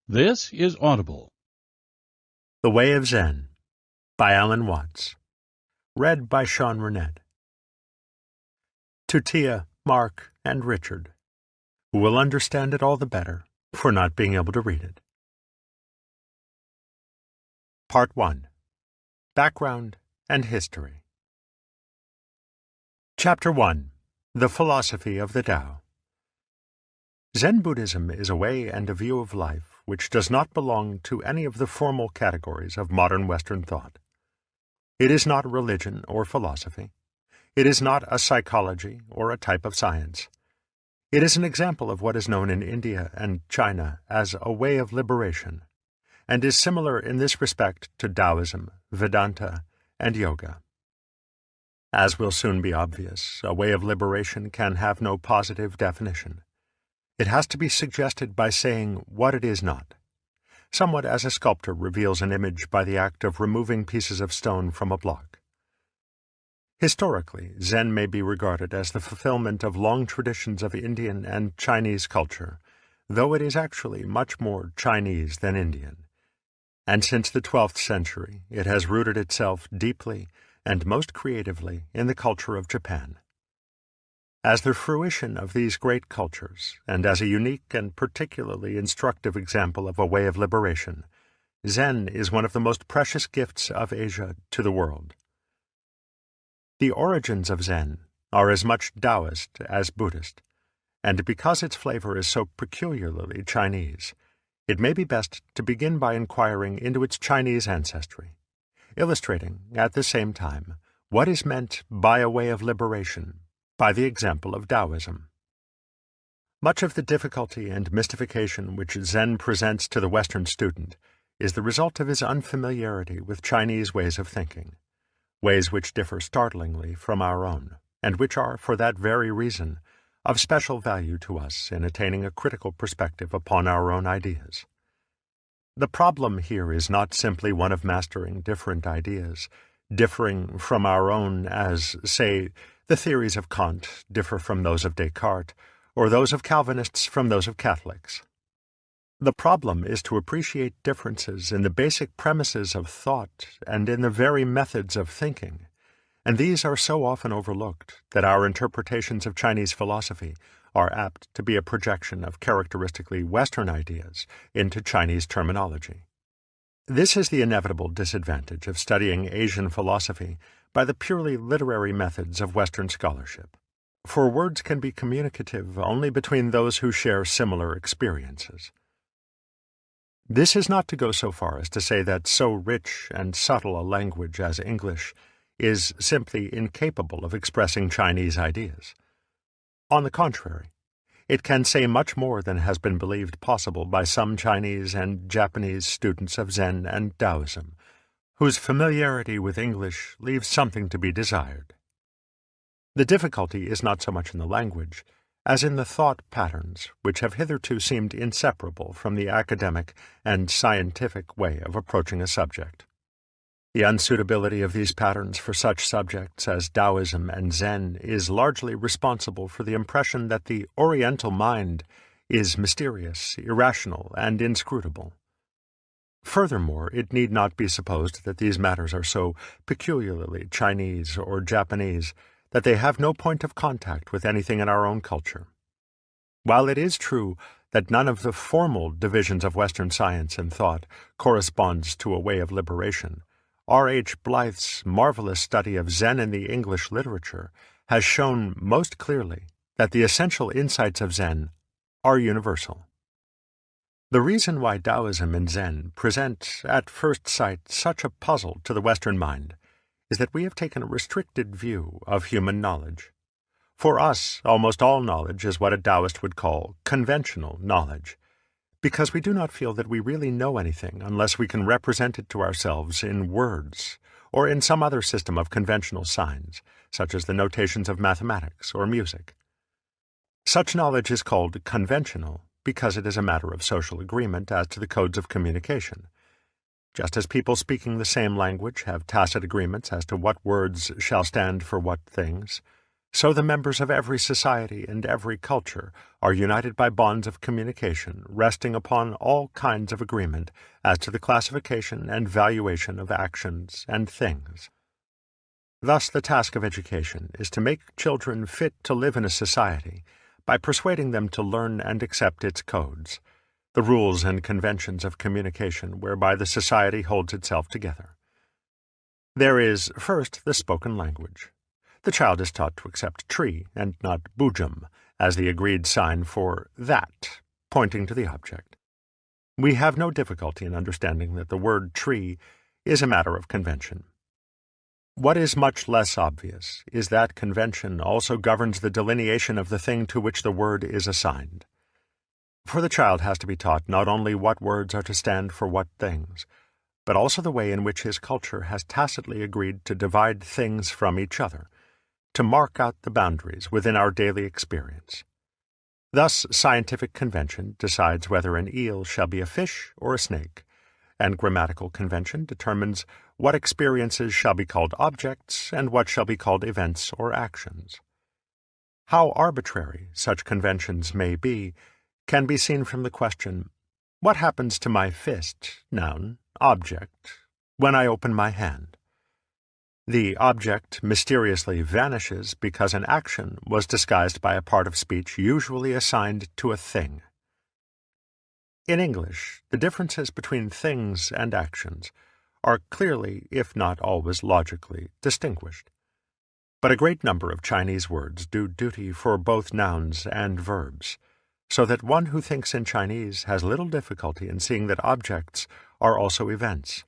This is Audible. The Way of Zen by Alan Watts. Read by Sean Renette. To Tia, Mark, and Richard, who will understand it all the better for not being able to read it. Part 1. Background and History. Chapter 1. The Philosophy of the Tao. Zen Buddhism is a way and a view of life which does not belong to any of the formal categories of modern Western thought. It is not religion or philosophy. It is not a psychology or a type of science. It is an example of what is known in India and China as a way of liberation, and is similar in this respect to Taoism, Vedanta, and Yoga. As will soon be obvious, a way of liberation can have no positive definition. It has to be suggested by saying what it is not, somewhat as a sculptor reveals an image by the act of removing pieces of stone from a block. Historically, Zen may be regarded as the fulfillment of long traditions of Indian and Chinese culture, though it is actually much more Chinese than Indian. And since the 12th century, it has rooted itself deeply and most creatively in the culture of Japan. As the fruition of these great cultures, and as a unique and particularly instructive example of a way of liberation, Zen is one of the most precious gifts of Asia to the world. The origins of Zen are as much Taoist as Buddhist, and because its flavor is so peculiarly Chinese, it may be best to begin by inquiring into its Chinese ancestry, illustrating, at the same time, what is meant by a way of liberation by the example of Taoism. Much of the difficulty and mystification which Zen presents to the Western student is the result of his unfamiliarity with Chinese ways of thinking, ways which differ startlingly from our own, and which are, for that very reason, of special value to us in attaining a critical perspective upon our own ideas. The problem here is not simply one of mastering different ideas, differing from our own as, say, the theories of Kant differ from those of Descartes, or those of Calvinists from those of Catholics. The problem is to appreciate differences in the basic premises of thought and in the very methods of thinking, and these are so often overlooked that our interpretations of Chinese philosophy are apt to be a projection of characteristically Western ideas into Chinese terminology. This is the inevitable disadvantage of studying Asian philosophy by the purely literary methods of Western scholarship, for words can be communicative only between those who share similar experiences. This is not to go so far as to say that so rich and subtle a language as English is simply incapable of expressing Chinese ideas. On the contrary, it can say much more than has been believed possible by some Chinese and Japanese students of Zen and Taoism, whose familiarity with English leaves something to be desired. The difficulty is not so much in the language as in the thought patterns which have hitherto seemed inseparable from the academic and scientific way of approaching a subject. The unsuitability of these patterns for such subjects as Taoism and Zen is largely responsible for the impression that the Oriental mind is mysterious, irrational, and inscrutable. Furthermore, it need not be supposed that these matters are so peculiarly Chinese or Japanese that they have no point of contact with anything in our own culture. While it is true that none of the formal divisions of Western science and thought corresponds to a way of liberation, R.H. Blyth's marvelous study of Zen in the English literature has shown most clearly that the essential insights of Zen are universal. The reason why Taoism and Zen present, at first sight, such a puzzle to the Western mind is that we have taken a restricted view of human knowledge. For us, almost all knowledge is what a Taoist would call conventional knowledge, because we do not feel that we really know anything unless we can represent it to ourselves in words or in some other system of conventional signs, such as the notations of mathematics or music. Such knowledge is called conventional because it is a matter of social agreement as to the codes of communication. Just as people speaking the same language have tacit agreements as to what words shall stand for what things, So the members of every society and every culture are united by bonds of communication resting upon all kinds of agreement as to the classification and valuation of actions and things. Thus the task of education is to make children fit to live in a society by persuading them to learn and accept its codes, the rules and conventions of communication whereby the society holds itself together. There is, first, the spoken language. The child is taught to accept tree and not bujum as the agreed sign for that, pointing to the object. We have no difficulty in understanding that the word tree is a matter of convention. What is much less obvious is that convention also governs the delineation of the thing to which the word is assigned. For the child has to be taught not only what words are to stand for what things, but also the way in which his culture has tacitly agreed to divide things from each other, to mark out the boundaries within our daily experience. Thus, scientific convention decides whether an eel shall be a fish or a snake, and grammatical convention determines what experiences shall be called objects and what shall be called events or actions. How arbitrary such conventions may be can be seen from the question, what happens to my fist, noun, object, when I open my hand? The object mysteriously vanishes because an action was disguised by a part of speech usually assigned to a thing. In English, the differences between things and actions are clearly, if not always logically, distinguished. But a great number of Chinese words do duty for both nouns and verbs, so that one who thinks in Chinese has little difficulty in seeing that objects are also events,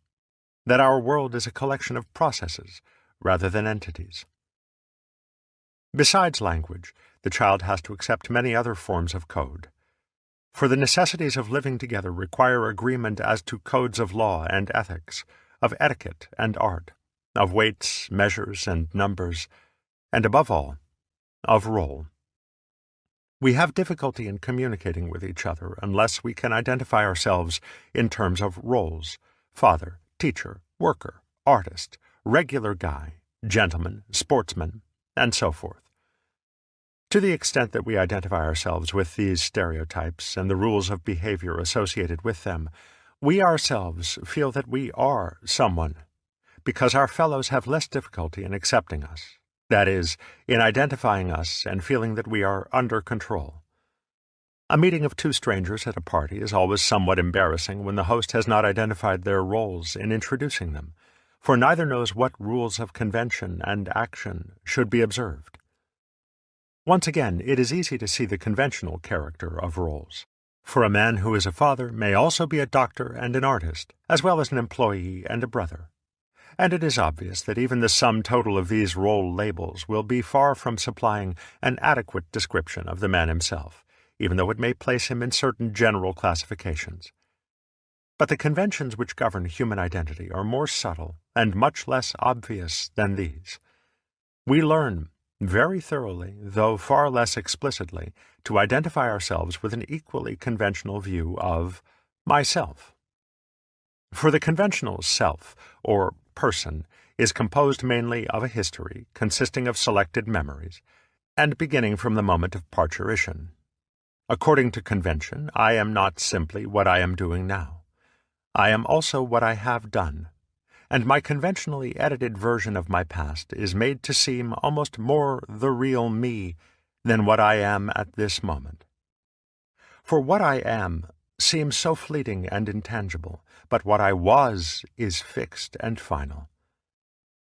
that our world is a collection of processes rather than entities. Besides language, the child has to accept many other forms of code. For the necessities of living together require agreement as to codes of law and ethics, of etiquette and art, of weights, measures, and numbers, and above all, of role. We have difficulty in communicating with each other unless we can identify ourselves in terms of roles: father, teacher, worker, artist, regular guy, gentleman, sportsman, and so forth. To the extent that we identify ourselves with these stereotypes and the rules of behavior associated with them, we ourselves feel that we are someone, because our fellows have less difficulty in accepting us, that is, in identifying us and feeling that we are under control. A meeting of two strangers at a party is always somewhat embarrassing when the host has not identified their roles in introducing them, for neither knows what rules of convention and action should be observed. Once again, it is easy to see the conventional character of roles. For a man who is a father may also be a doctor and an artist, as well as an employee and a brother. And it is obvious that even the sum total of these role labels will be far from supplying an adequate description of the man himself, even though it may place him in certain general classifications. But the conventions which govern human identity are more subtle and much less obvious than these. We learn very thoroughly, though far less explicitly, to identify ourselves with an equally conventional view of myself. For the conventional self, or person, is composed mainly of a history consisting of selected memories, and beginning from the moment of parturition. According to convention, I am not simply what I am doing now. I am also what I have done, and my conventionally edited version of my past is made to seem almost more the real me than what I am at this moment. For what I am seems so fleeting and intangible, but what I was is fixed and final.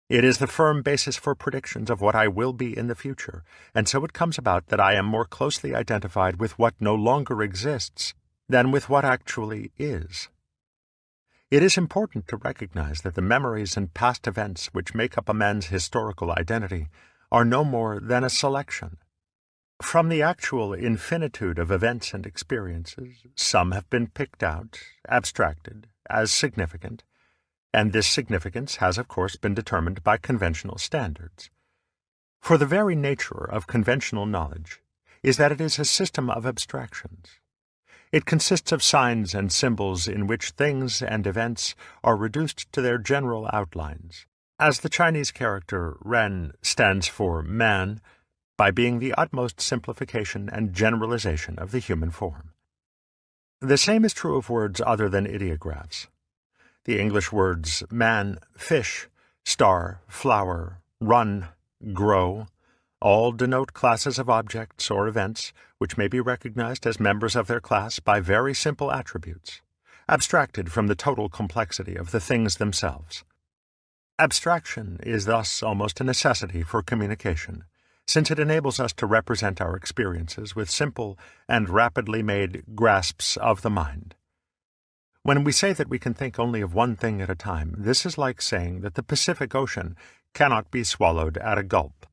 It is the firm basis for predictions of what I will be in the future, and so it comes about that I am more closely identified with what no longer exists than with what actually is. It is important to recognize that the memories and past events which make up a man's historical identity are no more than a selection. From the actual infinitude of events and experiences, some have been picked out, abstracted, as significant, and this significance has, of course, been determined by conventional standards. For the very nature of conventional knowledge is that it is a system of abstractions. It consists of signs and symbols in which things and events are reduced to their general outlines. As the Chinese character Ren stands for man, by being the utmost simplification and generalization of the human form. The same is true of words other than ideographs. The English words man, fish, star, flower, run, grow, all denote classes of objects or events which may be recognized as members of their class by very simple attributes, abstracted from the total complexity of the things themselves. Abstraction is thus almost a necessity for communication, since it enables us to represent our experiences with simple and rapidly made grasps of the mind. When we say that we can think only of one thing at a time, this is like saying that the Pacific Ocean cannot be swallowed at a gulp.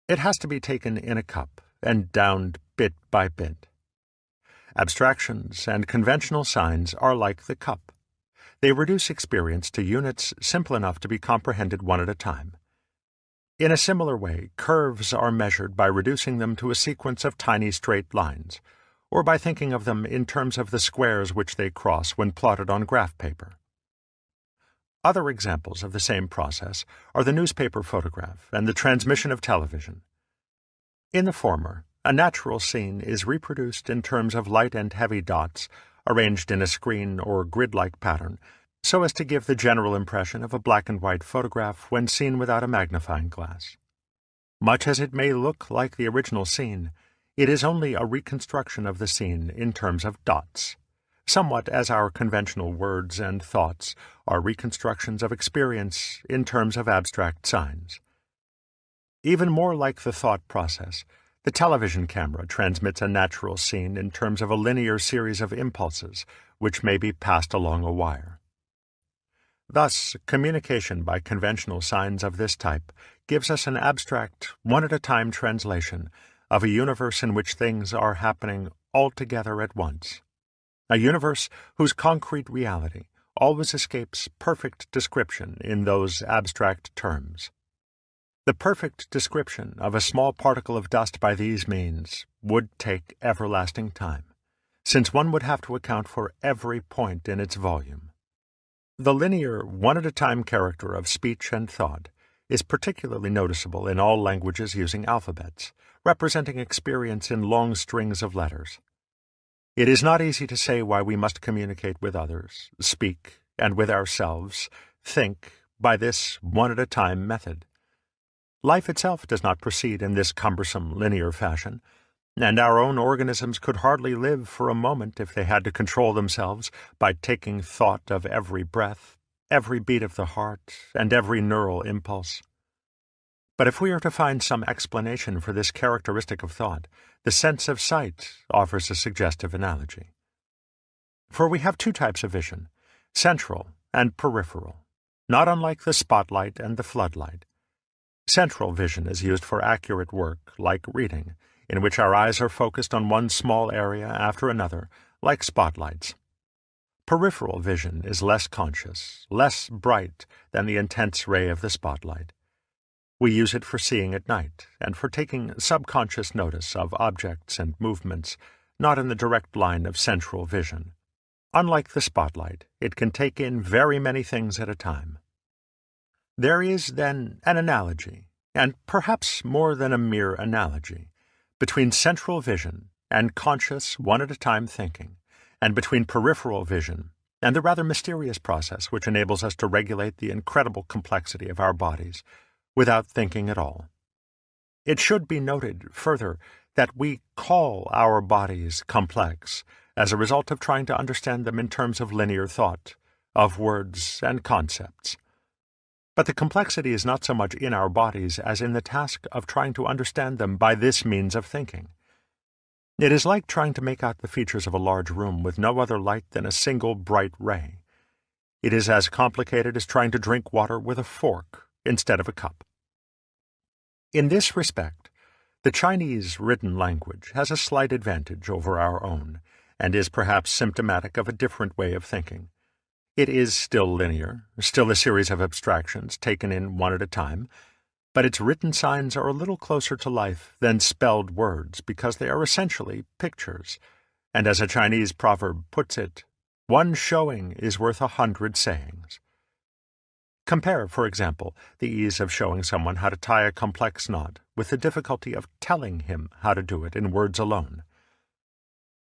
It has to be taken in a cup and downed bit by bit. Abstractions and conventional signs are like the cup. They reduce experience to units simple enough to be comprehended one at a time. In a similar way, curves are measured by reducing them to a sequence of tiny straight lines, or by thinking of them in terms of the squares which they cross when plotted on graph paper. Other examples of the same process are the newspaper photograph and the transmission of television. In the former, a natural scene is reproduced in terms of light and heavy dots arranged in a screen or grid-like pattern, so as to give the general impression of a black-and-white photograph when seen without a magnifying glass. Much as it may look like the original scene, it is only a reconstruction of the scene in terms of dots, somewhat as our conventional words and thoughts are reconstructions of experience in terms of abstract signs. Even more like the thought process, the television camera transmits a natural scene in terms of a linear series of impulses which may be passed along a wire. Thus, communication by conventional signs of this type gives us an abstract, one-at-a-time translation of a universe in which things are happening all together at once, a universe whose concrete reality always escapes perfect description in those abstract terms. The perfect description of a small particle of dust by these means would take everlasting time, since one would have to account for every point in its volume. The linear, one-at-a-time character of speech and thought is particularly noticeable in all languages using alphabets, representing experience in long strings of letters. It is not easy to say why we must communicate with others, speak, and with ourselves, think, by this one-at-a-time method. Life itself does not proceed in this cumbersome linear fashion, and our own organisms could hardly live for a moment if they had to control themselves by taking thought of every breath, every beat of the heart, and every neural impulse. But if we are to find some explanation for this characteristic of thought, the sense of sight offers a suggestive analogy. For we have two types of vision, central and peripheral, not unlike the spotlight and the floodlight. Central vision is used for accurate work, like reading, in which our eyes are focused on one small area after another, like spotlights. Peripheral vision is less conscious, less bright than the intense ray of the spotlight. We use it for seeing at night, and for taking subconscious notice of objects and movements, not in the direct line of central vision. Unlike the spotlight, it can take in very many things at a time. There is, then, an analogy, and perhaps more than a mere analogy, between central vision and conscious one-at-a-time thinking, and between peripheral vision and the rather mysterious process which enables us to regulate the incredible complexity of our bodies without thinking at all. It should be noted, further, that we call our bodies complex as a result of trying to understand them in terms of linear thought, of words and concepts. But the complexity is not so much in our bodies as in the task of trying to understand them by this means of thinking. It is like trying to make out the features of a large room with no other light than a single bright ray. It is as complicated as trying to drink water with a fork instead of a cup. In this respect, the Chinese written language has a slight advantage over our own, and is perhaps symptomatic of a different way of thinking. It is still linear, still a series of abstractions taken in one at a time, but its written signs are a little closer to life than spelled words because they are essentially pictures, and as a Chinese proverb puts it, "One showing is worth 100 sayings." Compare, for example, the ease of showing someone how to tie a complex knot with the difficulty of telling him how to do it in words alone.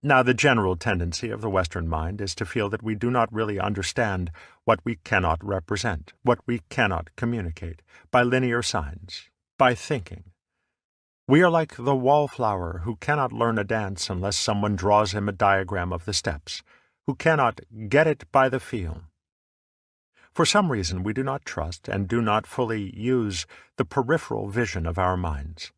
Now, the general tendency of the Western mind is to feel that we do not really understand what we cannot represent, what we cannot communicate, by linear signs, by thinking. We are like the wallflower who cannot learn a dance unless someone draws him a diagram of the steps, who cannot get it by the feel. For some reason, we do not trust and do not fully use the peripheral vision of our minds.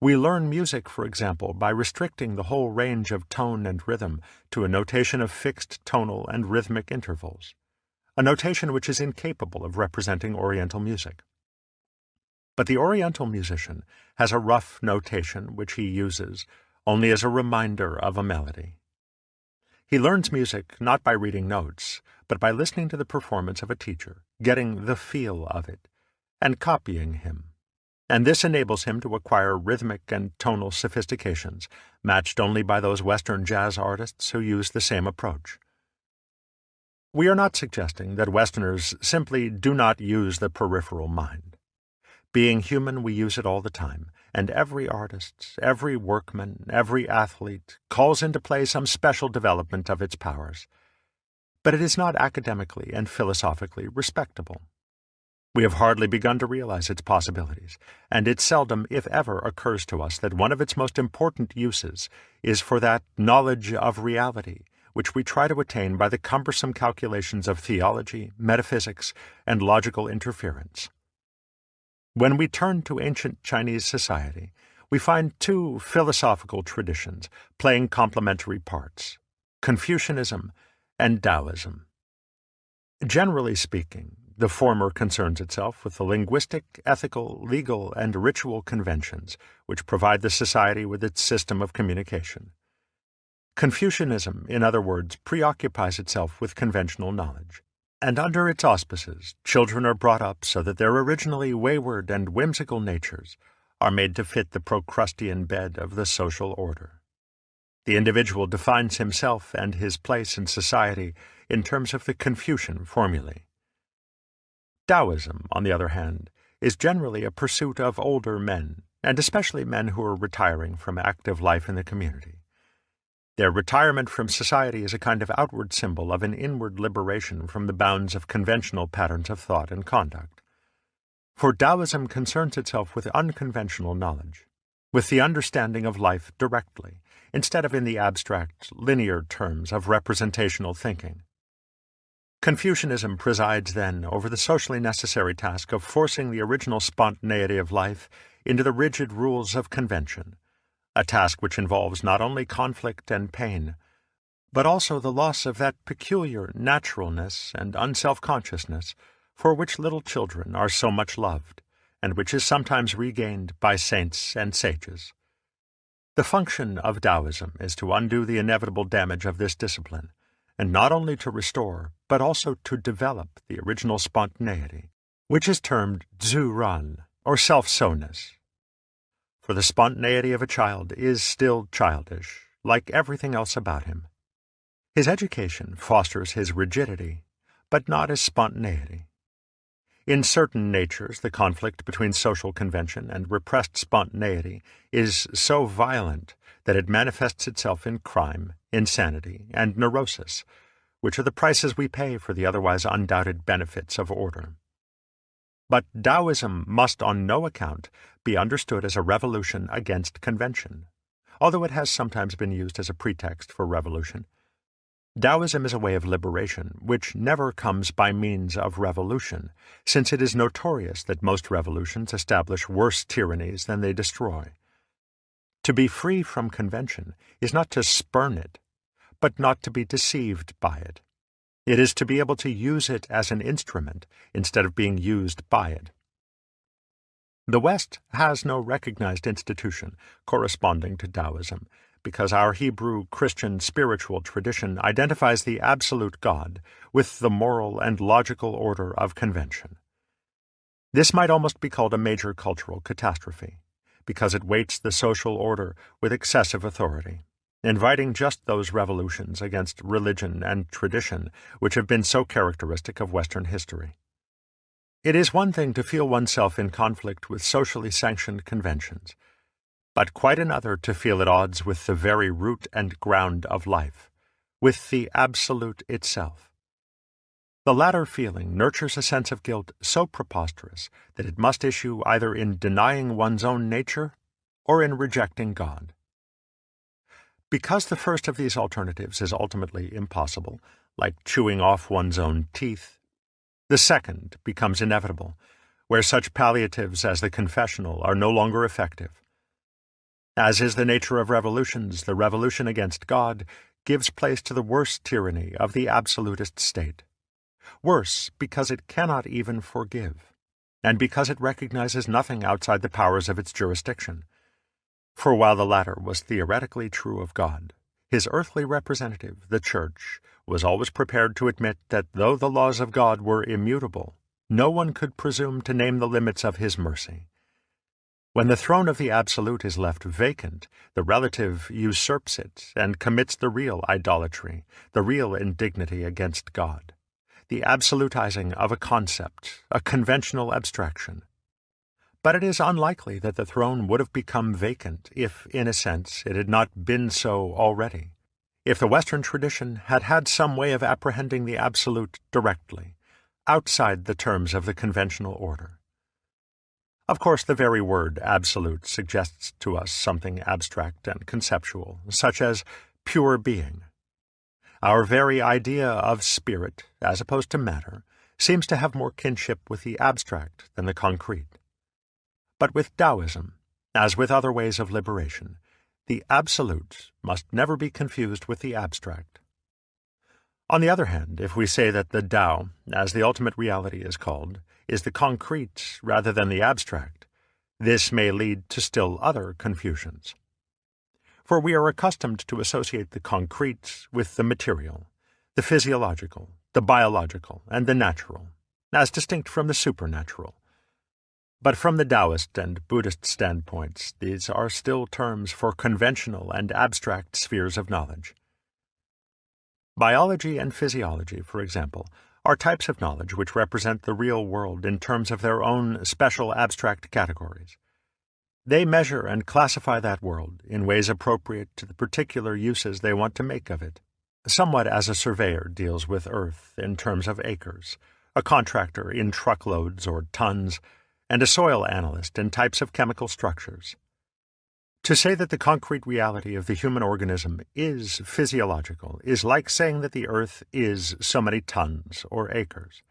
We learn music, for example, by restricting the whole range of tone and rhythm to a notation of fixed tonal and rhythmic intervals, a notation which is incapable of representing Oriental music. But the Oriental musician has a rough notation which he uses only as a reminder of a melody. He learns music not by reading notes, but by listening to the performance of a teacher, getting the feel of it, and copying him. And this enables him to acquire rhythmic and tonal sophistications, matched only by those Western jazz artists who use the same approach. We are not suggesting that Westerners simply do not use the peripheral mind. Being human, we use it all the time, and every artist, every workman, every athlete calls into play some special development of its powers. But it is not academically and philosophically respectable. We have hardly begun to realize its possibilities, and it seldom, if ever, occurs to us that one of its most important uses is for that knowledge of reality which we try to attain by the cumbersome calculations of theology, metaphysics, and logical interference. When we turn to ancient Chinese society, we find two philosophical traditions playing complementary parts: Confucianism and Taoism. Generally speaking, the former concerns itself with the linguistic, ethical, legal, and ritual conventions which provide the society with its system of communication. Confucianism, in other words, preoccupies itself with conventional knowledge, and under its auspices, children are brought up so that their originally wayward and whimsical natures are made to fit the Procrustean bed of the social order. The individual defines himself and his place in society in terms of the Confucian formulae. Taoism, on the other hand, is generally a pursuit of older men, and especially men who are retiring from active life in the community. Their retirement from society is a kind of outward symbol of an inward liberation from the bounds of conventional patterns of thought and conduct. For Taoism concerns itself with unconventional knowledge, with the understanding of life directly, instead of in the abstract, linear terms of representational thinking. Confucianism presides then over the socially necessary task of forcing the original spontaneity of life into the rigid rules of convention, a task which involves not only conflict and pain, but also the loss of that peculiar naturalness and unself-consciousness for which little children are so much loved, and which is sometimes regained by saints and sages. The function of Taoism is to undo the inevitable damage of this discipline, and not only to restore, but also to develop the original spontaneity, which is termed zuran, or self-so-ness. For the spontaneity of a child is still childish, like everything else about him. His education fosters his rigidity, but not his spontaneity. In certain natures, the conflict between social convention and repressed spontaneity is so violent that it manifests itself in crime, insanity, and neurosis, which are the prices we pay for the otherwise undoubted benefits of order. But Taoism must on no account be understood as a revolution against convention, although it has sometimes been used as a pretext for revolution. Taoism is a way of liberation, which never comes by means of revolution, since it is notorious that most revolutions establish worse tyrannies than they destroy. To be free from convention is not to spurn it, but not to be deceived by it. It is to be able to use it as an instrument instead of being used by it. The West has no recognized institution corresponding to Taoism, because our Hebrew Christian spiritual tradition identifies the absolute God with the moral and logical order of convention. This might almost be called a major cultural catastrophe, because it weights the social order with excessive authority, inviting just those revolutions against religion and tradition which have been so characteristic of Western history. It is one thing to feel oneself in conflict with socially sanctioned conventions, but quite another to feel at odds with the very root and ground of life, with the Absolute itself. The latter feeling nurtures a sense of guilt so preposterous that it must issue either in denying one's own nature or in rejecting God. Because the first of these alternatives is ultimately impossible, like chewing off one's own teeth, the second becomes inevitable, where such palliatives as the confessional are no longer effective. As is the nature of revolutions, the revolution against God gives place to the worst tyranny of the absolutist state. Worse because it cannot even forgive, and because it recognizes nothing outside the powers of its jurisdiction. For while the latter was theoretically true of God, his earthly representative, the Church, was always prepared to admit that though the laws of God were immutable, no one could presume to name the limits of his mercy. When the throne of the Absolute is left vacant, the relative usurps it and commits the real idolatry, the real indignity against God, the absolutizing of a concept, a conventional abstraction. But it is unlikely that the throne would have become vacant if, in a sense, it had not been so already. If the Western tradition had had some way of apprehending the Absolute directly, outside the terms of the conventional order. Of course, the very word absolute suggests to us something abstract and conceptual, such as pure being. Our very idea of spirit, as opposed to matter, seems to have more kinship with the abstract than the concrete. But with Taoism, as with other ways of liberation, the absolute must never be confused with the abstract. On the other hand, if we say that the Tao, as the ultimate reality is called, is the concrete rather than the abstract, this may lead to still other confusions. For we are accustomed to associate the concrete with the material, the physiological, the biological, and the natural, as distinct from the supernatural. But from the Taoist and Buddhist standpoints, these are still terms for conventional and abstract spheres of knowledge. Biology and physiology, for example, are types of knowledge which represent the real world in terms of their own special abstract categories. They measure and classify that world in ways appropriate to the particular uses they want to make of it, somewhat as a surveyor deals with earth in terms of acres, a contractor in truckloads or tons, and a soil analyst in types of chemical structures. To say that the concrete reality of the human organism is physiological is like saying that the earth is so many tons or acres.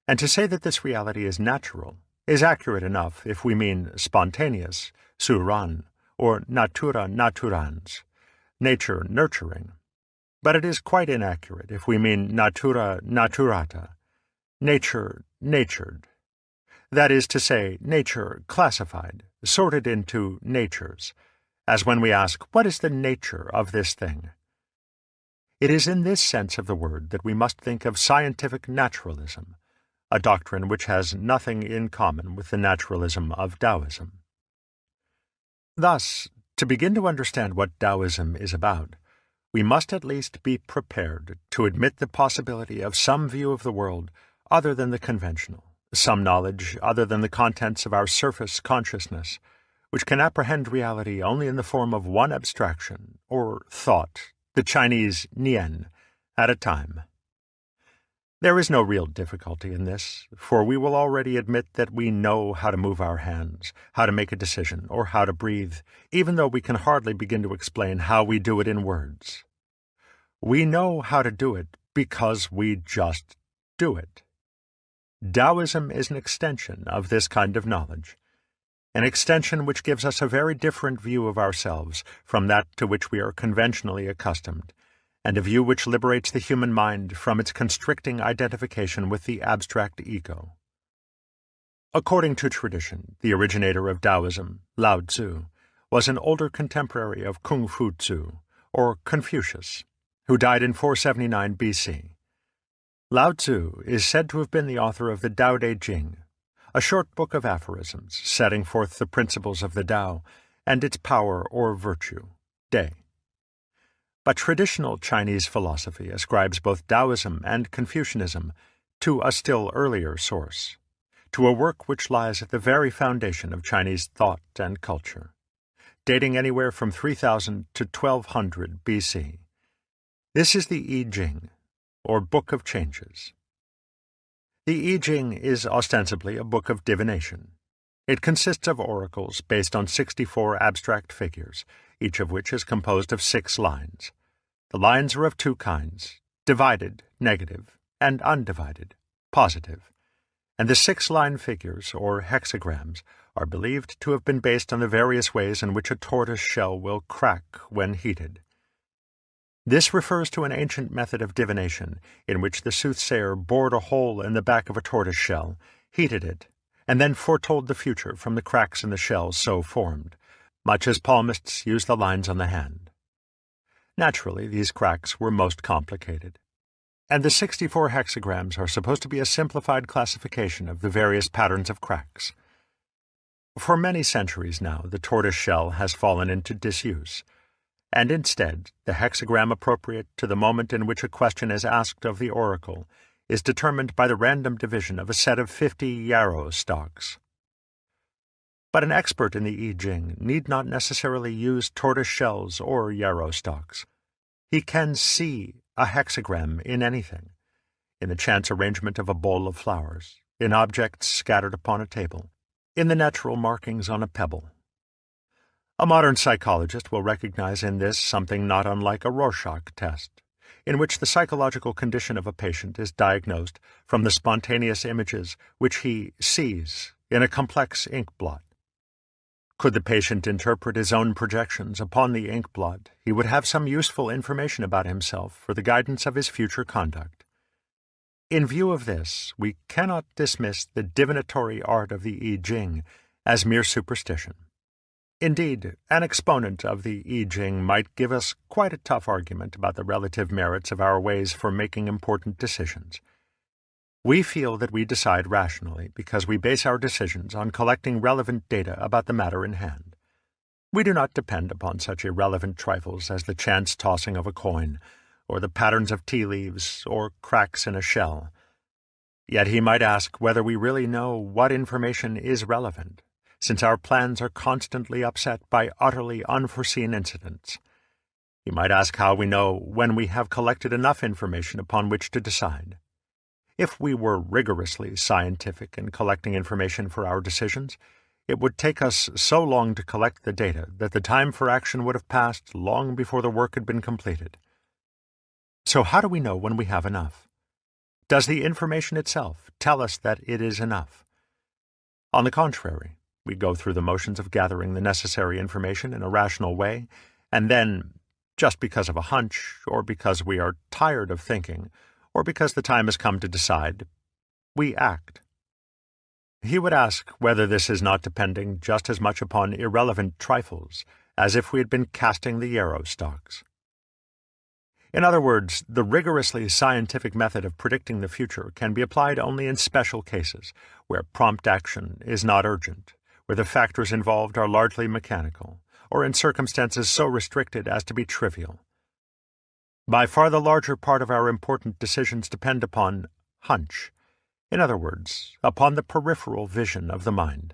And to say that this reality is natural is accurate enough if we mean spontaneous, suran, or natura naturans, nature nurturing. But it is quite inaccurate if we mean natura naturata, nature natured. That is to say, nature classified, sorted into natures, as when we ask, what is the nature of this thing? It is in this sense of the word that we must think of scientific naturalism, a doctrine which has nothing in common with the naturalism of Taoism. Thus, to begin to understand what Taoism is about, we must at least be prepared to admit the possibility of some view of the world other than the conventional, some knowledge other than the contents of our surface consciousness, which can apprehend reality only in the form of one abstraction, or thought, the Chinese nian, at a time. There is no real difficulty in this, for we will already admit that we know how to move our hands, how to make a decision, or how to breathe, even though we can hardly begin to explain how we do it in words. We know how to do it because we just do it. Taoism is an extension of this kind of knowledge, an extension which gives us a very different view of ourselves from that to which we are conventionally accustomed, and a view which liberates the human mind from its constricting identification with the abstract ego. According to tradition, the originator of Taoism, Lao Tzu, was an older contemporary of Kung Fu Tzu, or Confucius, who died in 479 BC. Lao Tzu is said to have been the author of the Tao Te Ching, a short book of aphorisms setting forth the principles of the Tao and its power or virtue, Te. But traditional Chinese philosophy ascribes both Taoism and Confucianism to a still earlier source, to a work which lies at the very foundation of Chinese thought and culture, dating anywhere from 3000 to 1200 BC. This is the I Ching, or Book of Changes. The I Ching is ostensibly a book of divination. It consists of oracles based on 64 abstract figures, each of which is composed of 6 lines. The lines are of 2 kinds: divided, negative, and undivided, positive. And the 6-line figures, or hexagrams, are believed to have been based on the various ways in which a tortoise shell will crack when heated. This refers to an ancient method of divination in which the soothsayer bored a hole in the back of a tortoise shell, heated it, and then foretold the future from the cracks in the shell so formed, much as palmists use the lines on the hand. Naturally, these cracks were most complicated, and the 64 hexagrams are supposed to be a simplified classification of the various patterns of cracks. For many centuries now, the tortoise shell has fallen into disuse, and instead, the hexagram appropriate to the moment in which a question is asked of the oracle is determined by the random division of a set of 50 yarrow stalks. But an expert in the I Ching need not necessarily use tortoise shells or yarrow stalks. He can see a hexagram in anything, in the chance arrangement of a bowl of flowers, in objects scattered upon a table, in the natural markings on a pebble. A modern psychologist will recognize in this something not unlike a Rorschach test, in which the psychological condition of a patient is diagnosed from the spontaneous images which he sees in a complex ink blot. Could the patient interpret his own projections upon the ink blot, he would have some useful information about himself for the guidance of his future conduct. In view of this, we cannot dismiss the divinatory art of the I Ching as mere superstition. Indeed, an exponent of the I Ching might give us quite a tough argument about the relative merits of our ways for making important decisions. We feel that we decide rationally because we base our decisions on collecting relevant data about the matter in hand. We do not depend upon such irrelevant trifles as the chance tossing of a coin, or the patterns of tea leaves, or cracks in a shell. Yet he might ask whether we really know what information is relevant, since our plans are constantly upset by utterly unforeseen incidents. He might ask how we know when we have collected enough information upon which to decide. If we were rigorously scientific in collecting information for our decisions, it would take us so long to collect the data that the time for action would have passed long before the work had been completed. So how do we know when we have enough? Does the information itself tell us that it is enough? On the contrary, we go through the motions of gathering the necessary information in a rational way, and then, just because of a hunch, or because we are tired of thinking, or because the time has come to decide, we act. He would ask whether this is not depending just as much upon irrelevant trifles as if we had been casting the yarrow stalks. In other words, the rigorously scientific method of predicting the future can be applied only in special cases, where prompt action is not urgent, where the factors involved are largely mechanical, or in circumstances so restricted as to be trivial. By far the larger part of our important decisions depend upon hunch, in other words, upon the peripheral vision of the mind.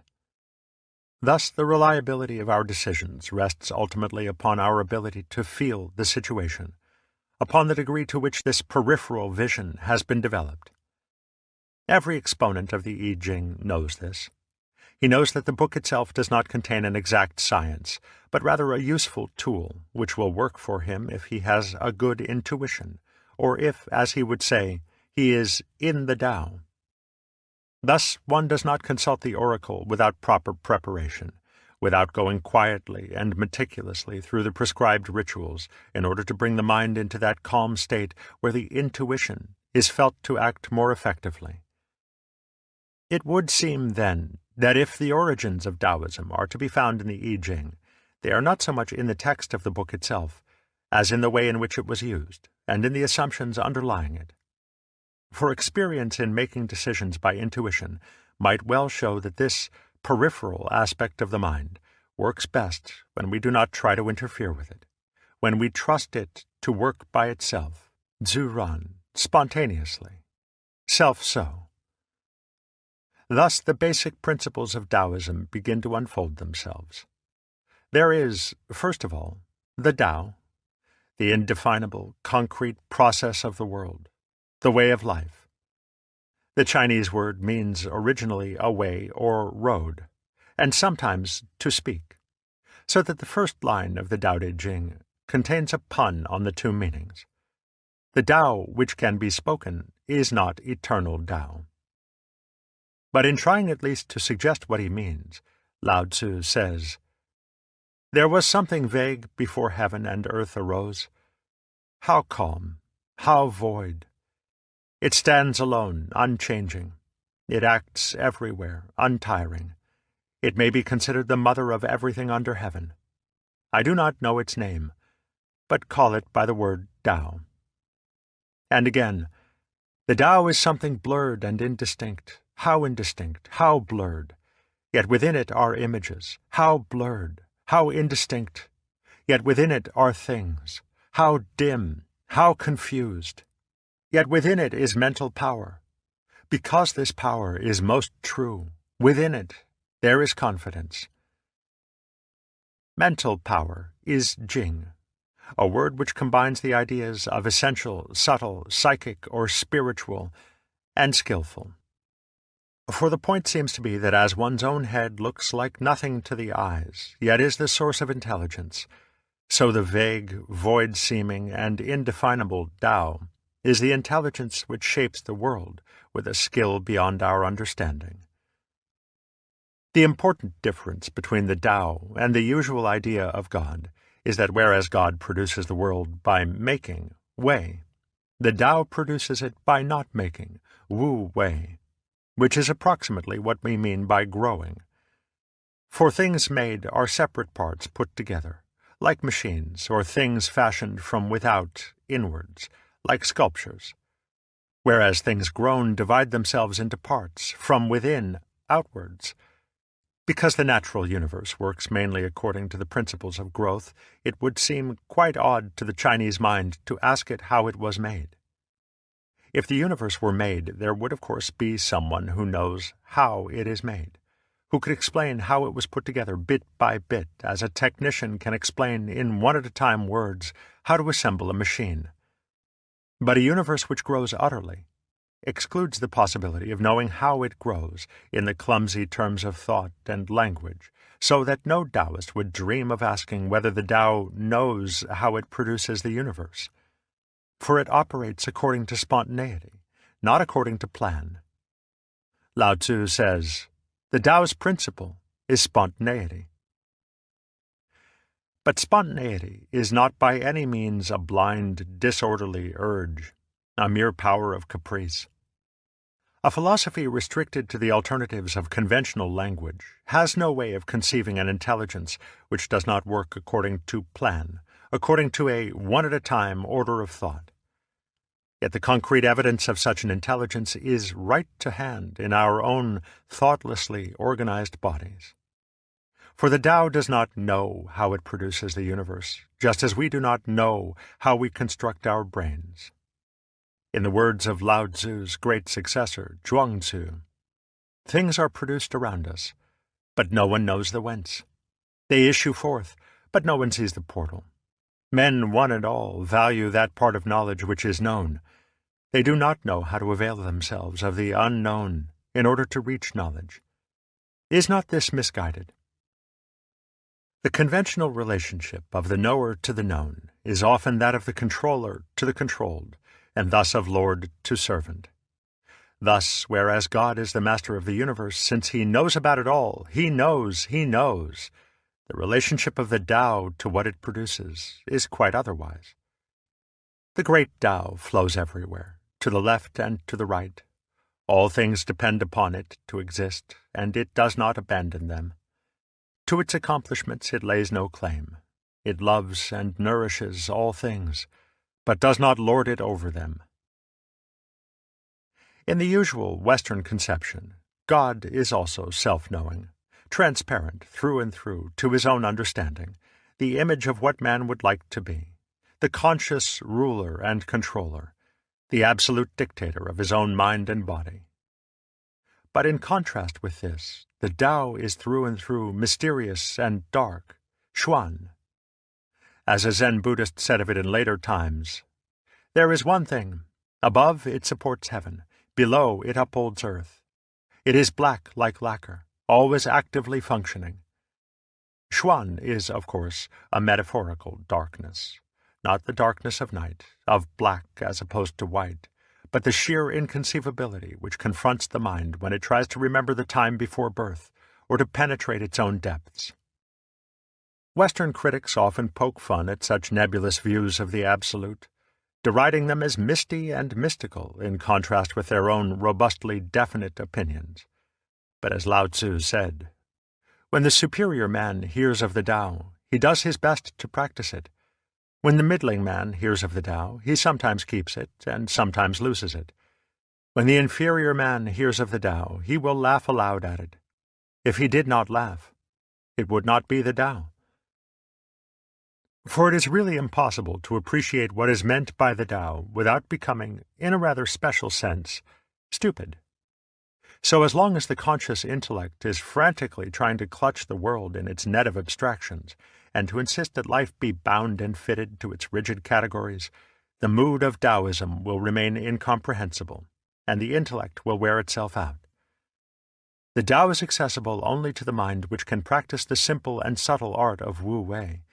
Thus, the reliability of our decisions rests ultimately upon our ability to feel the situation, upon the degree to which this peripheral vision has been developed. Every exponent of the I Ching knows this. He knows that the book itself does not contain an exact science, but rather a useful tool which will work for him if he has a good intuition, or if, as he would say, he is in the Tao. Thus, one does not consult the oracle without proper preparation, without going quietly and meticulously through the prescribed rituals in order to bring the mind into that calm state where the intuition is felt to act more effectively. It would seem, then, that if the origins of Taoism are to be found in the I Ching, they are not so much in the text of the book itself, as in the way in which it was used, and in the assumptions underlying it. For experience in making decisions by intuition might well show that this peripheral aspect of the mind works best when we do not try to interfere with it, when we trust it to work by itself, zuran, spontaneously, self-so. Thus the basic principles of Taoism begin to unfold themselves. There is, first of all, the Tao, the indefinable, concrete process of the world, the way of life. The Chinese word means originally a way or road, and sometimes to speak, so that the first line of the Tao Te Ching contains a pun on the two meanings. The Tao which can be spoken is not eternal Tao. But in trying at least to suggest what he means, Lao Tzu says, "There was something vague before heaven and earth arose. How calm, how void! It stands alone, unchanging. It acts everywhere, untiring. It may be considered the mother of everything under heaven. I do not know its name, but call it by the word Tao." And again, the Tao is something blurred and indistinct. How indistinct, how blurred! Yet within it are images. How blurred, how indistinct! Yet within it are things. How dim, how confused! Yet within it is mental power. Because this power is most true, within it there is confidence. Mental power is Jing, a word which combines the ideas of essential, subtle, psychic, or spiritual, and skillful. For the point seems to be that as one's own head looks like nothing to the eyes, yet is the source of intelligence, so the vague, void-seeming, and indefinable Tao is the intelligence which shapes the world with a skill beyond our understanding. The important difference between the Tao and the usual idea of God is that whereas God produces the world by making, Wei, the Tao produces it by not making, Wu Wei, which is approximately what we mean by growing. For things made are separate parts put together, like machines, or things fashioned from without inwards, like sculptures, whereas things grown divide themselves into parts, from within outwards. Because the natural universe works mainly according to the principles of growth, it would seem quite odd to the Chinese mind to ask it how it was made. If the universe were made, there would of course be someone who knows how it is made, who could explain how it was put together bit by bit, as a technician can explain in one-at-a-time words how to assemble a machine. But a universe which grows utterly excludes the possibility of knowing how it grows in the clumsy terms of thought and language, so that no Taoist would dream of asking whether the Tao knows how it produces the universe. For it operates according to spontaneity, not according to plan. Lao Tzu says, the Tao's principle is spontaneity. But spontaneity is not by any means a blind, disorderly urge, a mere power of caprice. A philosophy restricted to the alternatives of conventional language has no way of conceiving an intelligence which does not work according to plan, according to a one-at-a-time order of thought. Yet the concrete evidence of such an intelligence is right to hand in our own thoughtlessly organized bodies. For the Tao does not know how it produces the universe, just as we do not know how we construct our brains. In the words of Lao Tzu's great successor, Zhuangzi, things are produced around us, but no one knows the whence. They issue forth, but no one sees the portal. Men, one and all, value that part of knowledge which is known. They do not know how to avail themselves of the unknown in order to reach knowledge. Is not this misguided? The conventional relationship of the knower to the known is often that of the controller to the controlled, and thus of lord to servant. Thus, whereas God is the master of the universe, since he knows about it all, he knows, the relationship of the Tao to what it produces is quite otherwise. The great Tao flows everywhere, to the left and to the right. All things depend upon it to exist, and it does not abandon them. To its accomplishments it lays no claim. It loves and nourishes all things, but does not lord it over them. In the usual Western conception, God is also self-knowing, transparent through and through to his own understanding, the image of what man would like to be, the conscious ruler and controller, the absolute dictator of his own mind and body. But in contrast with this, the Tao is through and through mysterious and dark, Xuan. As a Zen Buddhist said of it in later times, "There is one thing. Above it supports heaven. Below it upholds earth. It is black like lacquer, always actively functioning." Xuan is, of course, a metaphorical darkness, not the darkness of night, of black as opposed to white, but the sheer inconceivability which confronts the mind when it tries to remember the time before birth or to penetrate its own depths. Western critics often poke fun at such nebulous views of the Absolute, deriding them as misty and mystical in contrast with their own robustly definite opinions. But as Lao Tzu said, "When the superior man hears of the Tao, he does his best to practice it. When the middling man hears of the Tao, he sometimes keeps it and sometimes loses it. When the inferior man hears of the Tao, he will laugh aloud at it. If he did not laugh, it would not be the Tao." For it is really impossible to appreciate what is meant by the Tao without becoming, in a rather special sense, stupid. So as long as the conscious intellect is frantically trying to clutch the world in its net of abstractions, and to insist that life be bound and fitted to its rigid categories, the mood of Taoism will remain incomprehensible, and the intellect will wear itself out. The Tao is accessible only to the mind which can practice the simple and subtle art of Wu Wei,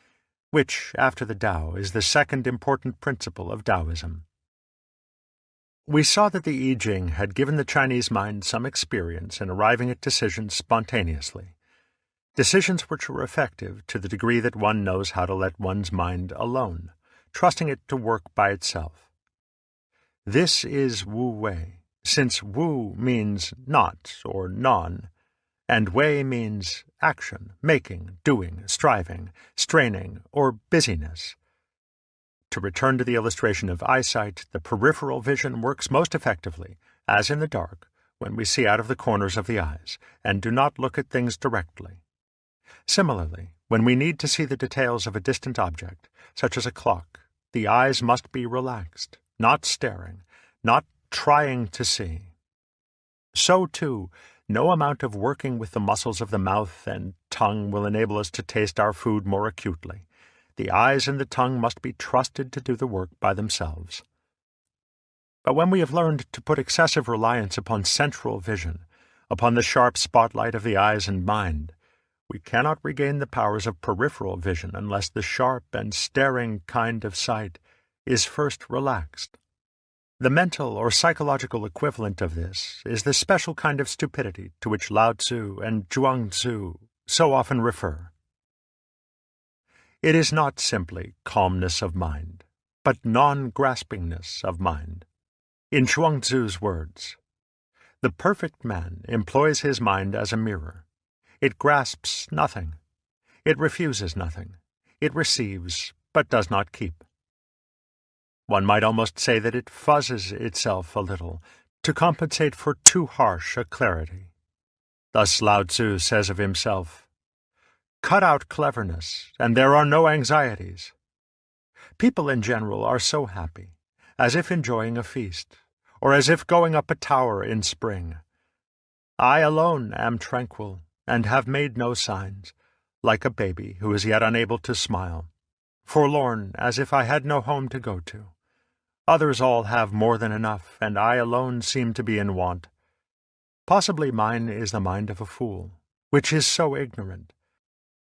which, after the Tao, is the second important principle of Taoism. We saw that the I Ching had given the Chinese mind some experience in arriving at decisions spontaneously, decisions which are effective to the degree that one knows how to let one's mind alone, trusting it to work by itself. This is Wu Wei, since Wu means not or non, and Wei means action, making, doing, striving, straining, or busyness. To return to the illustration of eyesight, the peripheral vision works most effectively, as in the dark, when we see out of the corners of the eyes, and do not look at things directly. Similarly, when we need to see the details of a distant object, such as a clock, the eyes must be relaxed, not staring, not trying to see. So, too, no amount of working with the muscles of the mouth and tongue will enable us to taste our food more acutely. The eyes and the tongue must be trusted to do the work by themselves. But when we have learned to put excessive reliance upon central vision, upon the sharp spotlight of the eyes and mind, we cannot regain the powers of peripheral vision unless the sharp and staring kind of sight is first relaxed. The mental or psychological equivalent of this is the special kind of stupidity to which Lao Tzu and Zhuang Tzu so often refer. It is not simply calmness of mind, but non-graspingness of mind. In Zhuang Tzu's words, "The perfect man employs his mind as a mirror. It grasps nothing. It refuses nothing. It receives, but does not keep." One might almost say that it fuzzes itself a little, to compensate for too harsh a clarity. Thus Lao Tzu says of himself, "Cut out cleverness, and there are no anxieties." People in general are so happy, as if enjoying a feast, or as if going up a tower in spring. I alone am tranquil, and have made no signs, like a baby who is yet unable to smile, forlorn as if I had no home to go to. Others all have more than enough, and I alone seem to be in want. Possibly mine is the mind of a fool, which is so ignorant.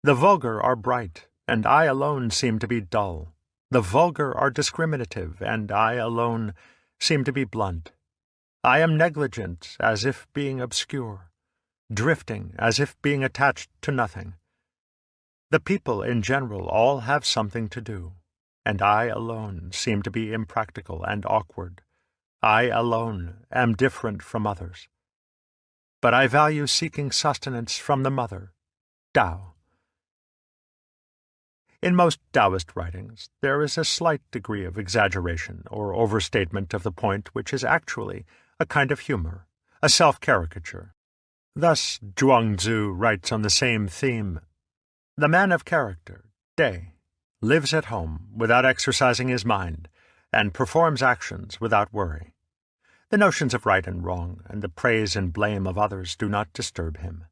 The vulgar are bright, and I alone seem to be dull. The vulgar are discriminative, and I alone seem to be blunt. I am negligent, as if being obscure, drifting, as if being attached to nothing. The people in general all have something to do, and I alone seem to be impractical and awkward. I alone am different from others. But I value seeking sustenance from the mother, Tao. In most Taoist writings, there is a slight degree of exaggeration or overstatement of the point which is actually a kind of humor, a self-caricature. Thus, Zhuang Tzu writes on the same theme, "The man of character, Day, lives at home without exercising his mind, and performs actions without worry. The notions of right and wrong, and the praise and blame of others do not disturb him.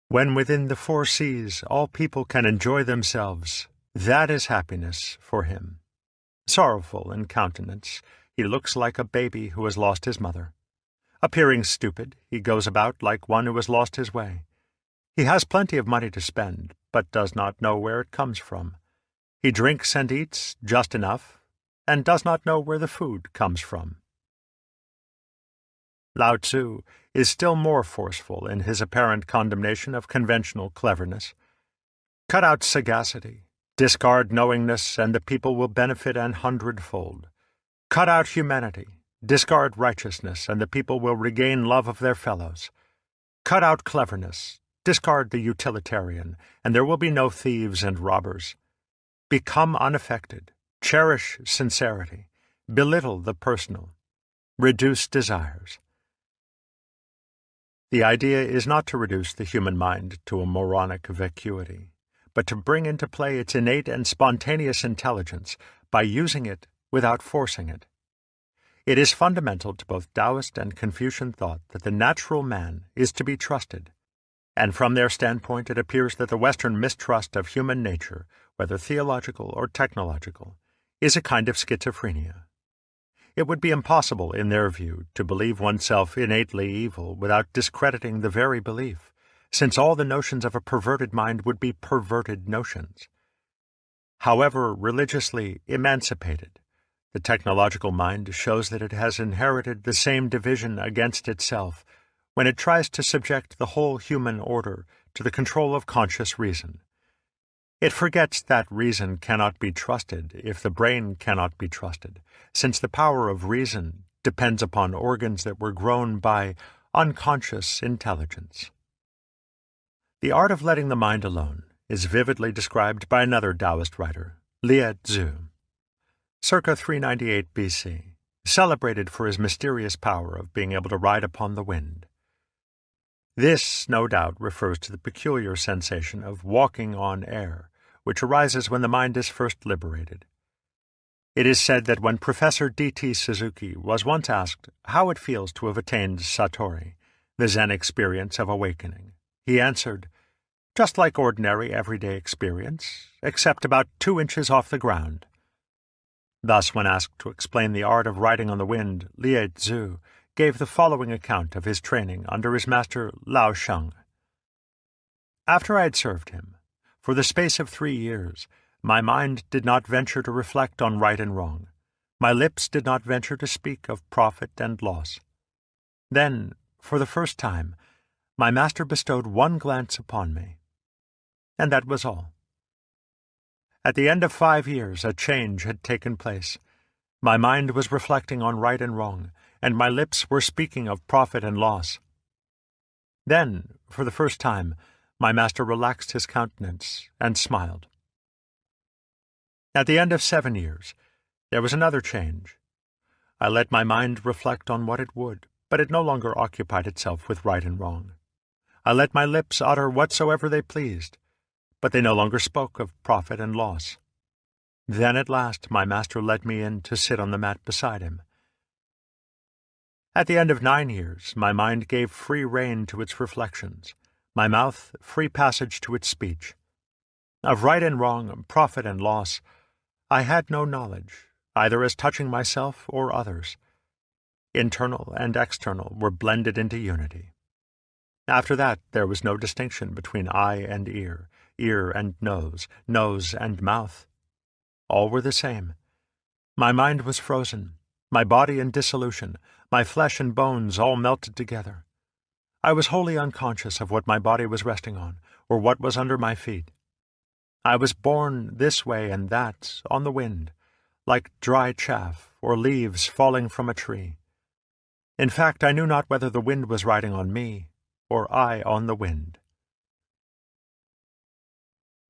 When within the four seas all people can enjoy themselves, that is happiness for him. Sorrowful in countenance, he looks like a baby who has lost his mother. Appearing stupid, he goes about like one who has lost his way. He has plenty of money to spend, but does not know where it comes from. He drinks and eats just enough, and does not know where the food comes from. Lao Tzu is still more forceful in his apparent condemnation of conventional cleverness. Cut out sagacity, discard knowingness, and the people will benefit an hundredfold. Cut out humanity, discard righteousness, and the people will regain love of their fellows. Cut out cleverness, discard the utilitarian, and there will be no thieves and robbers. Become unaffected, cherish sincerity, belittle the personal, reduce desires. The idea is not to reduce the human mind to a moronic vacuity, but to bring into play its innate and spontaneous intelligence by using it without forcing it. It is fundamental to both Taoist and Confucian thought that the natural man is to be trusted, and from their standpoint it appears that the Western mistrust of human nature, whether theological or technological, is a kind of schizophrenia. It would be impossible, in their view, to believe oneself innately evil without discrediting the very belief, since all the notions of a perverted mind would be perverted notions. However religiously emancipated, the technological mind shows that it has inherited the same division against itself when it tries to subject the whole human order to the control of conscious reason. It forgets that reason cannot be trusted if the brain cannot be trusted, since the power of reason depends upon organs that were grown by unconscious intelligence. The art of letting the mind alone is vividly described by another Taoist writer, Lieh Tzu, circa 398 BC, celebrated for his mysterious power of being able to ride upon the wind. This, no doubt, refers to the peculiar sensation of walking on air, which arises when the mind is first liberated. It is said that when Professor D.T. Suzuki was once asked how it feels to have attained Satori, the Zen experience of awakening, he answered, "Just like ordinary everyday experience, except about 2 inches off the ground." Thus, when asked to explain the art of riding on the wind, Lieh Tzu gave the following account of his training under his master Lao Sheng. After I had served him, for the space of 3 years, my mind did not venture to reflect on right and wrong. My lips did not venture to speak of profit and loss. Then, for the first time, my master bestowed one glance upon me. And that was all. At the end of 5 years, a change had taken place. My mind was reflecting on right and wrong, and my lips were speaking of profit and loss. Then, for the first time, my master relaxed his countenance and smiled. At the end of 7 years, there was another change. I let my mind reflect on what it would, but it no longer occupied itself with right and wrong. I let my lips utter whatsoever they pleased, but they no longer spoke of profit and loss. Then at last my master led me in to sit on the mat beside him. At the end of 9 years, my mind gave free rein to its reflections, my mouth free passage to its speech. Of right and wrong, profit and loss, I had no knowledge, either as touching myself or others. Internal and external were blended into unity. After that, there was no distinction between eye and ear, ear and nose, nose and mouth. All were the same. My mind was frozen, my body in dissolution, my flesh and bones all melted together. I was wholly unconscious of what my body was resting on, or what was under my feet. I was borne this way and that on the wind, like dry chaff or leaves falling from a tree. In fact, I knew not whether the wind was riding on me, or I on the wind.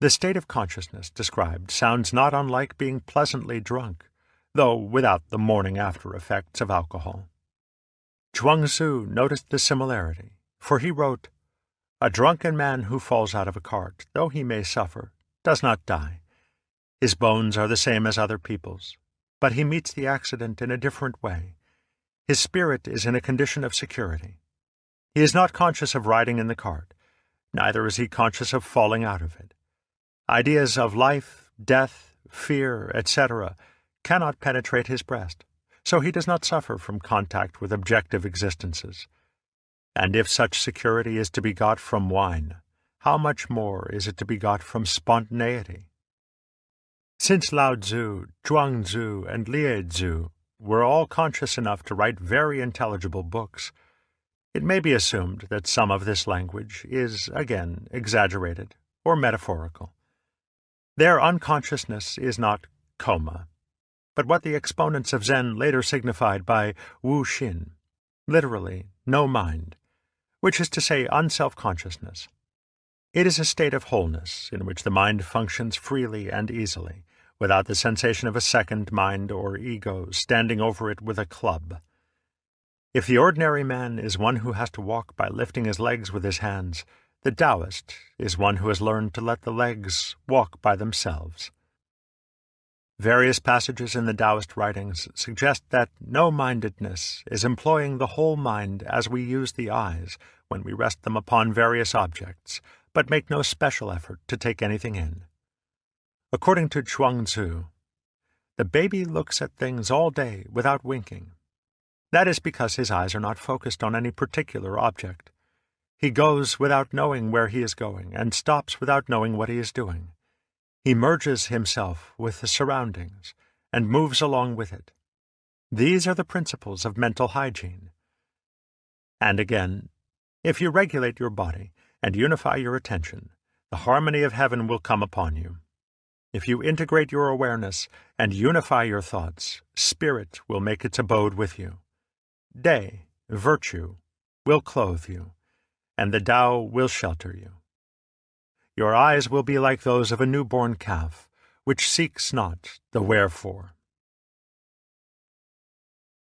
The state of consciousness described sounds not unlike being pleasantly drunk, though without the morning-after effects of alcohol. Chuang-Tzu noticed the similarity, for he wrote, "A drunken man who falls out of a cart, though he may suffer, does not die. His bones are the same as other people's, but he meets the accident in a different way. His spirit is in a condition of security. He is not conscious of riding in the cart, neither is he conscious of falling out of it. Ideas of life, death, fear, etc. cannot penetrate his breast, so he does not suffer from contact with objective existences. And if such security is to be got from wine, how much more is it to be got from spontaneity? Since Lao Tzu, Zhuang Tzu, and Lie Tzu were all conscious enough to write very intelligible books, it may be assumed that some of this language is, again, exaggerated or metaphorical. Their unconsciousness is not coma, but what the exponents of Zen later signified by Wu Xin, literally no mind, which is to say unself-consciousness. It is a state of wholeness in which the mind functions freely and easily, without the sensation of a second mind or ego standing over it with a club. If the ordinary man is one who has to walk by lifting his legs with his hands, the Taoist is one who has learned to let the legs walk by themselves. Various passages in the Taoist writings suggest that no-mindedness is employing the whole mind as we use the eyes when we rest them upon various objects, but make no special effort to take anything in. According to Zhuang Tzu, the baby looks at things all day without winking. That is because his eyes are not focused on any particular object. He goes without knowing where he is going, and stops without knowing what he is doing. He merges himself with the surroundings, and moves along with it. These are the principles of mental hygiene. And again, if you regulate your body and unify your attention, the harmony of heaven will come upon you. If you integrate your awareness and unify your thoughts, spirit will make its abode with you. Day, virtue, will clothe you, and the Tao will shelter you. Your eyes will be like those of a newborn calf, which seeks not the wherefore.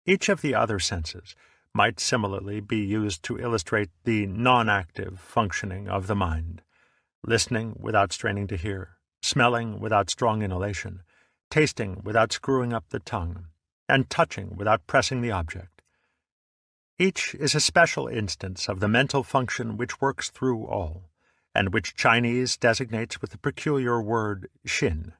Each of the other senses might similarly be used to illustrate the non-active functioning of the mind: listening without straining to hear, smelling without strong inhalation, tasting without screwing up the tongue, and touching without pressing the object. Each is a special instance of the mental function which works through all, and which Chinese designates with the peculiar word Xin.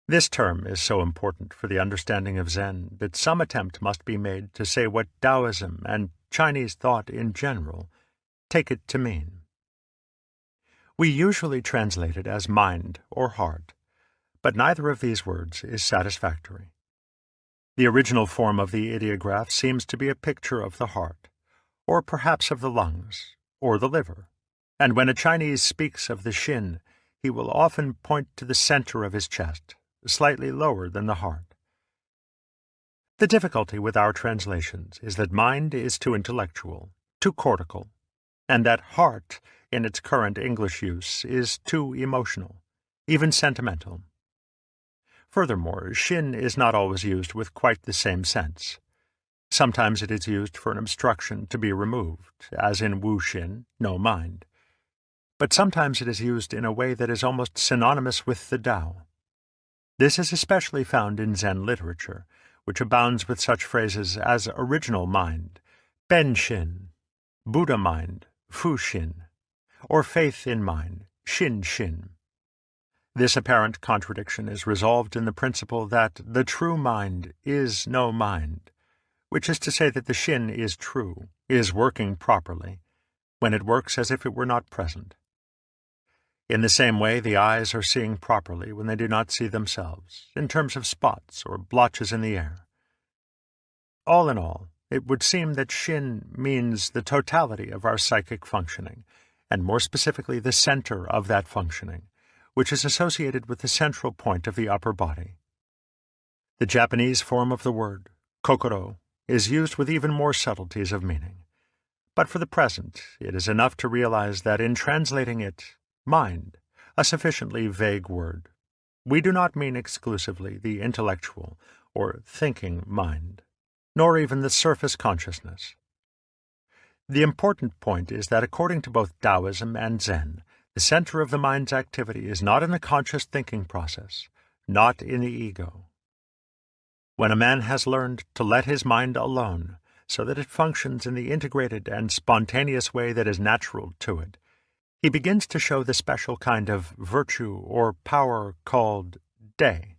This term is so important for the understanding of Zen that some attempt must be made to say what Taoism and Chinese thought in general take it to mean. We usually translate it as mind or heart, but neither of these words is satisfactory. The original form of the ideograph seems to be a picture of the heart, or perhaps of the lungs, or the liver, and when a Chinese speaks of the Xin, he will often point to the center of his chest, slightly lower than the heart. The difficulty with our translations is that mind is too intellectual, too cortical, and that heart, in its current English use, is too emotional, even sentimental. Furthermore, Xin is not always used with quite the same sense. Sometimes it is used for an obstruction to be removed, as in Wu Xin, no mind. But sometimes it is used in a way that is almost synonymous with the Tao. This is especially found in Zen literature, which abounds with such phrases as original mind, Ben Xin, Buddha mind, Fu Xin, or faith in mind, Xin Xin. This apparent contradiction is resolved in the principle that the true mind is no mind, which is to say that the Xin is true, is working properly, when it works as if it were not present. In the same way, the eyes are seeing properly when they do not see themselves, in terms of spots or blotches in the air. All in all, it would seem that Xin means the totality of our psychic functioning, and more specifically the center of that functioning, which is associated with the central point of the upper body. The Japanese form of the word, kokoro, is used with even more subtleties of meaning. But for the present, it is enough to realize that in translating it, mind, a sufficiently vague word, we do not mean exclusively the intellectual or thinking mind, nor even the surface consciousness. The important point is that according to both Taoism and Zen, the center of the mind's activity is not in the conscious thinking process, not in the ego. When a man has learned to let his mind alone, so that it functions in the integrated and spontaneous way that is natural to it, he begins to show the special kind of virtue or power called day.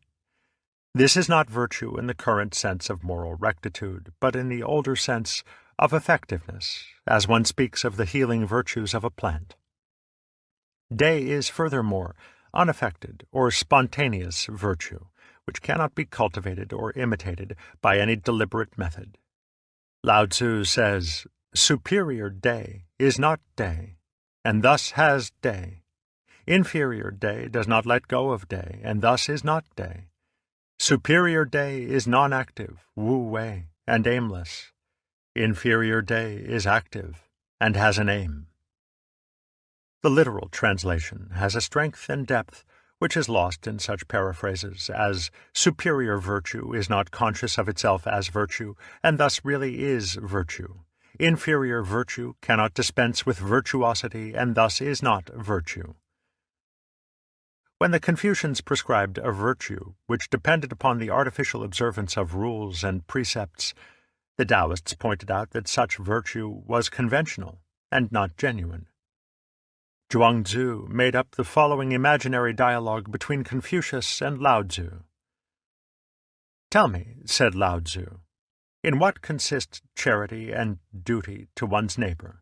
This is not virtue in the current sense of moral rectitude, but in the older sense of effectiveness, as one speaks of the healing virtues of a plant. Day is furthermore unaffected or spontaneous virtue, which cannot be cultivated or imitated by any deliberate method. Lao Tzu says, "Superior day is not day, and thus has day. Inferior day does not let go of day, and thus is not day. Superior day is non-active, wu-wei, and aimless. Inferior day is active and has an aim." The literal translation has a strength and depth which is lost in such paraphrases as superior virtue is not conscious of itself as virtue, and thus really is virtue. Inferior virtue cannot dispense with virtuosity, and thus is not virtue. When the Confucians prescribed a virtue which depended upon the artificial observance of rules and precepts, the Taoists pointed out that such virtue was conventional and not genuine. Zhuangzi made up the following imaginary dialogue between Confucius and Lao Tzu. "Tell me," said Lao Tzu, "in what consists charity and duty to one's neighbor?"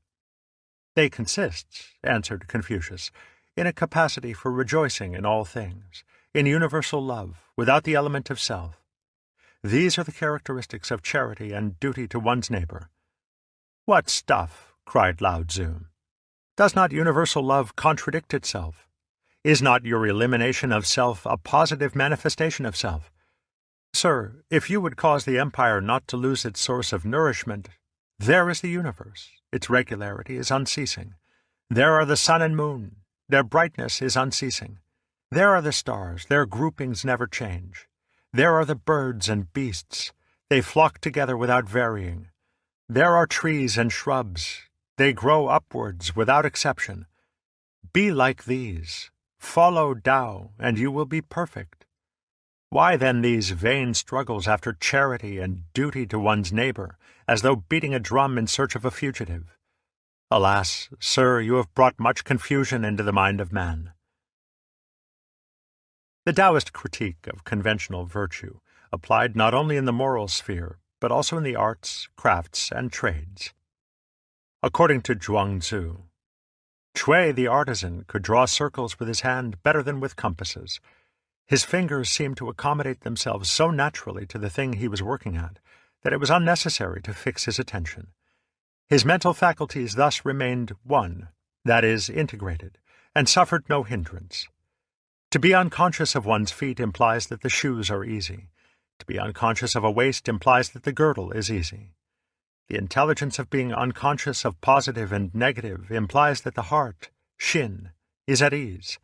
"They consist," answered Confucius, "in a capacity for rejoicing in all things, in universal love, without the element of self. These are the characteristics of charity and duty to one's neighbor." "What stuff!" cried Lao Tzu. "Does not universal love contradict itself? Is not your elimination of self a positive manifestation of self? Sir, if you would cause the empire not to lose its source of nourishment, there is the universe. Its regularity is unceasing. There are the sun and moon. Their brightness is unceasing. There are the stars. Their groupings never change. There are the birds and beasts. They flock together without varying. There are trees and shrubs. They grow upwards without exception. Be like these. Follow Tao, and you will be perfect. Why then these vain struggles after charity and duty to one's neighbor, as though beating a drum in search of a fugitive? Alas, sir, you have brought much confusion into the mind of man." The Taoist critique of conventional virtue applied not only in the moral sphere, but also in the arts, crafts, and trades. According to Zhuangzi, Chui the artisan could draw circles with his hand better than with compasses. His fingers seemed to accommodate themselves so naturally to the thing he was working at that it was unnecessary to fix his attention. His mental faculties thus remained one, that is, integrated, and suffered no hindrance. To be unconscious of one's feet implies that the shoes are easy. To be unconscious of a waist implies that the girdle is easy. The intelligence of being unconscious of positive and negative implies that the heart, Shin, is at ease.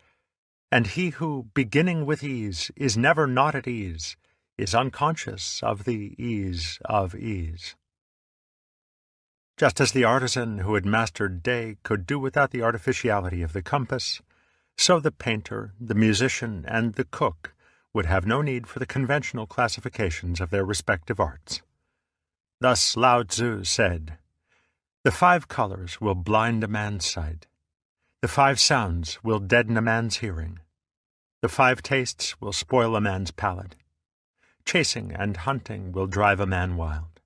And he who, beginning with ease, is never not at ease, is unconscious of the ease of ease. Just as the artisan who had mastered day could do without the artificiality of the compass, so the painter, the musician, and the cook would have no need for the conventional classifications of their respective arts. Thus Lao Tzu said, "The 5 colors will blind a man's sight. The 5 sounds will deaden a man's hearing. The 5 tastes will spoil a man's palate. Chasing and hunting will drive a man wild.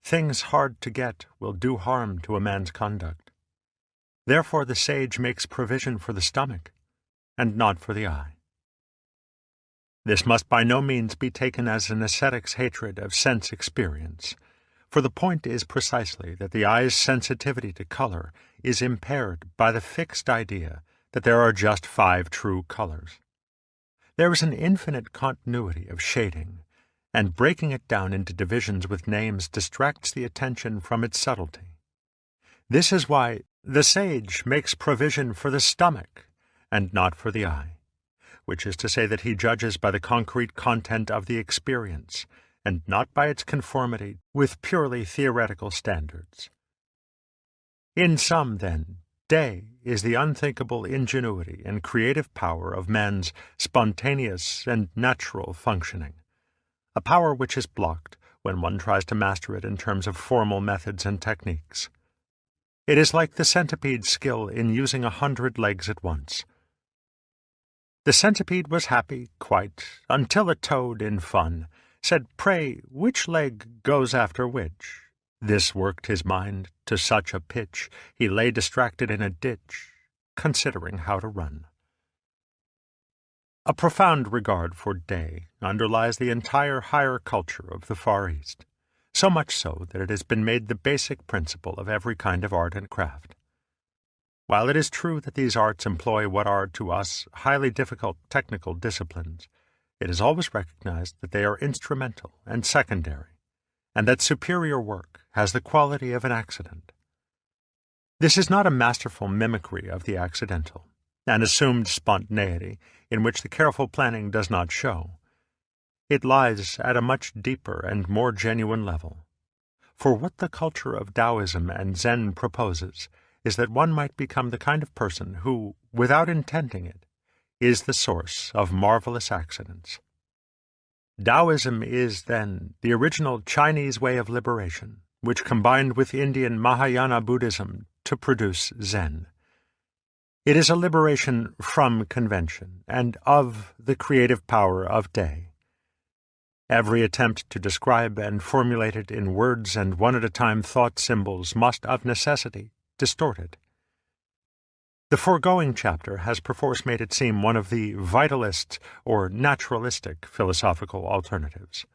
Things hard to get will do harm to a man's conduct. Therefore the sage makes provision for the stomach, and not for the eye." This must by no means be taken as an ascetic's hatred of sense experience, for the point is precisely that the eye's sensitivity to color is impaired by the fixed idea that there are just 5 true colors. There is an infinite continuity of shading, and breaking it down into divisions with names distracts the attention from its subtlety. This is why the sage makes provision for the stomach and not for the eye, which is to say that he judges by the concrete content of the experience, and not by its conformity with purely theoretical standards. In sum, then, day is the unthinkable ingenuity and creative power of man's spontaneous and natural functioning. a power which is blocked when one tries to master it in terms of formal methods and techniques. It is like the centipede's skill in using 100 legs at once. The centipede was happy, quite, until a toad in fun said, "Pray, which leg goes after which?" This worked his mind to such a pitch, he lay distracted in a ditch, considering how to run. A profound regard for day underlies the entire higher culture of the Far East, so much so that it has been made the basic principle of every kind of art and craft. While it is true that these arts employ what are, to us, highly difficult technical disciplines, it is always recognized that they are instrumental and secondary, and that superior work has the quality of an accident. This is not a masterful mimicry of the accidental, an assumed spontaneity in which the careful planning does not show. It lies at a much deeper and more genuine level. For what the culture of Taoism and Zen proposes is that one might become the kind of person who, without intending it, is the source of marvelous accidents. Taoism is, then, the original Chinese way of liberation, which combined with Indian Mahayana Buddhism to produce Zen. It is a liberation from convention and of the creative power of day. Every attempt to describe and formulate it in words and one-at-a-time thought symbols must, of necessity, distort it. The foregoing chapter has perforce made it seem one of the vitalist or naturalistic philosophical alternatives.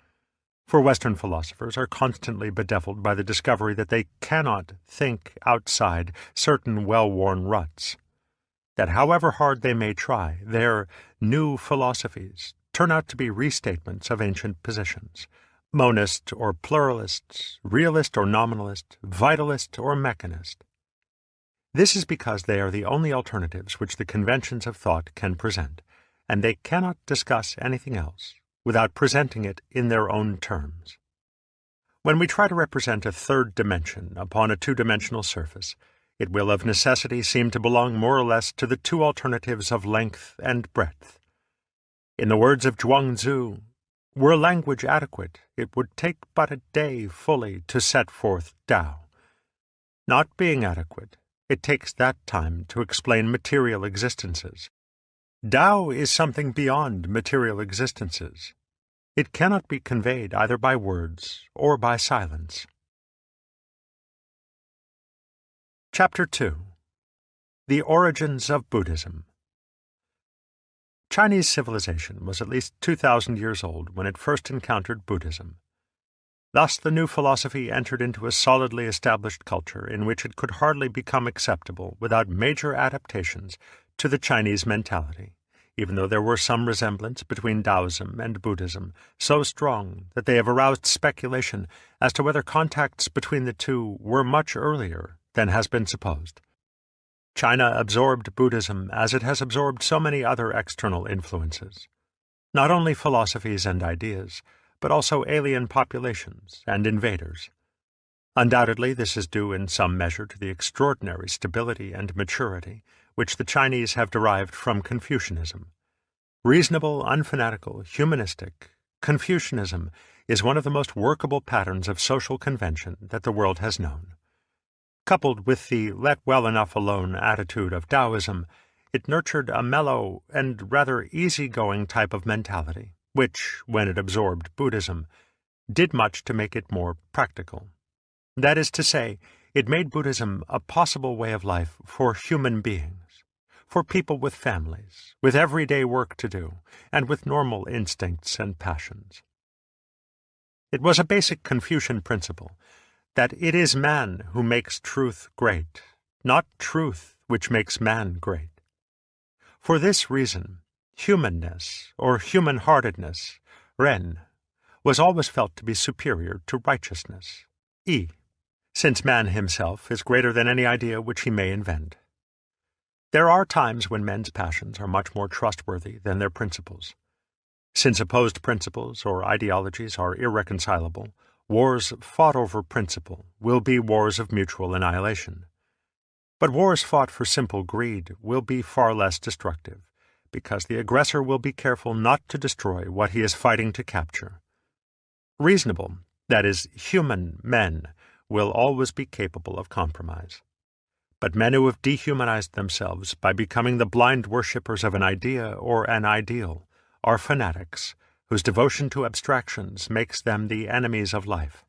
For Western philosophers are constantly bedeviled by the discovery that they cannot think outside certain well-worn ruts, that however hard they may try, their new philosophies turn out to be restatements of ancient positions, monist or pluralist, realist or nominalist, vitalist or mechanist. This is because they are the only alternatives which the conventions of thought can present, and they cannot discuss anything else without presenting it in their own terms. When we try to represent a third dimension upon a two-dimensional surface, it will of necessity seem to belong more or less to the two alternatives of length and breadth. In the words of Zhuangzi, were language adequate, it would take but a day fully to set forth Tao. Not being adequate, it takes that time to explain material existences. Tao is something beyond material existences. It cannot be conveyed either by words or by silence. Chapter 2. The Origins of Buddhism. Chinese civilization was at least 2,000 years old when it first encountered Buddhism. Thus the new philosophy entered into a solidly established culture in which it could hardly become acceptable without major adaptations to the Chinese mentality, even though there were some resemblance between Taoism and Buddhism so strong that they have aroused speculation as to whether contacts between the two were much earlier than has been supposed. China absorbed Buddhism as it has absorbed so many other external influences, not only philosophies and ideas, but also alien populations and invaders. Undoubtedly, this is due in some measure to the extraordinary stability and maturity which the Chinese have derived from Confucianism. Reasonable, unfanatical, humanistic, Confucianism is one of the most workable patterns of social convention that the world has known. Coupled with the let well enough alone attitude of Taoism, it nurtured a mellow and rather easygoing type of mentality, which, when it absorbed Buddhism, did much to make it more practical. That is to say, it made Buddhism a possible way of life for human beings, for people with families, with everyday work to do, and with normal instincts and passions. It was a basic Confucian principle that it is man who makes truth great, not truth which makes man great. For this reason, humanness, or human-heartedness, Ren, was always felt to be superior to righteousness, Yi, since man himself is greater than any idea which he may invent. There are times when men's passions are much more trustworthy than their principles. Since opposed principles or ideologies are irreconcilable, wars fought over principle will be wars of mutual annihilation. But wars fought for simple greed will be far less destructive, because the aggressor will be careful not to destroy what he is fighting to capture. Reasonable, that is, human men, will always be capable of compromise. But men who have dehumanized themselves by becoming the blind worshippers of an idea or an ideal are fanatics whose devotion to abstractions makes them the enemies of life.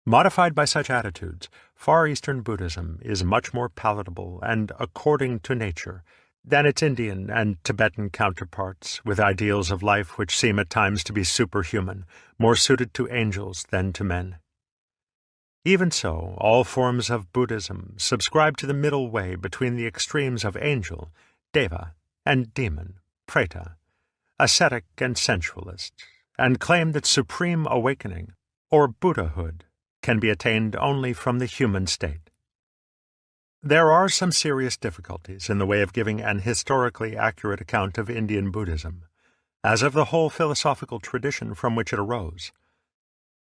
Modified by such attitudes, Far Eastern Buddhism is much more palatable and according to nature than its Indian and Tibetan counterparts, with ideals of life which seem at times to be superhuman, more suited to angels than to men. Even so, all forms of Buddhism subscribe to the middle way between the extremes of angel, deva, and demon, preta, ascetic and sensualist, and claim that supreme awakening, or Buddhahood, can be attained only from the human state. There are some serious difficulties in the way of giving an historically accurate account of Indian Buddhism, as of the whole philosophical tradition from which it arose.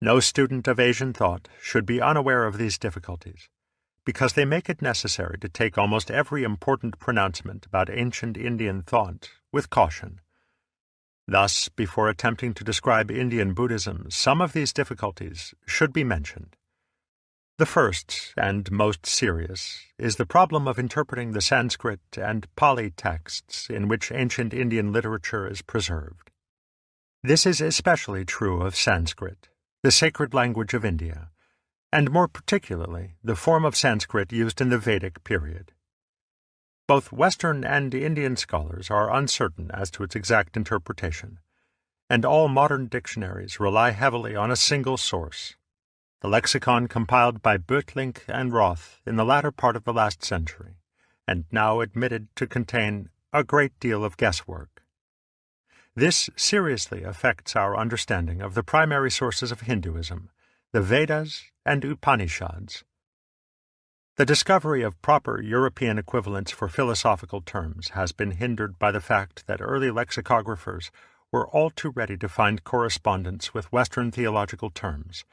No student of Asian thought should be unaware of these difficulties, because they make it necessary to take almost every important pronouncement about ancient Indian thought with caution. Thus, before attempting to describe Indian Buddhism, some of these difficulties should be mentioned. The first, and most serious, is the problem of interpreting the Sanskrit and Pali texts in which ancient Indian literature is preserved. This is especially true of Sanskrit, the sacred language of India, and more particularly the form of Sanskrit used in the Vedic period. Both Western and Indian scholars are uncertain as to its exact interpretation, and all modern dictionaries rely heavily on a single source, the lexicon compiled by Bötlink and Roth in the latter part of the last century, and now admitted to contain a great deal of guesswork. This seriously affects our understanding of the primary sources of Hinduism, the Vedas and Upanishads. The discovery of proper European equivalents for philosophical terms has been hindered by the fact that early lexicographers were all too ready to find correspondence with Western theological terms,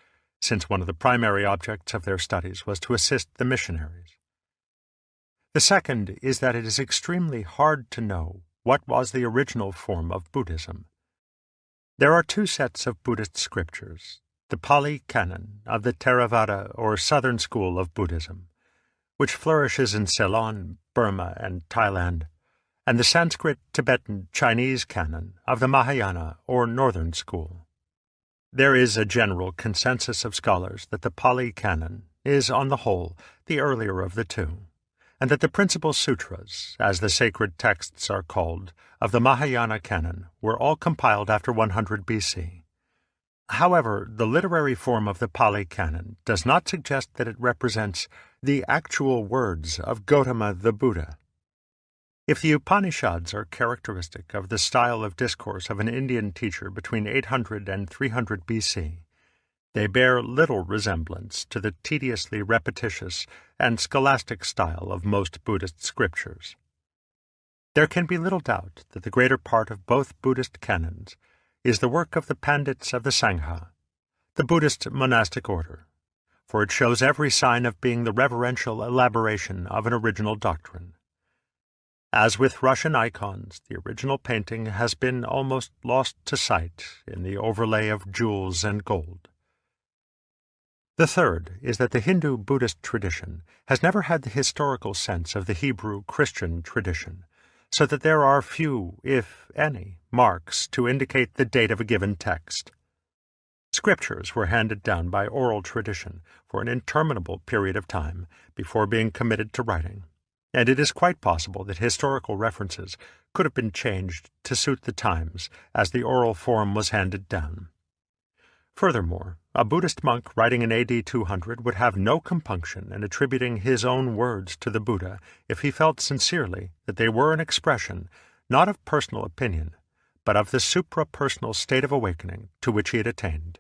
since one of the primary objects of their studies was to assist the missionaries. The second is that it is extremely hard to know what was the original form of Buddhism. There are two sets of Buddhist scriptures, the Pali Canon of the Theravada or Southern School of Buddhism, which flourishes in Ceylon, Burma, and Thailand, and the Sanskrit-Tibetan Chinese canon of the Mahayana or Northern School. There is a general consensus of scholars that the Pali Canon is, on the whole, the earlier of the two, and that the principal sutras, as the sacred texts are called, of the Mahayana canon were all compiled after 100 BC. However, the literary form of the Pali Canon does not suggest that it represents the actual words of Gautama the Buddha. If the Upanishads are characteristic of the style of discourse of an Indian teacher between 800 and 300 BC, they bear little resemblance to the tediously repetitious and scholastic style of most Buddhist scriptures. There can be little doubt that the greater part of both Buddhist canons is the work of the Pandits of the Sangha, the Buddhist monastic order, for it shows every sign of being the reverential elaboration of an original doctrine. As with Russian icons, the original painting has been almost lost to sight in the overlay of jewels and gold. The third is that the Hindu-Buddhist tradition has never had the historical sense of the Hebrew-Christian tradition, so that there are few, if any, marks to indicate the date of a given text. Scriptures were handed down by oral tradition for an interminable period of time before being committed to writing, and it is quite possible that historical references could have been changed to suit the times as the oral form was handed down. Furthermore, a Buddhist monk writing in AD 200 would have no compunction in attributing his own words to the Buddha if he felt sincerely that they were an expression not of personal opinion, but of the supra-personal state of awakening to which he had attained.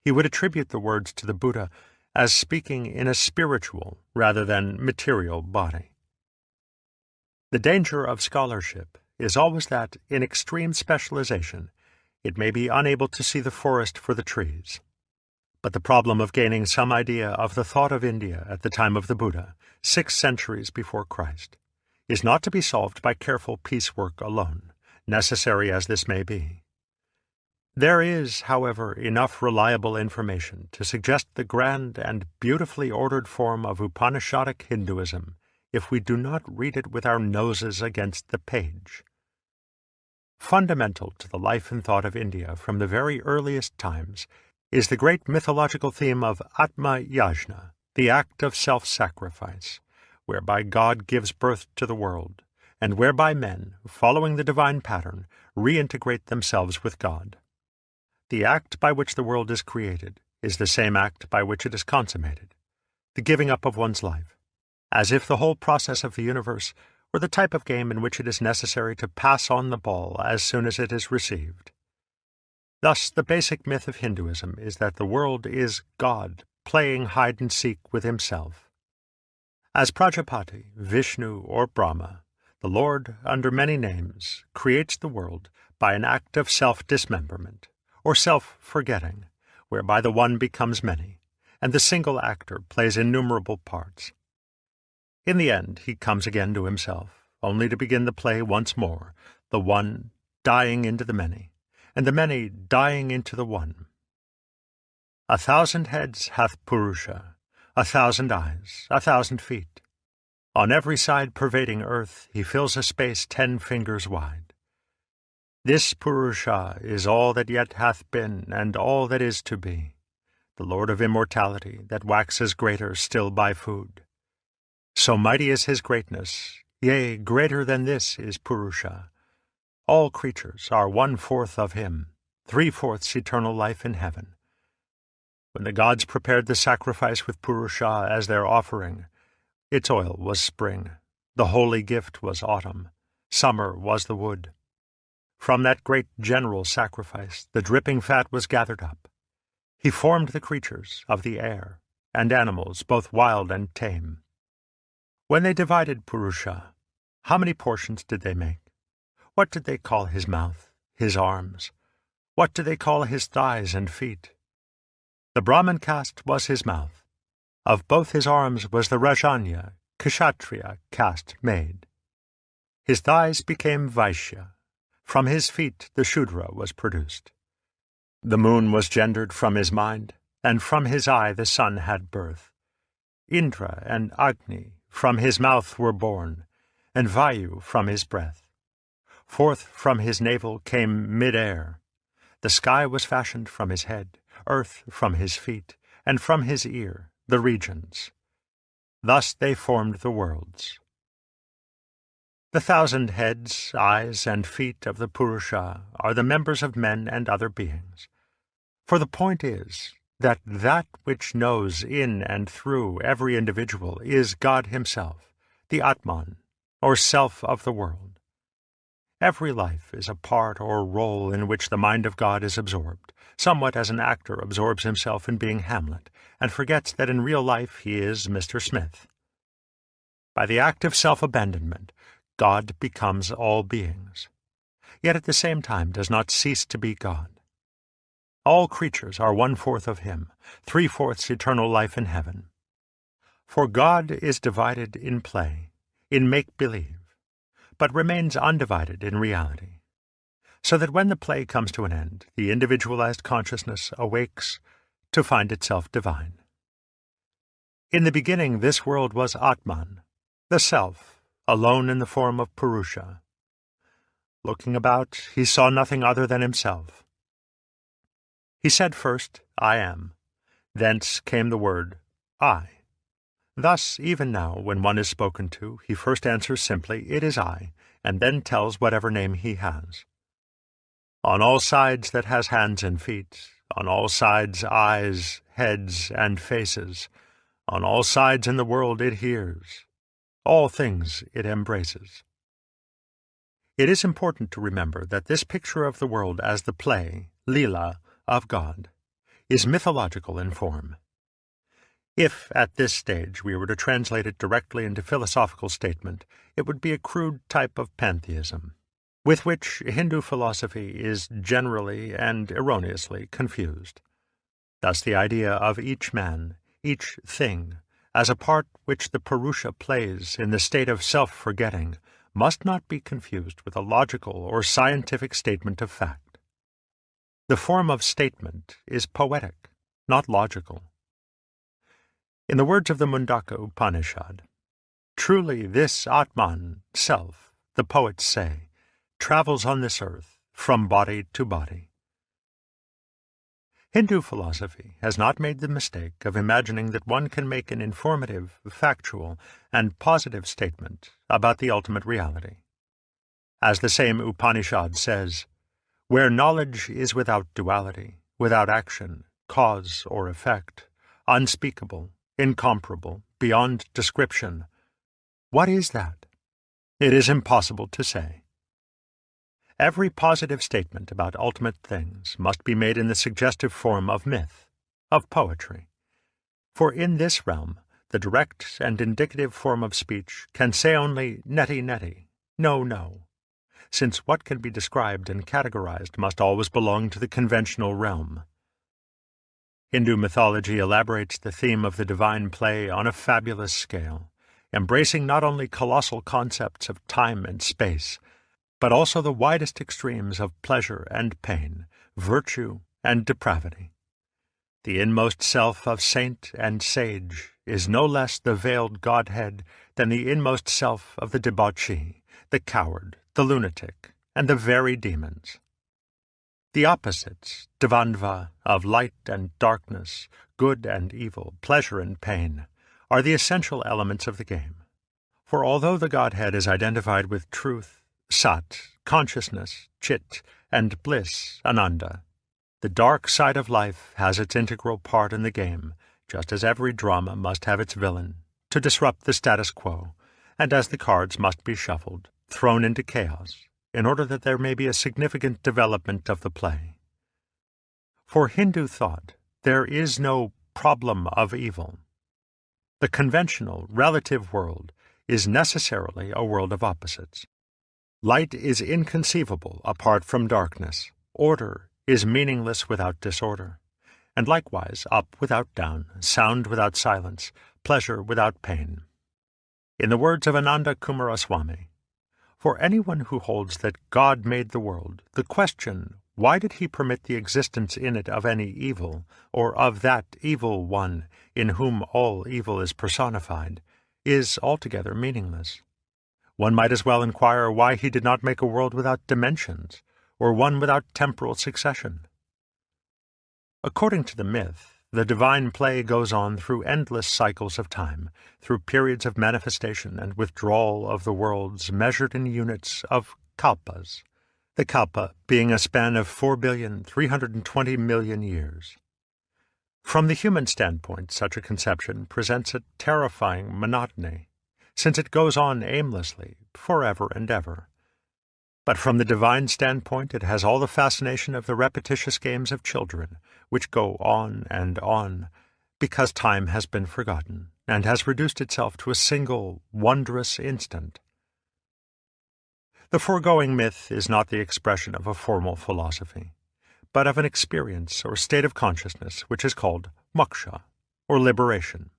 He would attribute the words to the Buddha as speaking in a spiritual rather than material body. The danger of scholarship is always that, in extreme specialization, it may be unable to see the forest for the trees. But the problem of gaining some idea of the thought of India at the time of the Buddha, 6 centuries before Christ, is not to be solved by careful piecework alone, necessary as this may be. There is, however, enough reliable information to suggest the grand and beautifully ordered form of Upanishadic Hinduism if we do not read it with our noses against the page. Fundamental to the life and thought of India from the very earliest times is the great mythological theme of Atma Yajna, the act of self-sacrifice, whereby God gives birth to the world, and whereby men, following the divine pattern, reintegrate themselves with God. The act by which the world is created is the same act by which it is consummated, the giving up of one's life, as if the whole process of the universe were the type of game in which it is necessary to pass on the ball as soon as it is received. Thus, the basic myth of Hinduism is that the world is God playing hide-and-seek with himself. As Prajapati, Vishnu, or Brahma, the Lord, under many names, creates the world by an act of self-dismemberment, or self-forgetting, whereby the one becomes many, and the single actor plays innumerable parts. In the end, he comes again to himself, only to begin the play once more, the one dying into the many, and the many dying into the one. 1,000 heads hath Purusha, 1,000 eyes, 1,000 feet. On every side pervading earth, he fills a space 10 fingers wide. This Purusha is all that yet hath been, and all that is to be, the Lord of immortality, that waxes greater still by food. So mighty is his greatness, yea, greater than this is Purusha. All creatures are 1/4 of him, 3/4 eternal life in heaven. When the gods prepared the sacrifice with Purusha as their offering, its oil was spring, the holy gift was autumn, summer was the wood. From that great general sacrifice the dripping fat was gathered up. He formed the creatures of the air, and animals both wild and tame. When they divided Purusha, how many portions did they make? What did they call his mouth, his arms? What did they call his thighs and feet? The Brahman caste was his mouth. Of both his arms was the Rajanya, Kshatriya caste made. His thighs became Vaishya. From his feet the Shudra was produced. The moon was gendered from his mind, and from his eye the sun had birth. Indra and Agni from his mouth were born, and Vayu from his breath. Forth from his navel came mid-air. The sky was fashioned from his head, earth from his feet, and from his ear the regions. Thus they formed the worlds. The 1,000 heads, eyes, and feet of the Purusha are the members of men and other beings. For the point is that that which knows in and through every individual is God himself, the Atman, or self of the world. Every life is a part or role in which the mind of God is absorbed, somewhat as an actor absorbs himself in being Hamlet, and forgets that in real life he is Mr. Smith. By the act of self-abandonment, God becomes all beings, yet at the same time does not cease to be God. All creatures are 1/4 of him, 3/4 eternal life in heaven. For God is divided in play, in make-believe, but remains undivided in reality, so that when the play comes to an end, the individualized consciousness awakes to find itself divine. In the beginning this world was Atman, the self, alone in the form of Purusha. Looking about, he saw nothing other than himself. He said first, I am. Thence came the word, I. Thus, even now, when one is spoken to, he first answers simply, it is I, and then tells whatever name he has. On all sides that has hands and feet, on all sides eyes, heads, and faces, on all sides in the world it hears. All things it embraces. It is important to remember that this picture of the world as the play, Leela, of God, is mythological in form. If, at this stage, we were to translate it directly into philosophical statement, it would be a crude type of pantheism, with which Hindu philosophy is generally and erroneously confused. Thus the idea of each man, each thing, as a part which the Purusha plays in the state of self-forgetting, must not be confused with a logical or scientific statement of fact. The form of statement is poetic, not logical. In the words of the Mundaka Upanishad, truly this Atman, self, the poets say, travels on this earth from body to body. Hindu philosophy has not made the mistake of imagining that one can make an informative, factual, and positive statement about the ultimate reality. As the same Upanishad says, where knowledge is without duality, without action, cause or effect, unspeakable, incomparable, beyond description, what is that? It is impossible to say. Every positive statement about ultimate things must be made in the suggestive form of myth, of poetry. For in this realm, the direct and indicative form of speech can say only neti neti, no, no, since what can be described and categorized must always belong to the conventional realm. Hindu mythology elaborates the theme of the divine play on a fabulous scale, embracing not only colossal concepts of time and space, but also the widest extremes of pleasure and pain, virtue and depravity. The inmost self of saint and sage is no less the veiled Godhead than the inmost self of the debauchee, the coward, the lunatic, and the very demons. The opposites, dvandva, of light and darkness, good and evil, pleasure and pain, are the essential elements of the game. For although the Godhead is identified with truth, sat, consciousness, chit, and bliss, ananda, the dark side of life has its integral part in the game, just as every drama must have its villain, to disrupt the status quo, and as the cards must be shuffled, thrown into chaos, in order that there may be a significant development of the play. For Hindu thought, there is no problem of evil. The conventional, relative world is necessarily a world of opposites. Light is inconceivable apart from darkness. Order is meaningless without disorder. And likewise, up without down, sound without silence, pleasure without pain. In the words of Ananda Kumaraswamy, for anyone who holds that God made the world, the question, why did he permit the existence in it of any evil, or of that evil one in whom all evil is personified, is altogether meaningless. One might as well inquire why he did not make a world without dimensions, or one without temporal succession. According to the myth, the divine play goes on through endless cycles of time, through periods of manifestation and withdrawal of the worlds measured in units of kalpas, the kalpa being a span of 4,320,000,000 years. From the human standpoint, such a conception presents a terrifying monotony, since it goes on aimlessly, forever and ever. But from the divine standpoint, it has all the fascination of the repetitious games of children, which go on, because time has been forgotten, and has reduced itself to a single, wondrous instant. The foregoing myth is not the expression of a formal philosophy, but of an experience or state of consciousness which is called moksha, or liberation.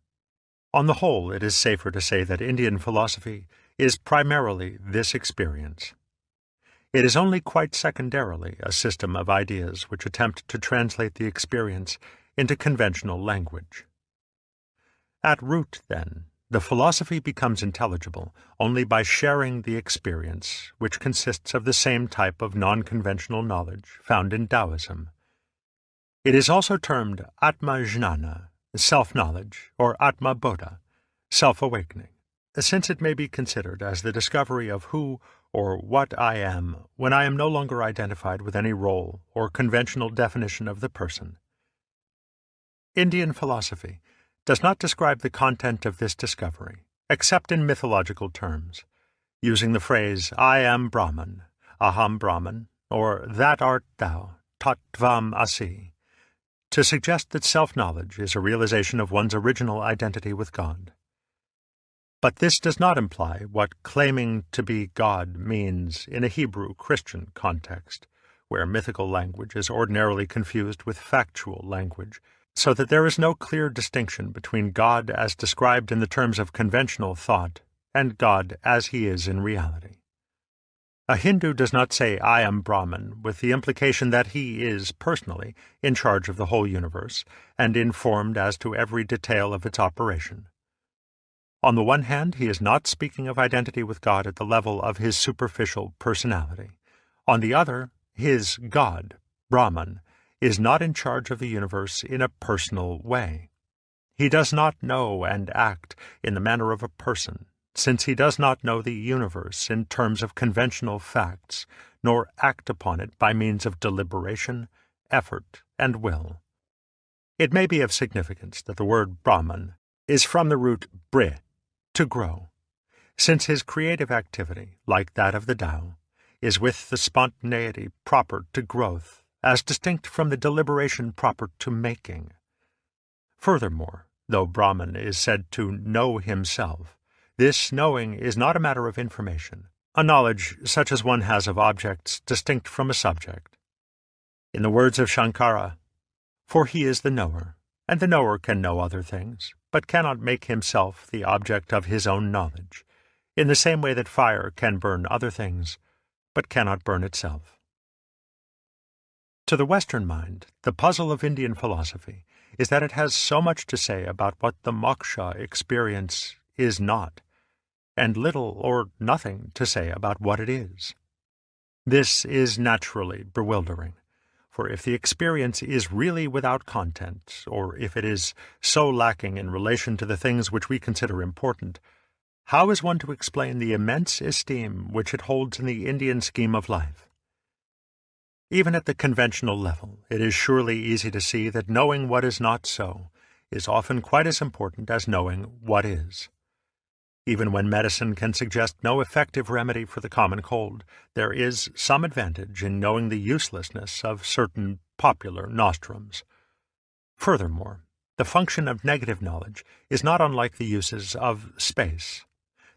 On the whole, it is safer to say that Indian philosophy is primarily this experience. It is only quite secondarily a system of ideas which attempt to translate the experience into conventional language. At root, then, the philosophy becomes intelligible only by sharing the experience, which consists of the same type of non-conventional knowledge found in Taoism. It is also termed Atma-jnana, self-knowledge, or Atma-bodha, self-awakening, since it may be considered as the discovery of who or what I am when I am no longer identified with any role or conventional definition of the person. Indian philosophy does not describe the content of this discovery, except in mythological terms, using the phrase I am Brahman, Aham Brahman, or that art thou, Tat Tvam Asi, to suggest that self-knowledge is a realization of one's original identity with God. But this does not imply what claiming to be God means in a Hebrew-Christian context, where mythical language is ordinarily confused with factual language, so that there is no clear distinction between God as described in the terms of conventional thought and God as he is in reality. A Hindu does not say, "I am Brahman," with the implication that he is, personally, in charge of the whole universe, and informed as to every detail of its operation. On the one hand, he is not speaking of identity with God at the level of his superficial personality. On the other, his God, Brahman, is not in charge of the universe in a personal way. He does not know and act in the manner of a person, since he does not know the universe in terms of conventional facts, nor act upon it by means of deliberation, effort, and will. It may be of significance that the word Brahman is from the root bri, to grow, since his creative activity, like that of the Tao, is with the spontaneity proper to growth, as distinct from the deliberation proper to making. Furthermore, though Brahman is said to know himself, this knowing is not a matter of information, a knowledge such as one has of objects distinct from a subject. In the words of Shankara, "For he is the knower, and the knower can know other things, but cannot make himself the object of his own knowledge, in the same way that fire can burn other things, but cannot burn itself." To the Western mind, the puzzle of Indian philosophy is that it has so much to say about what the moksha experience is not, and little or nothing to say about what it is. This is naturally bewildering, for if the experience is really without content, or if it is so lacking in relation to the things which we consider important, how is one to explain the immense esteem which it holds in the Indian scheme of life? Even at the conventional level, it is surely easy to see that knowing what is not so is often quite as important as knowing what is. Even when medicine can suggest no effective remedy for the common cold, there is some advantage in knowing the uselessness of certain popular nostrums. Furthermore, the function of negative knowledge is not unlike the uses of space,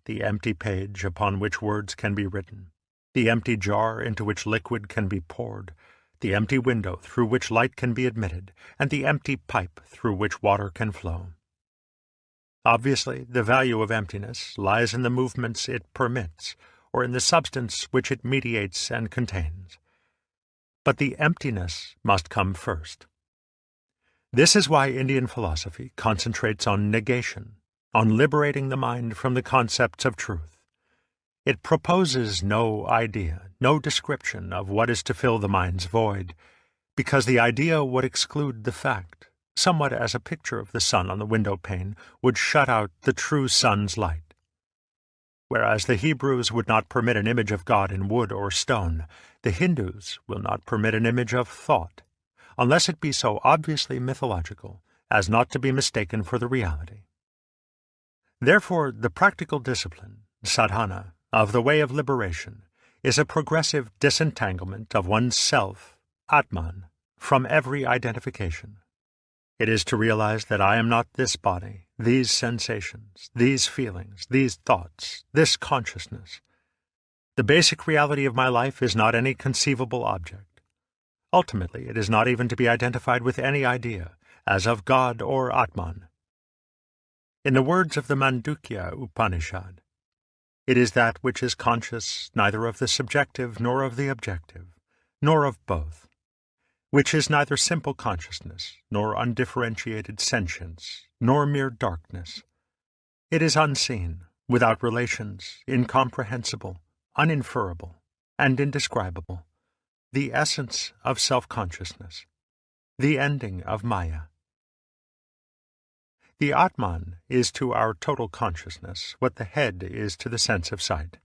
the empty page upon which words can be written, the empty jar into which liquid can be poured, the empty window through which light can be admitted, and the empty pipe through which water can flow. Obviously, the value of emptiness lies in the movements it permits, or in the substance which it mediates and contains. But the emptiness must come first. This is why Indian philosophy concentrates on negation, on liberating the mind from the concepts of truth. It proposes no idea, no description of what is to fill the mind's void, because the idea would exclude the fact, somewhat as a picture of the sun on the window pane would shut out the true sun's light. Whereas the Hebrews would not permit an image of God in wood or stone, the Hindus will not permit an image of thought, unless it be so obviously mythological as not to be mistaken for the reality. Therefore, the practical discipline, sadhana, of the way of liberation is a progressive disentanglement of one's self, Atman, from every identification. It is to realize that I am not this body, these sensations, these feelings, these thoughts, this consciousness. The basic reality of my life is not any conceivable object. Ultimately, it is not even to be identified with any idea, as of God or Atman. In the words of the Mandukya Upanishad, it is that which is conscious neither of the subjective nor of the objective, nor of both, which is neither simple consciousness, nor undifferentiated sentience, nor mere darkness. It is unseen, without relations, incomprehensible, uninferable, and indescribable, the essence of self-consciousness, the ending of Maya. The Atman is to our total consciousness what the head is to the sense of sight,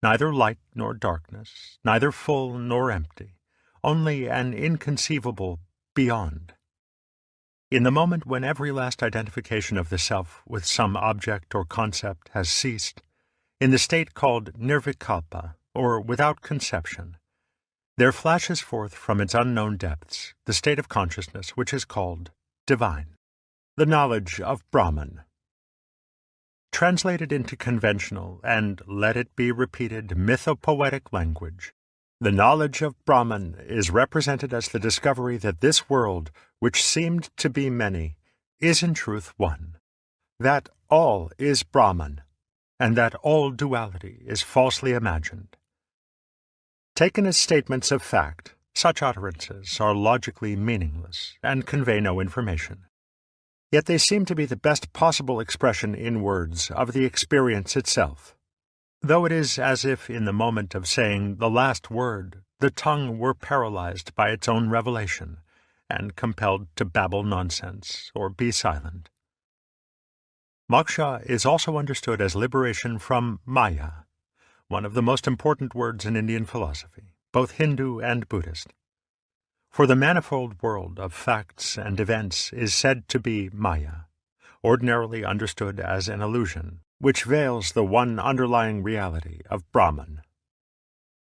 neither light nor darkness, neither full nor empty, only an inconceivable beyond. In the moment when every last identification of the self with some object or concept has ceased, in the state called nirvikalpa, or without conception, there flashes forth from its unknown depths the state of consciousness which is called divine, the knowledge of Brahman. Translated into conventional and, let it be repeated, mythopoetic language, the knowledge of Brahman is represented as the discovery that this world, which seemed to be many, is in truth one, that all is Brahman, and that all duality is falsely imagined. Taken as statements of fact, such utterances are logically meaningless and convey no information. Yet they seem to be the best possible expression in words of the experience itself, though it is as if in the moment of saying the last word the tongue were paralyzed by its own revelation and compelled to babble nonsense or be silent. Moksha is also understood as liberation from Maya, one of the most important words in Indian philosophy, both Hindu and Buddhist. For the manifold world of facts and events is said to be Maya, ordinarily understood as an illusion, which veils the one underlying reality of Brahman.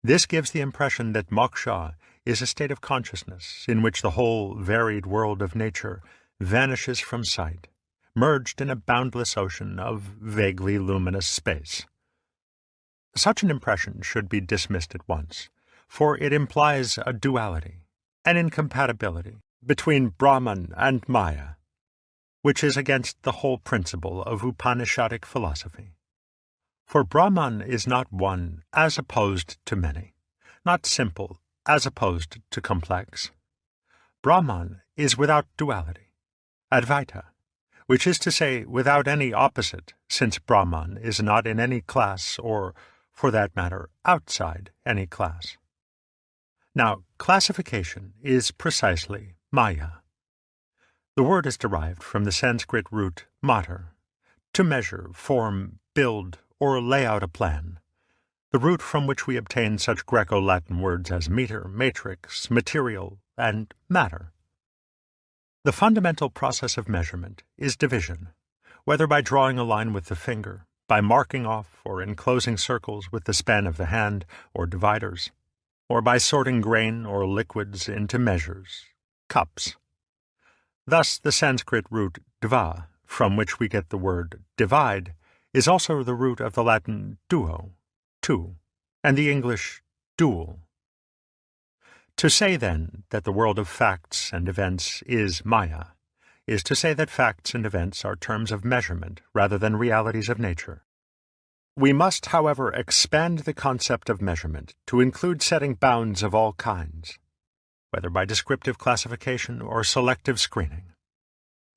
This gives the impression that moksha is a state of consciousness in which the whole varied world of nature vanishes from sight, merged in a boundless ocean of vaguely luminous space. Such an impression should be dismissed at once, for it implies a duality, an incompatibility between Brahman and Maya, which is against the whole principle of Upanishadic philosophy. For Brahman is not one as opposed to many, not simple as opposed to complex. Brahman is without duality, Advaita, which is to say without any opposite, since Brahman is not in any class or, for that matter, outside any class. Now, classification is precisely Maya. The word is derived from the Sanskrit root matar, to measure, form, build, or lay out a plan, the root from which we obtain such Greco-Latin words as meter, matrix, material, and matter. The fundamental process of measurement is division, whether by drawing a line with the finger, by marking off or enclosing circles with the span of the hand or dividers, or by sorting grain or liquids into measures, cups. Thus the Sanskrit root dva, from which we get the word divide, is also the root of the Latin duo, two, and the English dual. To say, then, that the world of facts and events is Maya, is to say that facts and events are terms of measurement rather than realities of nature. We must, however, expand the concept of measurement to include setting bounds of all kinds, whether by descriptive classification or selective screening.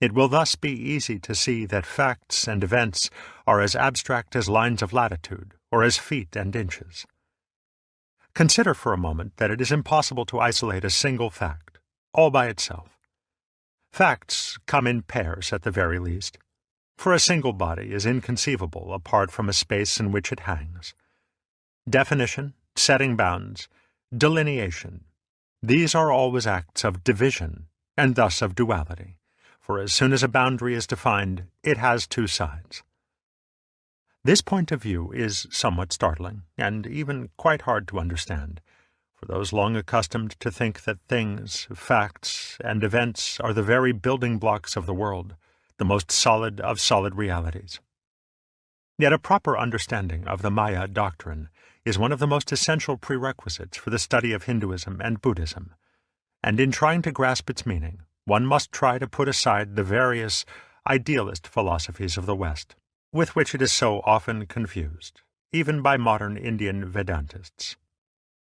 It will thus be easy to see that facts and events are as abstract as lines of latitude or as feet and inches. Consider for a moment that it is impossible to isolate a single fact, all by itself. Facts come in pairs at the very least, for a single body is inconceivable apart from a space in which it hangs. Definition, setting bounds, delineation, these are always acts of division, and thus of duality, for as soon as a boundary is defined, it has two sides. This point of view is somewhat startling, and even quite hard to understand, for those long accustomed to think that things, facts, and events are the very building blocks of the world, the most solid of solid realities. Yet a proper understanding of the Maya doctrine is one of the most essential prerequisites for the study of Hinduism and Buddhism, and in trying to grasp its meaning, one must try to put aside the various idealist philosophies of the West, with which it is so often confused, even by modern Indian Vedantists.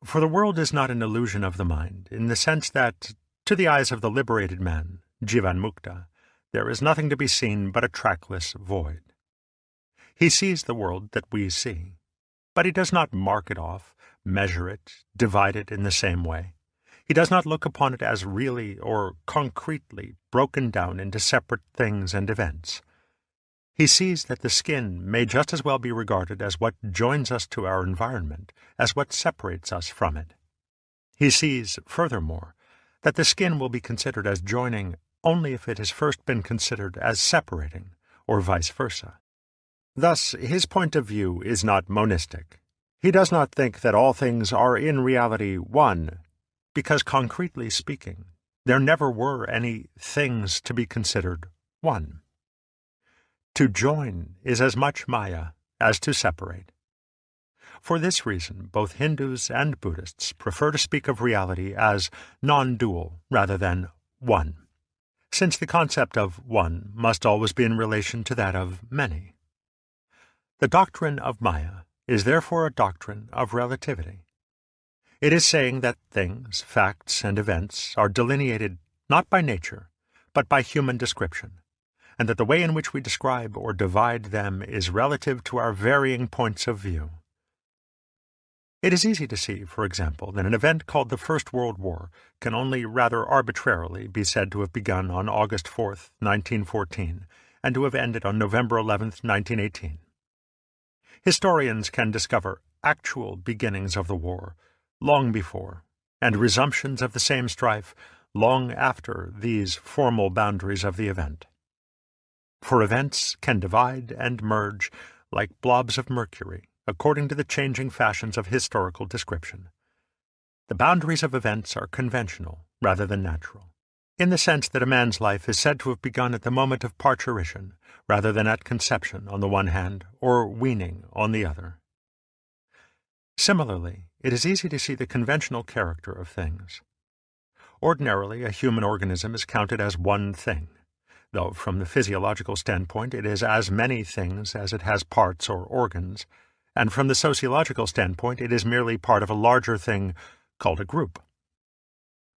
For the world is not an illusion of the mind, in the sense that, to the eyes of the liberated man, Jivan Mukta, there is nothing to be seen but a trackless void. He sees the world that we see, but he does not mark it off, measure it, divide it in the same way. He does not look upon it as really or concretely broken down into separate things and events. He sees that the skin may just as well be regarded as what joins us to our environment as what separates us from it. He sees, furthermore, that the skin will be considered as joining only if it has first been considered as separating, or vice versa. Thus, his point of view is not monistic. He does not think that all things are in reality one, because concretely speaking, there never were any things to be considered one. To join is as much Maya as to separate. For this reason, both Hindus and Buddhists prefer to speak of reality as non-dual rather than one, since the concept of one must always be in relation to that of many. The doctrine of Maya is therefore a doctrine of relativity. It is saying that things, facts, and events are delineated not by nature, but by human description, and that the way in which we describe or divide them is relative to our varying points of view. It is easy to see, for example, that an event called the First World War can only rather arbitrarily be said to have begun on August 4th, 1914, and to have ended on November 11th, 1918. Historians can discover actual beginnings of the war long before, and resumptions of the same strife long after these formal boundaries of the event. For events can divide and merge like blobs of mercury, according to the changing fashions of historical description. The boundaries of events are conventional rather than natural, in the sense that a man's life is said to have begun at the moment of parturition, rather than at conception on the one hand, or weaning on the other. Similarly, it is easy to see the conventional character of things. Ordinarily, a human organism is counted as one thing, though from the physiological standpoint it is as many things as it has parts or organs, and from the sociological standpoint it is merely part of a larger thing called a group.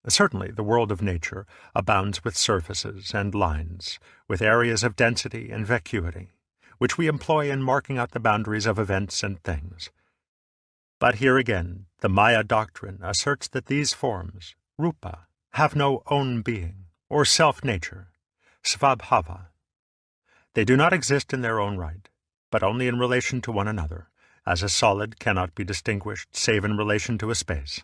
Certainly, the world of nature abounds with surfaces and lines, with areas of density and vacuity, which we employ in marking out the boundaries of events and things. But here again, the Maya doctrine asserts that these forms, rupa, have no own being, or self-nature, svabhava. They do not exist in their own right, but only in relation to one another, as a solid cannot be distinguished save in relation to a space.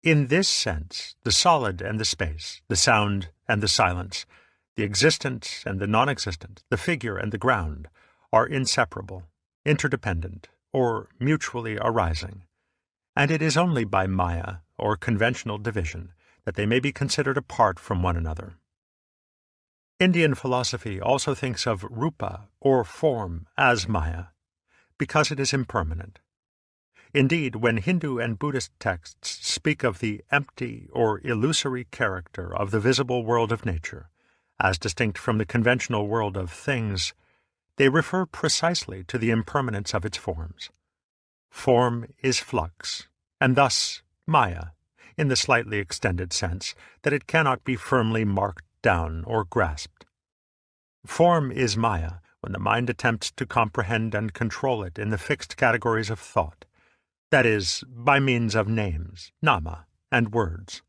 In this sense, the solid and the space, the sound and the silence, the existent and the non-existent, the figure and the ground, are inseparable, interdependent, or mutually arising, and it is only by Maya, or conventional division, that they may be considered apart from one another. Indian philosophy also thinks of rupa, or form, as Maya, because it is impermanent. Indeed, when Hindu and Buddhist texts speak of the empty or illusory character of the visible world of nature, as distinct from the conventional world of things, they refer precisely to the impermanence of its forms. Form is flux, and thus Maya, in the slightly extended sense that it cannot be firmly marked down or grasped. Form is Maya when the mind attempts to comprehend and control it in the fixed categories of thought, that is, by means of names, nama, and words.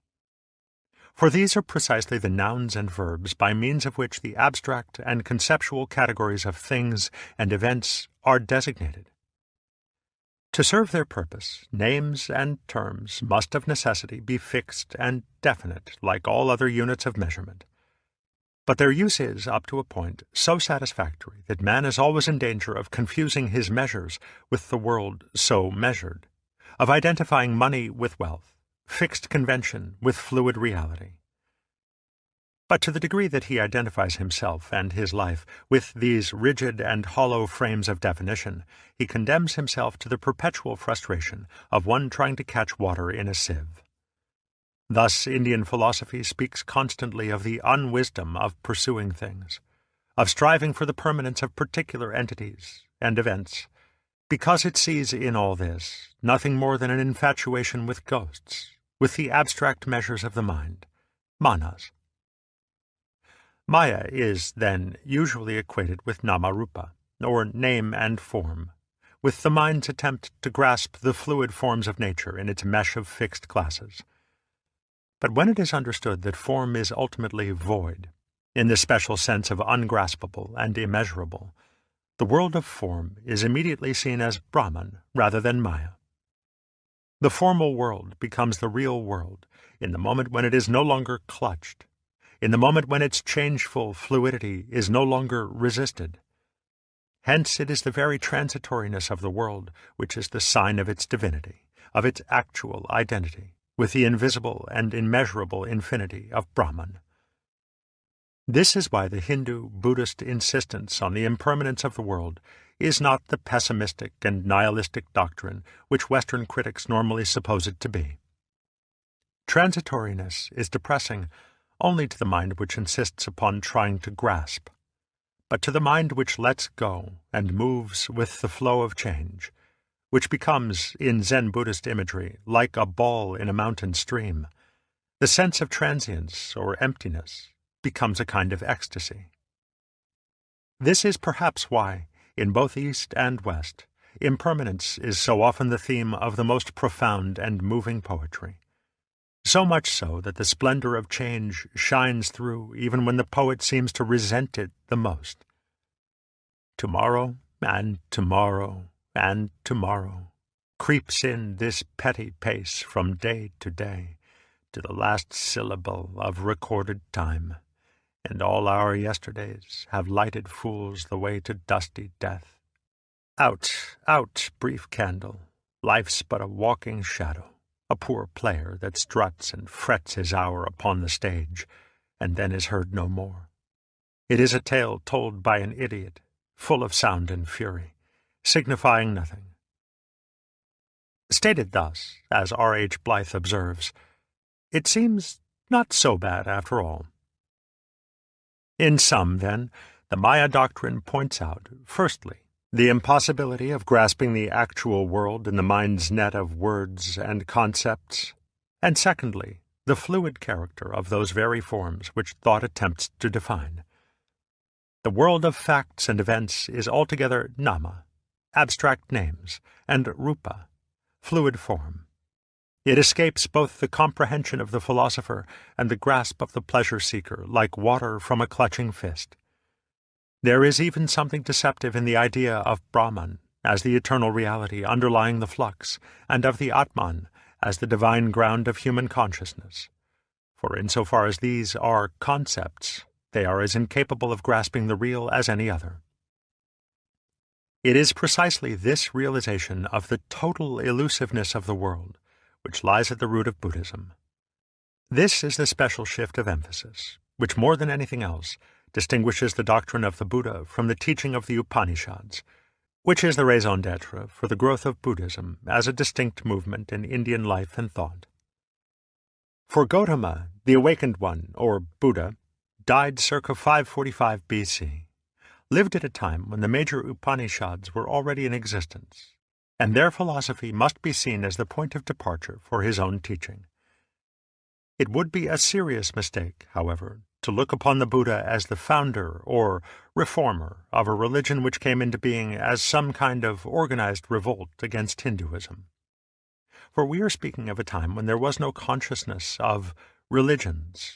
For these are precisely the nouns and verbs by means of which the abstract and conceptual categories of things and events are designated. To serve their purpose, names and terms must of necessity be fixed and definite like all other units of measurement. But their use is, up to a point, so satisfactory that man is always in danger of confusing his measures with the world so measured, of identifying money with wealth, fixed convention with fluid reality. But to the degree that he identifies himself and his life with these rigid and hollow frames of definition, he condemns himself to the perpetual frustration of one trying to catch water in a sieve. Thus, Indian philosophy speaks constantly of the unwisdom of pursuing things, of striving for the permanence of particular entities and events, because it sees in all this nothing more than an infatuation with ghosts, with the abstract measures of the mind, manas. Maya is, then, usually equated with namarupa, or name and form, with the mind's attempt to grasp the fluid forms of nature in its mesh of fixed classes. But when it is understood that form is ultimately void, in the special sense of ungraspable and immeasurable, the world of form is immediately seen as Brahman rather than Maya. The formal world becomes the real world in the moment when it is no longer clutched, in the moment when its changeful fluidity is no longer resisted. Hence it is the very transitoriness of the world which is the sign of its divinity, of its actual identity, with the invisible and immeasurable infinity of Brahman. This is why the Hindu-Buddhist insistence on the impermanence of the world is not the pessimistic and nihilistic doctrine which Western critics normally suppose it to be. Transitoriness is depressing only to the mind which insists upon trying to grasp, but to the mind which lets go and moves with the flow of change, which becomes, in Zen Buddhist imagery, like a ball in a mountain stream. The sense of transience or emptiness becomes a kind of ecstasy. This is perhaps why, in both East and West, impermanence is so often the theme of the most profound and moving poetry. So much so that the splendor of change shines through even when the poet seems to resent it the most. Tomorrow and tomorrow and tomorrow creeps in this petty pace from day to day, to the last syllable of recorded time, and all our yesterdays have lighted fools the way to dusty death. Out, out, brief candle, life's but a walking shadow, a poor player that struts and frets his hour upon the stage, and then is heard no more. It is a tale told by an idiot, full of sound and fury, signifying nothing. Stated thus, as R.H. Blyth observes, it seems not so bad after all. In sum, then, the Maya doctrine points out, firstly, the impossibility of grasping the actual world in the mind's net of words and concepts, and secondly, the fluid character of those very forms which thought attempts to define. The world of facts and events is altogether nama, abstract names, and rupa, fluid form. It escapes both the comprehension of the philosopher and the grasp of the pleasure-seeker, like water from a clutching fist. There is even something deceptive in the idea of Brahman as the eternal reality underlying the flux, and of the Atman as the divine ground of human consciousness. For insofar as these are concepts, they are as incapable of grasping the real as any other. It is precisely this realization of the total elusiveness of the world which lies at the root of Buddhism. This is the special shift of emphasis, which more than anything else distinguishes the doctrine of the Buddha from the teaching of the Upanishads, which is the raison d'etre for the growth of Buddhism as a distinct movement in Indian life and thought. For Gautama, the Awakened One, or Buddha, died circa 545 BC, lived at a time when the major Upanishads were already in existence, and their philosophy must be seen as the point of departure for his own teaching. It would be a serious mistake, however, to look upon the Buddha as the founder or reformer of a religion which came into being as some kind of organized revolt against Hinduism. For we are speaking of a time when there was no consciousness of religions,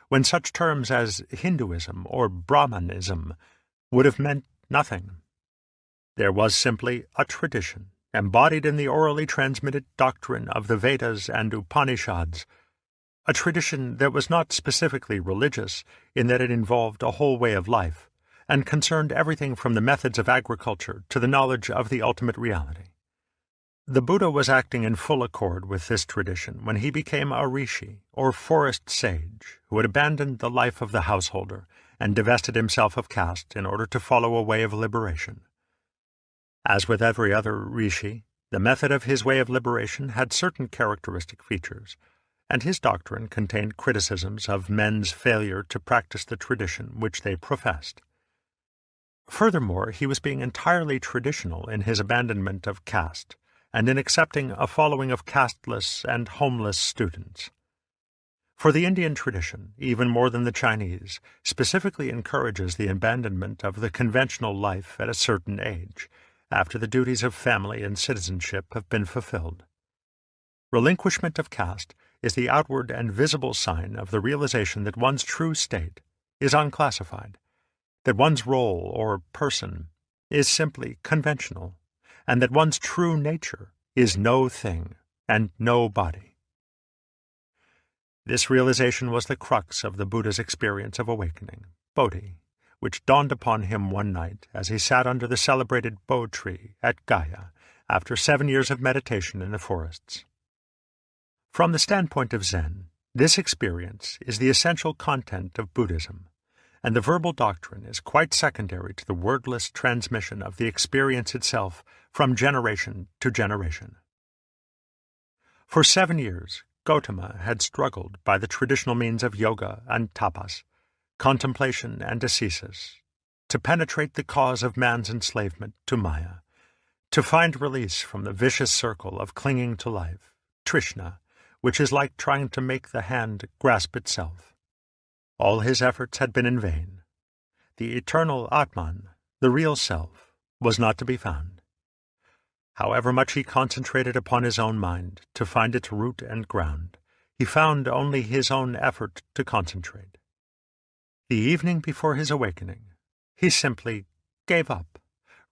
when such terms as Hinduism or Brahmanism would have meant nothing. There was simply a tradition, embodied in the orally transmitted doctrine of the Vedas and Upanishads, a tradition that was not specifically religious in that it involved a whole way of life, and concerned everything from the methods of agriculture to the knowledge of the ultimate reality. The Buddha was acting in full accord with this tradition when he became a rishi, or forest sage, who had abandoned the life of the householder and divested himself of caste in order to follow a way of liberation. As with every other rishi, the method of his way of liberation had certain characteristic features, and his doctrine contained criticisms of men's failure to practice the tradition which they professed. Furthermore, he was being entirely traditional in his abandonment of caste, and in accepting a following of casteless and homeless students. For the Indian tradition, even more than the Chinese, specifically encourages the abandonment of the conventional life at a certain age, after the duties of family and citizenship have been fulfilled. Relinquishment of caste is the outward and visible sign of the realization that one's true state is unclassified, that one's role or person is simply conventional, and that one's true nature is no thing and no body. This realization was the crux of the Buddha's experience of awakening, Bodhi, which dawned upon him one night as he sat under the celebrated Bo tree at Gaya after 7 years of meditation in the forests. From the standpoint of Zen, this experience is the essential content of Buddhism, and the verbal doctrine is quite secondary to the wordless transmission of the experience itself from generation to generation. For 7 years, Gautama had struggled by the traditional means of yoga and tapas, contemplation and ascesis, to penetrate the cause of man's enslavement to Maya, to find release from the vicious circle of clinging to life, Trishna, which is like trying to make the hand grasp itself. All his efforts had been in vain. The eternal Atman, the real self, was not to be found. However much he concentrated upon his own mind to find its root and ground, he found only his own effort to concentrate. The evening before his awakening, he simply gave up,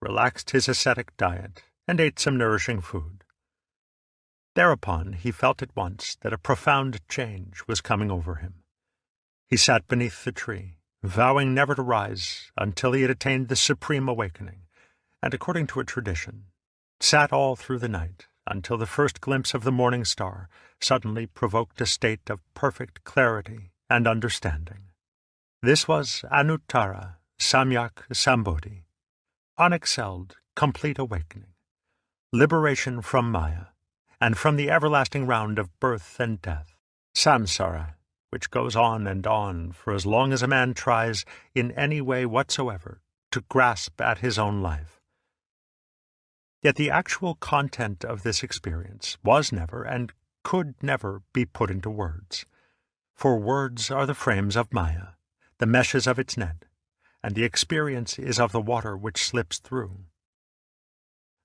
relaxed his ascetic diet, and ate some nourishing food. Thereupon he felt at once that a profound change was coming over him. He sat beneath the tree, vowing never to rise until he had attained the supreme awakening, and according to a tradition, sat all through the night until the first glimpse of the morning star suddenly provoked a state of perfect clarity and understanding. This was Anuttara Samyak Sambodhi, unexcelled, complete awakening, liberation from Maya, and from the everlasting round of birth and death, samsara, which goes on and on for as long as a man tries in any way whatsoever to grasp at his own life. Yet the actual content of this experience was never and could never be put into words, for words are the frames of Maya, the meshes of its net, and the experience is of the water which slips through.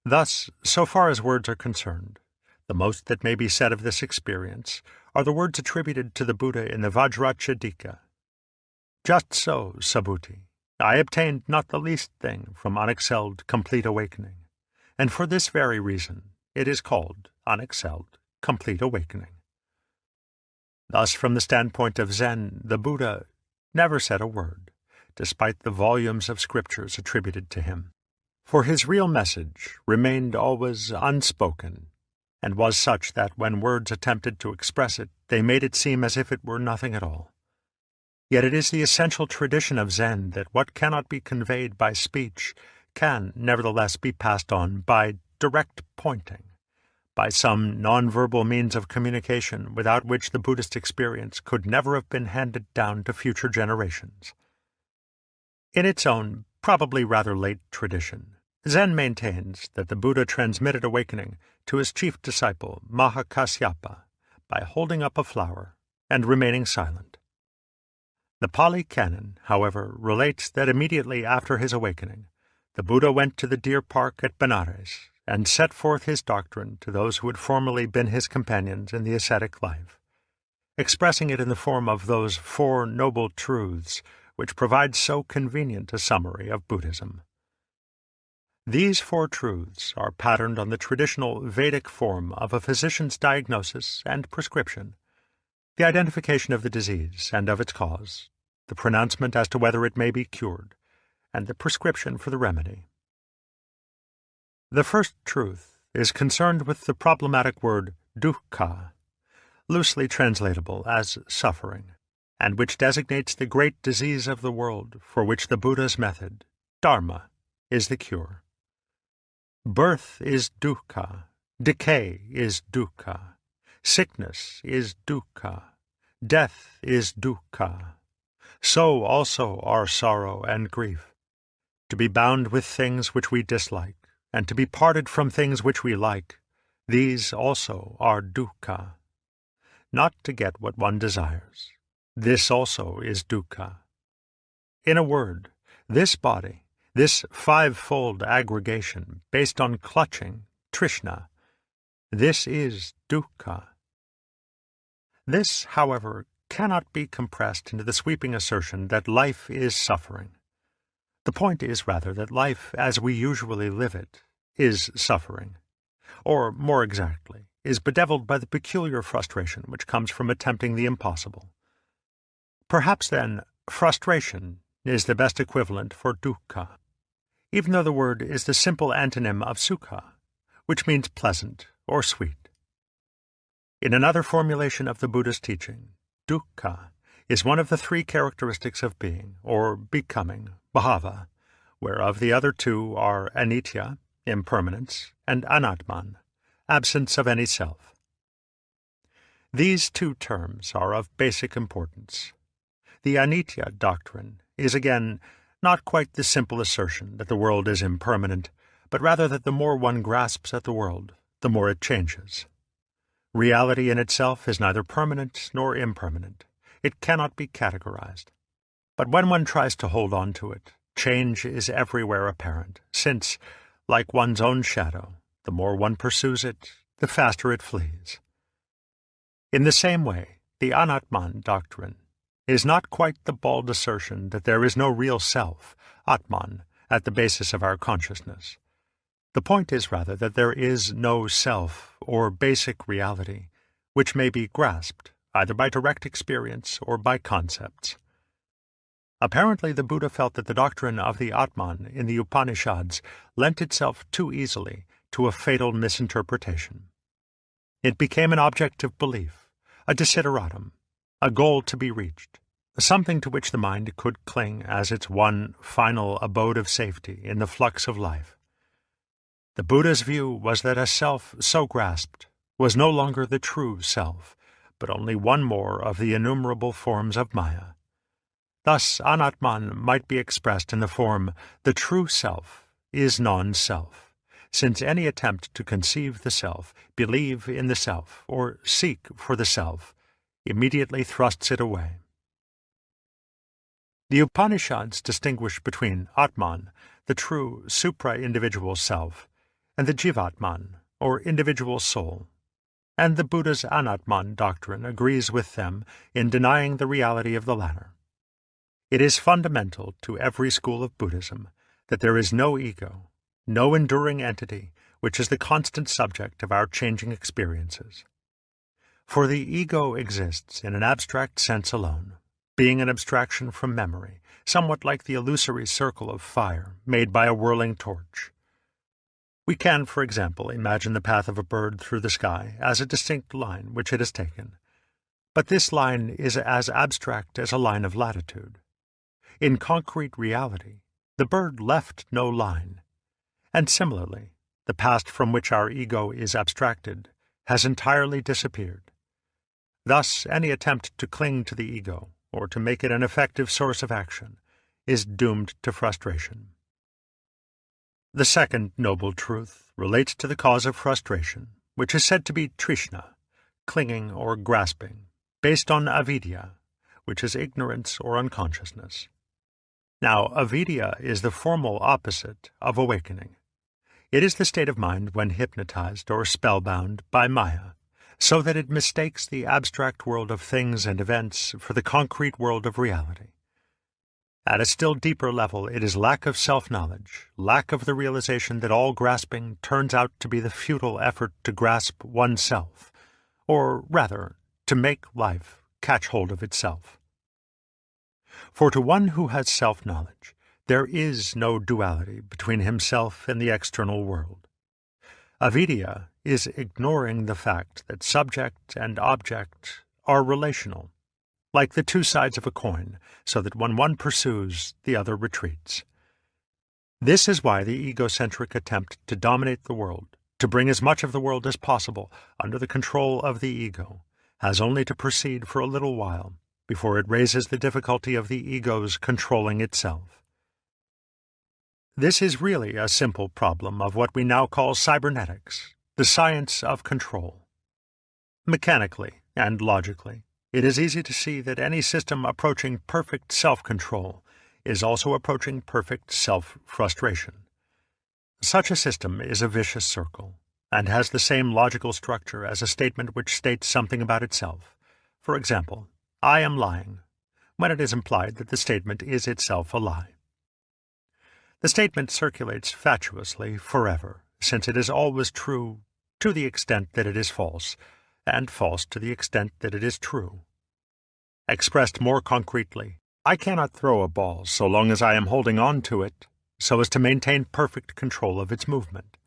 Thus, so far as words are concerned, the most that may be said of this experience are the words attributed to the Buddha in the Vajrachedika. Just so, Subhuti, I obtained not the least thing from unexcelled complete awakening, and for this very reason it is called unexcelled complete awakening. Thus, from the standpoint of Zen, the Buddha never said a word, despite the volumes of scriptures attributed to him, for his real message remained always unspoken, and was such that when words attempted to express it, they made it seem as if it were nothing at all. Yet it is the essential tradition of Zen that what cannot be conveyed by speech can nevertheless be passed on by direct pointing, by some nonverbal means of communication without which the Buddhist experience could never have been handed down to future generations. In its own, probably rather late tradition, Zen maintains that the Buddha transmitted awakening to his chief disciple, Mahakasyapa, by holding up a flower and remaining silent. The Pali Canon, however, relates that immediately after his awakening, the Buddha went to the deer park at Benares and set forth his doctrine to those who had formerly been his companions in the ascetic life, expressing it in the form of those Four Noble Truths which provide so convenient a summary of Buddhism. These four truths are patterned on the traditional Vedic form of a physician's diagnosis and prescription, the identification of the disease and of its cause, the pronouncement as to whether it may be cured, and the prescription for the remedy. The first truth is concerned with the problematic word dukkha, loosely translatable as suffering, and which designates the great disease of the world for which the Buddha's method, dharma, is the cure. Birth is dukkha, decay is dukkha, sickness is dukkha, death is dukkha. So also are sorrow and grief. To be bound with things which we dislike, and to be parted from things which we like, these also are dukkha. Not to get what one desires, this also is dukkha. In a word, this body, this fivefold aggregation based on clutching, trishna, this is dukkha. This, however, cannot be compressed into the sweeping assertion that life is suffering. The point is rather that life, as we usually live it, is suffering, or, more exactly, is bedeviled by the peculiar frustration which comes from attempting the impossible. Perhaps, then, frustration is the best equivalent for dukkha, even though the word is the simple antonym of sukha, which means pleasant or sweet. In another formulation of the Buddha's teaching, dukkha is one of the three characteristics of being, or becoming, bhava, whereof the other two are anitya, impermanence, and anatman, absence of any self. These two terms are of basic importance. The anitya doctrine is again not quite the simple assertion that the world is impermanent, but rather that the more one grasps at the world, the more it changes. Reality in itself is neither permanent nor impermanent. It cannot be categorized. But when one tries to hold on to it, change is everywhere apparent, since, like one's own shadow, the more one pursues it, the faster it flees. In the same way, the Anatman doctrine is not quite the bald assertion that there is no real self, Atman, at the basis of our consciousness. The point is rather that there is no self, or basic reality, which may be grasped, either by direct experience or by concepts. Apparently the Buddha felt that the doctrine of the Atman in the Upanishads lent itself too easily to a fatal misinterpretation. It became an object of belief, a desideratum, a goal to be reached, something to which the mind could cling as its one final abode of safety in the flux of life. The Buddha's view was that a self so grasped was no longer the true self, but only one more of the innumerable forms of Maya. Thus, Anatman might be expressed in the form, the true self is non-self, since any attempt to conceive the self, believe in the self, or seek for the self, immediately thrusts it away. The Upanishads distinguish between Atman, the true supra-individual self, and the Jivatman, or individual soul, and the Buddha's Anatman doctrine agrees with them in denying the reality of the latter. It is fundamental to every school of Buddhism that there is no ego, no enduring entity which is the constant subject of our changing experiences. For the ego exists in an abstract sense alone, being an abstraction from memory, somewhat like the illusory circle of fire made by a whirling torch. We can, for example, imagine the path of a bird through the sky as a distinct line which it has taken, but this line is as abstract as a line of latitude. In concrete reality, the bird left no line, and similarly, the past from which our ego is abstracted has entirely disappeared. Thus, any attempt to cling to the ego, or to make it an effective source of action, is doomed to frustration. The second noble truth relates to the cause of frustration, which is said to be trishna, clinging or grasping, based on avidya, which is ignorance or unconsciousness. Now, avidya is the formal opposite of awakening. It is the state of mind when hypnotized or spellbound by Maya, so that it mistakes the abstract world of things and events for the concrete world of reality. At a still deeper level, it is lack of self-knowledge, lack of the realization that all grasping turns out to be the futile effort to grasp oneself, or rather, to make life catch hold of itself. For to one who has self-knowledge, there is no duality between himself and the external world. Avidya is ignoring the fact that subject and object are relational, like the two sides of a coin, so that when one pursues, the other retreats. This is why the egocentric attempt to dominate the world, to bring as much of the world as possible under the control of the ego, has only to proceed for a little while before it raises the difficulty of the ego's controlling itself. This is really a simple problem of what we now call cybernetics, the science of control. Mechanically and logically, it is easy to see that any system approaching perfect self-control is also approaching perfect self-frustration. Such a system is a vicious circle, and has the same logical structure as a statement which states something about itself. For example, I am lying, when it is implied that the statement is itself a lie. The statement circulates fatuously forever, since it is always true to the extent that it is false, and false to the extent that it is true. Expressed more concretely, I cannot throw a ball so long as I am holding on to it, so as to maintain perfect control of its movement.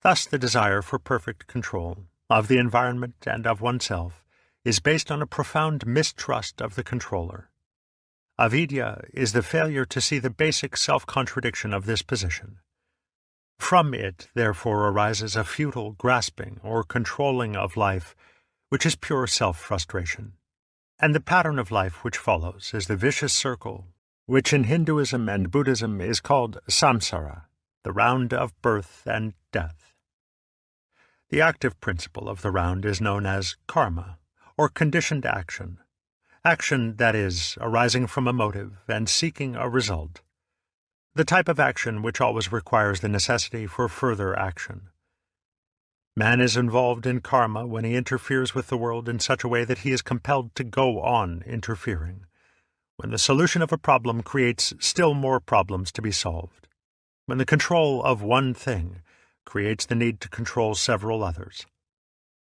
Thus the desire for perfect control of the environment and of oneself is based on a profound mistrust of the controller. Avidya is the failure to see the basic self-contradiction of this position. From it, therefore, arises a futile grasping or controlling of life, which is pure self-frustration. And the pattern of life which follows is the vicious circle, which in Hinduism and Buddhism is called samsara, the round of birth and death. The active principle of the round is known as karma, or conditioned action. Action, that is, arising from a motive and seeking a result. The type of action which always requires the necessity for further action. Man is involved in karma when he interferes with the world in such a way that he is compelled to go on interfering, when the solution of a problem creates still more problems to be solved, when the control of one thing creates the need to control several others.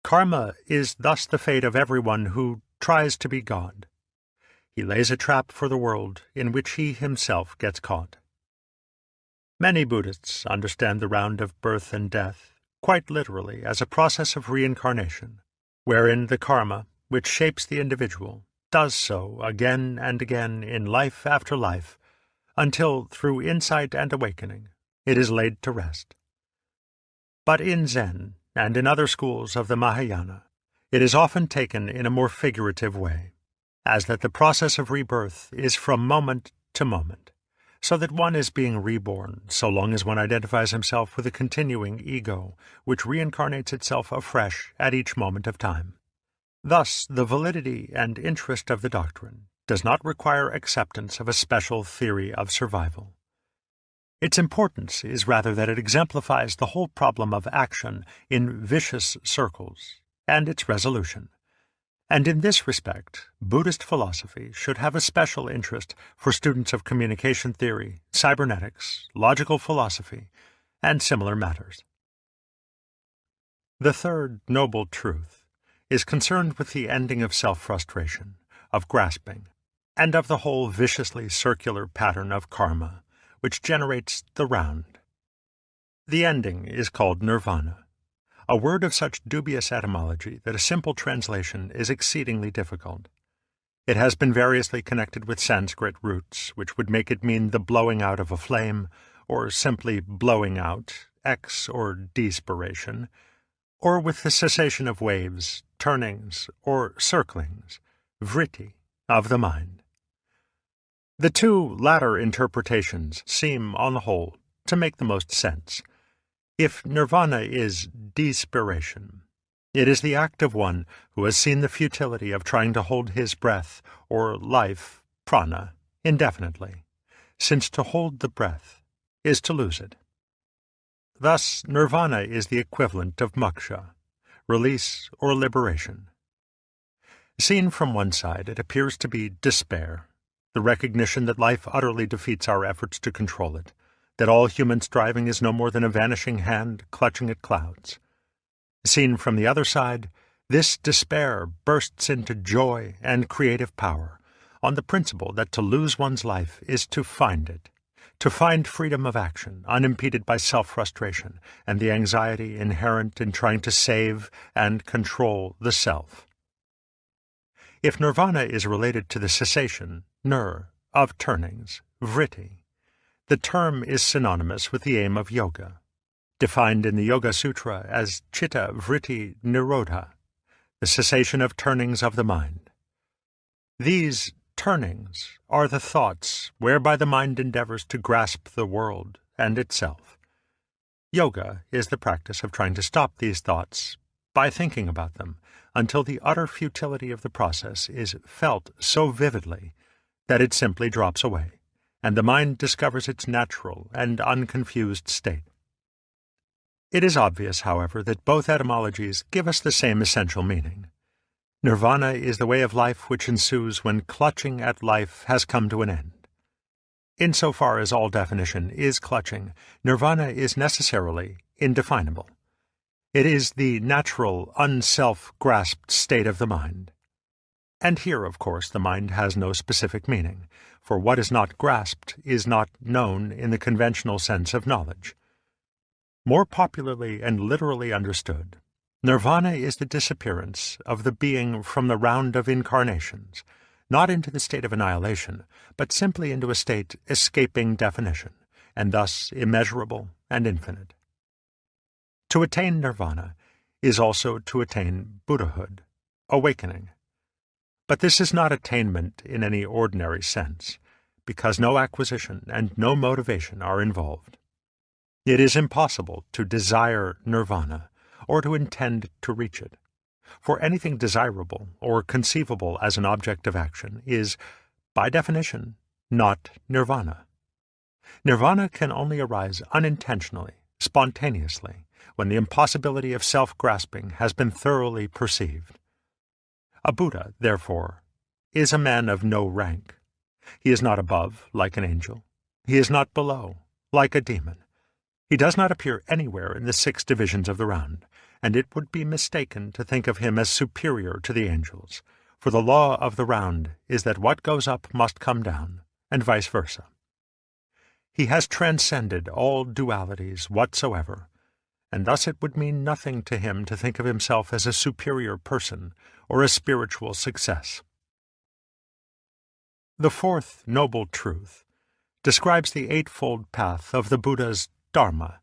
Karma is thus the fate of everyone who tries to be God. He lays a trap for the world in which he himself gets caught. Many Buddhists understand the round of birth and death quite literally as a process of reincarnation, wherein the karma, which shapes the individual, does so again and again in life after life, until, through insight and awakening, it is laid to rest. But in Zen, and in other schools of the Mahayana, it is often taken in a more figurative way, as that the process of rebirth is from moment to moment, so that one is being reborn so long as one identifies himself with a continuing ego, which reincarnates itself afresh at each moment of time. Thus, the validity and interest of the doctrine does not require acceptance of a special theory of survival. Its importance is rather that it exemplifies the whole problem of action in vicious circles and its resolution. And in this respect, Buddhist philosophy should have a special interest for students of communication theory, cybernetics, logical philosophy, and similar matters. The third noble truth is concerned with the ending of self-frustration, of grasping, and of the whole viciously circular pattern of karma, which generates the round. The ending is called nirvana, a word of such dubious etymology that a simple translation is exceedingly difficult. It has been variously connected with Sanskrit roots, which would make it mean the blowing out of a flame, or simply blowing out, ex or despiration, or with the cessation of waves, turnings, or circlings, vritti, of the mind. The two latter interpretations seem, on the whole, to make the most sense. If nirvana is despiration, it is the act of one who has seen the futility of trying to hold his breath, or life, prana, indefinitely, since to hold the breath is to lose it. Thus, nirvana is the equivalent of moksha, release or liberation. Seen from one side, it appears to be despair, the recognition that life utterly defeats our efforts to control it, that all human striving is no more than a vanishing hand clutching at clouds. Seen from the other side, this despair bursts into joy and creative power, on the principle that to lose one's life is to find it, to find freedom of action, unimpeded by self-frustration and the anxiety inherent in trying to save and control the self. If nirvana is related to the cessation, of turnings, vritti, the term is synonymous with the aim of yoga, defined in the Yoga Sutra as chitta vritti nirodha, the cessation of turnings of the mind. These turnings are the thoughts whereby the mind endeavors to grasp the world and itself. Yoga is the practice of trying to stop these thoughts by thinking about them until the utter futility of the process is felt so vividly that it simply drops away, and the mind discovers its natural and unconfused state. It is obvious, however, that both etymologies give us the same essential meaning. Nirvana is the way of life which ensues when clutching at life has come to an end. Insofar as all definition is clutching, nirvana is necessarily indefinable. It is the natural, unself-grasped state of the mind. And here, of course, the mind has no specific meaning, for what is not grasped is not known in the conventional sense of knowledge. More popularly and literally understood, nirvana is the disappearance of the being from the round of incarnations, not into the state of annihilation, but simply into a state escaping definition, and thus immeasurable and infinite. To attain nirvana is also to attain Buddhahood, awakening. But this is not attainment in any ordinary sense, because no acquisition and no motivation are involved. It is impossible to desire nirvana or to intend to reach it, for anything desirable or conceivable as an object of action is, by definition, not nirvana. Nirvana can only arise unintentionally, spontaneously, when the impossibility of self-grasping has been thoroughly perceived. A Buddha, therefore, is a man of no rank. He is not above, like an angel. He is not below, like a demon. He does not appear anywhere in the 6 divisions of the round, and it would be mistaken to think of him as superior to the angels, for the law of the round is that what goes up must come down, and vice versa. He has transcended all dualities whatsoever, and thus it would mean nothing to him to think of himself as a superior person or a spiritual success. The 4th noble truth describes the 8-fold path of the Buddha's Dharma,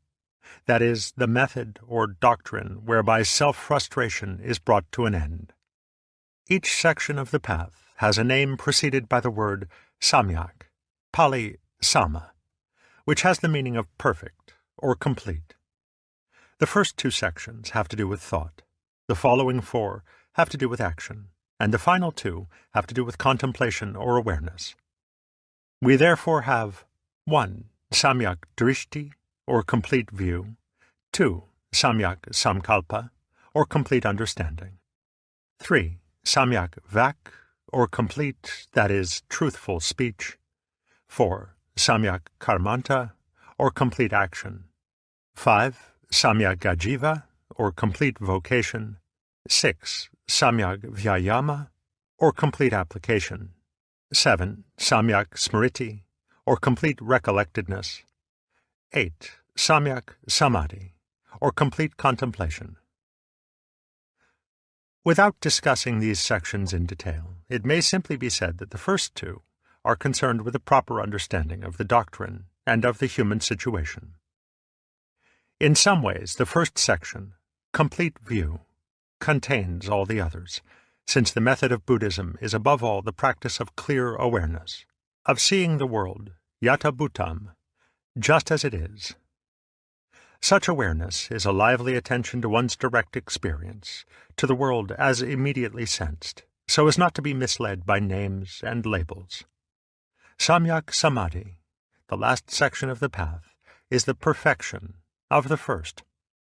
that is, the method or doctrine whereby self-frustration is brought to an end. Each section of the path has a name preceded by the word samyak, Pali sama, which has the meaning of perfect or complete. The first 2 sections have to do with thought, the following 4 have to do with action, and the final 2 have to do with contemplation or awareness. We therefore have 1. Samyak drishti, or complete view, 2. Samyak samkalpa, or complete understanding, 3. Samyak vak, or complete, that is, truthful speech, 4. Samyak karmanta, or complete action, 5. Samyak ajiva, or complete vocation, 6. Samyak vyayama, or complete application, 7. Samyak smriti, or complete recollectedness, 8. Samyak samadhi, or complete contemplation. Without discussing these sections in detail, it may simply be said that the first 2 are concerned with a proper understanding of the doctrine and of the human situation. In some ways, the first section, Complete View, contains all the others, since the method of Buddhism is above all the practice of clear awareness, of seeing the world, yata bhutam, just as it is. Such awareness is a lively attention to one's direct experience, to the world as immediately sensed, so as not to be misled by names and labels. Samyak Samadhi, the last section of the path, is the perfection of the first,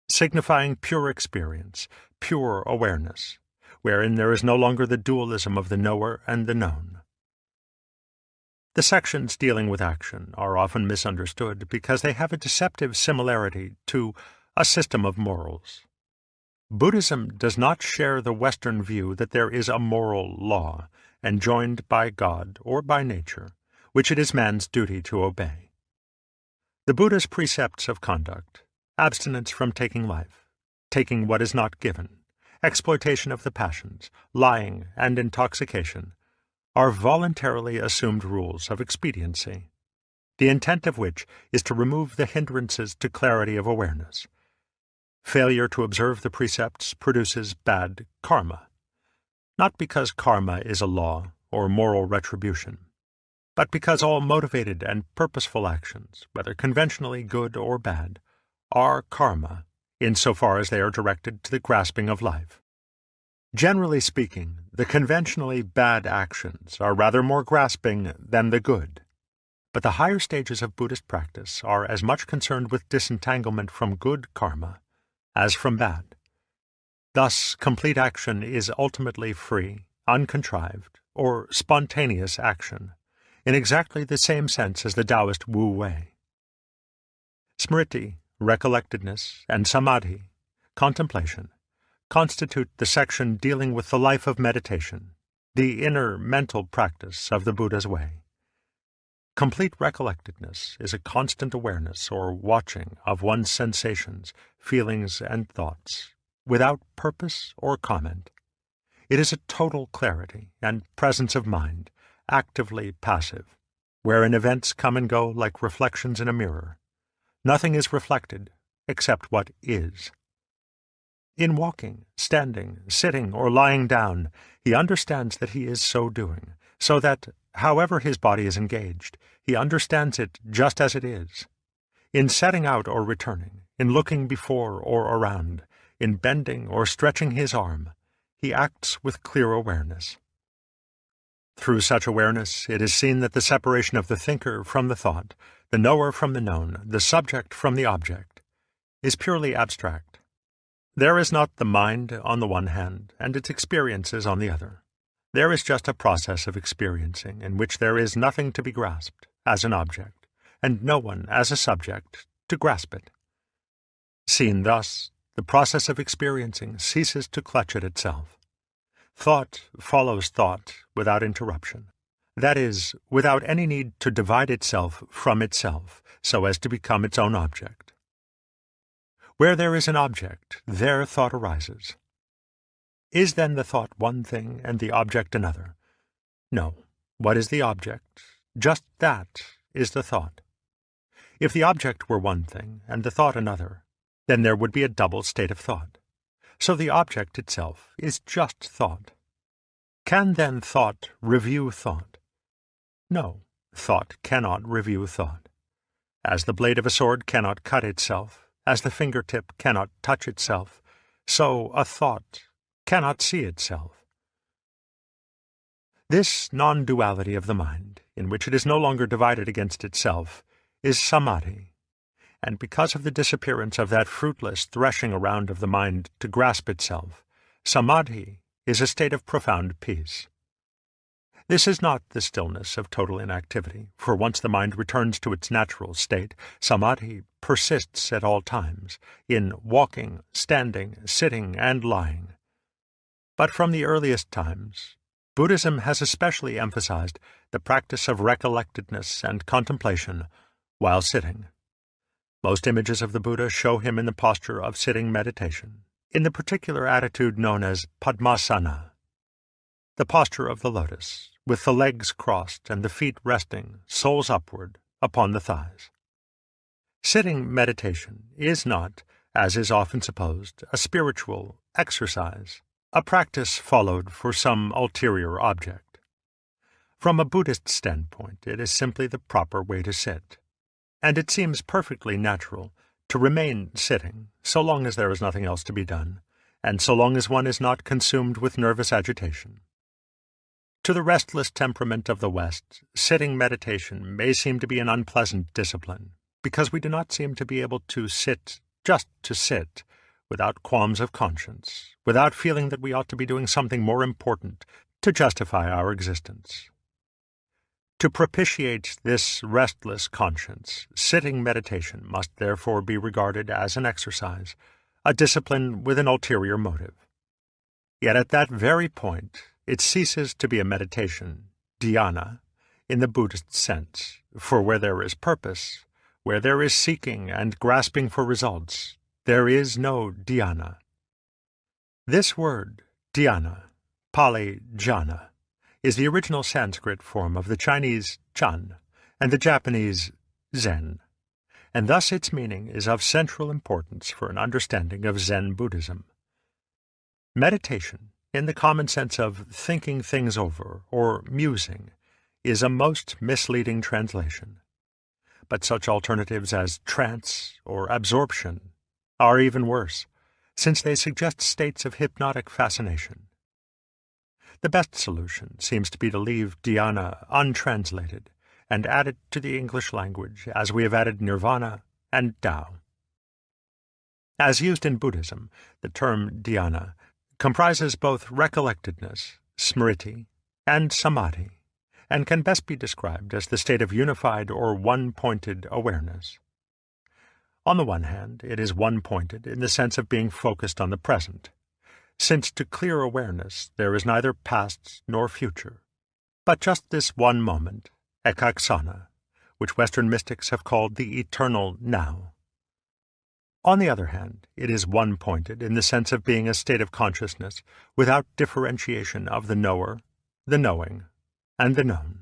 signifying pure experience, pure awareness, wherein there is no longer the dualism of the knower and the known. The sections dealing with action are often misunderstood because they have a deceptive similarity to a system of morals. Buddhism does not share the Western view that there is a moral law, enjoined by God or by nature, which it is man's duty to obey. The Buddha's precepts of conduct, abstinence from taking life, taking what is not given, exploitation of the passions, lying, and intoxication, are voluntarily assumed rules of expediency, the intent of which is to remove the hindrances to clarity of awareness. Failure to observe the precepts produces bad karma, not because karma is a law or moral retribution, but because all motivated and purposeful actions, whether conventionally good or bad, are karma, insofar as they are directed to the grasping of life. Generally speaking, the conventionally bad actions are rather more grasping than the good, but the higher stages of Buddhist practice are as much concerned with disentanglement from good karma as from bad. Thus, complete action is ultimately free, uncontrived, or spontaneous action, in exactly the same sense as the Taoist Wu Wei. Smriti, recollectedness, and samadhi, contemplation, constitute the section dealing with the life of meditation, the inner mental practice of the Buddha's way. Complete recollectedness is a constant awareness or watching of one's sensations, feelings, and thoughts, without purpose or comment. It is a total clarity and presence of mind, actively passive, wherein events come and go like reflections in a mirror. Nothing is reflected except what is. In walking, standing, sitting, or lying down, he understands that he is so doing, so that, however his body is engaged, he understands it just as it is. In setting out or returning, in looking before or around, in bending or stretching his arm, he acts with clear awareness. Through such awareness, it is seen that the separation of the thinker from the thought, the knower from the known, the subject from the object, is purely abstract. There is not the mind on the one hand, and its experiences on the other. There is just a process of experiencing in which there is nothing to be grasped as an object, and no one as a subject to grasp it. Seen thus, the process of experiencing ceases to clutch at itself. Thought follows thought without interruption. That is, without any need to divide itself from itself, so as to become its own object. Where there is an object, there thought arises. Is then the thought one thing and the object another? No. What is the object? Just that is the thought. If the object were one thing and the thought another, then there would be a double state of thought. So the object itself is just thought. Can then thought review thought? No, thought cannot review thought. As the blade of a sword cannot cut itself, as the fingertip cannot touch itself, so a thought cannot see itself. This non-duality of the mind, in which it is no longer divided against itself, is samadhi, and because of the disappearance of that fruitless threshing around of the mind to grasp itself, samadhi is a state of profound peace. This is not the stillness of total inactivity, for once the mind returns to its natural state, samadhi persists at all times, in walking, standing, sitting, and lying. But from the earliest times, Buddhism has especially emphasized the practice of recollectedness and contemplation while sitting. Most images of the Buddha show him in the posture of sitting meditation, in the particular attitude known as Padmasana, the posture of the lotus, with the legs crossed and the feet resting, soles upward, upon the thighs. Sitting meditation is not, as is often supposed, a spiritual exercise, a practice followed for some ulterior object. From a Buddhist standpoint, it is simply the proper way to sit, and it seems perfectly natural to remain sitting so long as there is nothing else to be done, and so long as one is not consumed with nervous agitation. To the restless temperament of the West, sitting meditation may seem to be an unpleasant discipline, because we do not seem to be able to sit just to sit, without qualms of conscience, without feeling that we ought to be doing something more important to justify our existence. To propitiate this restless conscience, sitting meditation must therefore be regarded as an exercise, a discipline with an ulterior motive. Yet at that very point, it ceases to be a meditation, dhyana, in the Buddhist sense, for where there is purpose, where there is seeking and grasping for results, there is no dhyana. This word, dhyana, Pali jhana, is the original Sanskrit form of the Chinese chan and the Japanese zen, and thus its meaning is of central importance for an understanding of Zen Buddhism. Meditation, in the common sense of thinking things over or musing, is a most misleading translation. But such alternatives as trance or absorption are even worse, since they suggest states of hypnotic fascination. The best solution seems to be to leave dhyana untranslated and add it to the English language as we have added nirvana and Tao. As used in Buddhism, the term dhyana comprises both recollectedness, smriti, and samadhi, and can best be described as the state of unified or one-pointed awareness. On the one hand, it is one-pointed in the sense of being focused on the present, since to clear awareness there is neither past nor future, but just this one moment, ekaksana, which Western mystics have called the eternal now. On the other hand, it is one-pointed in the sense of being a state of consciousness without differentiation of the knower, the knowing, and the known.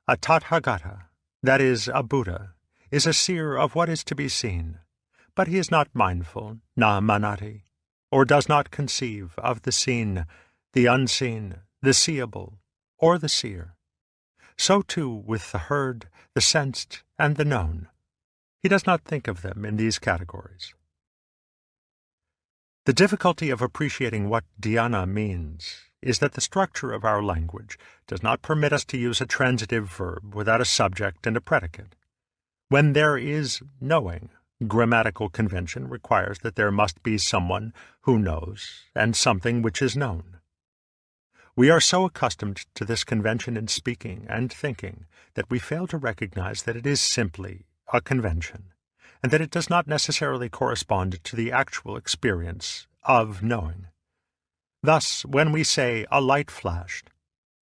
A Tathagata, that is, a Buddha, is a seer of what is to be seen, but he is not mindful, na manati, or does not conceive of the seen, the unseen, the seeable, or the seer. So too with the heard, the sensed, and the known. He does not think of them in these categories. The difficulty of appreciating what dhyana means is that the structure of our language does not permit us to use a transitive verb without a subject and a predicate. When there is knowing, grammatical convention requires that there must be someone who knows and something which is known. We are so accustomed to this convention in speaking and thinking that we fail to recognize that it is simply a convention, and that it does not necessarily correspond to the actual experience of knowing. Thus, when we say a light flashed,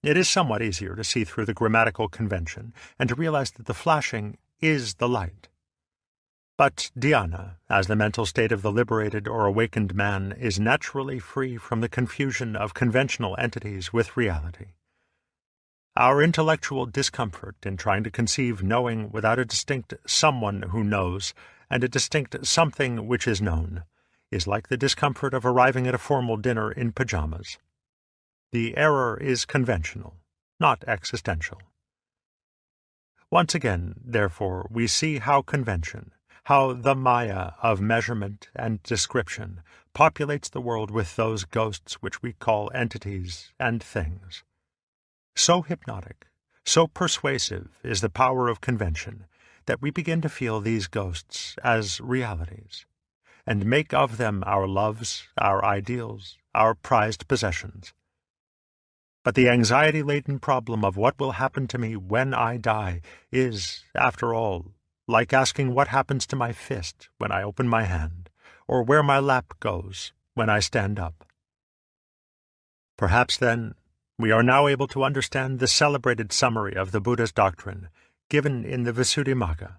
it is somewhat easier to see through the grammatical convention and to realize that the flashing is the light. But dhyana, as the mental state of the liberated or awakened man, is naturally free from the confusion of conventional entities with reality. Our intellectual discomfort in trying to conceive knowing without a distinct someone who knows and a distinct something which is known is like the discomfort of arriving at a formal dinner in pajamas. The error is conventional, not existential. Once again, therefore, we see how convention, how the maya of measurement and description populates the world with those ghosts which we call entities and things. So hypnotic, so persuasive is the power of convention that we begin to feel these ghosts as realities, and make of them our loves, our ideals, our prized possessions. But the anxiety-laden problem of what will happen to me when I die is, after all, like asking what happens to my fist when I open my hand, or where my lap goes when I stand up. Perhaps, then, we are now able to understand the celebrated summary of the Buddha's doctrine given in the Visuddhimagga.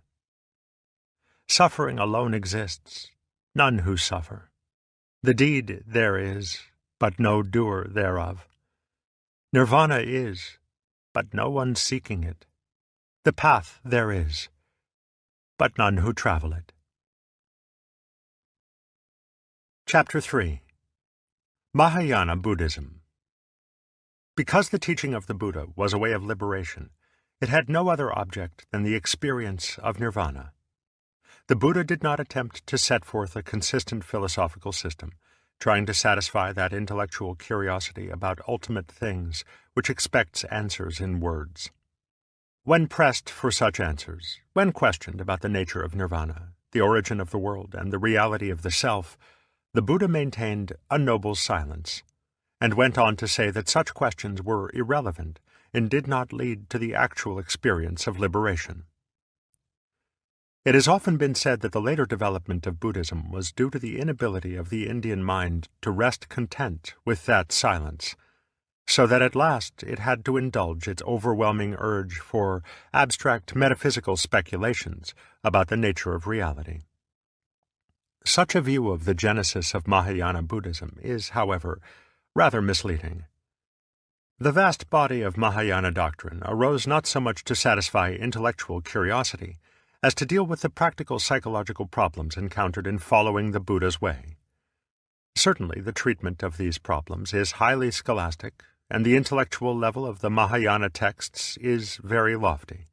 Suffering alone exists, none who suffer. The deed there is, but no doer thereof. Nirvana is, but no one seeking it. The path there is, but none who travel it. Chapter 3. Mahayana Buddhism. Because the teaching of the Buddha was a way of liberation, it had no other object than the experience of nirvana. The Buddha did not attempt to set forth a consistent philosophical system, trying to satisfy that intellectual curiosity about ultimate things which expects answers in words. When pressed for such answers, when questioned about the nature of nirvana, the origin of the world, and the reality of the self, the Buddha maintained a noble silence, and went on to say that such questions were irrelevant and did not lead to the actual experience of liberation. It has often been said that the later development of Buddhism was due to the inability of the Indian mind to rest content with that silence, so that at last it had to indulge its overwhelming urge for abstract metaphysical speculations about the nature of reality. Such a view of the genesis of Mahayana Buddhism is, however, rather misleading. The vast body of Mahayana doctrine arose not so much to satisfy intellectual curiosity as to deal with the practical psychological problems encountered in following the Buddha's way. Certainly the treatment of these problems is highly scholastic, and the intellectual level of the Mahayana texts is very lofty.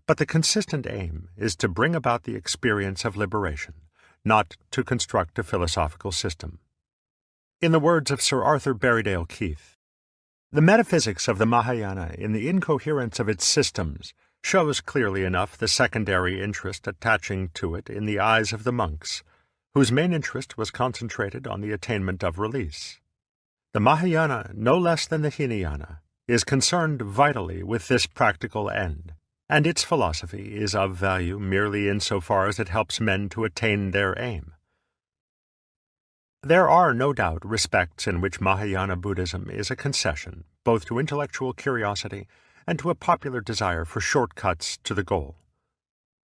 But the consistent aim is to bring about the experience of liberation, not to construct a philosophical system. In the words of Sir Arthur Berriedale Keith, "The metaphysics of the Mahayana in the incoherence of its systems shows clearly enough the secondary interest attaching to it in the eyes of the monks, whose main interest was concentrated on the attainment of release. The Mahayana, no less than the Hinayana, is concerned vitally with this practical end, and its philosophy is of value merely in so far as it helps men to attain their aim. There are no doubt respects in which Mahayana Buddhism is a concession both to intellectual curiosity and to a popular desire for shortcuts to the goal.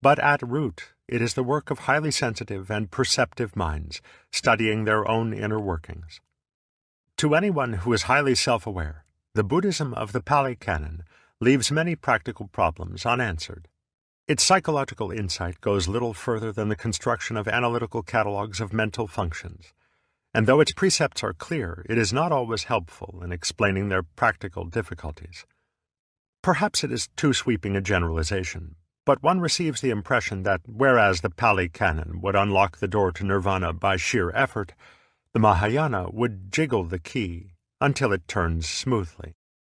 But at root, it is the work of highly sensitive and perceptive minds studying their own inner workings. To anyone who is highly self-aware, the Buddhism of the Pali Canon leaves many practical problems unanswered. Its psychological insight goes little further than the construction of analytical catalogues of mental functions, and though its precepts are clear, it is not always helpful in explaining their practical difficulties. Perhaps it is too sweeping a generalization, but one receives the impression that whereas the Pali Canon would unlock the door to nirvana by sheer effort, the Mahayana would jiggle the key until it turns smoothly.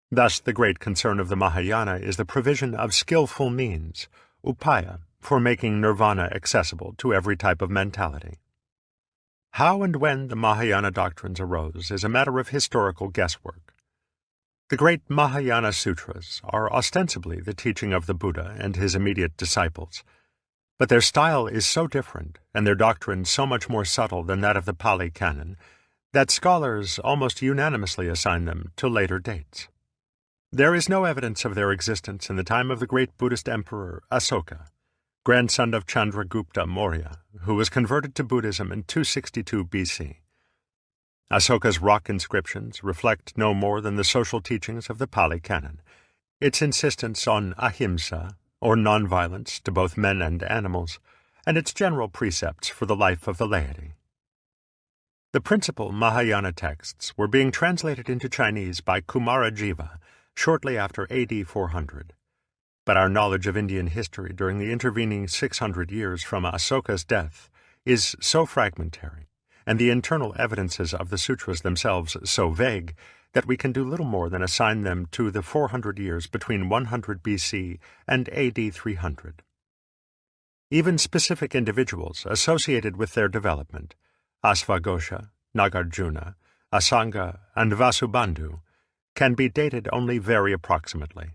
Thus, the great concern of the Mahayana is the provision of skillful means, upaya, for making nirvana accessible to every type of mentality. How and when the Mahayana doctrines arose is a matter of historical guesswork. The great Mahayana Sutras are ostensibly the teaching of the Buddha and his immediate disciples, but their style is so different and their doctrine so much more subtle than that of the Pali Canon that scholars almost unanimously assign them to later dates. There is no evidence of their existence in the time of the great Buddhist emperor Asoka, grandson of Chandragupta Maurya, who was converted to Buddhism in 262 BC. Asoka's rock inscriptions reflect no more than the social teachings of the Pali Canon, its insistence on ahimsa, or nonviolence to both men and animals, and its general precepts for the life of the laity. The principal Mahayana texts were being translated into Chinese by Kumarajiva shortly after AD 400. But our knowledge of Indian history during the intervening 600 years from Asoka's death is so fragmentary, and the internal evidences of the sutras themselves so vague, that we can do little more than assign them to the 400 years between 100 BC and AD 300. Even specific individuals associated with their development, Asvaghosha, Nagarjuna, Asanga, and Vasubandhu, can be dated only very approximately.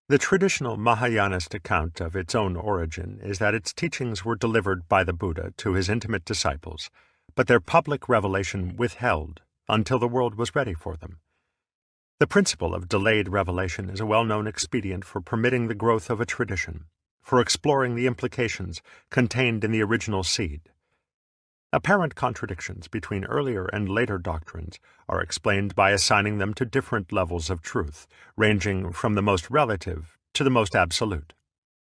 The traditional Mahayanist account of its own origin is that its teachings were delivered by the Buddha to his intimate disciples, but their public revelation withheld until the world was ready for them. The principle of delayed revelation is a well-known expedient for permitting the growth of a tradition, for exploring the implications contained in the original seed. Apparent contradictions between earlier and later doctrines are explained by assigning them to different levels of truth, ranging from the most relative to the most absolute,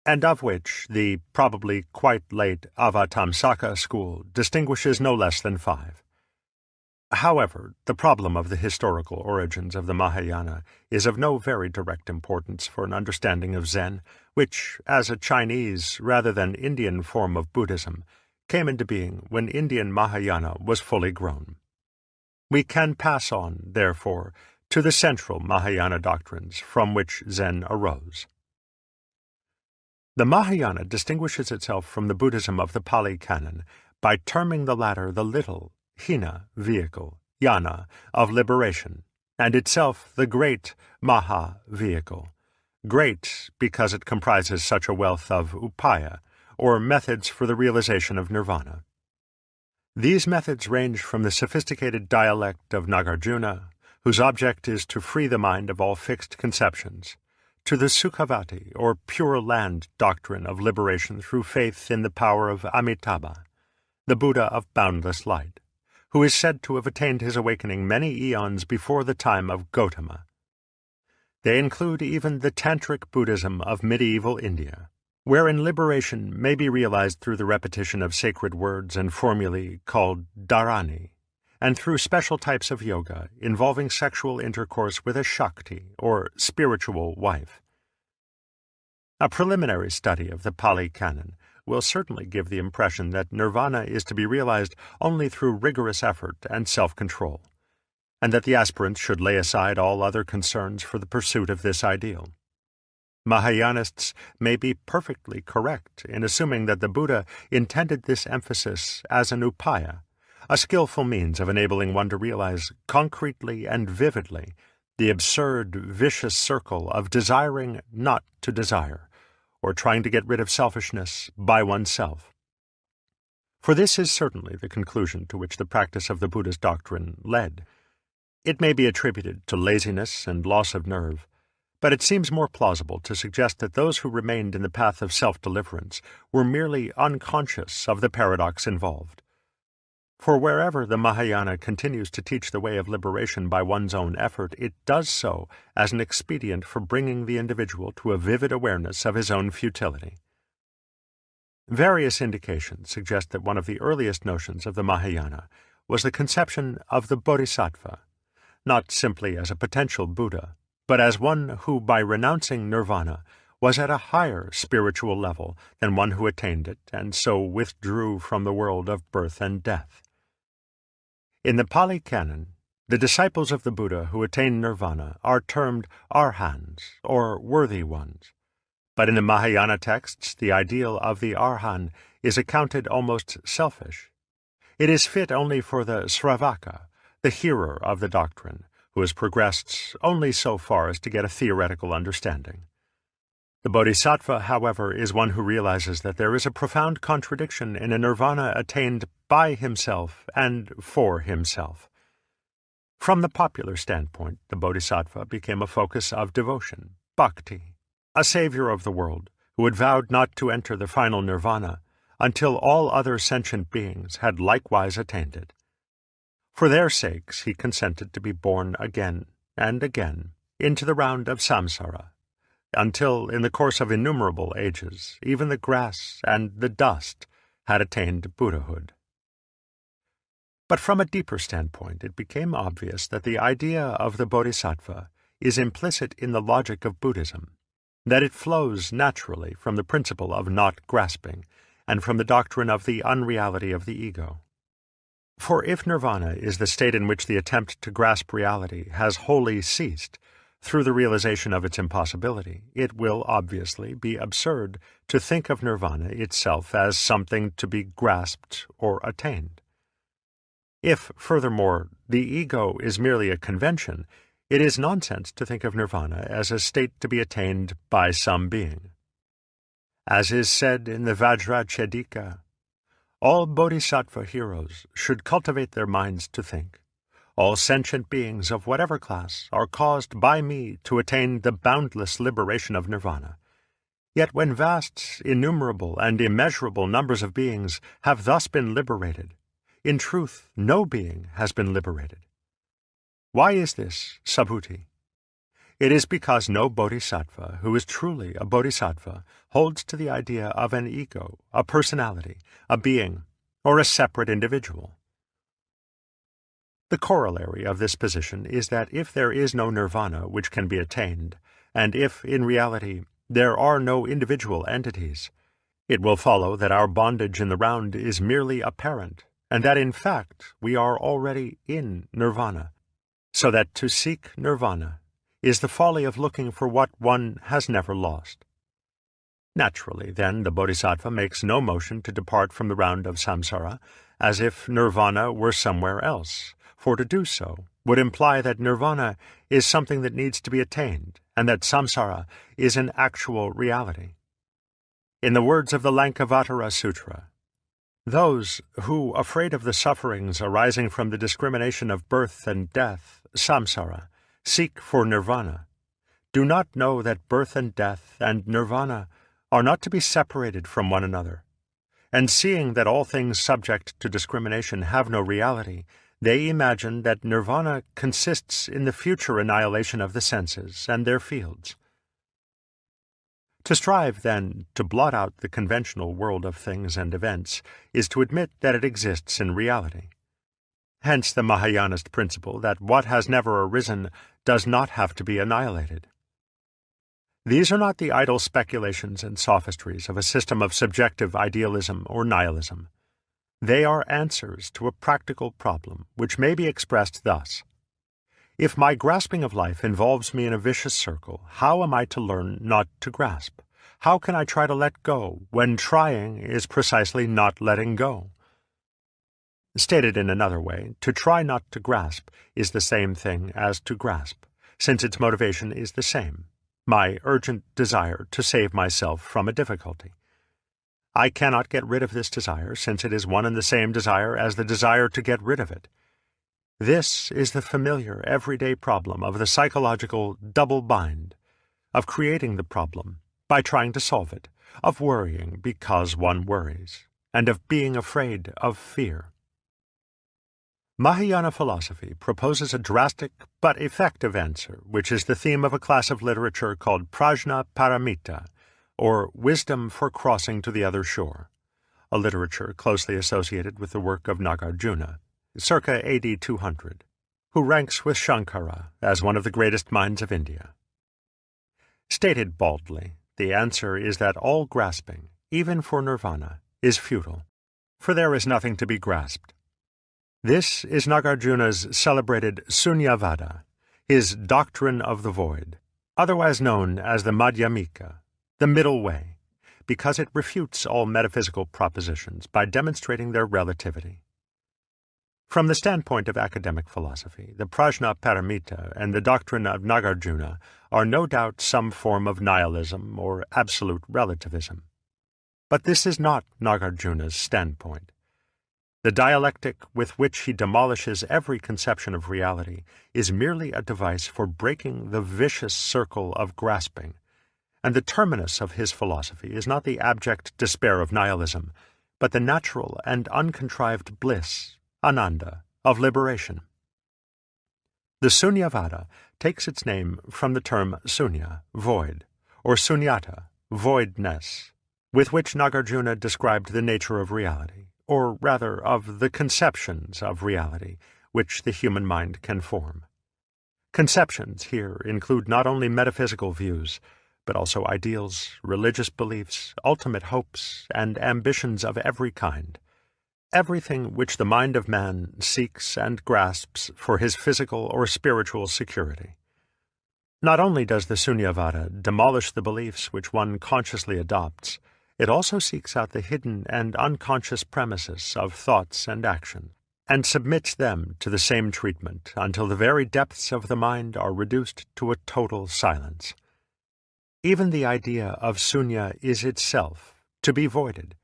and of which the probably quite late Avatamsaka school distinguishes no less than 5. However, the problem of the historical origins of the Mahayana is of no very direct importance for an understanding of Zen, which, as a Chinese rather than Indian form of Buddhism, came into being when Indian Mahayana was fully grown. We can pass on, therefore, to the central Mahayana doctrines from which Zen arose. The Mahayana distinguishes itself from the Buddhism of the Pali Canon by terming the latter the little, hina, vehicle, yana, of liberation, and itself the great Maha vehicle, great because it comprises such a wealth of upaya, or methods for the realization of nirvana. These methods range from the sophisticated dialect of Nagarjuna, whose object is to free the mind of all fixed conceptions, to the Sukhavati, or Pure Land doctrine of liberation through faith in the power of Amitabha, the Buddha of boundless light, who is said to have attained his awakening many eons before the time of Gautama. They include even the Tantric Buddhism of medieval India, wherein liberation may be realized through the repetition of sacred words and formulae called dharani, and through special types of yoga involving sexual intercourse with a Shakti, or spiritual wife. A preliminary study of the Pali Canon will certainly give the impression that nirvana is to be realized only through rigorous effort and self-control, and that the aspirant should lay aside all other concerns for the pursuit of this ideal. Mahayanists may be perfectly correct in assuming that the Buddha intended this emphasis as an upaya, a skillful means of enabling one to realize concretely and vividly the absurd, vicious circle of desiring not to desire, or trying to get rid of selfishness by oneself. For this is certainly the conclusion to which the practice of the Buddha's doctrine led. It may be attributed to laziness and loss of nerve, but it seems more plausible to suggest that those who remained in the path of self-deliverance were merely unconscious of the paradox involved. For wherever the Mahayana continues to teach the way of liberation by one's own effort, it does so as an expedient for bringing the individual to a vivid awareness of his own futility. Various indications suggest that one of the earliest notions of the Mahayana was the conception of the Bodhisattva, not simply as a potential Buddha, but as one who, by renouncing nirvana, was at a higher spiritual level than one who attained it and so withdrew from the world of birth and death. In the Pali Canon, the disciples of the Buddha who attain nirvana are termed arhans, or worthy ones. But in the Mahayana texts, the ideal of the arhan is accounted almost selfish. It is fit only for the sravaka, the hearer of the doctrine, who has progressed only so far as to get a theoretical understanding. The bodhisattva, however, is one who realizes that there is a profound contradiction in a nirvana attained by himself and for himself. From the popular standpoint, the bodhisattva became a focus of devotion, bhakti, a savior of the world who had vowed not to enter the final nirvana until all other sentient beings had likewise attained it. For their sakes he consented to be born again and again into the round of samsara, until, in the course of innumerable ages, even the grass and the dust had attained Buddhahood. But from a deeper standpoint, it became obvious that the idea of the bodhisattva is implicit in the logic of Buddhism, that it flows naturally from the principle of not grasping, and from the doctrine of the unreality of the ego. For if nirvana is the state in which the attempt to grasp reality has wholly ceased, through the realization of its impossibility, it will obviously be absurd to think of nirvana itself as something to be grasped or attained. If, furthermore, the ego is merely a convention, it is nonsense to think of nirvana as a state to be attained by some being. As is said in the Vajrachedika, all bodhisattva heroes should cultivate their minds to think. All sentient beings of whatever class are caused by me to attain the boundless liberation of nirvana. Yet when vast, innumerable, and immeasurable numbers of beings have thus been liberated, in truth no being has been liberated. Why is this, Subhuti? It is because no bodhisattva who is truly a bodhisattva holds to the idea of an ego, a personality, a being, or a separate individual. The corollary of this position is that if there is no nirvana which can be attained, and if, in reality, there are no individual entities, it will follow that our bondage in the round is merely apparent, and that in fact we are already in nirvana, so that to seek nirvana is the folly of looking for what one has never lost. Naturally, then, the bodhisattva makes no motion to depart from the round of samsara, as if nirvana were somewhere else, for to do so would imply that nirvana is something that needs to be attained, and that samsara is an actual reality. In the words of the Lankavatara Sutra, those who, afraid of the sufferings arising from the discrimination of birth and death, samsara, seek for nirvana, do not know that birth and death and nirvana are not to be separated from one another. And seeing that all things subject to discrimination have no reality, they imagine that nirvana consists in the future annihilation of the senses and their fields. To strive, then, to blot out the conventional world of things and events is to admit that it exists in reality. Hence the Mahayanist principle that what has never arisen does not have to be annihilated. These are not the idle speculations and sophistries of a system of subjective idealism or nihilism. They are answers to a practical problem, which may be expressed thus. If my grasping of life involves me in a vicious circle, how am I to learn not to grasp? How can I try to let go when trying is precisely not letting go? Stated in another way, to try not to grasp is the same thing as to grasp, since its motivation is the same, my urgent desire to save myself from a difficulty. I cannot get rid of this desire, since it is one and the same desire as the desire to get rid of it. This is the familiar, everyday problem of the psychological double bind, of creating the problem by trying to solve it, of worrying because one worries, and of being afraid of fear. Mahayana philosophy proposes a drastic but effective answer, which is the theme of a class of literature called Prajna Paramita, or Wisdom for Crossing to the Other Shore, a literature closely associated with the work of Nagarjuna, circa AD 200, who ranks with Shankara as one of the greatest minds of India. Stated baldly, the answer is that all grasping, even for nirvana, is futile, for there is nothing to be grasped. This is Nagarjuna's celebrated Sunyavada, his doctrine of the void, otherwise known as the Madhyamika, the middle way, because it refutes all metaphysical propositions by demonstrating their relativity. From the standpoint of academic philosophy, the Prajna Paramita and the doctrine of Nagarjuna are no doubt some form of nihilism or absolute relativism. But this is not Nagarjuna's standpoint. The dialectic with which he demolishes every conception of reality is merely a device for breaking the vicious circle of grasping, and the terminus of his philosophy is not the abject despair of nihilism, but the natural and uncontrived bliss, ananda, of liberation. The Sunyavada takes its name from the term sunya, void, or sunyata, voidness, with which Nagarjuna described the nature of reality, or rather of the conceptions of reality which the human mind can form. Conceptions here include not only metaphysical views, but also ideals, religious beliefs, ultimate hopes, and ambitions of every kind, everything which the mind of man seeks and grasps for his physical or spiritual security. Not only does the Sunyavada demolish the beliefs which one consciously adopts, it also seeks out the hidden and unconscious premises of thoughts and action, and submits them to the same treatment until the very depths of the mind are reduced to a total silence. Even the idea of sunya is itself to be voided.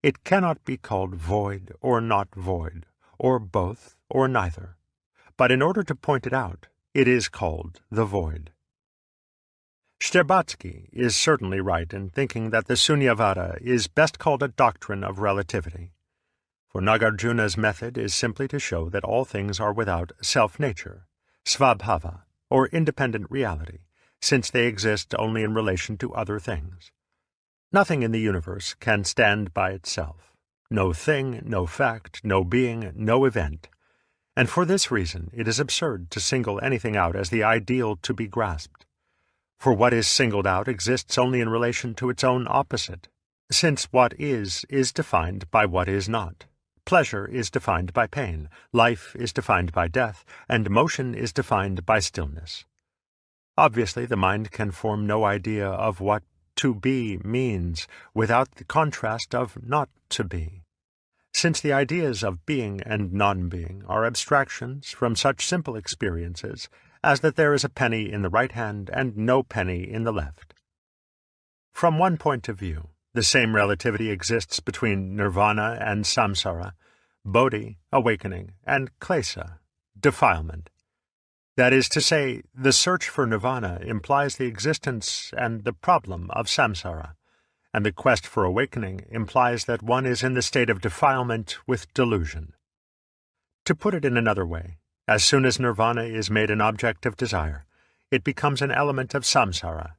It cannot be called void or not void, or both or neither, but in order to point it out, it is called the void. Shtcherbatsky is certainly right in thinking that the Sunyavada is best called a doctrine of relativity, for Nagarjuna's method is simply to show that all things are without self-nature, svabhava, or independent reality, since they exist only in relation to other things. Nothing in the universe can stand by itself, no thing, no fact, no being, no event, and for this reason it is absurd to single anything out as the ideal to be grasped. For what is singled out exists only in relation to its own opposite, since what is defined by what is not. Pleasure is defined by pain, life is defined by death, and motion is defined by stillness. Obviously, the mind can form no idea of what to be means without the contrast of not to be, since the ideas of being and non-being are abstractions from such simple experiences as that there is a penny in the right hand and no penny in the left. From one point of view, the same relativity exists between nirvana and samsara, bodhi, awakening, and klesa, defilement. That is to say, the search for nirvana implies the existence and the problem of samsara, and the quest for awakening implies that one is in the state of defilement with delusion. To put it in another way, as soon as nirvana is made an object of desire, it becomes an element of samsara.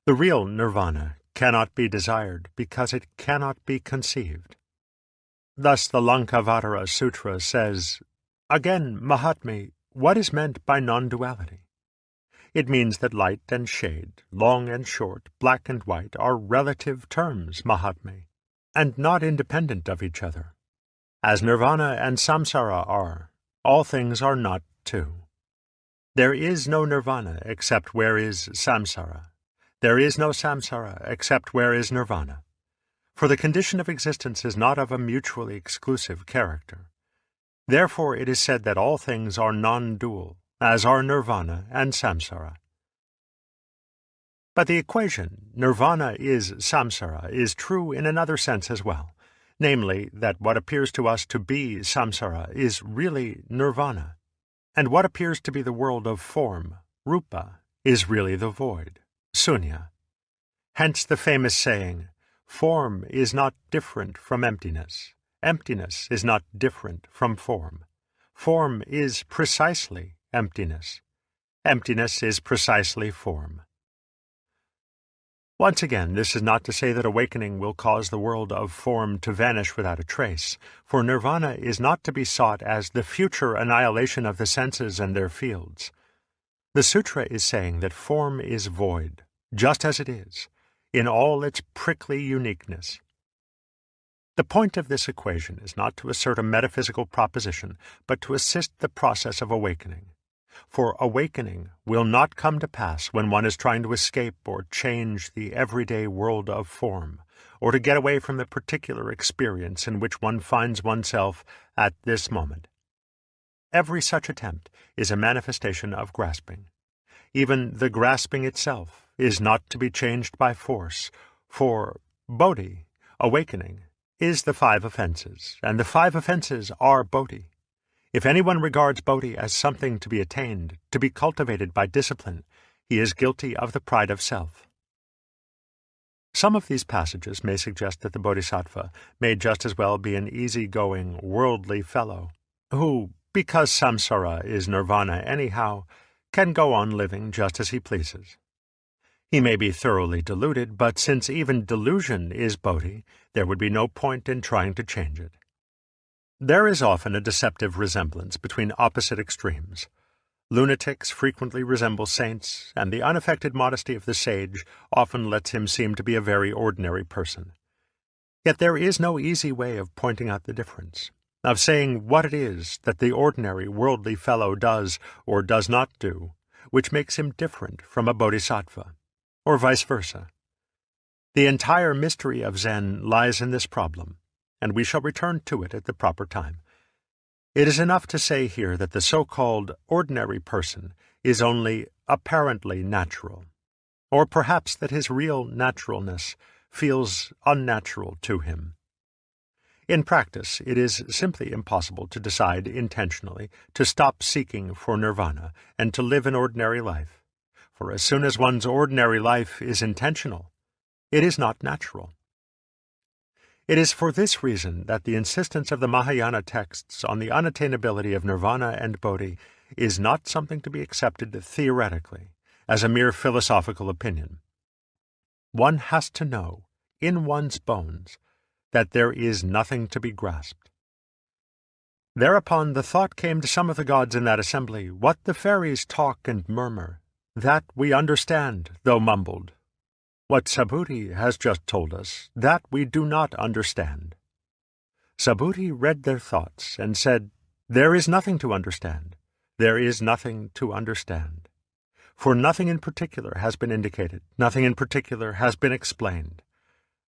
The real nirvana cannot be desired because it cannot be conceived. Thus the Lankavatara Sutra says, again, Mahatma, what is meant by non-duality? It means that light and shade, long and short, black and white, are relative terms, Mahatma, and not independent of each other. As nirvana and samsara are, all things are not too. There is no nirvana except where is samsara. There is no samsara except where is nirvana. For the condition of existence is not of a mutually exclusive character. Therefore it is said that all things are non-dual, as are nirvana and samsara. But the equation, nirvana is samsara, is true in another sense as well, namely that what appears to us to be samsara is really nirvana, and what appears to be the world of form, rupa, is really the void, sunya. Hence the famous saying, form is not different from emptiness. Emptiness is not different from form. Form is precisely emptiness. Emptiness is precisely form. Once again, this is not to say that awakening will cause the world of form to vanish without a trace, for nirvana is not to be sought as the future annihilation of the senses and their fields. The sutra is saying that form is void, just as it is, in all its prickly uniqueness. The point of this equation is not to assert a metaphysical proposition, but to assist the process of awakening. For awakening will not come to pass when one is trying to escape or change the everyday world of form, or to get away from the particular experience in which one finds oneself at this moment. Every such attempt is a manifestation of grasping. Even the grasping itself is not to be changed by force, for bodhi, awakening, is the 5 offenses, and the 5 offenses are bodhi. If anyone regards bodhi as something to be attained, to be cultivated by discipline, he is guilty of the pride of self. Some of these passages may suggest that the bodhisattva may just as well be an easy-going, worldly fellow, who, because samsara is nirvana anyhow, can go on living just as he pleases. He may be thoroughly deluded, but since even delusion is bodhi, there would be no point in trying to change it. There is often a deceptive resemblance between opposite extremes. Lunatics frequently resemble saints, and the unaffected modesty of the sage often lets him seem to be a very ordinary person. Yet there is no easy way of pointing out the difference, of saying what it is that the ordinary worldly fellow does or does not do, which makes him different from a bodhisattva, or vice versa. The entire mystery of Zen lies in this problem, and we shall return to it at the proper time. It is enough to say here that the so-called ordinary person is only apparently natural, or perhaps that his real naturalness feels unnatural to him. In practice, it is simply impossible to decide intentionally to stop seeking for nirvana and to live an ordinary life, for as soon as one's ordinary life is intentional, it is not natural. It is for this reason that the insistence of the Mahayana texts on the unattainability of nirvana and bodhi is not something to be accepted theoretically, as a mere philosophical opinion. One has to know, in one's bones, that there is nothing to be grasped. Thereupon the thought came to some of the gods in that assembly, what the fairies talk and murmur, that we understand, though mumbled. What Subhuti has just told us, that we do not understand. Subhuti read their thoughts and said, there is nothing to understand. There is nothing to understand. For nothing in particular has been indicated, nothing in particular has been explained.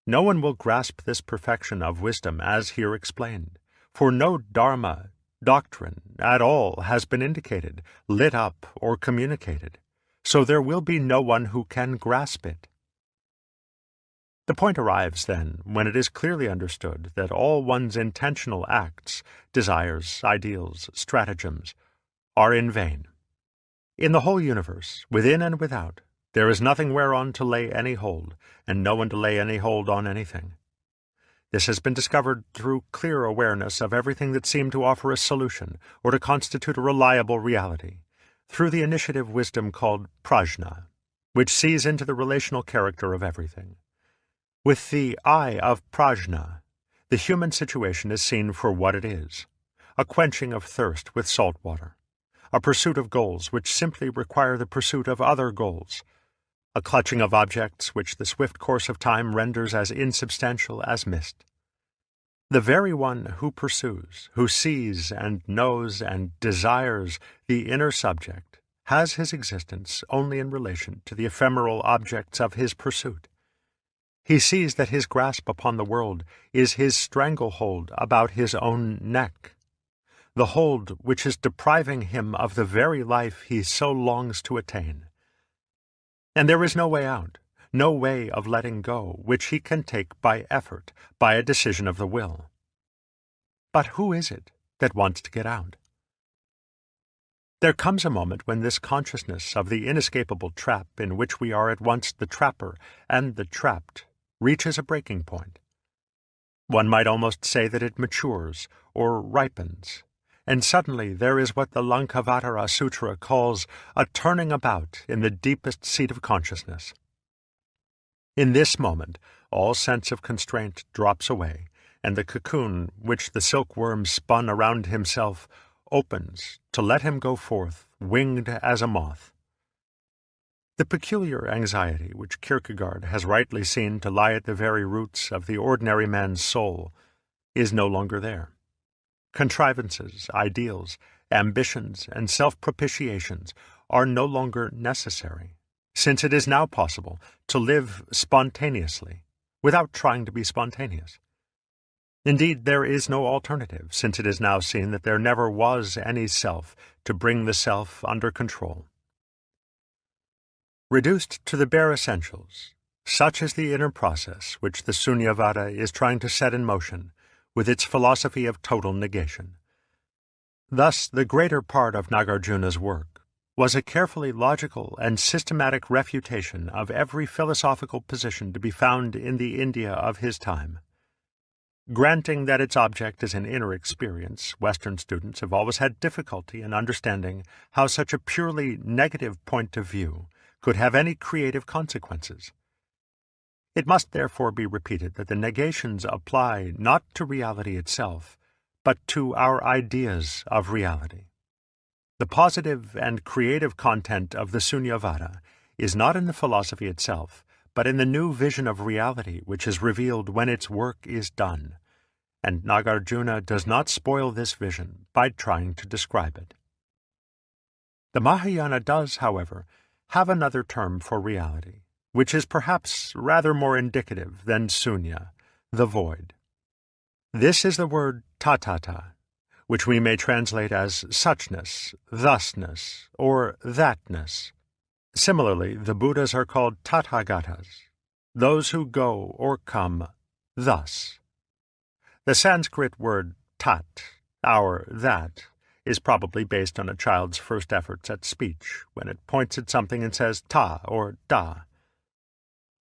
No one will grasp this perfection of wisdom as here explained, for no dharma, doctrine, at all has been indicated, lit up, or communicated, so there will be no one who can grasp it. The point arrives, then, when it is clearly understood that all one's intentional acts, desires, ideals, stratagems, are in vain. In the whole universe, within and without, there is nothing whereon to lay any hold, and no one to lay any hold on anything. This has been discovered through clear awareness of everything that seemed to offer a solution, or to constitute a reliable reality, through the initiative wisdom called prajna, which sees into the relational character of everything. With the eye of prajna, the human situation is seen for what it is, a quenching of thirst with salt water, a pursuit of goals which simply require the pursuit of other goals, a clutching of objects which the swift course of time renders as insubstantial as mist. The very one who pursues, who sees and knows and desires the inner subject, has his existence only in relation to the ephemeral objects of his pursuit. He sees that his grasp upon the world is his stranglehold about his own neck, the hold which is depriving him of the very life he so longs to attain. And there is no way out, no way of letting go, which he can take by effort, by a decision of the will. But who is it that wants to get out? There comes a moment when this consciousness of the inescapable trap in which we are at once the trapper and the trapped reaches a breaking point. One might almost say that it matures, or ripens, and suddenly there is what the Lankavatara Sutra calls a turning about in the deepest seat of consciousness. In this moment, all sense of constraint drops away, and the cocoon which the silkworm spun around himself opens to let him go forth, winged as a moth. The peculiar anxiety which Kierkegaard has rightly seen to lie at the very roots of the ordinary man's soul is no longer there. Contrivances, ideals, ambitions, and self-propitiations are no longer necessary, since it is now possible to live spontaneously, without trying to be spontaneous. Indeed, there is no alternative, since it is now seen that there never was any self to bring the self under control. Reduced to the bare essentials, such is the inner process which the Sunyavada is trying to set in motion with its philosophy of total negation. Thus, the greater part of Nagarjuna's work was a carefully logical and systematic refutation of every philosophical position to be found in the India of his time. Granting that its object is an inner experience, Western students have always had difficulty in understanding how such a purely negative point of view could have any creative consequences. It must therefore be repeated that the negations apply not to reality itself, but to our ideas of reality. The positive and creative content of the Sunyavada is not in the philosophy itself, but in the new vision of reality which is revealed when its work is done, and Nagarjuna does not spoil this vision by trying to describe it. The Mahayana does, however, have another term for reality, which is perhaps rather more indicative than sunya, the void. This is the word tatata, which we may translate as suchness, thusness, or thatness. Similarly, the Buddhas are called tathagatas, those who go or come thus. The Sanskrit word tat, our that, is probably based on a child's first efforts at speech, when it points at something and says ta or da.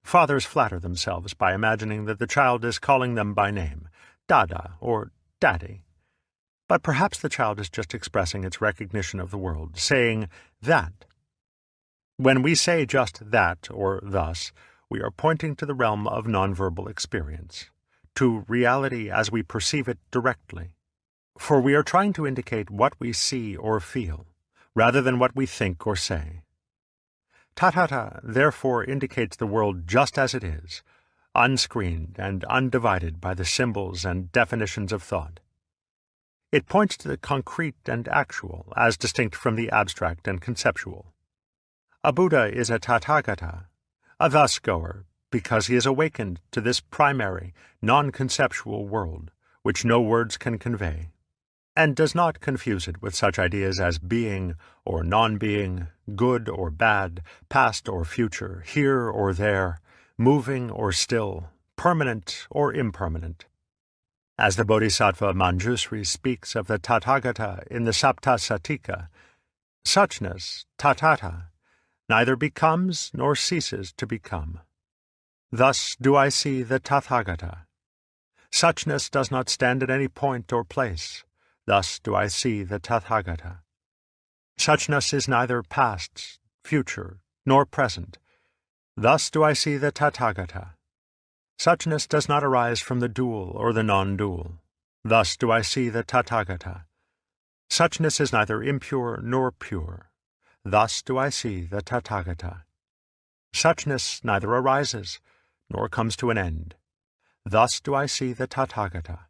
Fathers flatter themselves by imagining that the child is calling them by name, dada or daddy. But perhaps the child is just expressing its recognition of the world, saying that. When we say just that or thus, we are pointing to the realm of nonverbal experience, to reality as we perceive it directly. For we are trying to indicate what we see or feel, rather than what we think or say. Tatata therefore indicates the world just as it is, unscreened and undivided by the symbols and definitions of thought. It points to the concrete and actual, as distinct from the abstract and conceptual. A Buddha is a Tathagata, a thus-goer, because he is awakened to this primary, non-conceptual world, which no words can convey, and does not confuse it with such ideas as being or non-being, good or bad, past or future, here or there, moving or still, permanent or impermanent. As the Bodhisattva Manjusri speaks of the Tathagata in the Saptasatika, suchness, tatata, neither becomes nor ceases to become. Thus do I see the Tathagata. Suchness does not stand at any point or place. Thus do I see the Tathagata. Suchness is neither past, future, nor present. Thus do I see the Tathagata. Suchness does not arise from the dual or the non-dual. Thus do I see the Tathagata. Suchness is neither impure nor pure. Thus do I see the Tathagata. Suchness neither arises nor comes to an end. Thus do I see the Tathagata.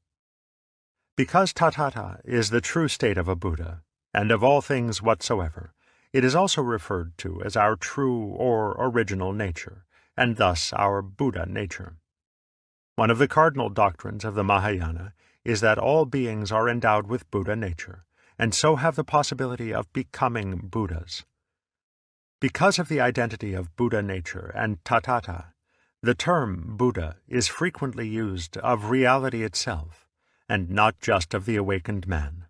Because Tathata is the true state of a Buddha, and of all things whatsoever, it is also referred to as our true or original nature, and thus our Buddha nature. One of the cardinal doctrines of the Mahayana is that all beings are endowed with Buddha nature, and so have the possibility of becoming Buddhas. Because of the identity of Buddha nature and Tatata, the term Buddha is frequently used of reality itself, and not just of the awakened man.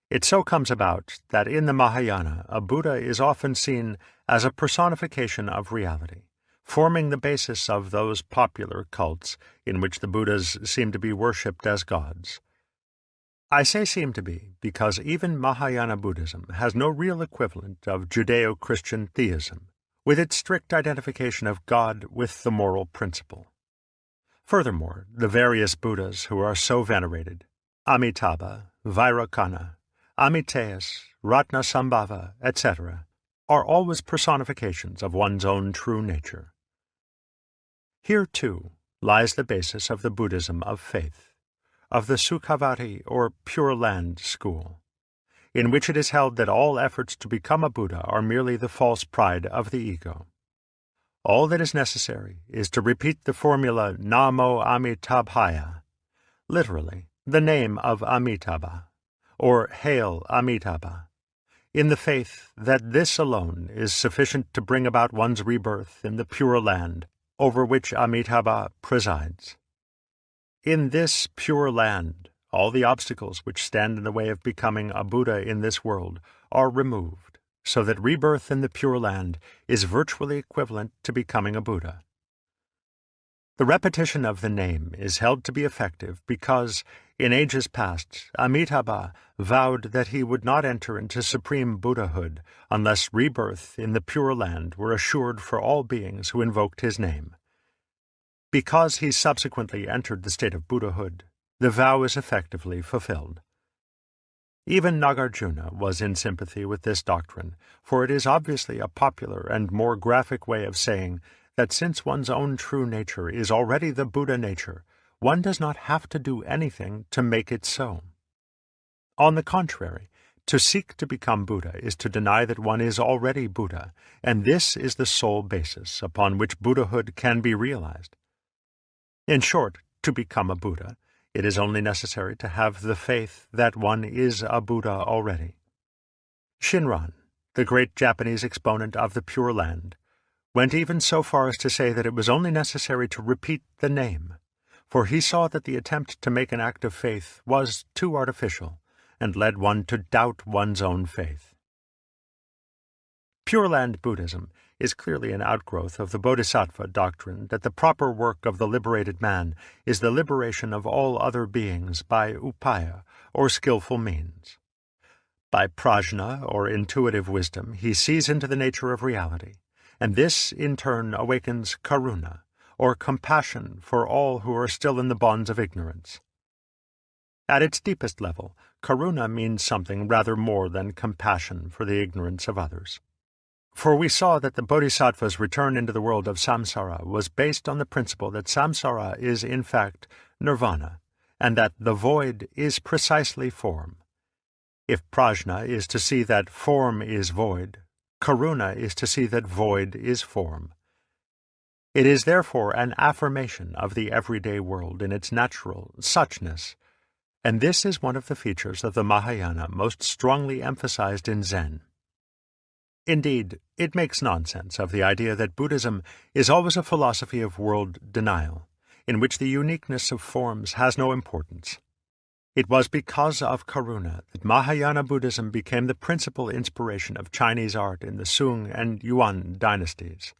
It so comes about that in the Mahayana a Buddha is often seen as a personification of reality, forming the basis of those popular cults in which the Buddhas seem to be worshipped as gods. I say seem to be because even Mahayana Buddhism has no real equivalent of Judeo-Christian theism, with its strict identification of God with the moral principle. Furthermore, the various Buddhas who are so venerated, Amitabha, Vairocana, Amitayus, Ratnasambhava, etc., are always personifications of one's own true nature. Here, too, lies the basis of the Buddhism of faith, of the Sukhavati or Pure Land school, in which it is held that all efforts to become a Buddha are merely the false pride of the ego. All that is necessary is to repeat the formula Namo Amitabhaya, literally, the name of Amitabha, or Hail Amitabha, in the faith that this alone is sufficient to bring about one's rebirth in the Pure Land over which Amitabha presides. In this Pure Land, all the obstacles which stand in the way of becoming a Buddha in this world are removed, so that rebirth in the Pure Land is virtually equivalent to becoming a Buddha. The repetition of the name is held to be effective because, in ages past, Amitabha vowed that he would not enter into supreme Buddhahood unless rebirth in the Pure Land were assured for all beings who invoked his name. Because he subsequently entered the state of Buddhahood, the vow is effectively fulfilled. Even Nagarjuna was in sympathy with this doctrine, for it is obviously a popular and more graphic way of saying that since one's own true nature is already the Buddha nature, one does not have to do anything to make it so. On the contrary, to seek to become Buddha is to deny that one is already Buddha, and this is the sole basis upon which Buddhahood can be realized. In short, to become a Buddha, it is only necessary to have the faith that one is a Buddha already. Shinran, the great Japanese exponent of the Pure Land, went even so far as to say that it was only necessary to repeat the name, for he saw that the attempt to make an act of faith was too artificial, and led one to doubt one's own faith. Pure Land Buddhism is clearly an outgrowth of the Bodhisattva doctrine that the proper work of the liberated man is the liberation of all other beings by upaya, or skillful means. By prajna, or intuitive wisdom, he sees into the nature of reality, and this, in turn, awakens karuna, or compassion for all who are still in the bonds of ignorance. At its deepest level, karuna means something rather more than compassion for the ignorance of others. For we saw that the Bodhisattva's return into the world of samsara was based on the principle that samsara is in fact nirvana, and that the void is precisely form. If prajna is to see that form is void, karuna is to see that void is form. It is therefore an affirmation of the everyday world in its natural suchness, and this is one of the features of the Mahayana most strongly emphasized in Zen. Indeed, it makes nonsense of the idea that Buddhism is always a philosophy of world denial, in which the uniqueness of forms has no importance. It was because of karuna that Mahayana Buddhism became the principal inspiration of Chinese art in the Sung and Yuan dynasties,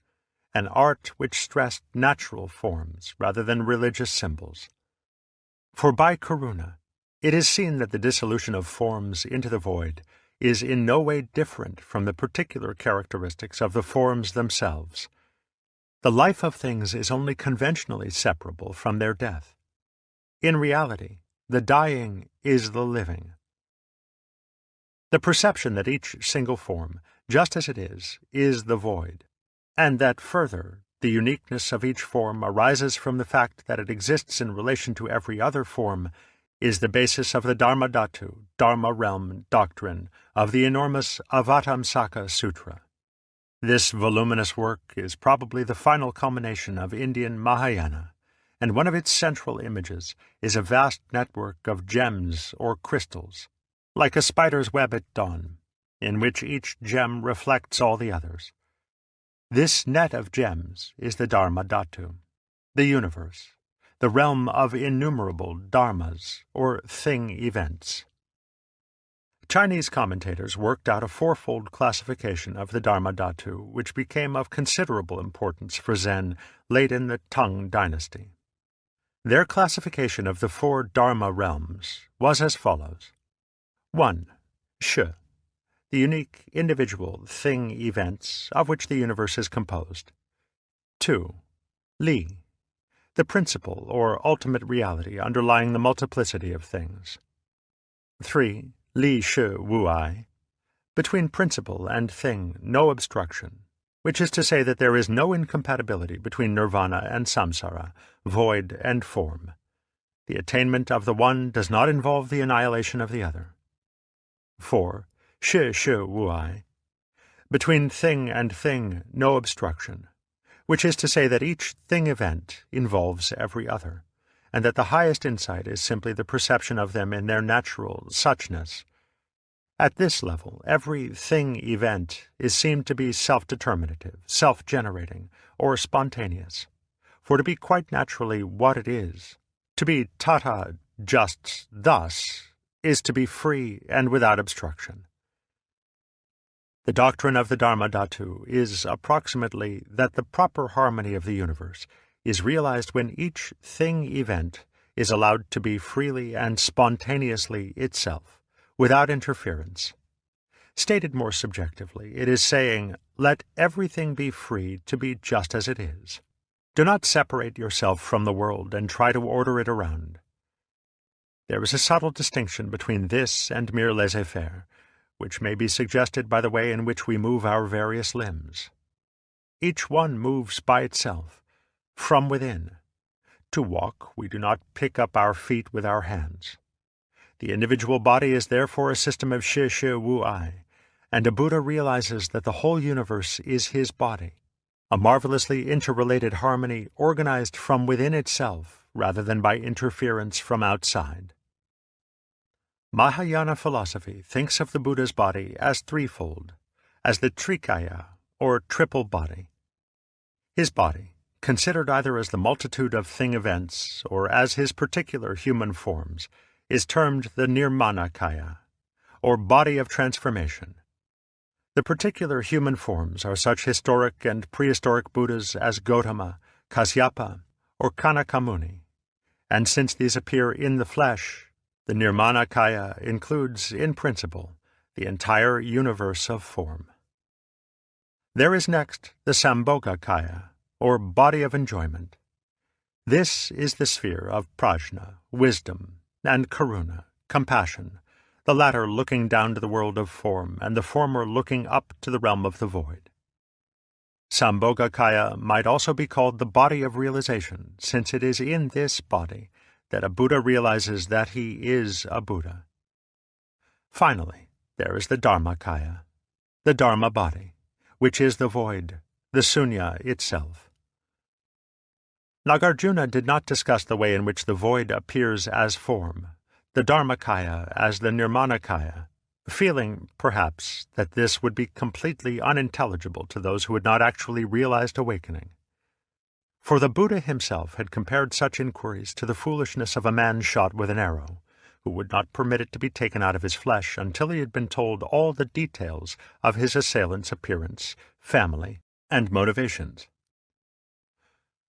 an art which stressed natural forms rather than religious symbols. For by karuna, it is seen that the dissolution of forms into the void is in no way different from the particular characteristics of the forms themselves. The life of things is only conventionally separable from their death. In reality, the dying is the living. The perception that each single form, just as it is the void, and that, further, the uniqueness of each form arises from the fact that it exists in relation to every other form, is the basis of the Dharmadhatu, Dharma realm doctrine of the enormous Avatamsaka Sutra. This voluminous work is probably the final culmination of Indian Mahayana, and one of its central images is a vast network of gems or crystals, like a spider's web at dawn, in which each gem reflects all the others. This net of gems is the Dharmadhatu, the universe, the realm of innumerable dharmas, or thing events. Chinese commentators worked out a fourfold classification of the Dharmadhatu, which became of considerable importance for Zen late in the Tang dynasty. Their classification of the four dharma realms was as follows. 1. Shi, the unique, individual thing events of which the universe is composed. 2. Li, the principle or ultimate reality underlying the multiplicity of things. 3. Li Shi Wuai, Between principle and thing, no obstruction, which is to say that there is no incompatibility between nirvana and samsara, void and form. The attainment of the one does not involve the annihilation of the other. 4. Shi Shi Wuai. Between thing and thing, no obstruction, which is to say that each thing-event involves every other, and that the highest insight is simply the perception of them in their natural suchness. At this level, every thing-event is seen to be self-determinative, self-generating, or spontaneous, for to be quite naturally what it is, to be tata just thus, is to be free and without obstruction. The doctrine of the Dharma Dhatu is approximately that the proper harmony of the universe is realized when each thing-event is allowed to be freely and spontaneously itself, without interference. Stated more subjectively, it is saying, let everything be free to be just as it is. Do not separate yourself from the world and try to order it around. There is a subtle distinction between this and mere laissez-faire, which may be suggested by the way in which we move our various limbs. Each one moves by itself, from within. To walk, we do not pick up our feet with our hands. The individual body is therefore a system of Shi Shi Wu Ai, and a Buddha realizes that the whole universe is his body, a marvelously interrelated harmony organized from within itself rather than by interference from outside. Mahayana philosophy thinks of the Buddha's body as threefold, as the Trikaya, or triple body. His body, considered either as the multitude of thing-events or as his particular human forms, is termed the Nirmanakaya, or body of transformation. The particular human forms are such historic and prehistoric Buddhas as Gautama, Kasyapa, or Kanakamuni, and since these appear in the flesh, the Nirmanakaya includes, in principle, the entire universe of form. There is next the Sambhogakaya, or body of enjoyment. This is the sphere of prajna, wisdom, and karuna, compassion, the latter looking down to the world of form, and the former looking up to the realm of the void. Sambhogakaya might also be called the body of realization, since it is in this body that a Buddha realizes that he is a Buddha. Finally, there is the Dharmakaya, the Dharma body, which is the void, the sunya itself. Nagarjuna did not discuss the way in which the void appears as form, the Dharmakaya as the Nirmanakaya, feeling, perhaps, that this would be completely unintelligible to those who had not actually realized awakening. For the Buddha himself had compared such inquiries to the foolishness of a man shot with an arrow, who would not permit it to be taken out of his flesh until he had been told all the details of his assailant's appearance, family, and motivations.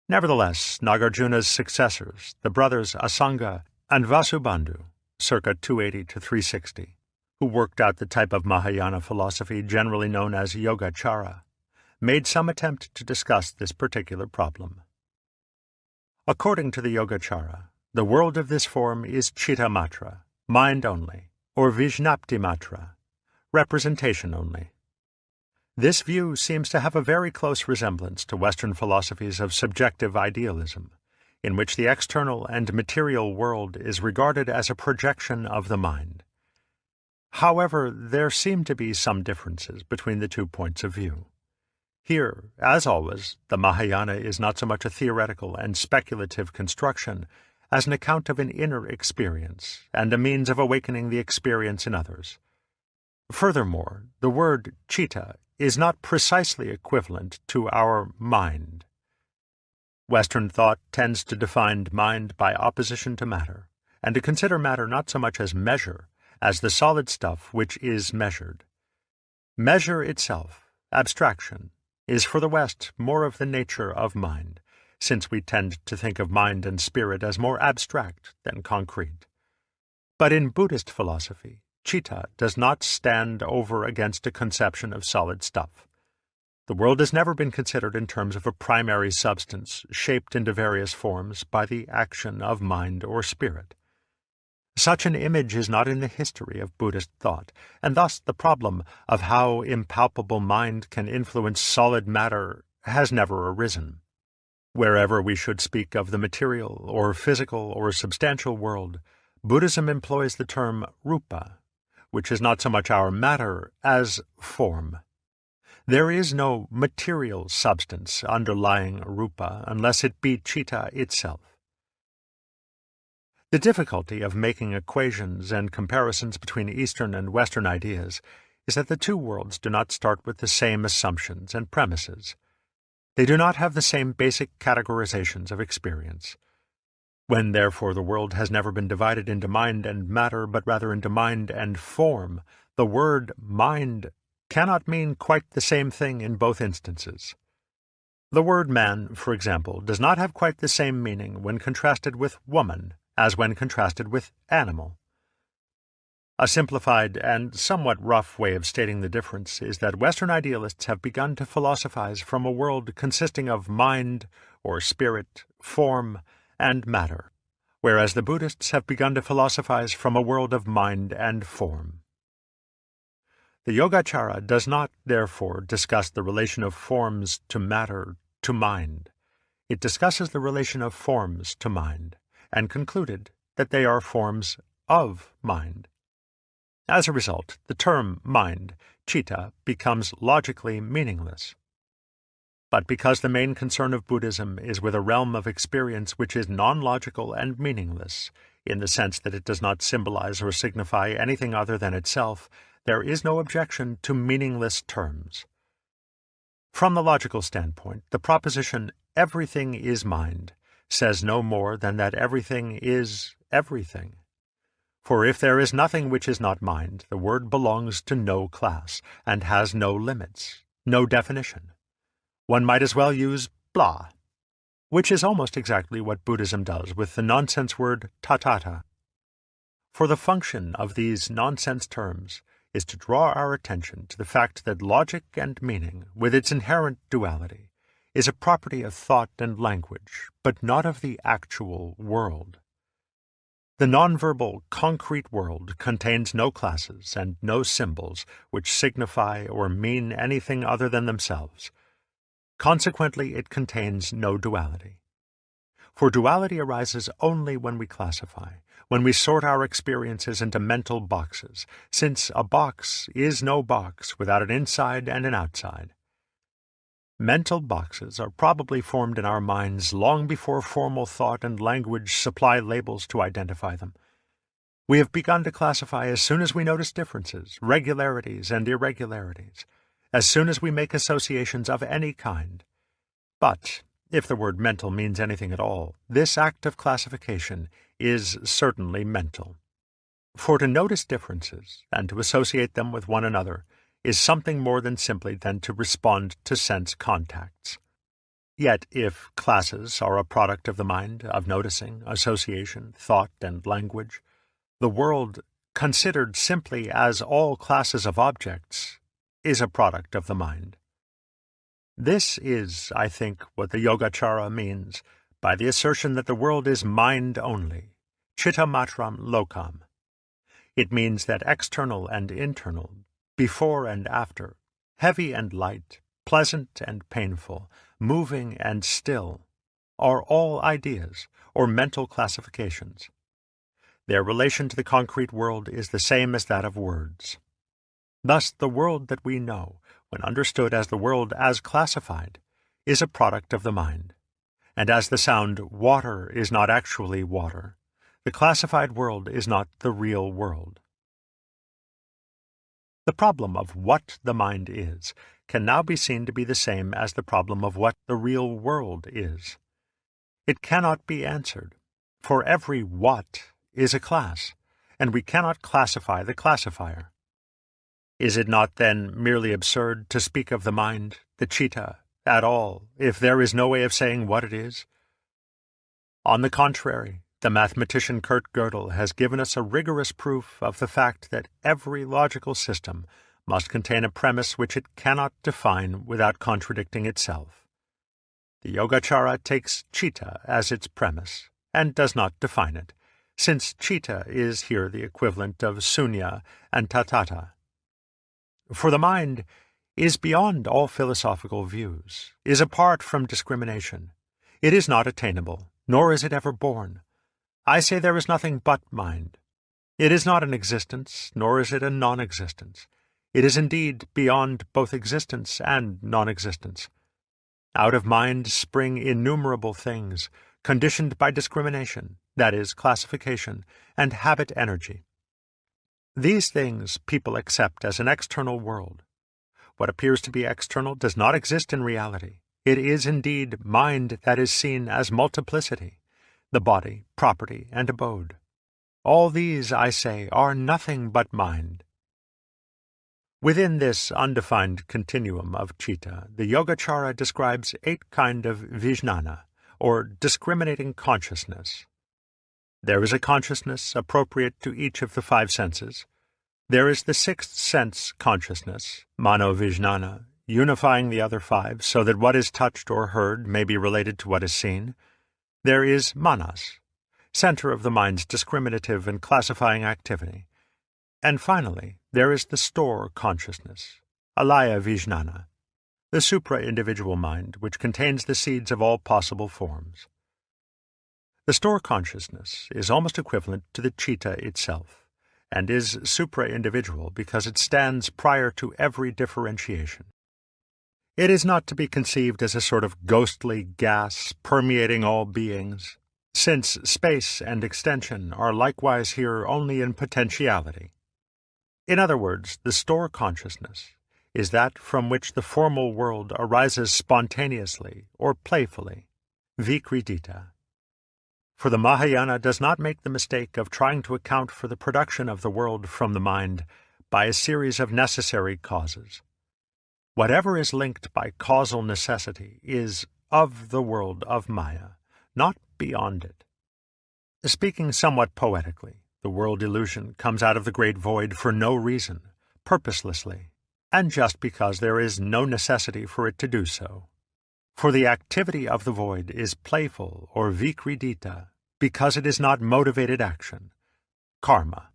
Nevertheless, Nagarjuna's successors, the brothers Asanga and Vasubandhu, circa 280 to 360, who worked out the type of Mahayana philosophy generally known as Yogacara, made some attempt to discuss this particular problem. According to the Yogacara, the world of this form is Chitta Matra, mind only, or Vijnapti Matra, representation only. This view seems to have a very close resemblance to Western philosophies of subjective idealism, in which the external and material world is regarded as a projection of the mind. However, there seem to be some differences between the 2 points of view. Here, as always, the Mahayana is not so much a theoretical and speculative construction as an account of an inner experience and a means of awakening the experience in others. Furthermore, the word chitta is not precisely equivalent to our mind. Western thought tends to define mind by opposition to matter, and to consider matter not so much as measure as the solid stuff which is measured. Measure itself, abstraction, is for the West more of the nature of mind, since we tend to think of mind and spirit as more abstract than concrete. But in Buddhist philosophy, chitta does not stand over against a conception of solid stuff. The world has never been considered in terms of a primary substance shaped into various forms by the action of mind or spirit. Such an image is not in the history of Buddhist thought, and thus the problem of how impalpable mind can influence solid matter has never arisen. Wherever we should speak of the material or physical or substantial world, Buddhism employs the term rupa, which is not so much our matter as form. There is no material substance underlying rupa unless it be citta itself. The difficulty of making equations and comparisons between Eastern and Western ideas is that the two worlds do not start with the same assumptions and premises. They do not have the same basic categorizations of experience. When, therefore, the world has never been divided into mind and matter, but rather into mind and form, the word mind cannot mean quite the same thing in both instances. The word man, for example, does not have quite the same meaning when contrasted with woman as when contrasted with animal. A simplified and somewhat rough way of stating the difference is that Western idealists have begun to philosophize from a world consisting of mind, or spirit, form, and matter, whereas the Buddhists have begun to philosophize from a world of mind and form. The Yogacara does not, therefore, discuss the relation of forms to matter to mind. It discusses the relation of forms to mind, and concluded that they are forms of mind. As a result, the term mind, citta, becomes logically meaningless. But because the main concern of Buddhism is with a realm of experience which is non-logical and meaningless, in the sense that it does not symbolize or signify anything other than itself, there is no objection to meaningless terms. From the logical standpoint, the proposition "everything is mind" says no more than that everything is everything. For if there is nothing which is not mind, the word belongs to no class, and has no limits, no definition. One might as well use blah, which is almost exactly what Buddhism does with the nonsense word tathata. For the function of these nonsense terms is to draw our attention to the fact that logic and meaning, with its inherent duality, is a property of thought and language, but not of the actual world. The nonverbal, concrete world contains no classes and no symbols which signify or mean anything other than themselves. Consequently, it contains no duality. For duality arises only when we classify, when we sort our experiences into mental boxes, since a box is no box without an inside and an outside. Mental boxes are probably formed in our minds long before formal thought and language supply labels to identify them. We have begun to classify as soon as we notice differences, regularities, and irregularities, as soon as we make associations of any kind. But, if the word mental means anything at all, this act of classification is certainly mental. For to notice differences, and to associate them with one another, is something more than simply to respond to sense contacts. Yet if classes are a product of the mind, of noticing, association, thought, and language, the world, considered simply as all classes of objects, is a product of the mind. This is, I think, what the Yogacara means by the assertion that the world is mind only, citta matram lokam. It means that external and internal, before and after, heavy and light, pleasant and painful, moving and still, are all ideas or mental classifications. Their relation to the concrete world is the same as that of words. Thus, the world that we know, when understood as the world as classified, is a product of the mind. And as the sound water is not actually water, the classified world is not the real world. The problem of what the mind is can now be seen to be the same as the problem of what the real world is. It cannot be answered, for every what is a class, and we cannot classify the classifier. Is it not, then, merely absurd to speak of the mind, the citta, at all, if there is no way of saying what it is? On the contrary, the mathematician Kurt Gödel has given us a rigorous proof of the fact that every logical system must contain a premise which it cannot define without contradicting itself. The Yogacara takes citta as its premise, and does not define it, since chitta is here the equivalent of sunya and tathata. For the mind is beyond all philosophical views, is apart from discrimination. It is not attainable, nor is it ever born. I say there is nothing but mind. It is not an existence, nor is it a non-existence. It is indeed beyond both existence and non-existence. Out of mind spring innumerable things, conditioned by discrimination, that is, classification, and habit energy. These things people accept as an external world. What appears to be external does not exist in reality. It is indeed mind that is seen as multiplicity, the body, property, and abode. All these, I say, are nothing but mind. Within this undefined continuum of citta, the Yogacara describes 8 kinds of vijnana, or discriminating consciousness. There is a consciousness appropriate to each of the 5 senses. There is the 6th sense consciousness, mano-vijnana, unifying the other 5 so that what is touched or heard may be related to what is seen. There is manas, center of the mind's discriminative and classifying activity. And finally, there is the store consciousness, alaya vijnana, the supra-individual mind which contains the seeds of all possible forms. The store consciousness is almost equivalent to the citta itself, and is supra-individual because it stands prior to every differentiation. It is not to be conceived as a sort of ghostly gas permeating all beings, since space and extension are likewise here only in potentiality. In other words, the store consciousness is that from which the formal world arises spontaneously or playfully, vikridita. For the Mahayana does not make the mistake of trying to account for the production of the world from the mind by a series of necessary causes. Whatever is linked by causal necessity is of the world of Maya, not beyond it. Speaking somewhat poetically, the world illusion comes out of the great void for no reason, purposelessly, and just because there is no necessity for it to do so. For the activity of the void is playful or vikridita because it is not motivated action, karma.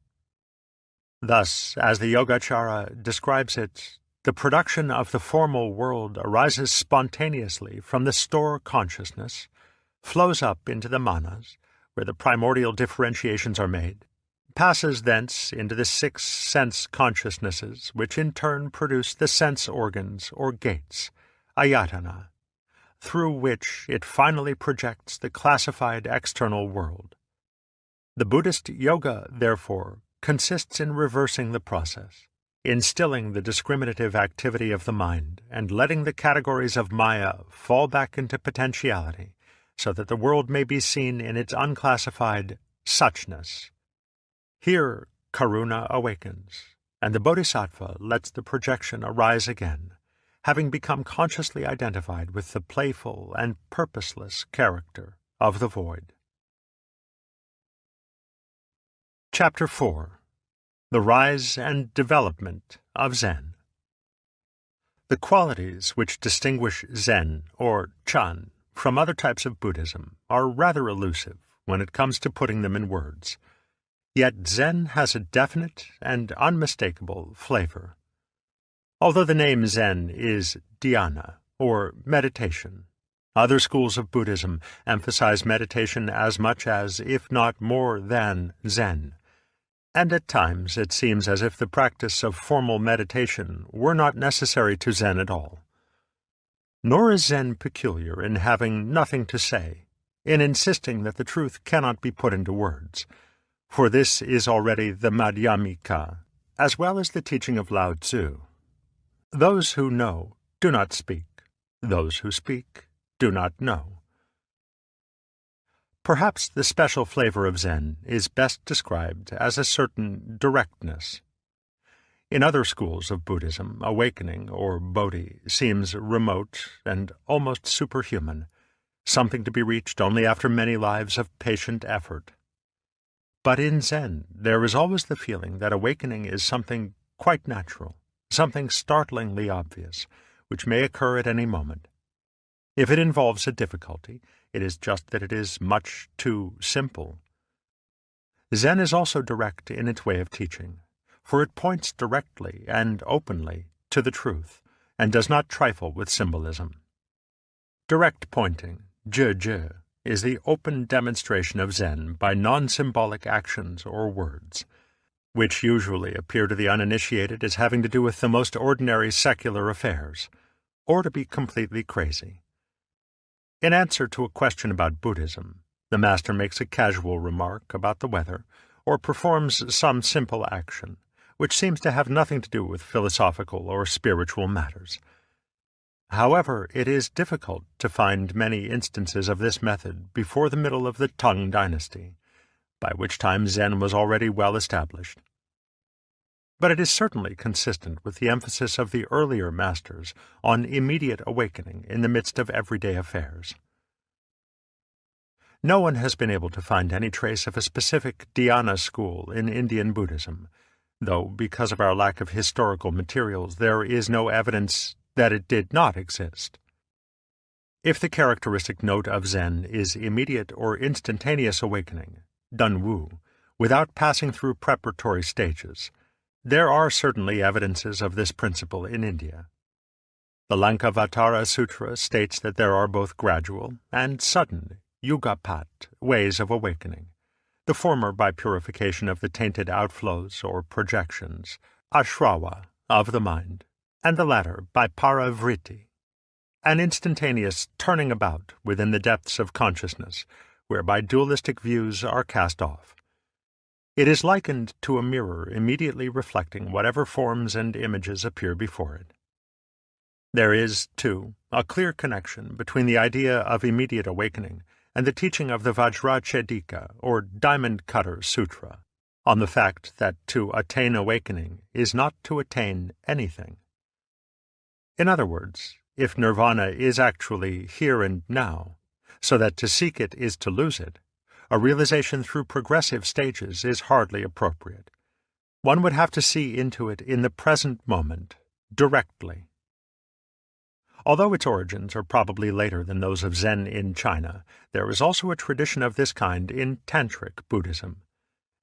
Thus, as the Yogacara describes it, the production of the formal world arises spontaneously from the store consciousness, flows up into the manas, where the primordial differentiations are made, passes thence into the 6 sense consciousnesses, which in turn produce the sense organs or gates, ayatana, through which it finally projects the classified external world. The Buddhist yoga, therefore, consists in reversing the process, instilling the discriminative activity of the mind, and letting the categories of Maya fall back into potentiality, so that the world may be seen in its unclassified suchness. Here, karuna awakens, and the bodhisattva lets the projection arise again, having become consciously identified with the playful and purposeless character of the void. Chapter 4. The Rise and Development of Zen. The qualities which distinguish Zen, or Chan, from other types of Buddhism are rather elusive when it comes to putting them in words. Yet Zen has a definite and unmistakable flavor. Although the name Zen is dhyana, or meditation, other schools of Buddhism emphasize meditation as much as, if not more than, Zen. And at times it seems as if the practice of formal meditation were not necessary to Zen at all. Nor is Zen peculiar in having nothing to say, in insisting that the truth cannot be put into words, for this is already the Madhyamika, as well as the teaching of Lao Tzu. Those who know do not speak. Those who speak do not know. Perhaps the special flavor of Zen is best described as a certain directness. In other schools of Buddhism, awakening, or bodhi, seems remote and almost superhuman, something to be reached only after many lives of patient effort. But in Zen, there is always the feeling that awakening is something quite natural, something startlingly obvious, which may occur at any moment. If it involves a difficulty, it is just that it is much too simple. Zen is also direct in its way of teaching, for it points directly and openly to the truth, and does not trifle with symbolism. Direct pointing, zhe, is the open demonstration of Zen by non-symbolic actions or words, which usually appear to the uninitiated as having to do with the most ordinary secular affairs, or to be completely crazy. In answer to a question about Buddhism, the master makes a casual remark about the weather, or performs some simple action, which seems to have nothing to do with philosophical or spiritual matters. However, it is difficult to find many instances of this method before the middle of the Tang dynasty, by which time Zen was already well established. But it is certainly consistent with the emphasis of the earlier masters on immediate awakening in the midst of everyday affairs. No one has been able to find any trace of a specific dhyana school in Indian Buddhism, though because of our lack of historical materials there is no evidence that it did not exist. If the characteristic note of Zen is immediate or instantaneous awakening, Dunwu, without passing through preparatory stages, there are certainly evidences of this principle in India. The Lankavatara Sutra states that there are both gradual and sudden yugapat ways of awakening, the former by purification of the tainted outflows or projections, ashrawa, of the mind, and the latter by paravritti, an instantaneous turning about within the depths of consciousness, whereby dualistic views are cast off. It is likened to a mirror immediately reflecting whatever forms and images appear before it. There is, too, a clear connection between the idea of immediate awakening and the teaching of the Vajrachedika, or Diamond Cutter Sutra, on the fact that to attain awakening is not to attain anything. In other words, if nirvana is actually here and now, so that to seek it is to lose it, a realization through progressive stages is hardly appropriate. One would have to see into it in the present moment, directly. Although its origins are probably later than those of Zen in China, there is also a tradition of this kind in Tantric Buddhism,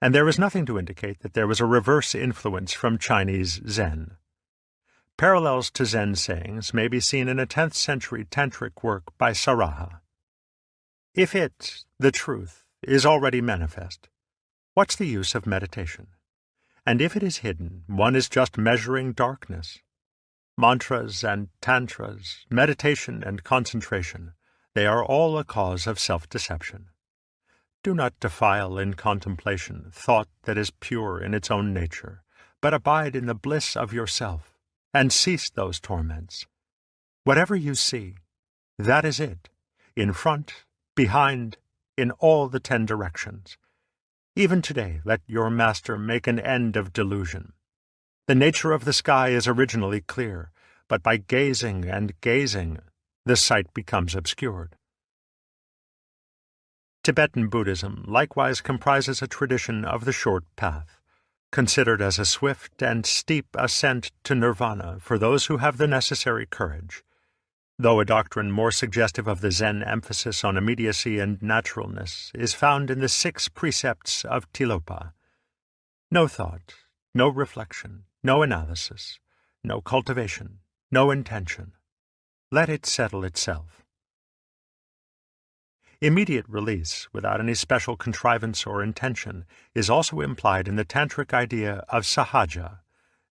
and there is nothing to indicate that there was a reverse influence from Chinese Zen. Parallels to Zen sayings may be seen in a 10th century Tantric work by Saraha. If it, the truth, is already manifest, what's the use of meditation? And if it is hidden, one is just measuring darkness. Mantras and tantras, meditation and concentration, they are all a cause of self-deception. Do not defile in contemplation thought that is pure in its own nature, but abide in the bliss of yourself, and cease those torments. Whatever you see, that is it, in front, behind, in all the 10 directions. Even today let your master make an end of delusion. The nature of the sky is originally clear, but by gazing and gazing, the sight becomes obscured. Tibetan Buddhism likewise comprises a tradition of the short path, considered as a swift and steep ascent to nirvana for those who have the necessary courage, though a doctrine more suggestive of the Zen emphasis on immediacy and naturalness is found in the 6 precepts of Tilopa. No thought, no reflection, no analysis, no cultivation, no intention. Let it settle itself. Immediate release, without any special contrivance or intention, is also implied in the Tantric idea of sahaja,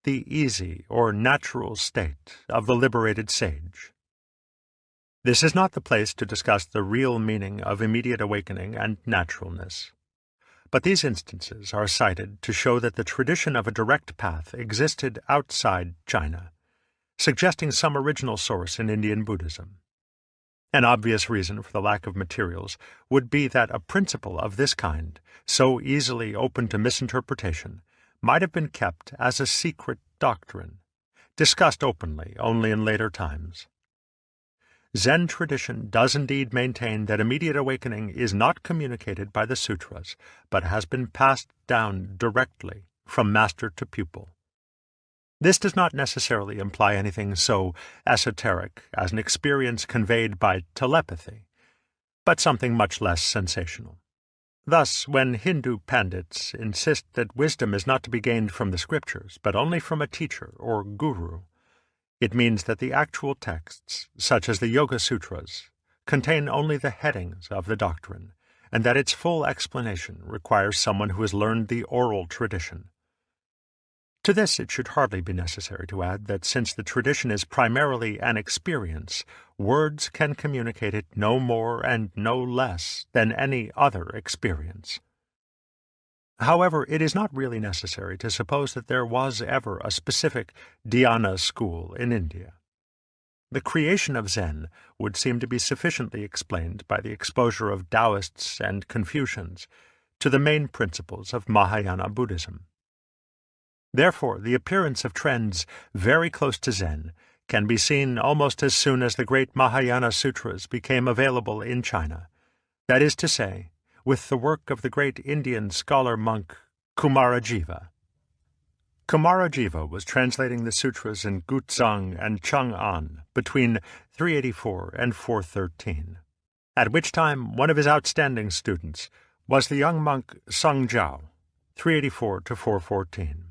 the easy or natural state of the liberated sage. This is not the place to discuss the real meaning of immediate awakening and naturalness. But these instances are cited to show that the tradition of a direct path existed outside China, suggesting some original source in Indian Buddhism. An obvious reason for the lack of materials would be that a principle of this kind, so easily open to misinterpretation, might have been kept as a secret doctrine, discussed openly only in later times. Zen tradition does indeed maintain that immediate awakening is not communicated by the sutras, but has been passed down directly from master to pupil. This does not necessarily imply anything so esoteric as an experience conveyed by telepathy, but something much less sensational. Thus, when Hindu pandits insist that wisdom is not to be gained from the scriptures, but only from a teacher or guru, it means that the actual texts, such as the Yoga Sutras, contain only the headings of the doctrine, and that its full explanation requires someone who has learned the oral tradition. To this it should hardly be necessary to add that since the tradition is primarily an experience, words can communicate it no more and no less than any other experience. However, it is not really necessary to suppose that there was ever a specific dhyana school in India. The creation of Zen would seem to be sufficiently explained by the exposure of Taoists and Confucians to the main principles of Mahayana Buddhism. Therefore, the appearance of trends very close to Zen can be seen almost as soon as the great Mahayana Sutras became available in China, that is to say, with the work of the great Indian scholar-monk Kumarajiva. Kumarajiva was translating the sutras in Guzhang and Chang'an between 384 and 413, at which time one of his outstanding students was the young monk Song Jiao, 384 to 414.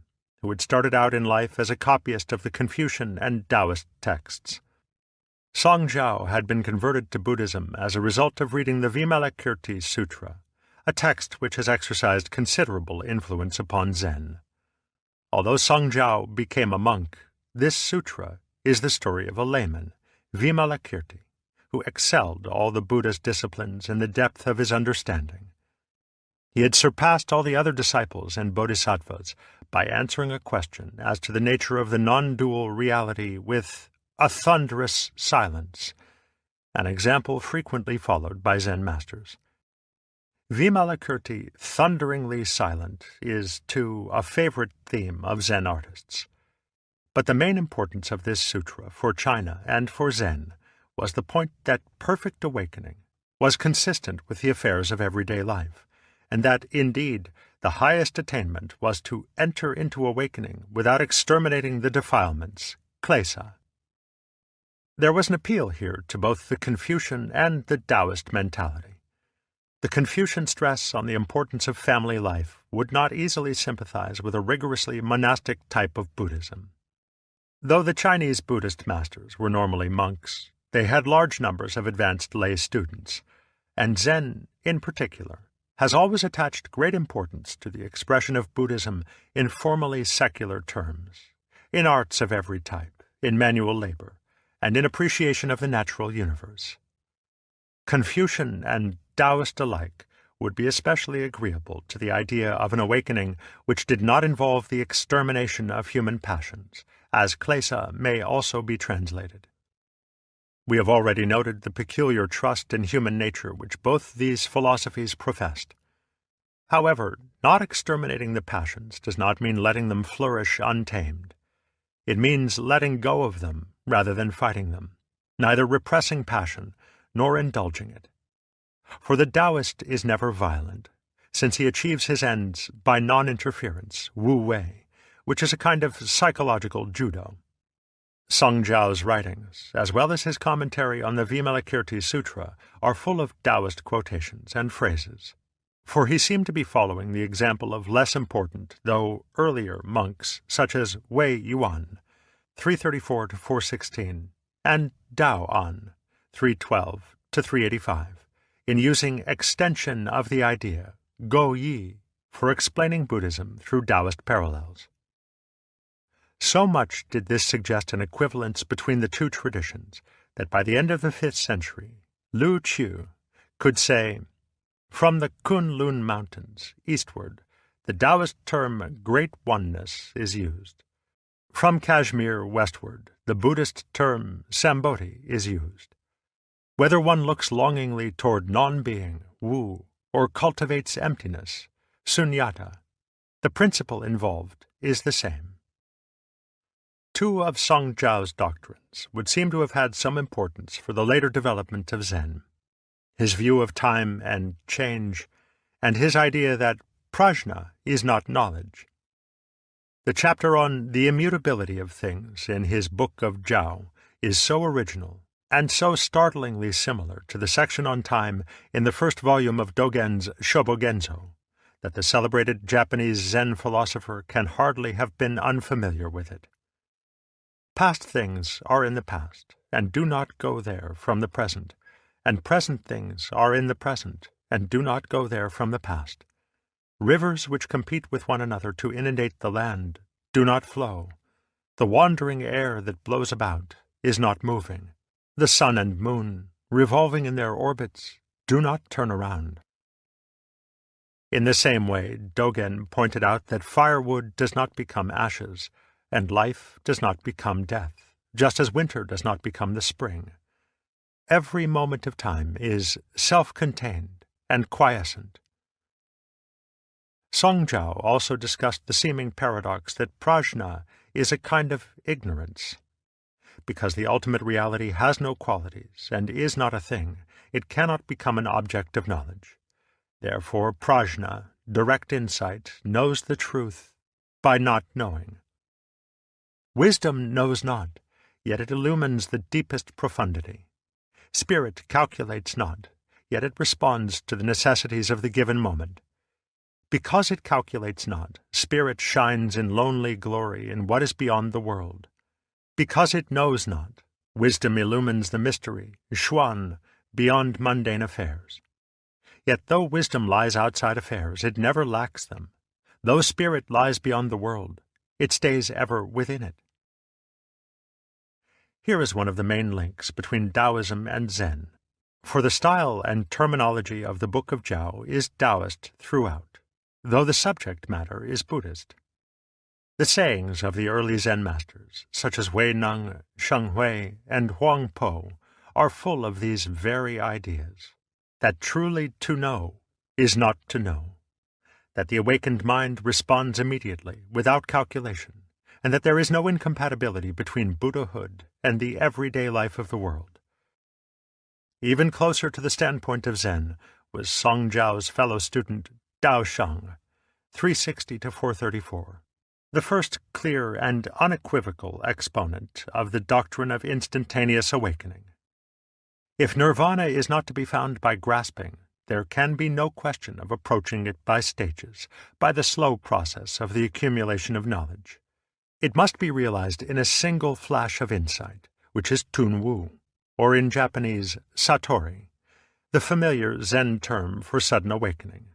Who had started out in life as a copyist of the Confucian and Taoist texts. Song Jiao had been converted to Buddhism as a result of reading the Vimalakirti Sutra, a text which has exercised considerable influence upon Zen. Although Song Jiao became a monk, this sutra is the story of a layman, Vimalakirti, who excelled all the Buddhist disciplines in the depth of his understanding. He had surpassed all the other disciples and bodhisattvas by answering a question as to the nature of the non-dual reality with a thunderous silence, an example frequently followed by Zen masters. Vimalakirti, thunderingly silent, is, too, a favorite theme of Zen artists. But the main importance of this sutra for China and for Zen was the point that perfect awakening was consistent with the affairs of everyday life, and that, indeed, the highest attainment was to enter into awakening without exterminating the defilements, klesa. There was an appeal here to both the Confucian and the Taoist mentality. The Confucian stress on the importance of family life would not easily sympathize with a rigorously monastic type of Buddhism. Though the Chinese Buddhist masters were normally monks, they had large numbers of advanced lay students, and Zen, in particular, has always attached great importance to the expression of Buddhism in formally secular terms, in arts of every type, in manual labor, and in appreciation of the natural universe. Confucian and Taoist alike would be especially agreeable to the idea of an awakening which did not involve the extermination of human passions, as klesa may also be translated. We have already noted the peculiar trust in human nature which both these philosophies professed. However, not exterminating the passions does not mean letting them flourish untamed. It means letting go of them rather than fighting them, neither repressing passion nor indulging it. For the Taoist is never violent, since he achieves his ends by non-interference, wu-wei, which is a kind of psychological judo. Song Jiao's writings, as well as his commentary on the Vimalakirti Sutra, are full of Taoist quotations and phrases, for he seemed to be following the example of less important, though earlier, monks such as Wei Yuan, 334 to 416, and Dao An, 312 to 385, in using extension of the idea, Go Yi, for explaining Buddhism through Taoist parallels. So much did this suggest an equivalence between the two traditions that by the end of the 5th century, Lu Qiu could say, "From the Kunlun Mountains eastward, the Taoist term Great Oneness is used. From Kashmir westward, the Buddhist term Sambodhi is used. Whether one looks longingly toward non-being, Wu, or cultivates emptiness, Sunyata, the principle involved is the same." Two of Song Jiao's doctrines would seem to have had some importance for the later development of Zen: his view of time and change, and his idea that prajna is not knowledge. The chapter on the immutability of things in his Book of Jiao is so original and so startlingly similar to the section on time in the first volume of Dogen's Shobogenzo, that the celebrated Japanese Zen philosopher can hardly have been unfamiliar with it. Past things are in the past, and do not go there from the present, and present things are in the present, and do not go there from the past. Rivers which compete with one another to inundate the land do not flow. The wandering air that blows about is not moving. The sun and moon, revolving in their orbits, do not turn around. In the same way, Dogen pointed out that firewood does not become ashes, and life does not become death, just as winter does not become the spring. Every moment of time is self-contained and quiescent. Songzhao also discussed the seeming paradox that prajna is a kind of ignorance. Because the ultimate reality has no qualities and is not a thing, it cannot become an object of knowledge. Therefore, prajna, direct insight, knows the truth by not knowing. Wisdom knows not, yet it illumines the deepest profundity. Spirit calculates not, yet it responds to the necessities of the given moment. Because it calculates not, spirit shines in lonely glory in what is beyond the world. Because it knows not, wisdom illumines the mystery, xuan, beyond mundane affairs. Yet though wisdom lies outside affairs, it never lacks them. Though spirit lies beyond the world, it stays ever within it. Here is one of the main links between Taoism and Zen, for the style and terminology of the Book of Jiao is Taoist throughout, though the subject matter is Buddhist. The sayings of the early Zen masters, such as Wei Neng, Sheng Hui, and Huang Po, are full of these very ideas, that truly to know is not to know, that the awakened mind responds immediately, without calculation, and that there is no incompatibility between Buddhahood and the everyday life of the world. Even closer to the standpoint of Zen was Songzhao's fellow student Dao Sheng, 360 to 434, the first clear and unequivocal exponent of the doctrine of instantaneous awakening. If nirvana is not to be found by grasping, there can be no question of approaching it by stages, by the slow process of the accumulation of knowledge. It must be realized in a single flash of insight, which is Tunwu, or in Japanese, satori, the familiar Zen term for sudden awakening.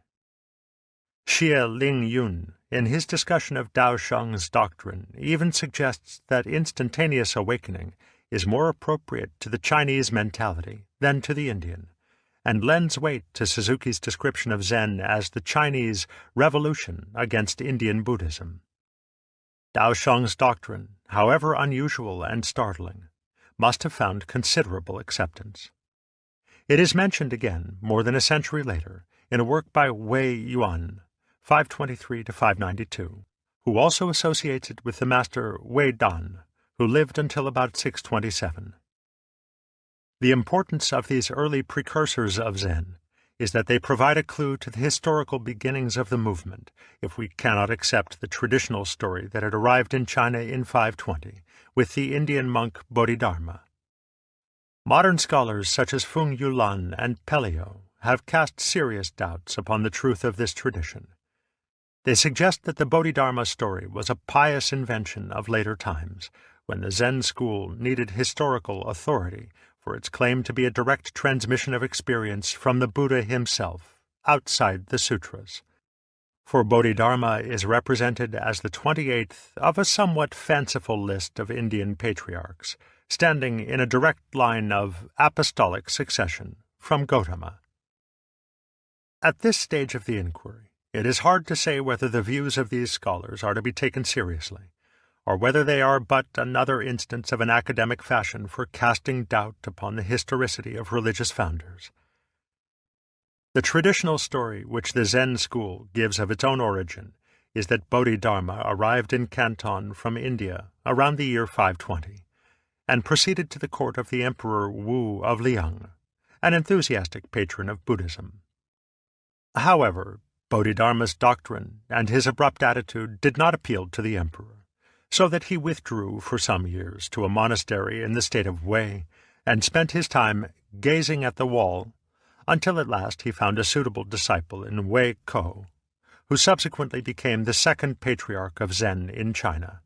Xie Ling Yun, in his discussion of Dao Sheng's doctrine, even suggests that instantaneous awakening is more appropriate to the Chinese mentality than to the Indian, and lends weight to Suzuki's description of Zen as the Chinese revolution against Indian Buddhism. Dao Sheng's doctrine, however unusual and startling, must have found considerable acceptance. It is mentioned again, more than a century later, in a work by Wei Yuan, 523 to 592, who also associates it with the master Wei Dan, who lived until about 627. The importance of these early precursors of Zen is that they provide a clue to the historical beginnings of the movement, if we cannot accept the traditional story that it arrived in China in 520, with the Indian monk Bodhidharma. Modern scholars such as Feng Yulan and Pelliot have cast serious doubts upon the truth of this tradition. They suggest that the Bodhidharma story was a pious invention of later times, when the Zen school needed historical authority for its claim to be a direct transmission of experience from the Buddha himself, outside the sutras. For Bodhidharma is represented as the 28th of a somewhat fanciful list of Indian patriarchs, standing in a direct line of apostolic succession from Gautama. At this stage of the inquiry, it is hard to say whether the views of these scholars are to be taken seriously, or whether they are but another instance of an academic fashion for casting doubt upon the historicity of religious founders. The traditional story which the Zen school gives of its own origin is that Bodhidharma arrived in Canton from India around the year 520, and proceeded to the court of the Emperor Wu of Liang, an enthusiastic patron of Buddhism. However, Bodhidharma's doctrine and his abrupt attitude did not appeal to the emperor, so that he withdrew for some years to a monastery in the state of Wei, and spent his time gazing at the wall until at last he found a suitable disciple in Wei Ko, who subsequently became the second patriarch of Zen in China.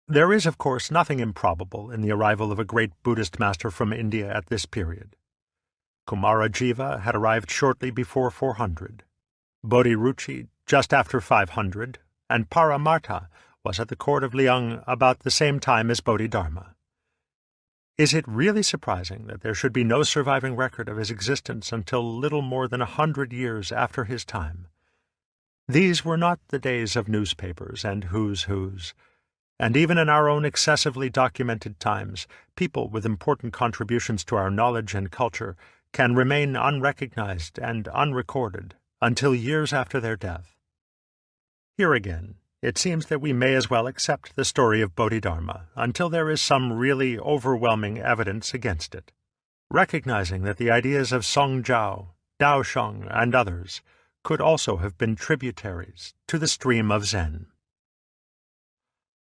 There is, of course, nothing improbable in the arrival of a great Buddhist master from India at this period. Kumarajiva had arrived shortly before 400, Bodhiruchi just after 500, and Paramartha was at the court of Liang about the same time as Bodhidharma. Is it really surprising that there should be no surviving record of his existence until little more than 100 years after his time? These were not the days of newspapers and who's who's, and even in our own excessively documented times, people with important contributions to our knowledge and culture can remain unrecognized and unrecorded until years after their death. Here again, it seems that we may as well accept the story of Bodhidharma until there is some really overwhelming evidence against it, recognizing that the ideas of Songjiao, Daosheng, and others could also have been tributaries to the stream of Zen.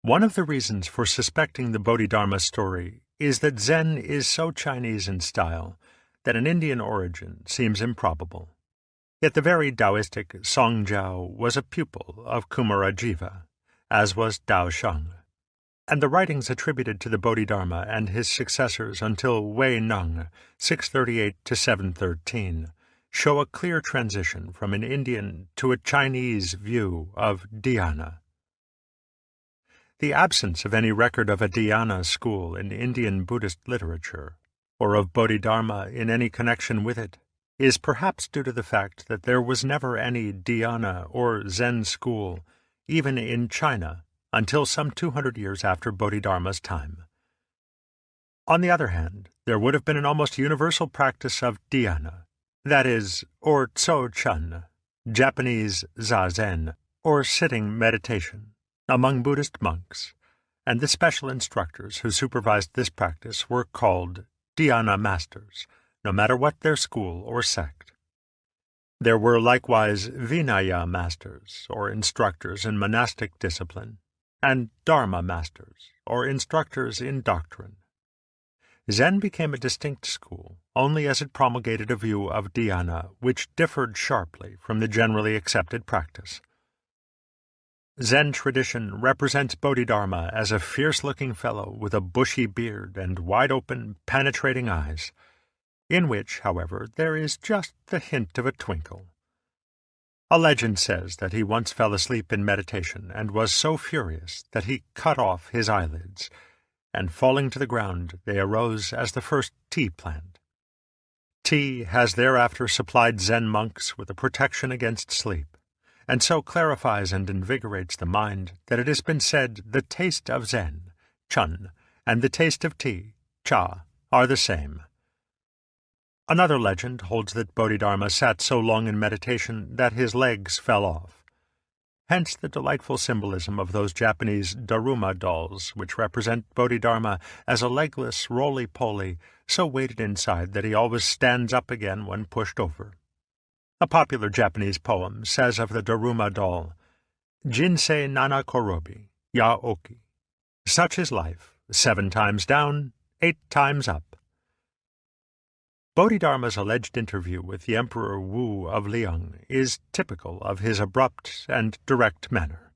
One of the reasons for suspecting the Bodhidharma story is that Zen is so Chinese in style that an Indian origin seems improbable. Yet the very Taoistic Songjiao was a pupil of Kumarajiva, as was Daosheng, and the writings attributed to the Bodhidharma and his successors until Wei Neng, 638 to 713, show a clear transition from an Indian to a Chinese view of dhyana. The absence of any record of a dhyana school in Indian Buddhist literature, or of Bodhidharma in any connection with it, is perhaps due to the fact that there was never any dhyana or Zen school, even in China, until some 200 years after Bodhidharma's time. On the other hand, there would have been an almost universal practice of dhyana, that is, or tso-chun, Japanese zazen, or sitting meditation, among Buddhist monks, and the special instructors who supervised this practice were called dhyana masters, no matter what their school or sect. There were likewise Vinaya masters, or instructors in monastic discipline, and Dharma masters, or instructors in doctrine. Zen became a distinct school only as it promulgated a view of dhyana which differed sharply from the generally accepted practice. Zen tradition represents Bodhidharma as a fierce-looking fellow with a bushy beard and wide-open, penetrating eyes, in which, however, there is just the hint of a twinkle. A legend says that he once fell asleep in meditation and was so furious that he cut off his eyelids, and falling to the ground they arose as the first tea plant. Tea has thereafter supplied Zen monks with a protection against sleep, and so clarifies and invigorates the mind that it has been said the taste of Zen, chun, and the taste of tea, cha, are the same. Another legend holds that Bodhidharma sat so long in meditation that his legs fell off. Hence the delightful symbolism of those Japanese Daruma dolls which represent Bodhidharma as a legless roly-poly so weighted inside that he always stands up again when pushed over. A popular Japanese poem says of the Daruma doll, Jinsei nana korobi, ya oki. Such is life, 7 times down, 8 times up. Bodhidharma's alleged interview with the Emperor Wu of Liang is typical of his abrupt and direct manner.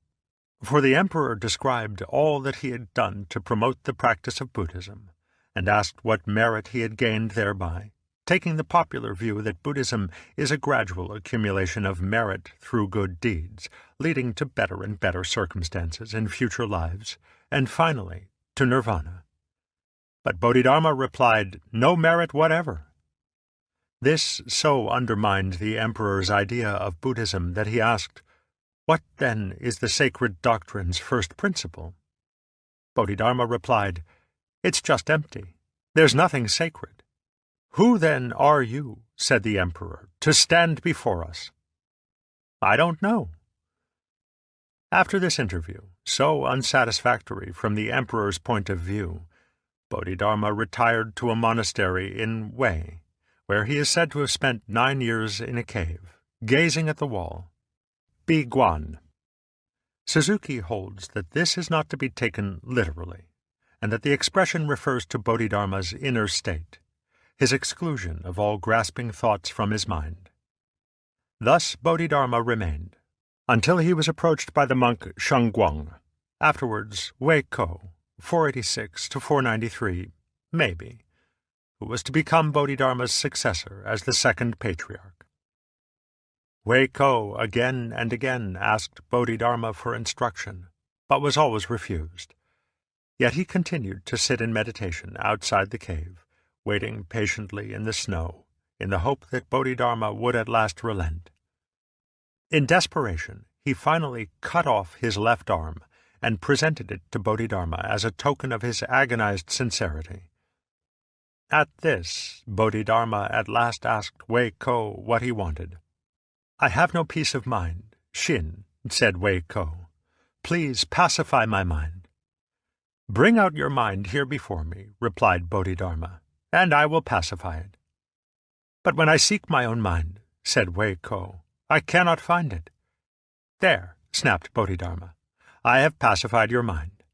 For the emperor described all that he had done to promote the practice of Buddhism, and asked what merit he had gained thereby, taking the popular view that Buddhism is a gradual accumulation of merit through good deeds, leading to better and better circumstances in future lives, and finally to nirvana. But Bodhidharma replied, "No merit whatever." This so undermined the emperor's idea of Buddhism that he asked, "What, then, is the sacred doctrine's first principle?" Bodhidharma replied, "It's just empty. There's nothing sacred." "Who, then, are you," said the emperor, "to stand before us?" "I don't know." After this interview, so unsatisfactory from the emperor's point of view, Bodhidharma retired to a monastery in Wei, where he is said to have spent 9 years in a cave, gazing at the wall. Bi Guan. Suzuki holds that this is not to be taken literally, and that the expression refers to Bodhidharma's inner state, his exclusion of all grasping thoughts from his mind. Thus Bodhidharma remained, until he was approached by the monk Shengguang, afterwards Wei Ko, 486 to 493, maybe, who was to become Bodhidharma's successor as the second patriarch. Wei Ko again and again asked Bodhidharma for instruction, but was always refused. Yet he continued to sit in meditation outside the cave, waiting patiently in the snow, in the hope that Bodhidharma would at last relent. In desperation, he finally cut off his left arm and presented it to Bodhidharma as a token of his agonized sincerity. At this, Bodhidharma at last asked Wei Ko what he wanted. "I have no peace of mind, Shin," said Wei Ko. "Please pacify my mind." "Bring out your mind here before me," replied Bodhidharma, "and I will pacify it." "But when I seek my own mind," said Wei Ko, "I cannot find it." "There," snapped Bodhidharma, "I have pacified your mind."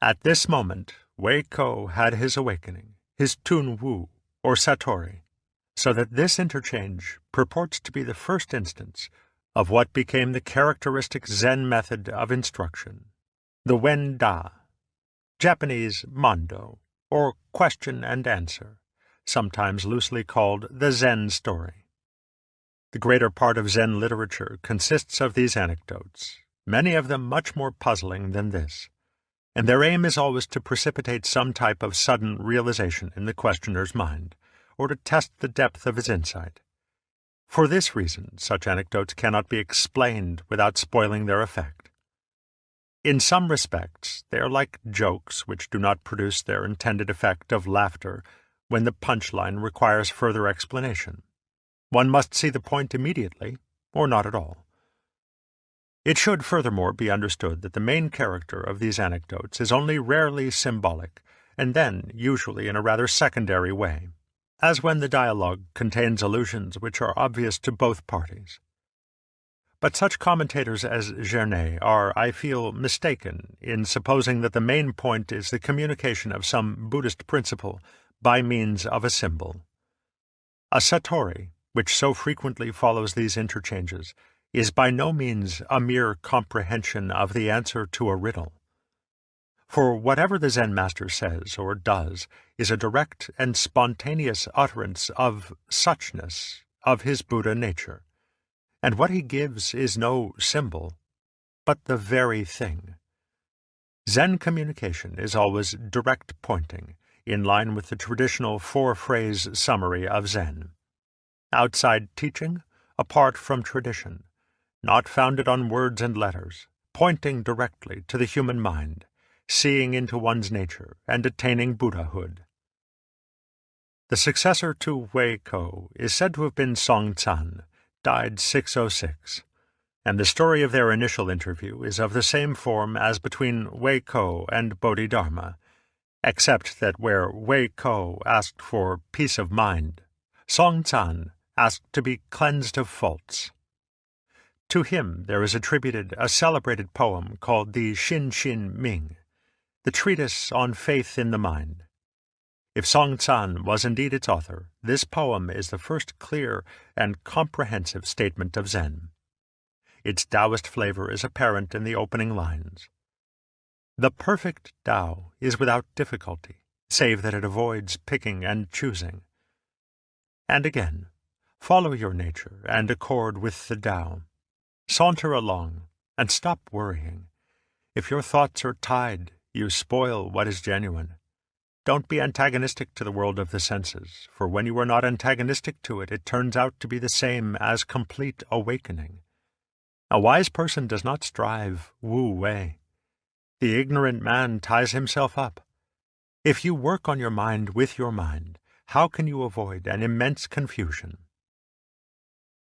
At this moment, Wei Ko had his awakening, his Tun Wu, or Satori, so that this interchange purports to be the first instance of what became the characteristic Zen method of instruction, the Wen Da, Japanese Mondo, or question and answer, sometimes loosely called the Zen story. The greater part of Zen literature consists of these anecdotes, many of them much more puzzling than this, and their aim is always to precipitate some type of sudden realization in the questioner's mind, or to test the depth of his insight. For this reason, such anecdotes cannot be explained without spoiling their effect. In some respects, they are like jokes which do not produce their intended effect of laughter when the punchline requires further explanation. One must see the point immediately, or not at all. It should furthermore be understood that the main character of these anecdotes is only rarely symbolic, and then usually in a rather secondary way, as when the dialogue contains allusions which are obvious to both parties. But such commentators as Gernet are, I feel, mistaken in supposing that the main point is the communication of some Buddhist principle by means of a symbol. A satori, which so frequently follows these interchanges, is by no means a mere comprehension of the answer to a riddle. For whatever the Zen master says or does is a direct and spontaneous utterance of suchness, of his Buddha nature, and what he gives is no symbol, but the very thing. Zen communication is always direct pointing, in line with the traditional four-phrase summary of Zen. Outside teaching, apart from tradition, not founded on words and letters, pointing directly to the human mind, seeing into one's nature and attaining Buddhahood. The successor to Wei Ko is said to have been Song Tsan, died 606, and the story of their initial interview is of the same form as between Wei Ko and Bodhidharma, except that where Wei Ko asked for peace of mind, Song Tsan asked to be cleansed of faults. To him there is attributed a celebrated poem called the Xin Xin Ming, the treatise on faith in the mind. If Song Tsan was indeed its author, this poem is the first clear and comprehensive statement of Zen. Its Taoist flavor is apparent in the opening lines. The perfect Tao is without difficulty, save that it avoids picking and choosing. And again, follow your nature and accord with the Tao. Saunter along, and stop worrying. If your thoughts are tied, you spoil what is genuine. Don't be antagonistic to the world of the senses, for when you are not antagonistic to it, it turns out to be the same as complete awakening. A wise person does not strive wu-wei. The ignorant man ties himself up. If you work on your mind with your mind, how can you avoid an immense confusion?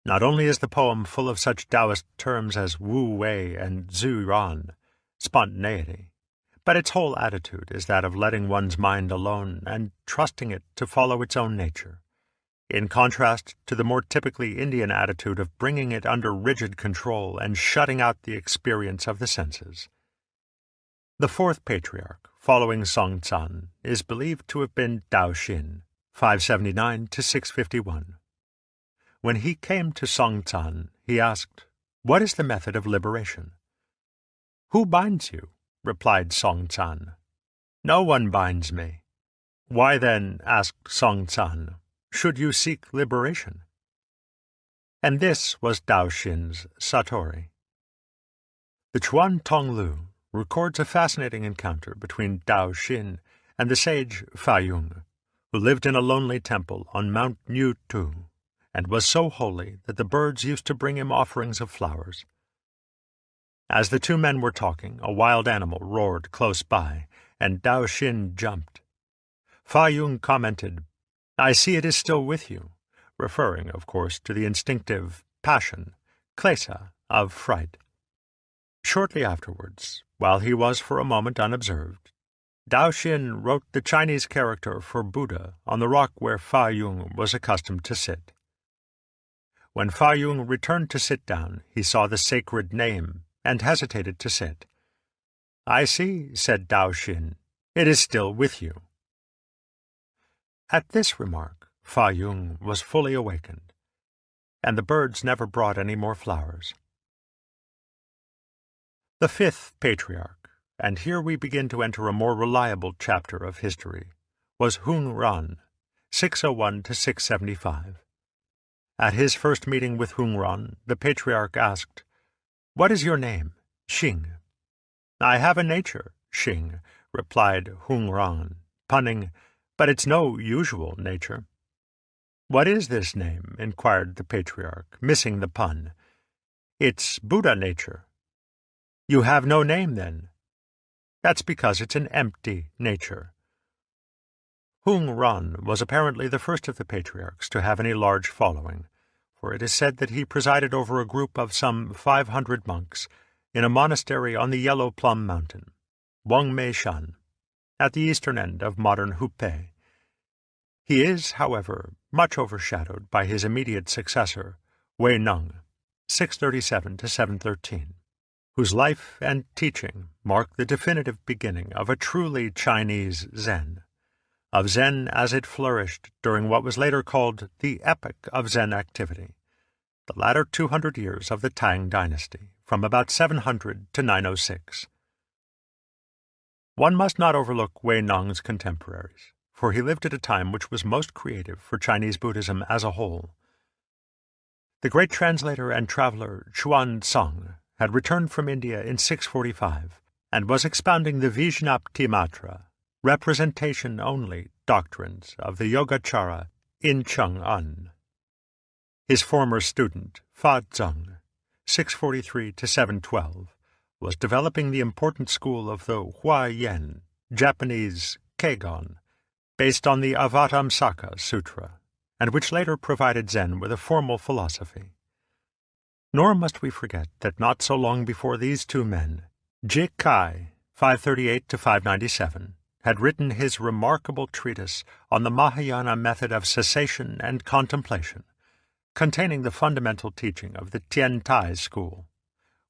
Not only is the poem full of such Taoist terms as wu-wei and zhu-ran, spontaneity, but its whole attitude is that of letting one's mind alone and trusting it to follow its own nature, in contrast to the more typically Indian attitude of bringing it under rigid control and shutting out the experience of the senses. The fourth patriarch, following Song Tsan, is believed to have been Dao Xin, 579 to 651. When he came to Song Tsan, he asked, "What is the method of liberation?" "Who binds you?" replied Song Tsan. "No one binds me." "Why then," asked Song Tsan, "should you seek liberation?" And this was Dao Xin's Satori. The Chuan Tonglu records a fascinating encounter between Dao Xin and the sage Fa Yung, who lived in a lonely temple on Mount Nyu Tu, and was so holy that the birds used to bring him offerings of flowers. As the two men were talking, a wild animal roared close by, and Dao Xin jumped. Fa Yung commented, "I see it is still with you," referring, of course, to the instinctive passion, klesa, of fright. Shortly afterwards, while he was for a moment unobserved, Dao Xin wrote the Chinese character for Buddha on the rock where Fa Yung was accustomed to sit. When Fa Yung returned to sit down, he saw the sacred name and hesitated to sit. "I see," said Dao Xin, "it is still with you." At this remark, Fa Yung was fully awakened, and the birds never brought any more flowers. The fifth patriarch, and here we begin to enter a more reliable chapter of history, was Hung Ran, 601 to 675. At his first meeting with Hung Ran, the patriarch asked, "What is your name?" "Xing." "I have a nature, Xing," replied Hung Ran, punning, "but it's no usual nature." "What is this name?" inquired the patriarch, missing the pun. "It's Buddha nature." "You have no name, then?" "That's because it's an empty nature." Hung Ran was apparently the first of the patriarchs to have any large following, for it is said that he presided over a group of some 500 monks in a monastery on the Yellow Plum Mountain, Wangmei Shan, at the eastern end of modern Hubei. He is, however, much overshadowed by his immediate successor, Wei Neng, 637 to 713. Whose life and teaching mark the definitive beginning of a truly Chinese Zen, of Zen as it flourished during what was later called the Epoch of Zen Activity, the latter 200 years of the Tang Dynasty, from about 700 to 906. One must not overlook Wei Neng's contemporaries, for he lived at a time which was most creative for Chinese Buddhism as a whole. The great translator and traveler Chuan Tsang had returned from India in 645 and was expounding the Vijnaptimatra, representation-only doctrines of the Yogacara in Chang'an. His former student, Fa Zeng, 643 to 712, was developing the important school of the Huayan, Japanese Keigon, based on the Avatamsaka Sutra, and which later provided Zen with a formal philosophy. Nor must we forget that not so long before these two men, Jie Kai, 538 to 597, had written his remarkable treatise on the Mahayana method of cessation and contemplation, containing the fundamental teaching of the Tian Tai school,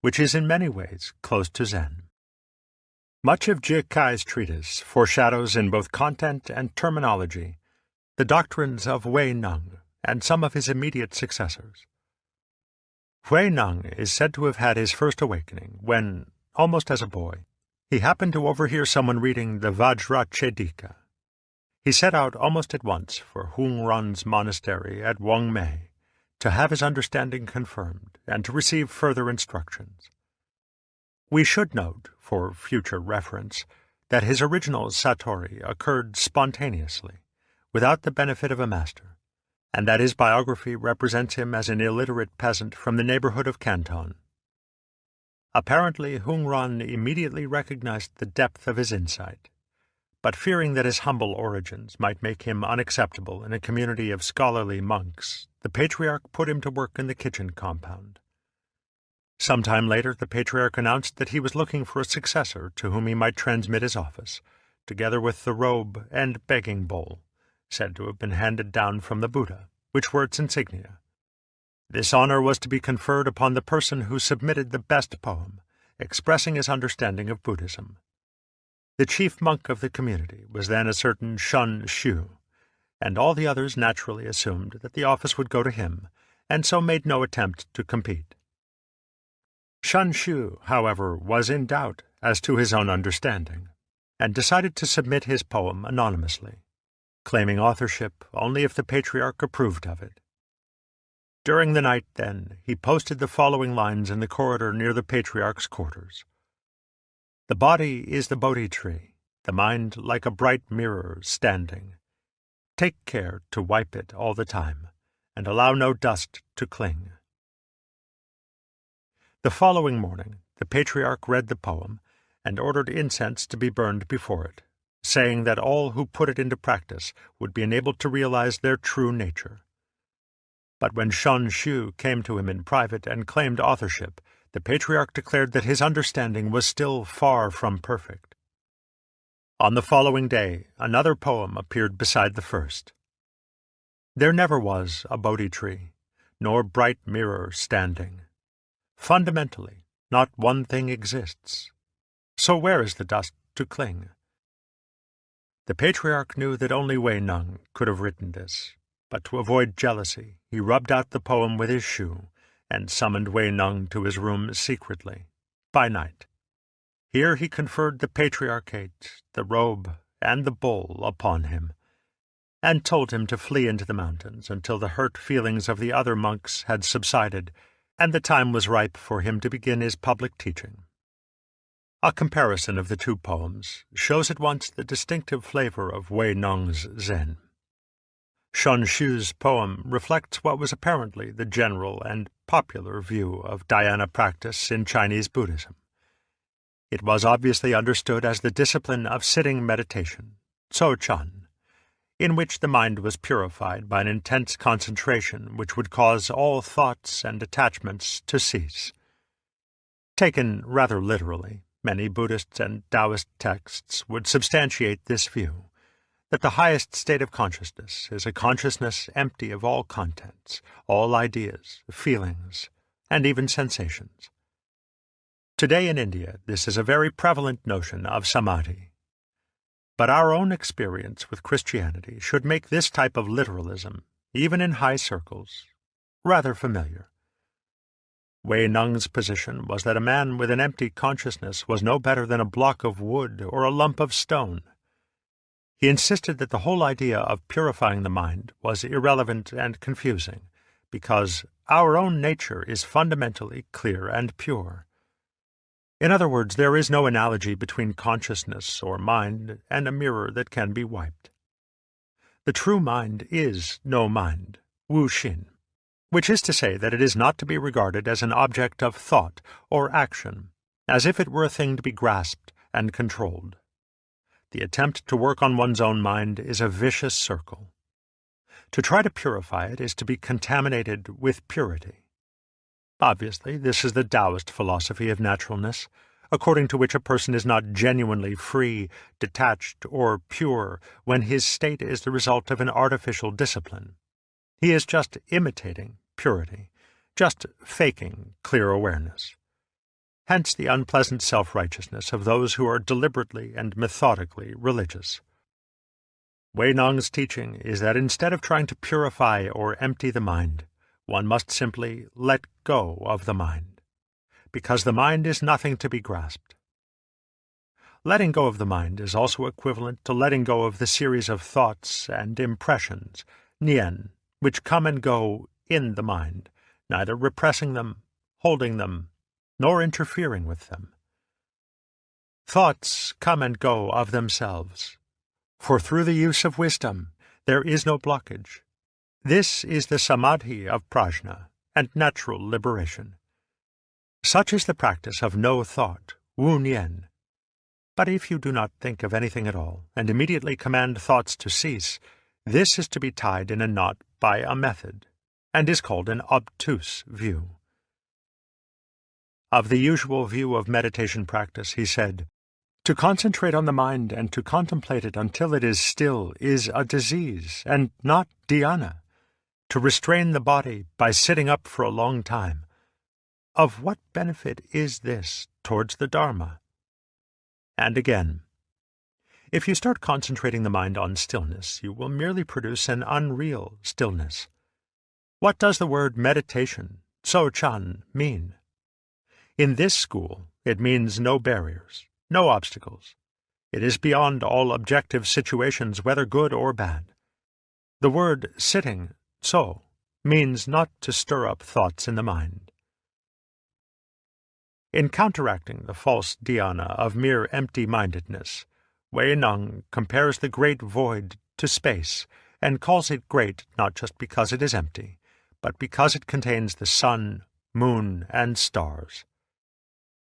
which is in many ways close to Zen. Much of Jie Kai's treatise foreshadows in both content and terminology the doctrines of Wei Neng and some of his immediate successors. Wei Neng is said to have had his first awakening when, almost as a boy, he happened to overhear someone reading the Vajrachedika. He set out almost at once for Hung Ran's monastery at Wangmei to have his understanding confirmed and to receive further instructions. We should note, for future reference, that his original Satori occurred spontaneously, without the benefit of a master, and that his biography represents him as an illiterate peasant from the neighborhood of Canton. Apparently, Hung Ran immediately recognized the depth of his insight, but fearing that his humble origins might make him unacceptable in a community of scholarly monks, the patriarch put him to work in the kitchen compound. Some time later, the patriarch announced that he was looking for a successor to whom he might transmit his office, together with the robe and begging bowl, said to have been handed down from the Buddha, which were its insignia. This honor was to be conferred upon the person who submitted the best poem, expressing his understanding of Buddhism. The chief monk of the community was then a certain Shun Shu, and all the others naturally assumed that the office would go to him, and so made no attempt to compete. Shun Shu, however, was in doubt as to his own understanding, and decided to submit his poem anonymously, claiming authorship only if the patriarch approved of it. During the night, then, he posted the following lines in the corridor near the patriarch's quarters. "The body is the Bodhi tree, the mind like a bright mirror standing. Take care to wipe it all the time, and allow no dust to cling." The following morning, the patriarch read the poem and ordered incense to be burned before it, saying that all who put it into practice would be enabled to realize their true nature. But when Shun Shu came to him in private and claimed authorship, the patriarch declared that his understanding was still far from perfect. On the following day, another poem appeared beside the first. "There never was a Bodhi tree, nor bright mirror standing. Fundamentally, not one thing exists. So where is the dust to cling?" The patriarch knew that only Wei Nung could have written this, but to avoid jealousy, he rubbed out the poem with his shoe and summoned Wei Nung to his room secretly, by night. Here he conferred the patriarchate, the robe, and the bowl upon him, and told him to flee into the mountains until the hurt feelings of the other monks had subsided, and the time was ripe for him to begin his public teaching. A comparison of the two poems shows at once the distinctive flavor of Wei Nung's Zen. Shun Shu's poem reflects what was apparently the general and popular view of dhyana practice in Chinese Buddhism. It was obviously understood as the discipline of sitting meditation, Tso-chan, in which the mind was purified by an intense concentration which would cause all thoughts and attachments to cease. Taken rather literally, many Buddhist and Taoist texts would substantiate this view, that the highest state of consciousness is a consciousness empty of all contents, all ideas, feelings, and even sensations. Today in India, this is a very prevalent notion of samadhi. But our own experience with Christianity should make this type of literalism, even in high circles, rather familiar. Wei Nung's position was that a man with an empty consciousness was no better than a block of wood or a lump of stone. He insisted that the whole idea of purifying the mind was irrelevant and confusing, because our own nature is fundamentally clear and pure. In other words, there is no analogy between consciousness or mind and a mirror that can be wiped. The true mind is no mind, Wu Xin, which is to say that it is not to be regarded as an object of thought or action, as if it were a thing to be grasped and controlled. The attempt to work on one's own mind is a vicious circle. To try to purify it is to be contaminated with purity. Obviously, this is the Taoist philosophy of naturalness, according to which a person is not genuinely free, detached, or pure when his state is the result of an artificial discipline. He is just imitating purity, just faking clear awareness. Hence the unpleasant self-righteousness of those who are deliberately and methodically religious. Wei Nung's teaching is that instead of trying to purify or empty the mind, one must simply let go of the mind, because the mind is nothing to be grasped. Letting go of the mind is also equivalent to letting go of the series of thoughts and impressions, nian, which come and go in the mind, neither repressing them, holding them, nor interfering with them. Thoughts come and go of themselves, for through the use of wisdom there is no blockage. This is the samadhi of prajna and natural liberation. Such is the practice of no thought, wu nian. But if you do not think of anything at all, and immediately command thoughts to cease, this is to be tied in a knot by a method, and is called an obtuse view. Of the usual view of meditation practice, he said, "To concentrate on the mind and to contemplate it until it is still is a disease, and not dhyana. To restrain the body by sitting up for a long time. Of what benefit is this towards the Dharma?" And again, If you start concentrating the mind on stillness, you will merely produce an unreal stillness. What does the word meditation, so-chan, mean? In this school, it means no barriers, no obstacles. It is beyond all objective situations, whether good or bad. The word sitting, so, means not to stir up thoughts in the mind. In counteracting the false dhyana of mere empty-mindedness, Wei Neng compares the great void to space, and calls it great not just because it is empty, but because it contains the sun, moon, and stars.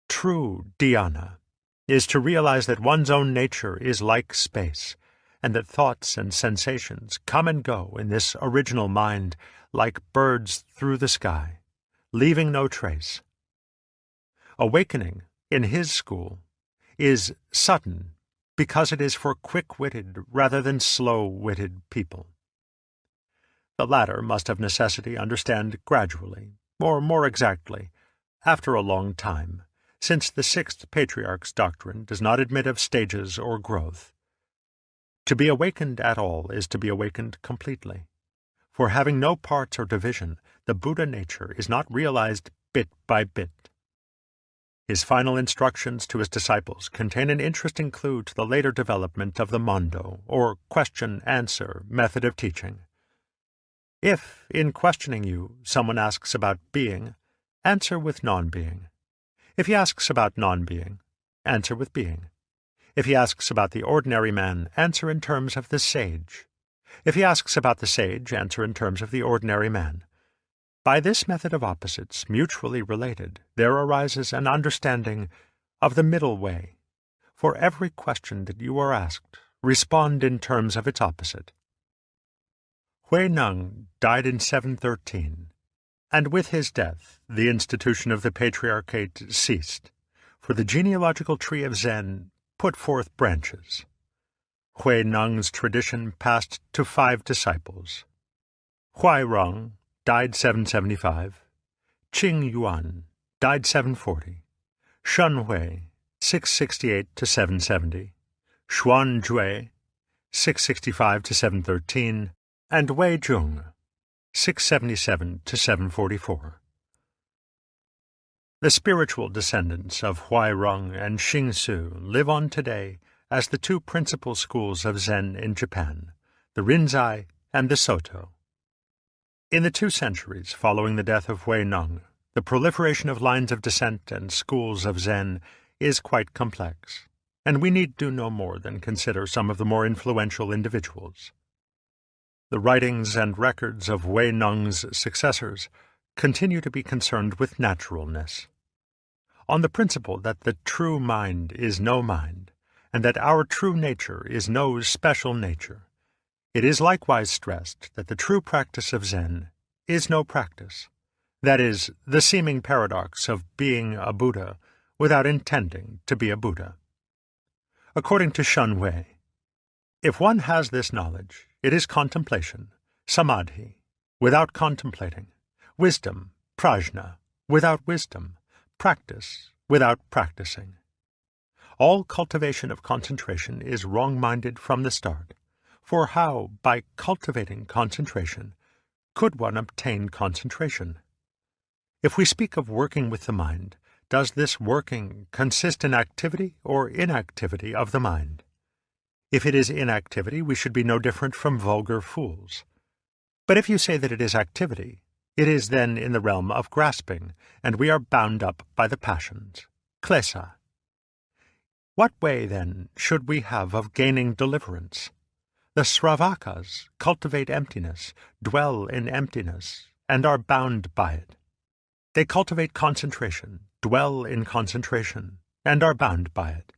True dhyana is to realize that one's own nature is like space, and that thoughts and sensations come and go in this original mind like birds through the sky, leaving no trace. Awakening, in his school, is sudden because it is for quick-witted rather than slow-witted people. The latter must of necessity understand gradually, or more exactly, after a long time, since the sixth patriarch's doctrine does not admit of stages or growth. To be awakened at all is to be awakened completely. For having no parts or division, the Buddha nature is not realized bit by bit. His final instructions to his disciples contain an interesting clue to the later development of the Mondo, or question-answer, method of teaching. If, in questioning you, someone asks about being, answer with non-being. If he asks about non-being, answer with being. If he asks about the ordinary man, answer in terms of the sage. If he asks about the sage, answer in terms of the ordinary man. By this method of opposites, mutually related, there arises an understanding of the middle way. For every question that you are asked, respond in terms of its opposite. Hui Neng died in 713, and with his death the institution of the Patriarchate ceased, for the genealogical tree of Zen put forth branches. Hui Neng's tradition passed to 5 disciples. Huai Rong died 775, Qing Yuan died 740, Shen Hui 668 to 770, Xuan Jue 665 to 713, and Wei Jung 677 to 744. The spiritual descendants of Huai Rong and Xing Su live on today as the 2 principal schools of Zen in Japan, the Rinzai and the Soto. In the 2 centuries following the death of Hui Neng, the proliferation of lines of descent and schools of Zen is quite complex, and we need do no more than consider some of the more influential individuals. The writings and records of Hui Neng's successors continue to be concerned with naturalness. On the principle that the true mind is no mind, and that our true nature is no special nature, it is likewise stressed that the true practice of Zen is no practice, that is, the seeming paradox of being a Buddha without intending to be a Buddha. According to Shen Hui, if one has this knowledge, it is contemplation, samadhi, without contemplating, wisdom, prajna, without wisdom, practice, without practicing. All cultivation of concentration is wrong-minded from the start. For how, by cultivating concentration, could one obtain concentration? If we speak of working with the mind, does this working consist in activity or inactivity of the mind? If it is inactivity, we should be no different from vulgar fools. But if you say that it is activity, it is then in the realm of grasping, and we are bound up by the passions, klesa. What way, then, should we have of gaining deliverance? The Sravakas cultivate emptiness, dwell in emptiness, and are bound by it. They cultivate concentration, dwell in concentration, and are bound by it.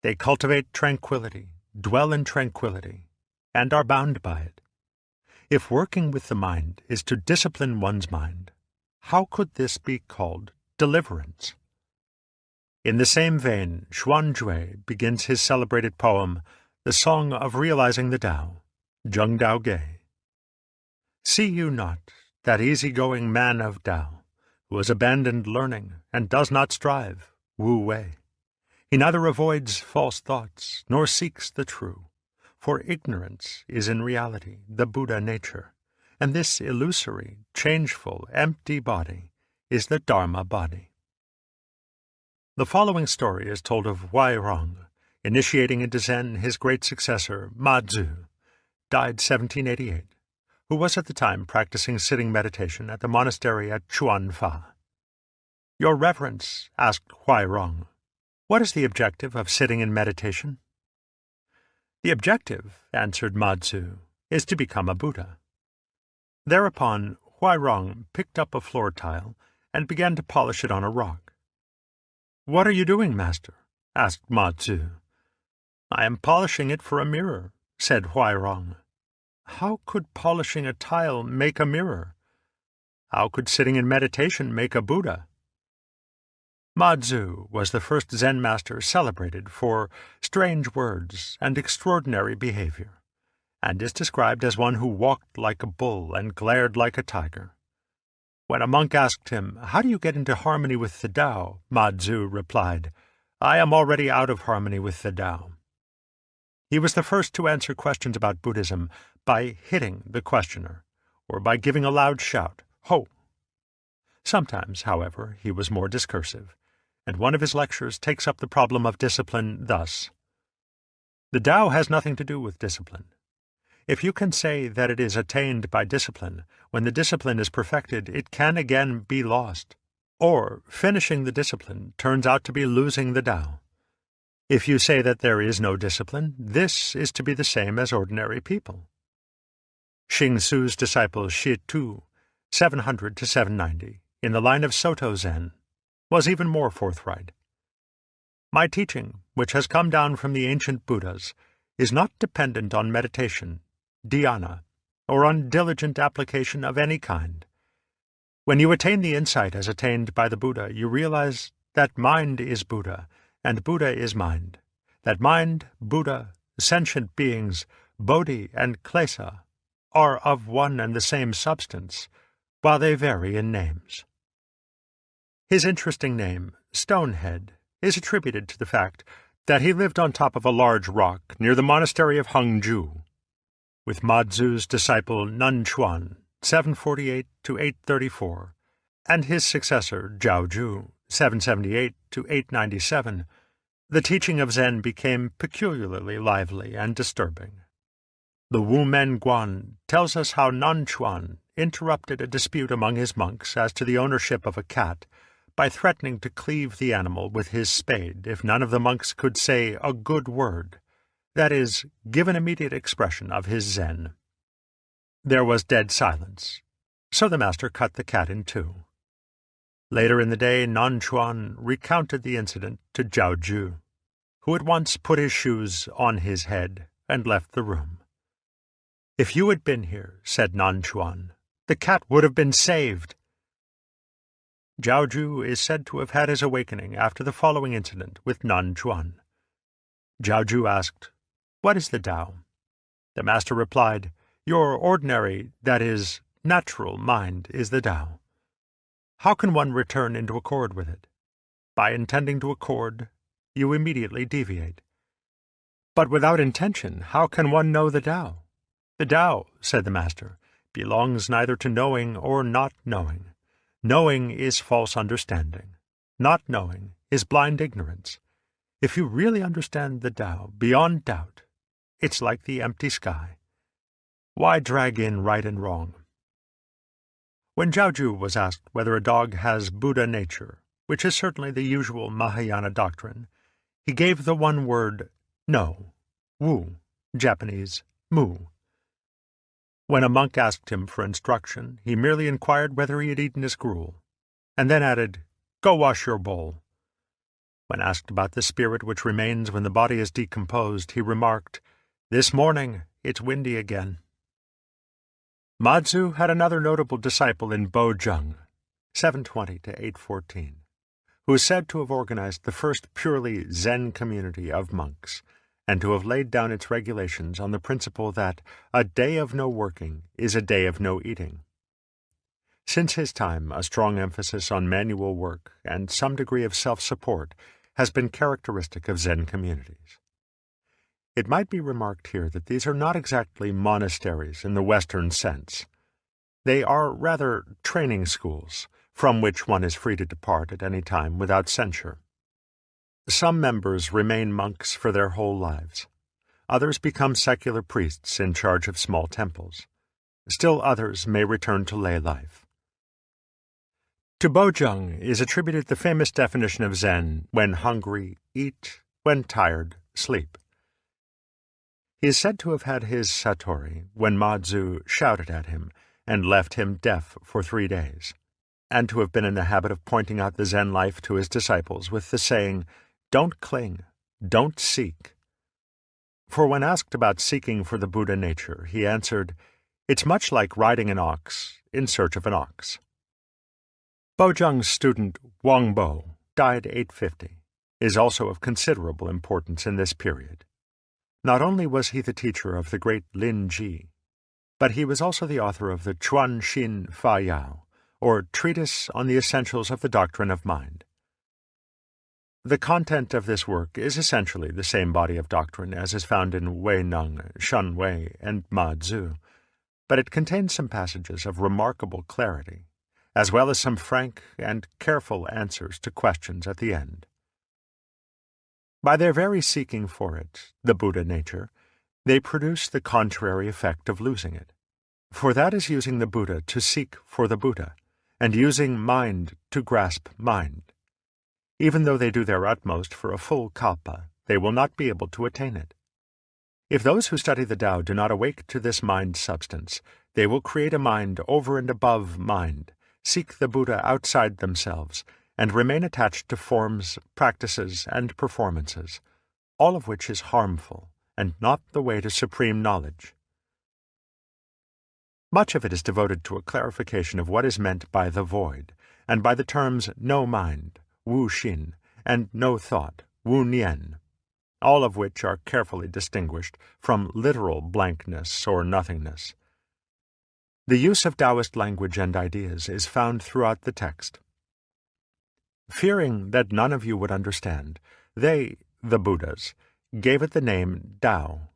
They cultivate tranquility, dwell in tranquility, and are bound by it. If working with the mind is to discipline one's mind, how could this be called deliverance? In the same vein, Xuan Jue begins his celebrated poem, The Song of Realizing the Tao, Zheng Dao Ge. See you not that easy-going man of Tao, who has abandoned learning and does not strive, Wu Wei? He neither avoids false thoughts nor seeks the true, for ignorance is in reality the Buddha nature, and this illusory, changeful, empty body is the Dharma body. The following story is told of Huairong, initiating into Zen his great successor, Ma Zu, died 1788, who was at the time practicing sitting meditation at the monastery at Chuanfa. "Your Reverence," asked Huairong, "what is the objective of sitting in meditation?" "The objective," answered Ma Zu, "is to become a Buddha." Thereupon Huairong picked up a floor tile and began to polish it on a rock. "What are you doing, master?" asked Ma Zu. "I am polishing it for a mirror," said Huairong. How could polishing a tile make a mirror? How could sitting in meditation make a Buddha? Ma Zu was the first Zen master celebrated for strange words and extraordinary behavior, and is described as one who walked like a bull and glared like a tiger. When a monk asked him, "How do you get into harmony with the Tao?" Ma Zu replied, "I am already out of harmony with the Tao." He was the first to answer questions about Buddhism by hitting the questioner, or by giving a loud shout, "Ho!" Sometimes, however, he was more discursive, and one of his lectures takes up the problem of discipline thus: "The Tao has nothing to do with discipline. If you can say that it is attained by discipline, when the discipline is perfected, it can again be lost. Or, finishing the discipline turns out to be losing the Tao. If you say that there is no discipline, this is to be the same as ordinary people." Xing Su's disciple Shi Tu, 700 to 790, in the line of Soto Zen, was even more forthright. "My teaching, which has come down from the ancient Buddhas, is not dependent on meditation, dhyana, or on diligent application of any kind. When you attain the insight as attained by the Buddha, you realize that mind is Buddha, and Buddha is mind, that mind, Buddha, sentient beings, Bodhi and Klesa, are of one and the same substance, while they vary in names." His interesting name, Stonehead, is attributed to the fact that he lived on top of a large rock near the monastery of Hangzhou. With Ma Zu's disciple Nun Chuan, 748 to 834, and his successor Zhaozhu, 778 to 897, the teaching of Zen became peculiarly lively and disturbing. The Wu Men Guan tells us how Nun Chuan interrupted a dispute among his monks as to the ownership of a cat by threatening to cleave the animal with his spade if none of the monks could say a good word, that is, give an immediate expression of his Zen. There was dead silence, so the master cut the cat in two. Later in the day, Nun Chuan recounted the incident to Zhaozhu, who at once put his shoes on his head and left the room. "If you had been here," said Nun Chuan, "the cat would have been saved." Zhaozhu is said to have had his awakening after the following incident with Nun Chuan. Zhaozhu asked, "What is the Tao?" The master replied, "Your ordinary, that is, natural mind is the Tao. How can one return into accord with it? By intending to accord, you immediately deviate. But without intention, how can one know the Tao? The Tao," said the master, "belongs neither to knowing or not knowing. Knowing is false understanding. Not knowing is blind ignorance. If you really understand the Tao, beyond doubt, it's like the empty sky. Why drag in right and wrong?" When Zhaozhu was asked whether a dog has Buddha nature, which is certainly the usual Mahayana doctrine, he gave the one word, no, wu, Japanese, mu. When a monk asked him for instruction, he merely inquired whether he had eaten his gruel, and then added, "Go wash your bowl." When asked about the spirit which remains when the body is decomposed, he remarked, "This morning it's windy again." Ma Zu had another notable disciple in Bozheng, 720 to 814, who is said to have organized the first purely Zen community of monks, and to have laid down its regulations on the principle that a day of no working is a day of no eating. Since his time, a strong emphasis on manual work and some degree of self-support has been characteristic of Zen communities. It might be remarked here that these are not exactly monasteries in the Western sense. They are rather training schools, from which one is free to depart at any time without censure. Some members remain monks for their whole lives. Others become secular priests in charge of small temples. Still others may return to lay life. To Bojung is attributed the famous definition of Zen: when hungry, eat; when tired, sleep. He is said to have had his satori when Ma-Zu shouted at him and left him deaf for 3 days, and to have been in the habit of pointing out the Zen life to his disciples with the saying, "Don't cling, don't seek." For when asked about seeking for the Buddha nature, he answered, "It's much like riding an ox in search of an ox." Bojung's student Wang Bo, died 850, is also of considerable importance in this period. Not only was he the teacher of the great Lin Ji, but he was also the author of the Chuan Xin Fa Yao, or Treatise on the Essentials of the Doctrine of Mind. The content of this work is essentially the same body of doctrine as is found in Wei Neng, Shun Wei, and Ma-Zu, but it contains some passages of remarkable clarity, as well as some frank and careful answers to questions at the end. By their very seeking for it, the Buddha nature, they produce the contrary effect of losing it. For that is using the Buddha to seek for the Buddha, and using mind to grasp mind. Even though they do their utmost for a full kalpa, they will not be able to attain it. If those who study the Tao do not awake to this mind substance, they will create a mind over and above mind, seek the Buddha outside themselves, and remain attached to forms, practices, and performances, all of which is harmful and not the way to supreme knowledge. Much of it is devoted to a clarification of what is meant by the void, and by the terms no mind, wu xin, and no thought, wu nian, all of which are carefully distinguished from literal blankness or nothingness. The use of Taoist language and ideas is found throughout the text. Fearing that none of you would understand, they, the Buddhas, gave it the name Tao.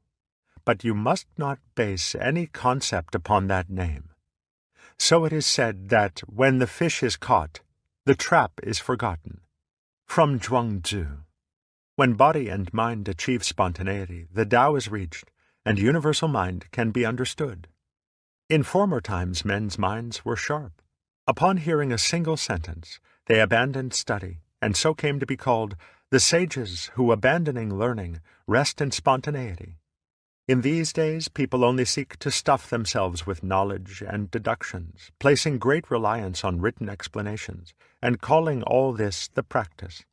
But you must not base any concept upon that name. So it is said that when the fish is caught, the trap is forgotten. From Zhuangzi. When body and mind achieve spontaneity, the Tao is reached, and universal mind can be understood. In former times men's minds were sharp. Upon hearing a single sentence, they abandoned study, and so came to be called the sages who, abandoning learning, rest in spontaneity. In these days, people only seek to stuff themselves with knowledge and deductions, placing great reliance on written explanations, and calling all this the practice.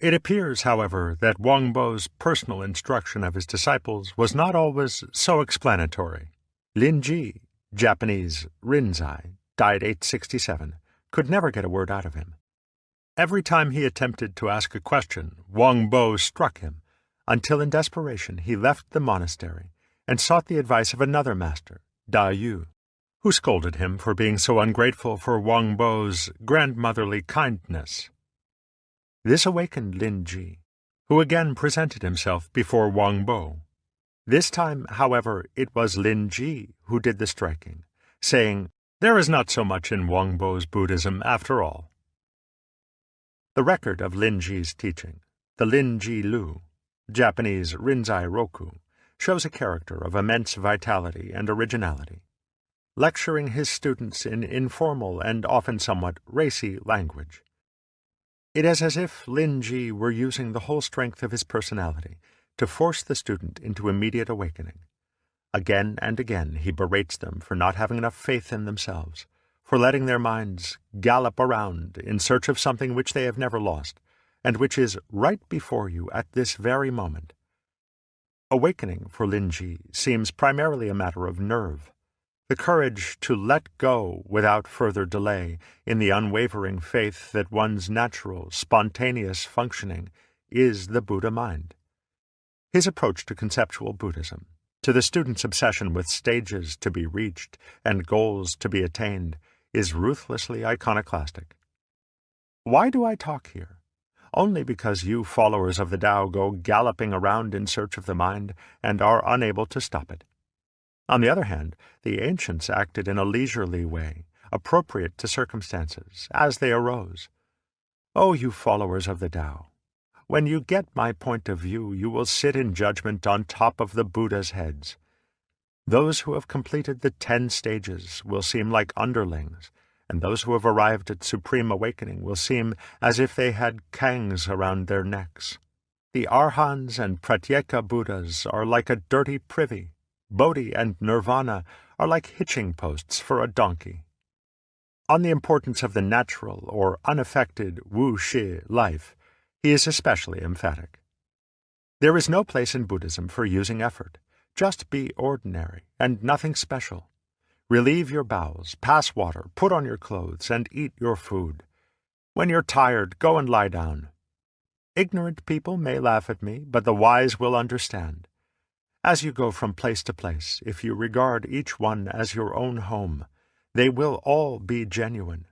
It appears, however, that Wang Bo's personal instruction of his disciples was not always so explanatory. Lin Ji, Japanese Rinzai, died 867, could never get a word out of him. Every time he attempted to ask a question, Wang Bo struck him, until in desperation he left the monastery and sought the advice of another master, Da Yu, who scolded him for being so ungrateful for Wang Bo's grandmotherly kindness. This awakened Lin Ji, who again presented himself before Wang Bo. This time, however, it was Lin Ji who did the striking, saying, "There is not so much in Wang Bo's Buddhism after all." The record of Lin Ji's teaching, the Lin Ji Lu, Japanese Rinzai Roku, shows a character of immense vitality and originality. Lecturing his students in informal and often somewhat racy language. It is as if Lin Ji were using the whole strength of his personality to force the student into immediate awakening. Again and again he berates them for not having enough faith in themselves, for letting their minds gallop around in search of something which they have never lost, and which is right before you at this very moment. Awakening for Lin Ji seems primarily a matter of nerve, the courage to let go without further delay in the unwavering faith that one's natural, spontaneous functioning is the Buddha mind. His approach to conceptual Buddhism, to the student's obsession with stages to be reached and goals to be attained, is ruthlessly iconoclastic. Why do I talk here? only because you followers of the Tao go galloping around in search of the mind and are unable to stop it. On the other hand, the ancients acted in a leisurely way, appropriate to circumstances, as they arose. O you followers of the Tao, when you get my point of view, you will sit in judgment on top of the Buddha's heads. Those who have completed the 10 stages will seem like underlings, and those who have arrived at supreme awakening will seem as if they had kangs around their necks. The Arhans and Pratyeka Buddhas are like a dirty privy. Bodhi and Nirvana are like hitching posts for a donkey. On the importance of the natural or unaffected wu-shi life, he is especially emphatic. There is no place in Buddhism for using effort. Just be ordinary and nothing special. Relieve your bowels, pass water, put on your clothes, and eat your food. When you're tired, go and lie down. Ignorant people may laugh at me, but the wise will understand. As you go from place to place, if you regard each one as your own home, they will all be genuine.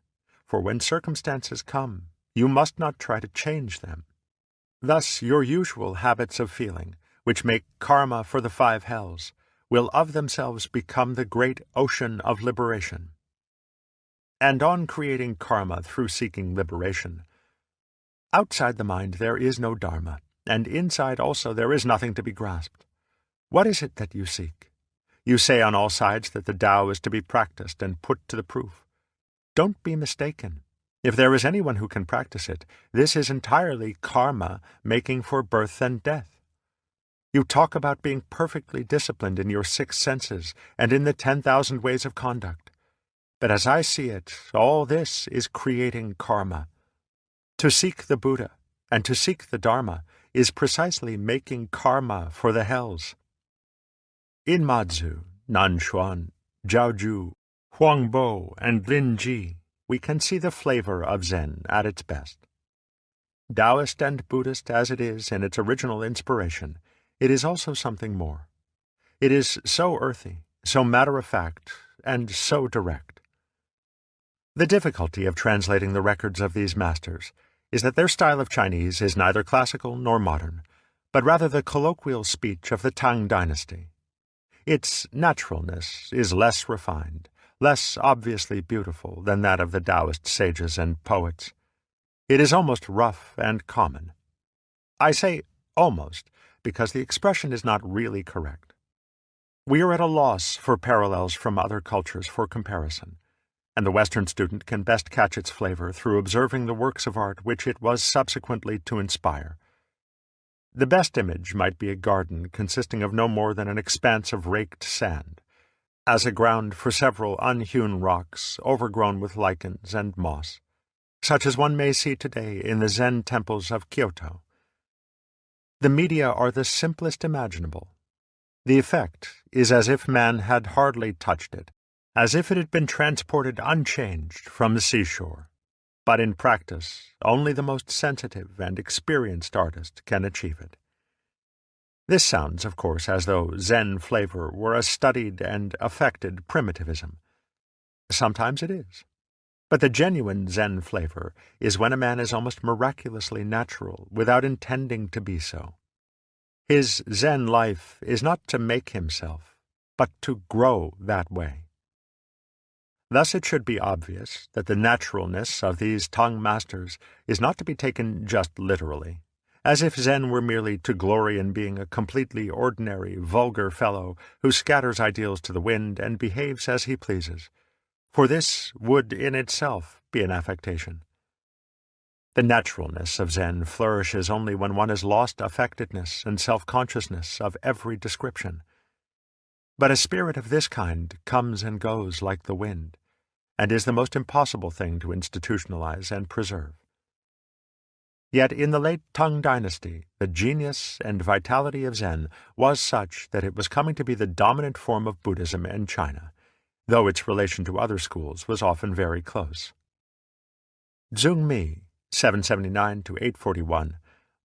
For when circumstances come, you must not try to change them. Thus your usual habits of feeling, which make karma for the 5 hells, will of themselves become the great ocean of liberation. And on creating karma through seeking liberation, outside the mind there is no dharma, and inside also there is nothing to be grasped. What is it that you seek? You say on all sides that the Tao is to be practiced and put to the proof. Don't be mistaken. If there is anyone who can practice it, this is entirely karma making for birth and death. You talk about being perfectly disciplined in your 6 senses and in the 10,000 ways of conduct. But as I see it, all this is creating karma. To seek the Buddha and to seek the Dharma is precisely making karma for the hells. In Mazu, Nanxuan, Jiaoju, Huangbo, and Linji, we can see the flavor of Zen at its best. Taoist and Buddhist as it is in its original inspiration, it is also something more. It is so earthy, so matter-of-fact, and so direct. The difficulty of translating the records of these masters is that their style of Chinese is neither classical nor modern, but rather the colloquial speech of the Tang dynasty. Its naturalness is less refined, less obviously beautiful than that of the Taoist sages and poets. It is almost rough and common. I say almost because the expression is not really correct. We are at a loss for parallels from other cultures for comparison, and the Western student can best catch its flavor through observing the works of art which it was subsequently to inspire. The best image might be a garden consisting of no more than an expanse of raked sand, as a ground for several unhewn rocks overgrown with lichens and moss, such as one may see today in the Zen temples of Kyoto. The media are the simplest imaginable. The effect is as if man had hardly touched it, as if it had been transported unchanged from the seashore. But in practice, only the most sensitive and experienced artist can achieve it. This sounds, of course, as though Zen flavor were a studied and affected primitivism. Sometimes it is. But the genuine Zen flavor is when a man is almost miraculously natural without intending to be so. His Zen life is not to make himself, but to grow that way. Thus it should be obvious that the naturalness of these Tang masters is not to be taken just literally, as if Zen were merely to glory in being a completely ordinary, vulgar fellow who scatters ideals to the wind and behaves as he pleases, for this would in itself be an affectation. The naturalness of Zen flourishes only when one has lost affectedness and self-consciousness of every description. But a spirit of this kind comes and goes like the wind, and is the most impossible thing to institutionalize and preserve. Yet in the late Tang dynasty, the genius and vitality of Zen was such that it was coming to be the dominant form of Buddhism in China, though its relation to other schools was often very close. Zheng Mi, 779 to 841,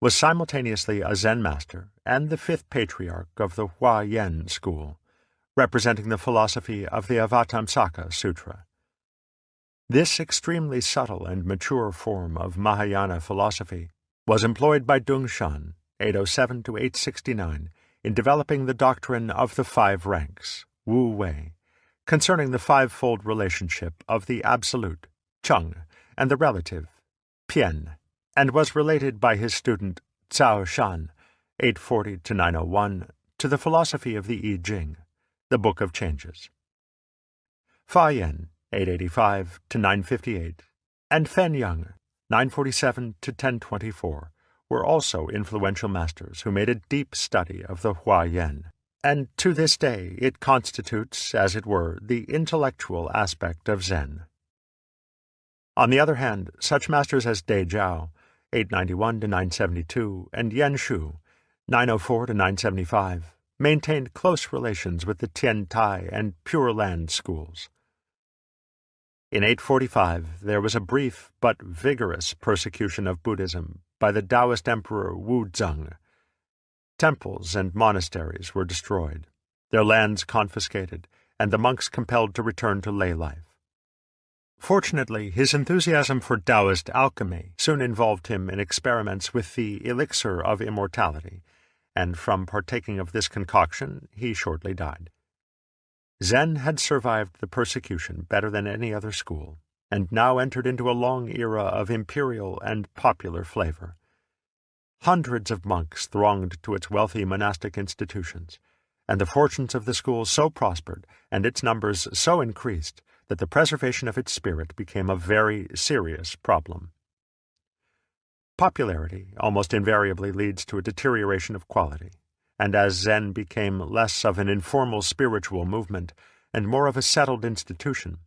was simultaneously a Zen master and the 5th patriarch of the Huayan school, representing the philosophy of the Avatamsaka Sutra. This extremely subtle and mature form of Mahayana philosophy was employed by Dung Shan, 807 to 869, in developing the doctrine of the five ranks, Wu Wei, concerning the fivefold relationship of the absolute, Cheng, and the relative, Pian, and was related by his student Cao Shan, 840 to 901, to the philosophy of the I Ching, the Book of Changes. Fa Yen, 885 to 958, and Fen Yang, 947 to 1024, were also influential masters who made a deep study of the Hua Yen, and to this day it constitutes, as it were, the intellectual aspect of Zen. On the other hand, such masters as Dai Jiao, 891 to 972, and Yen Shu, 904 to 975, maintained close relations with the Tian Tai and Pure Land schools. In 845, there was a brief but vigorous persecution of Buddhism by the Taoist Emperor Wu Zeng. Temples and monasteries were destroyed, their lands confiscated, and the monks compelled to return to lay life. Fortunately, his enthusiasm for Taoist alchemy soon involved him in experiments with the elixir of immortality, and from partaking of this concoction he shortly died. Zen had survived the persecution better than any other school, and now entered into a long era of imperial and popular flavor. Hundreds of monks thronged to its wealthy monastic institutions, and the fortunes of the school so prospered, and its numbers so increased, that the preservation of its spirit became a very serious problem. Popularity almost invariably leads to a deterioration of quality, and as Zen became less of an informal spiritual movement and more of a settled institution,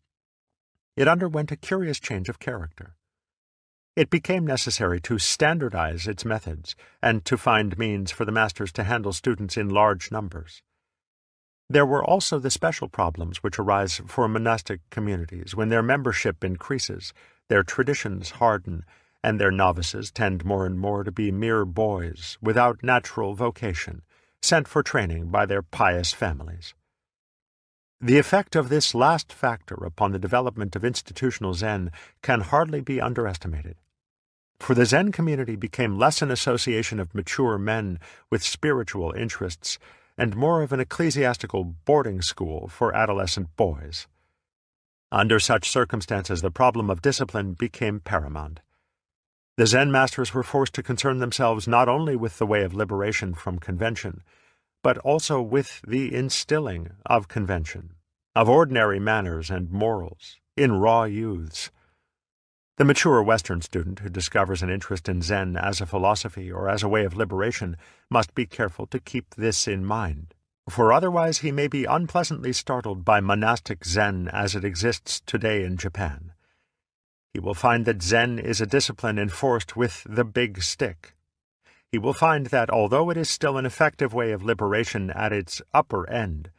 it underwent a curious change of character. It became necessary to standardize its methods and to find means for the masters to handle students in large numbers. There were also the special problems which arise for monastic communities when their membership increases, their traditions harden, and their novices tend more and more to be mere boys without natural vocation, sent for training by their pious families. The effect of this last factor upon the development of institutional Zen can hardly be underestimated. For the Zen community became less an association of mature men with spiritual interests and more of an ecclesiastical boarding school for adolescent boys. Under such circumstances, the problem of discipline became paramount. The Zen masters were forced to concern themselves not only with the way of liberation from convention, but also with the instilling of convention, of ordinary manners and morals, in raw youths. The mature Western student who discovers an interest in Zen as a philosophy or as a way of liberation must be careful to keep this in mind, for otherwise he may be unpleasantly startled by monastic Zen as it exists today in Japan. He will find that Zen is a discipline enforced with the big stick. He will find that, although it is still an effective way of liberation at its upper end,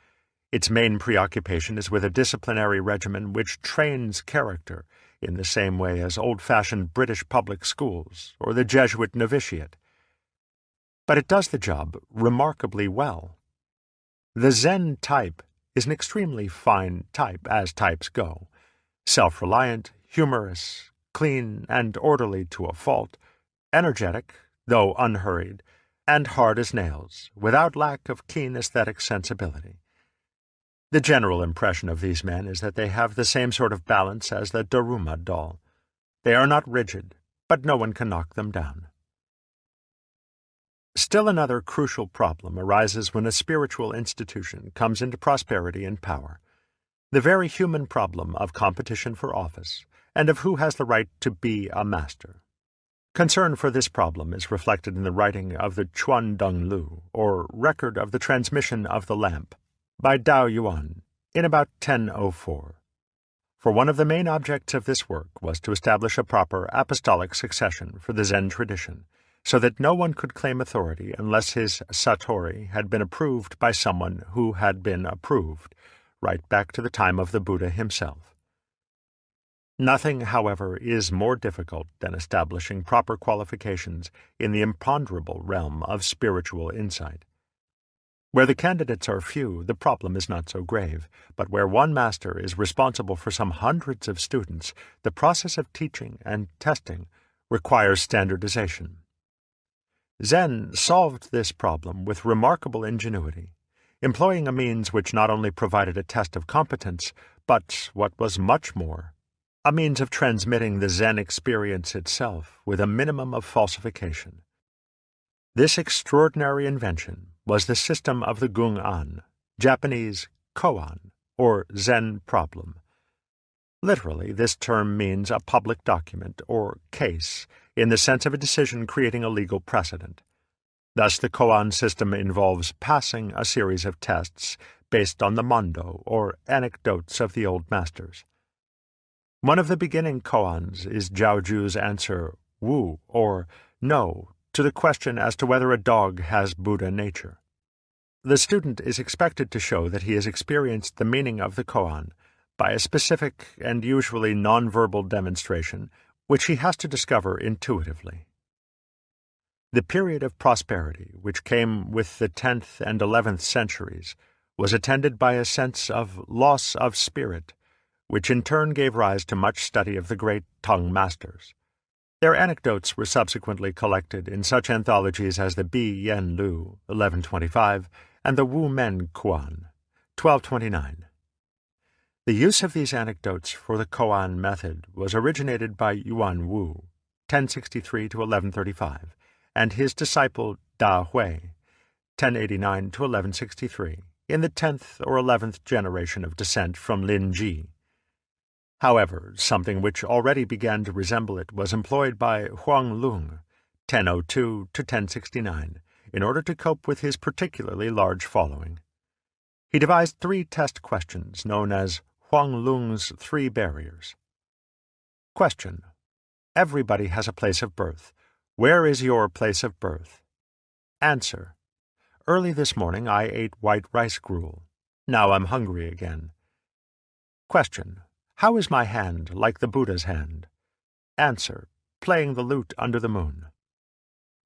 its main preoccupation is with a disciplinary regimen which trains character in the same way as old-fashioned British public schools or the Jesuit novitiate. But it does the job remarkably well. The Zen type is an extremely fine type, as types go, self-reliant, humorous, clean and orderly to a fault, energetic, though unhurried, and hard as nails, without lack of keen aesthetic sensibility. The general impression of these men is that they have the same sort of balance as the Daruma doll. They are not rigid, but no one can knock them down. Still another crucial problem arises when a spiritual institution comes into prosperity and power. The very human problem of competition for office, and of who has the right to be a master. Concern for this problem is reflected in the writing of the Chuan Deng Lu, or Record of the Transmission of the Lamp, by Dao Yuan, in about 1004. For one of the main objects of this work was to establish a proper apostolic succession for the Zen tradition, so that no one could claim authority unless his satori had been approved by someone who had been approved, right back to the time of the Buddha himself. Nothing, however, is more difficult than establishing proper qualifications in the imponderable realm of spiritual insight. Where the candidates are few, the problem is not so grave, but where one master is responsible for some hundreds of students, the process of teaching and testing requires standardization. Zen solved this problem with remarkable ingenuity, employing a means which not only provided a test of competence, but, what was much more, a means of transmitting the Zen experience itself with a minimum of falsification. This extraordinary invention was the system of the Gung-an, Japanese koan, or Zen problem. Literally, this term means a public document, or case, in the sense of a decision creating a legal precedent. Thus, the koan system involves passing a series of tests based on the mondo, or anecdotes of the old masters. One of the beginning koans is Zhaoju's answer, wu, or no, to the question as to whether a dog has Buddha nature. The student is expected to show that he has experienced the meaning of the koan by a specific and usually nonverbal demonstration which he has to discover intuitively. The period of prosperity, which came with the 10th and 11th centuries, was attended by a sense of loss of spirit, which in turn gave rise to much study of the great tongue masters. Their anecdotes were subsequently collected in such anthologies as the Bi Yen Lu, 1125, and the Wu Men Kuan, 1229. The use of these anecdotes for the koan method was originated by Yuan Wu, 1063 to 1135, and his disciple Da Hui, 1089 to 1163, in the 10th or 11th generation of descent from Lin Ji. However, something which already began to resemble it was employed by Huang Lung, 1002 to 1069, in order to cope with his particularly large following. He devised 3 test questions known as Huang Lung's 3 barriers. Question: Everybody has a place of birth. Where is your place of birth? Answer: Early this morning I ate white rice gruel. Now I'm hungry again. Question: How is my hand like the Buddha's hand? Answer: Playing the lute under the moon.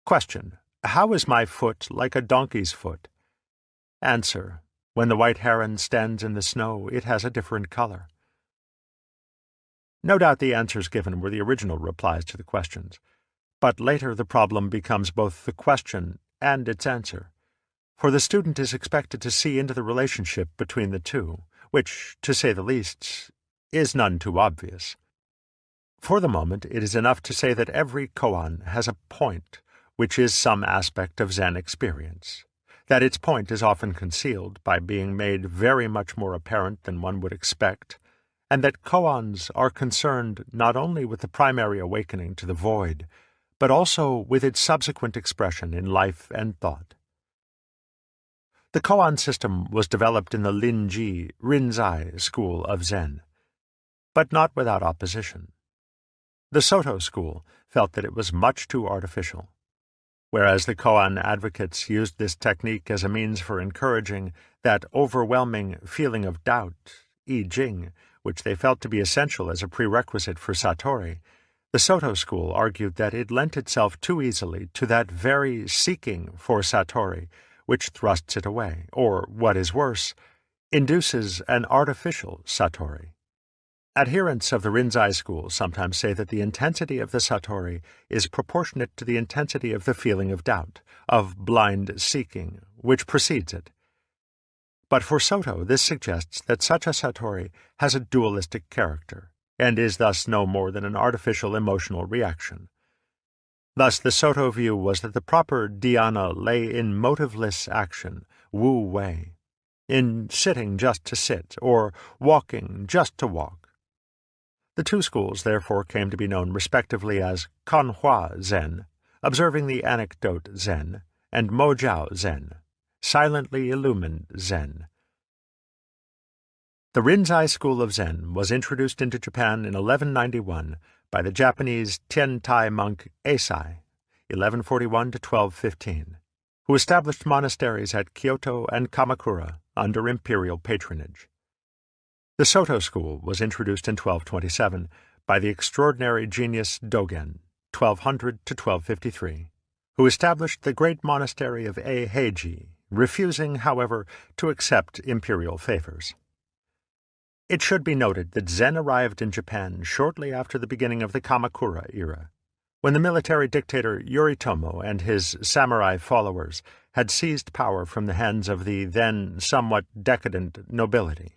Question: How is my foot like a donkey's foot? Answer: When the white heron stands in the snow, it has a different color. No doubt the answers given were the original replies to the questions, but later the problem becomes both the question and its answer, for the student is expected to see into the relationship between the two, which, to say the least, is none too obvious. For the moment, it is enough to say that every koan has a point, which is some aspect of Zen experience, that its point is often concealed by being made very much more apparent than one would expect, and that koans are concerned not only with the primary awakening to the void, but also with its subsequent expression in life and thought. The koan system was developed in the Lin-ji Rinzai school of Zen, but not without opposition. The Soto school felt that it was much too artificial. Whereas the koan advocates used this technique as a means for encouraging that overwhelming feeling of doubt, I Ching, which they felt to be essential as a prerequisite for Satori, the Soto school argued that it lent itself too easily to that very seeking for Satori, which thrusts it away, or, what is worse, induces an artificial Satori. Adherents of the Rinzai school sometimes say that the intensity of the Satori is proportionate to the intensity of the feeling of doubt, of blind seeking, which precedes it. But for Soto, this suggests that such a Satori has a dualistic character, and is thus no more than an artificial emotional reaction. Thus, the Soto view was that the proper dhyana lay in motiveless action, wu wei, in sitting just to sit, or walking just to walk. The two schools therefore came to be known respectively as Kanhua Zen, observing the anecdote Zen, and Mojiao Zen, silently illumined Zen. The Rinzai school of Zen was introduced into Japan in 1191 by the Japanese Tiantai monk Eisai, 1141 to 1215, who established monasteries at Kyoto and Kamakura under imperial patronage. The Soto school was introduced in 1227 by the extraordinary genius Dogen, 1200 to 1253, who established the great monastery of Eiheiji, refusing, however, to accept imperial favors. It should be noted that Zen arrived in Japan shortly after the beginning of the Kamakura era, When the military dictator Yoritomo and his samurai followers had seized power from the hands of the then somewhat decadent nobility.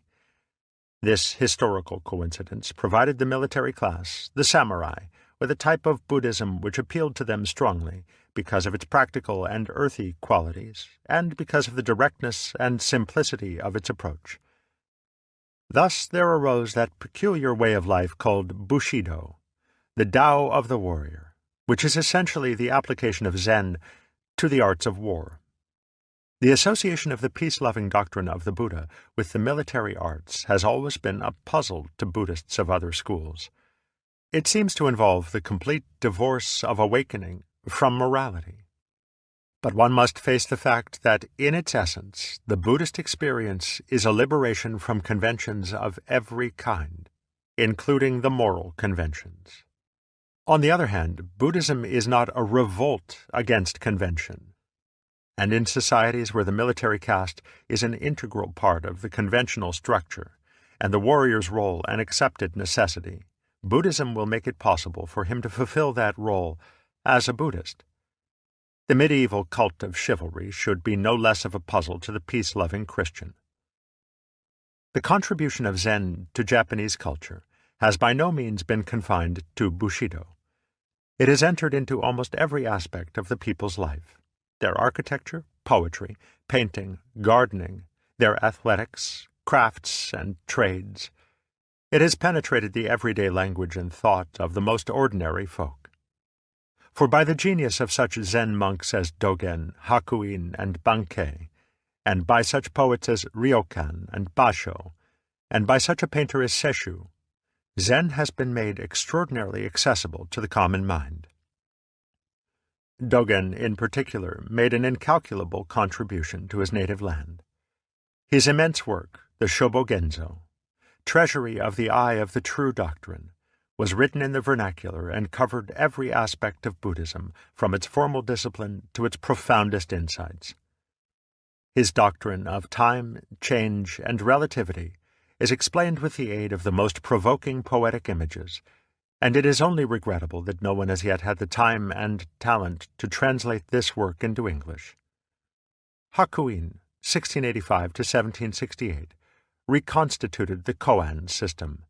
This historical coincidence provided the military class, the samurai, with a type of Buddhism which appealed to them strongly because of its practical and earthy qualities, and because of the directness and simplicity of its approach. Thus there arose that peculiar way of life called Bushido, the Tao of the warrior, which is essentially the application of Zen to the arts of war. The association of the peace-loving doctrine of the Buddha with the military arts has always been a puzzle to Buddhists of other schools. It seems to involve the complete divorce of awakening from morality. But one must face the fact that, in its essence, the Buddhist experience is a liberation from conventions of every kind, including the moral conventions. On the other hand, Buddhism is not a revolt against convention, and in societies where the military caste is an integral part of the conventional structure, and the warrior's role an accepted necessity, Buddhism will make it possible for him to fulfill that role as a Buddhist. The medieval cult of chivalry should be no less of a puzzle to the peace-loving Christian. The contribution of Zen to Japanese culture has by no means been confined to Bushido. It has entered into almost every aspect of the people's life: their architecture, poetry, painting, gardening, their athletics, crafts, and trades. It has penetrated the everyday language and thought of the most ordinary folk. For by the genius of such Zen monks as Dogen, Hakuin, and Bankei, and by such poets as Ryokan and Basho, and by such a painter as Sesshu, Zen has been made extraordinarily accessible to the common mind. Dogen, in particular, made an incalculable contribution to his native land. His immense work, the Shobogenzo, Treasury of the Eye of the True Doctrine, was written in the vernacular and covered every aspect of Buddhism, from its formal discipline to its profoundest insights. His doctrine of time, change, and relativity is explained with the aid of the most provoking poetic images, and it is only regrettable that no one has yet had the time and talent to translate this work into English. Hakuin, 1685 to 1768, reconstituted the koan system,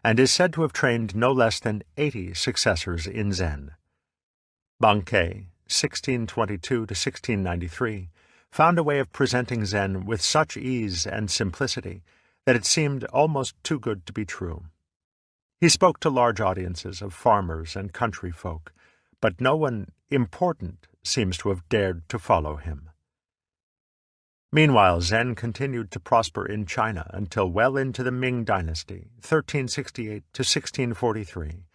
and is said to have trained no less than 80 successors in Zen. Bankei, 1622 to 1693, found a way of presenting Zen with such ease and simplicity that it seemed almost too good to be true. He spoke to large audiences of farmers and country folk, but no one important seems to have dared to follow him. Meanwhile, Zen continued to prosper in China until well into the Ming Dynasty, 1368 to 1643,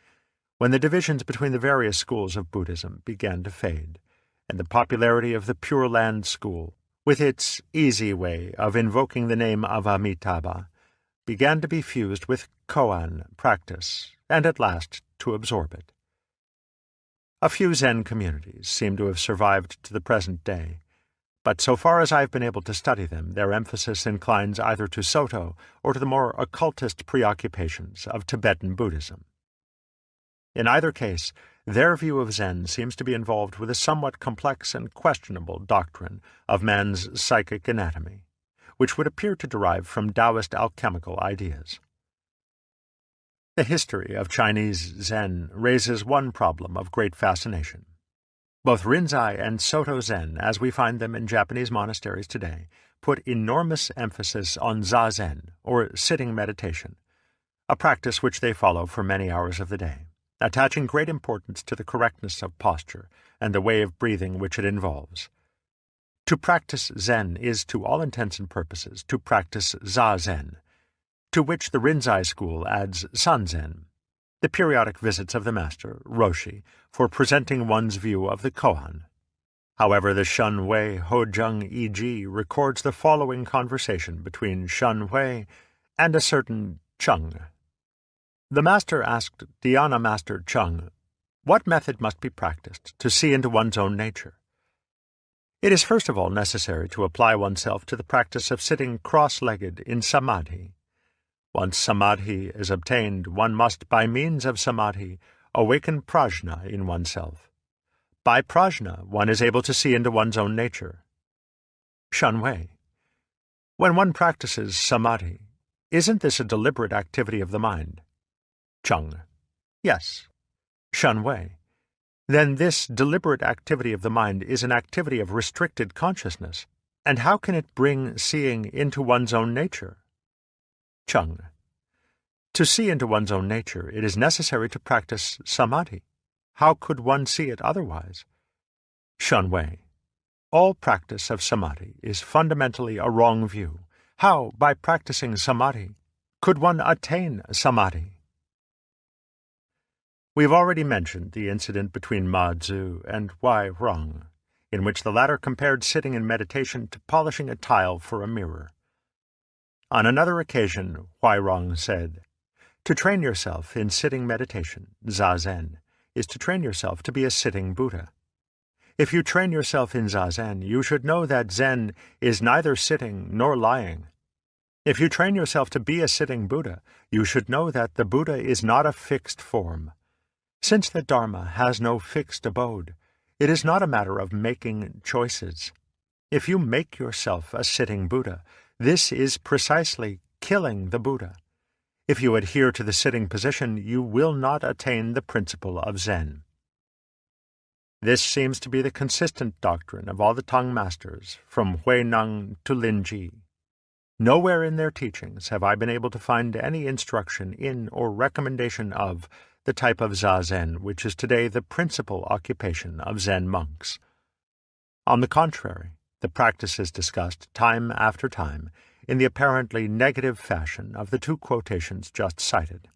when the divisions between the various schools of Buddhism began to fade, and the popularity of the Pure Land school, with its easy way of invoking the name of Amitabha, began to be fused with koan practice, and at last to absorb it. A few Zen communities seem to have survived to the present day, but so far as I have been able to study them, their emphasis inclines either to Soto or to the more occultist preoccupations of Tibetan Buddhism. In either case, their view of Zen seems to be involved with a somewhat complex and questionable doctrine of man's psychic anatomy, which would appear to derive from Taoist alchemical ideas. The history of Chinese Zen raises one problem of great fascination. Both Rinzai and Soto Zen, as we find them in Japanese monasteries today, put enormous emphasis on zazen, or sitting meditation, a practice which they follow for many hours of the day, attaching great importance to the correctness of posture and the way of breathing which it involves. To practice Zen is, to all intents and purposes, to practice zazen, to which the Rinzai school adds sanzen, the periodic visits of the master, Roshi, for presenting one's view of the koan. However, the Shun Hui Hojung E.G. records the following conversation between Shun Hui and a certain Chung. The master asked Dhyana Master Chung, what method must be practiced to see into one's own nature? It is first of all necessary to apply oneself to the practice of sitting cross-legged in samadhi. Once samadhi is obtained, one must, by means of samadhi, awaken prajna in oneself. By prajna, one is able to see into one's own nature. Shanwei. When one practices samadhi, isn't this a deliberate activity of the mind? Cheng. Yes. Shanwei. Then this deliberate activity of the mind is an activity of restricted consciousness, and how can it bring seeing into one's own nature? Cheng. To see into one's own nature, it is necessary to practice samadhi. How could one see it otherwise? Shanwei. All practice of samadhi is fundamentally a wrong view. How, by practicing samadhi, could one attain samadhi? We've already mentioned the incident between Ma Zu and Wai Rong, in which the latter compared sitting in meditation to polishing a tile for a mirror. On another occasion, Wai Rong said, "To train yourself in sitting meditation, zazen, is to train yourself to be a sitting Buddha. If you train yourself in zazen, you should know that Zen is neither sitting nor lying. If you train yourself to be a sitting Buddha, you should know that the Buddha is not a fixed form. Since the Dharma has no fixed abode, it is not a matter of making choices. If you make yourself a sitting Buddha, this is precisely killing the Buddha. If you adhere to the sitting position, you will not attain the principle of Zen." This seems to be the consistent doctrine of all the Tang masters, from Huineng to Linji. Nowhere in their teachings have I been able to find any instruction in or recommendation of the type of zazen which is today the principal occupation of Zen monks. On the contrary, the practice is discussed time after time in the apparently negative fashion of the two quotations just cited.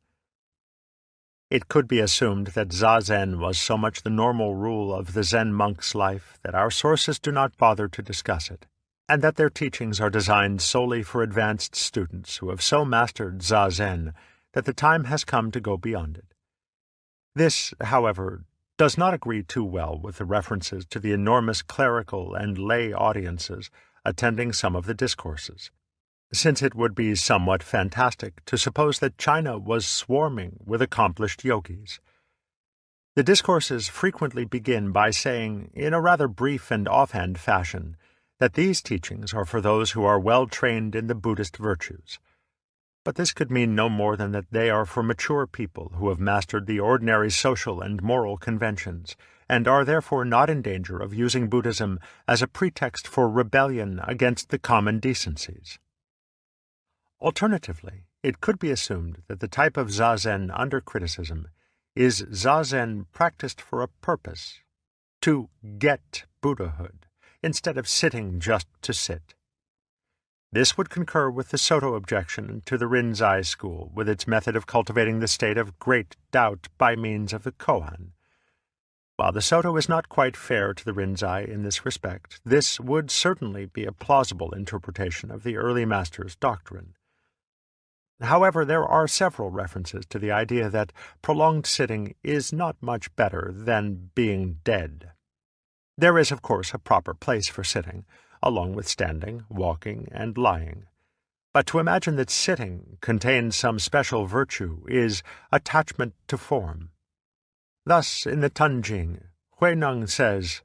It could be assumed that zazen was so much the normal rule of the Zen monk's life that our sources do not bother to discuss it, and that their teachings are designed solely for advanced students who have so mastered zazen that the time has come to go beyond it. This, however, does not agree too well with the references to the enormous clerical and lay audiences attending some of the discourses, since it would be somewhat fantastic to suppose that China was swarming with accomplished yogis. The discourses frequently begin by saying, in a rather brief and offhand fashion, that these teachings are for those who are well trained in the Buddhist virtues. But this could mean no more than that they are for mature people who have mastered the ordinary social and moral conventions, and are therefore not in danger of using Buddhism as a pretext for rebellion against the common decencies. Alternatively, it could be assumed that the type of zazen under criticism is zazen practiced for a purpose, to get Buddhahood, instead of sitting just to sit. This would concur with the Soto objection to the Rinzai school, with its method of cultivating the state of great doubt by means of the koan. While the Soto is not quite fair to the Rinzai in this respect, this would certainly be a plausible interpretation of the early master's doctrine. However, there are several references to the idea that prolonged sitting is not much better than being dead. There is, of course, a proper place for sitting, along with standing, walking, and lying. But to imagine that sitting contains some special virtue is attachment to form. Thus, in the Tanjing, Huineng says,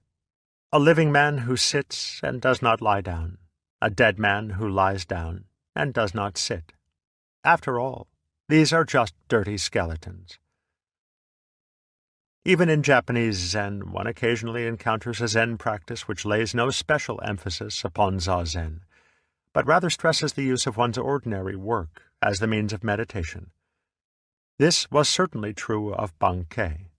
"A living man who sits and does not lie down, a dead man who lies down and does not sit. After all, these are just dirty skeletons." Even in Japanese Zen, one occasionally encounters a Zen practice which lays no special emphasis upon zazen, but rather stresses the use of one's ordinary work as the means of meditation. This was certainly true of Bankei,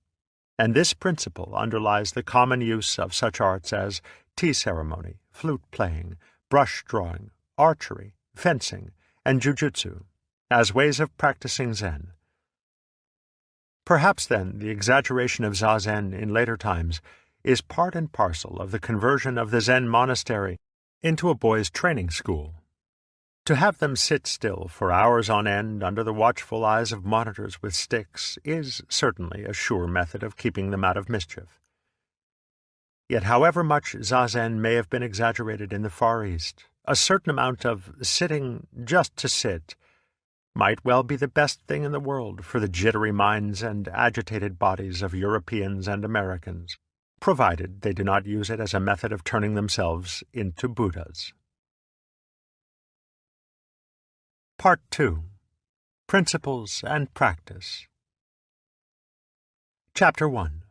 and this principle underlies the common use of such arts as tea ceremony, flute playing, brush drawing, archery, fencing, and jujutsu, as ways of practicing Zen. Perhaps, then, the exaggeration of zazen in later times is part and parcel of the conversion of the Zen monastery into a boys' training school. To have them sit still for hours on end under the watchful eyes of monitors with sticks is certainly a sure method of keeping them out of mischief. Yet however much zazen may have been exaggerated in the Far East, a certain amount of sitting just to sit might well be the best thing in the world for the jittery minds and agitated bodies of Europeans and Americans, provided they do not use it as a method of turning themselves into Buddhas. Part 2. Principles and Practice. Chapter 1.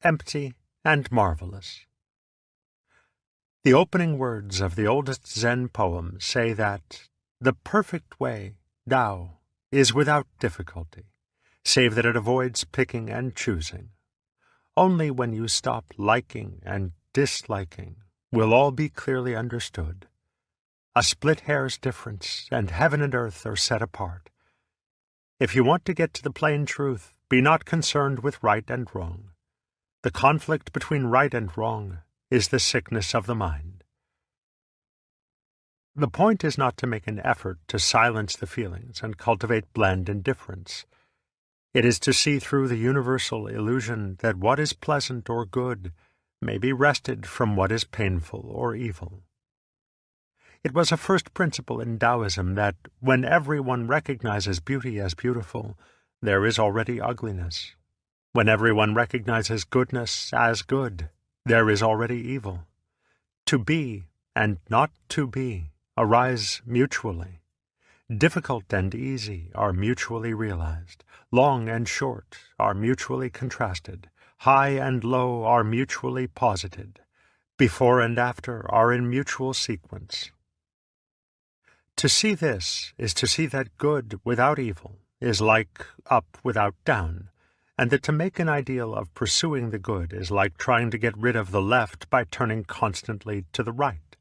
Empty and Marvelous. The opening words of the oldest Zen poem say that the perfect way, Tao, is without difficulty, save that it avoids picking and choosing. Only when you stop liking and disliking will all be clearly understood. A split hair's difference, and heaven and earth are set apart. If you want to get to the plain truth, be not concerned with right and wrong. The conflict between right and wrong is the sickness of the mind. The point is not to make an effort to silence the feelings and cultivate bland indifference. It is to see through the universal illusion that what is pleasant or good may be wrested from what is painful or evil. It was a first principle in Taoism that when everyone recognizes beauty as beautiful, there is already ugliness. When everyone recognizes goodness as good, there is already evil. To be and not to be arise mutually. Difficult and easy are mutually realized. Long and short are mutually contrasted. High and low are mutually posited. Before and after are in mutual sequence. To see this is to see that good without evil is like up without down, and that to make an ideal of pursuing the good is like trying to get rid of the left by turning constantly to the right.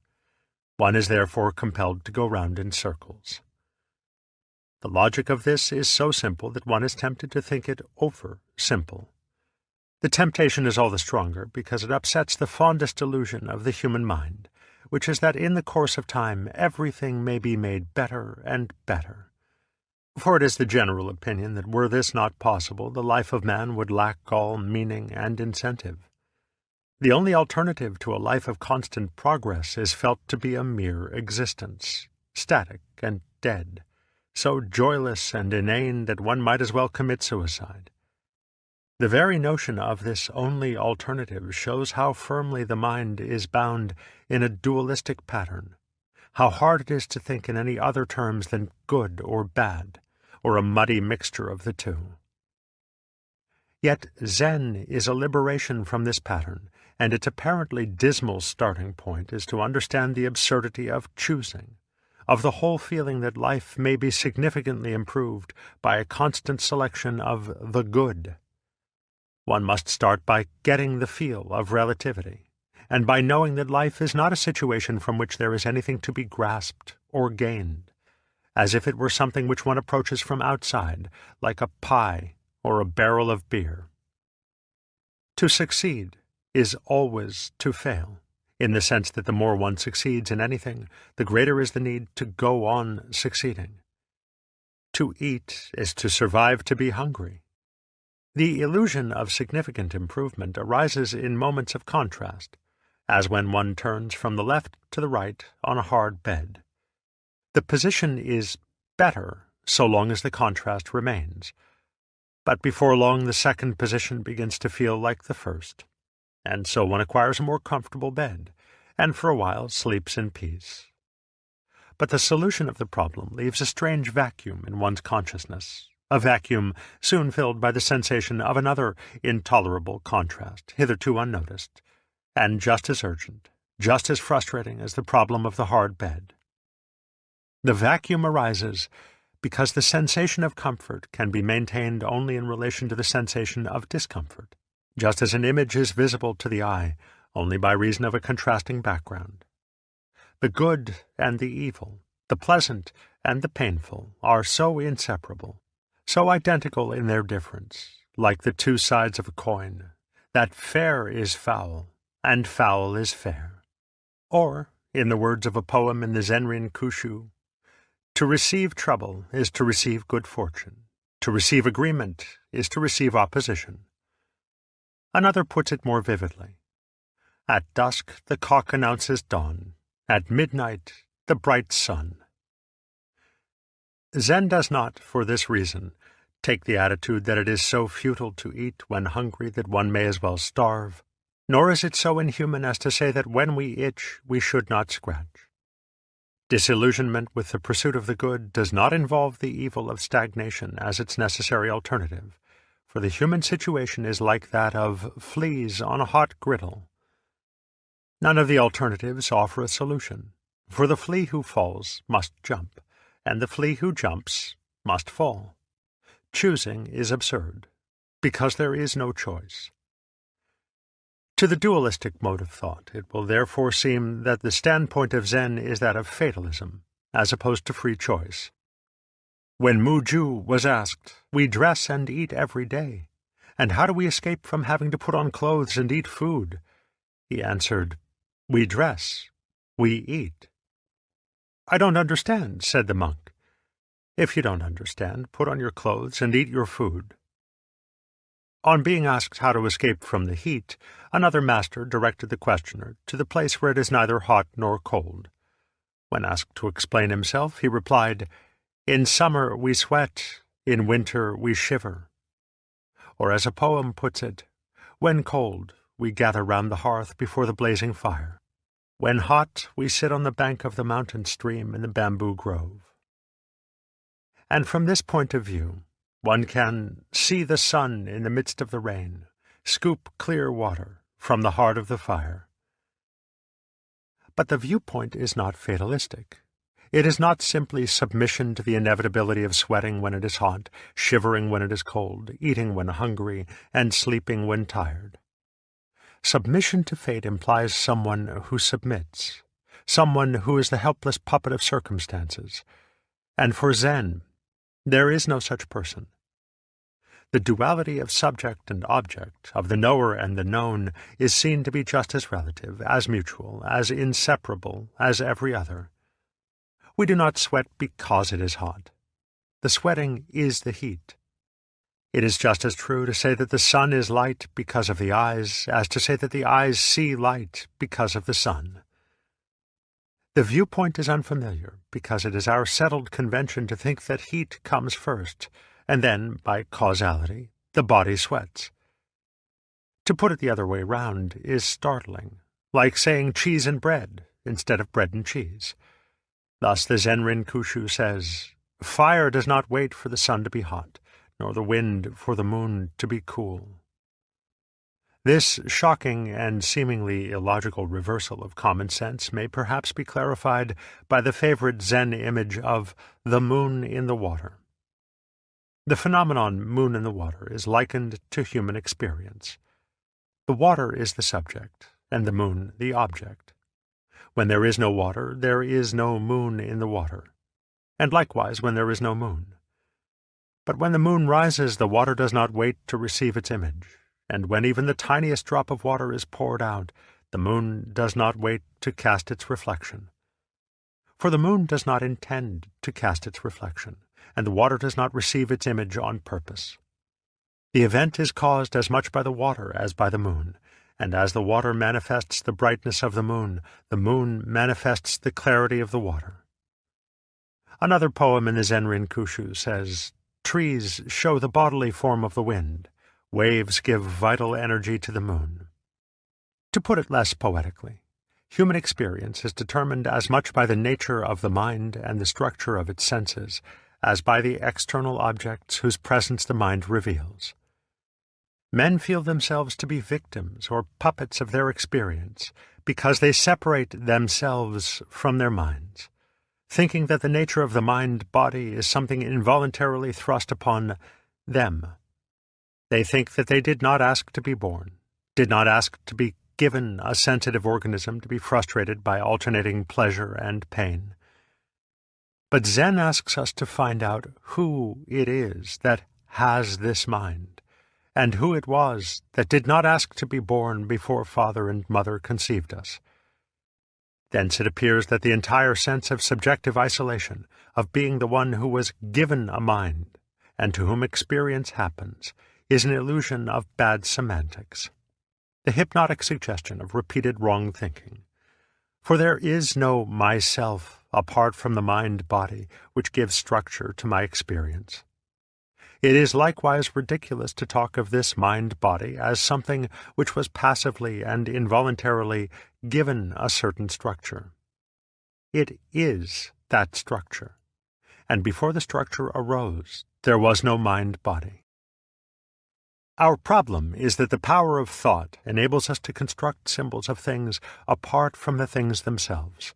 One is therefore compelled to go round in circles. The logic of this is so simple that one is tempted to think it over simple. The temptation is all the stronger because it upsets the fondest illusion of the human mind, which is that in the course of time everything may be made better and better. For it is the general opinion that were this not possible, the life of man would lack all meaning and incentive. The only alternative to a life of constant progress is felt to be a mere existence, static and dead, so joyless and inane that one might as well commit suicide. The very notion of this only alternative shows how firmly the mind is bound in a dualistic pattern, how hard it is to think in any other terms than good or bad, or a muddy mixture of the two. Yet Zen is a liberation from this pattern, and its apparently dismal starting point is to understand the absurdity of choosing, of the whole feeling that life may be significantly improved by a constant selection of the good. One must start by getting the feel of relativity, and by knowing that life is not a situation from which there is anything to be grasped or gained, as if it were something which one approaches from outside, like a pie or a barrel of beer. To succeed is always to fail, in the sense that the more one succeeds in anything, the greater is the need to go on succeeding. To eat is to survive to be hungry. The illusion of significant improvement arises in moments of contrast, as when one turns from the left to the right on a hard bed. The position is better so long as the contrast remains, but before long the second position begins to feel like the first, and so one acquires a more comfortable bed, and for a while sleeps in peace. But the solution of the problem leaves a strange vacuum in one's consciousness, a vacuum soon filled by the sensation of another intolerable contrast, hitherto unnoticed, and just as urgent, just as frustrating as the problem of the hard bed. The vacuum arises because the sensation of comfort can be maintained only in relation to the sensation of discomfort, just as an image is visible to the eye only by reason of a contrasting background. The good and the evil, the pleasant and the painful, are so inseparable, so identical in their difference, like the two sides of a coin, that fair is foul, and foul is fair. Or, in the words of a poem in the Zenrin Kushu, to receive trouble is to receive good fortune. To receive agreement is to receive opposition. Another puts it more vividly. At dusk the cock announces dawn. At midnight the bright sun. Zen does not, for this reason, take the attitude that it is so futile to eat when hungry that one may as well starve, nor is it so inhuman as to say that when we itch we should not scratch. Disillusionment with the pursuit of the good does not involve the evil of stagnation as its necessary alternative, for the human situation is like that of fleas on a hot griddle. None of the alternatives offer a solution, for the flea who falls must jump, and the flea who jumps must fall. Choosing is absurd, because there is no choice. To the dualistic mode of thought, it will therefore seem that the standpoint of Zen is that of fatalism, as opposed to free choice. When Mu Ju was asked, "We dress and eat every day, and how do we escape from having to put on clothes and eat food?" he answered, "We dress, we eat." "I don't understand," said the monk. "If you don't understand, put on your clothes and eat your food." On being asked how to escape from the heat, another master directed the questioner to the place where it is neither hot nor cold. When asked to explain himself, he replied, "In summer we sweat, in winter we shiver." Or as a poem puts it, "When cold, we gather round the hearth before the blazing fire. When hot, we sit on the bank of the mountain stream in the bamboo grove." And from this point of view, one can see the sun in the midst of the rain, scoop clear water from the heart of the fire. But the viewpoint is not fatalistic. It is not simply submission to the inevitability of sweating when it is hot, shivering when it is cold, eating when hungry, and sleeping when tired. Submission to fate implies someone who submits, someone who is the helpless puppet of circumstances. And for Zen, there is no such person. The duality of subject and object, of the knower and the known, is seen to be just as relative, as mutual, as inseparable as every other. We do not sweat because it is hot. The sweating is the heat. It is just as true to say that the sun is light because of the eyes as to say that the eyes see light because of the sun. The viewpoint is unfamiliar because it is our settled convention to think that heat comes first, and then, by causality, the body sweats. To put it the other way round is startling, like saying cheese and bread instead of bread and cheese. Thus the Zen Rinkushu says, "Fire does not wait for the sun to be hot, nor the wind for the moon to be cool." This shocking and seemingly illogical reversal of common sense may perhaps be clarified by the favorite Zen image of the moon in the water. The phenomenon moon in the water is likened to human experience. The water is the subject, and the moon the object. When there is no water, there is no moon in the water, and likewise when there is no moon. But when the moon rises, the water does not wait to receive its image, and when even the tiniest drop of water is poured out, the moon does not wait to cast its reflection. For the moon does not intend to cast its reflection, and the water does not receive its image on purpose. The event is caused as much by the water as by the moon, and as the water manifests the brightness of the moon manifests the clarity of the water. Another poem in the Zen Rinkushu says, "Trees show the bodily form of the wind. Waves give vital energy to the moon." To put it less poetically, human experience is determined as much by the nature of the mind and the structure of its senses as by the external objects whose presence the mind reveals. Men feel themselves to be victims or puppets of their experience because they separate themselves from their minds, thinking that the nature of the mind-body is something involuntarily thrust upon them. They think that they did not ask to be born, did not ask to be given a sensitive organism to be frustrated by alternating pleasure and pain. But Zen asks us to find out who it is that has this mind, and who it was that did not ask to be born before father and mother conceived us. Thence it appears that the entire sense of subjective isolation, of being the one who was given a mind, and to whom experience happens, is an illusion of bad semantics, the hypnotic suggestion of repeated wrong thinking. For there is no myself apart from the mind-body which gives structure to my experience. It is likewise ridiculous to talk of this mind-body as something which was passively and involuntarily given a certain structure. It is that structure, and before the structure arose, there was no mind-body. Our problem is that the power of thought enables us to construct symbols of things apart from the things themselves.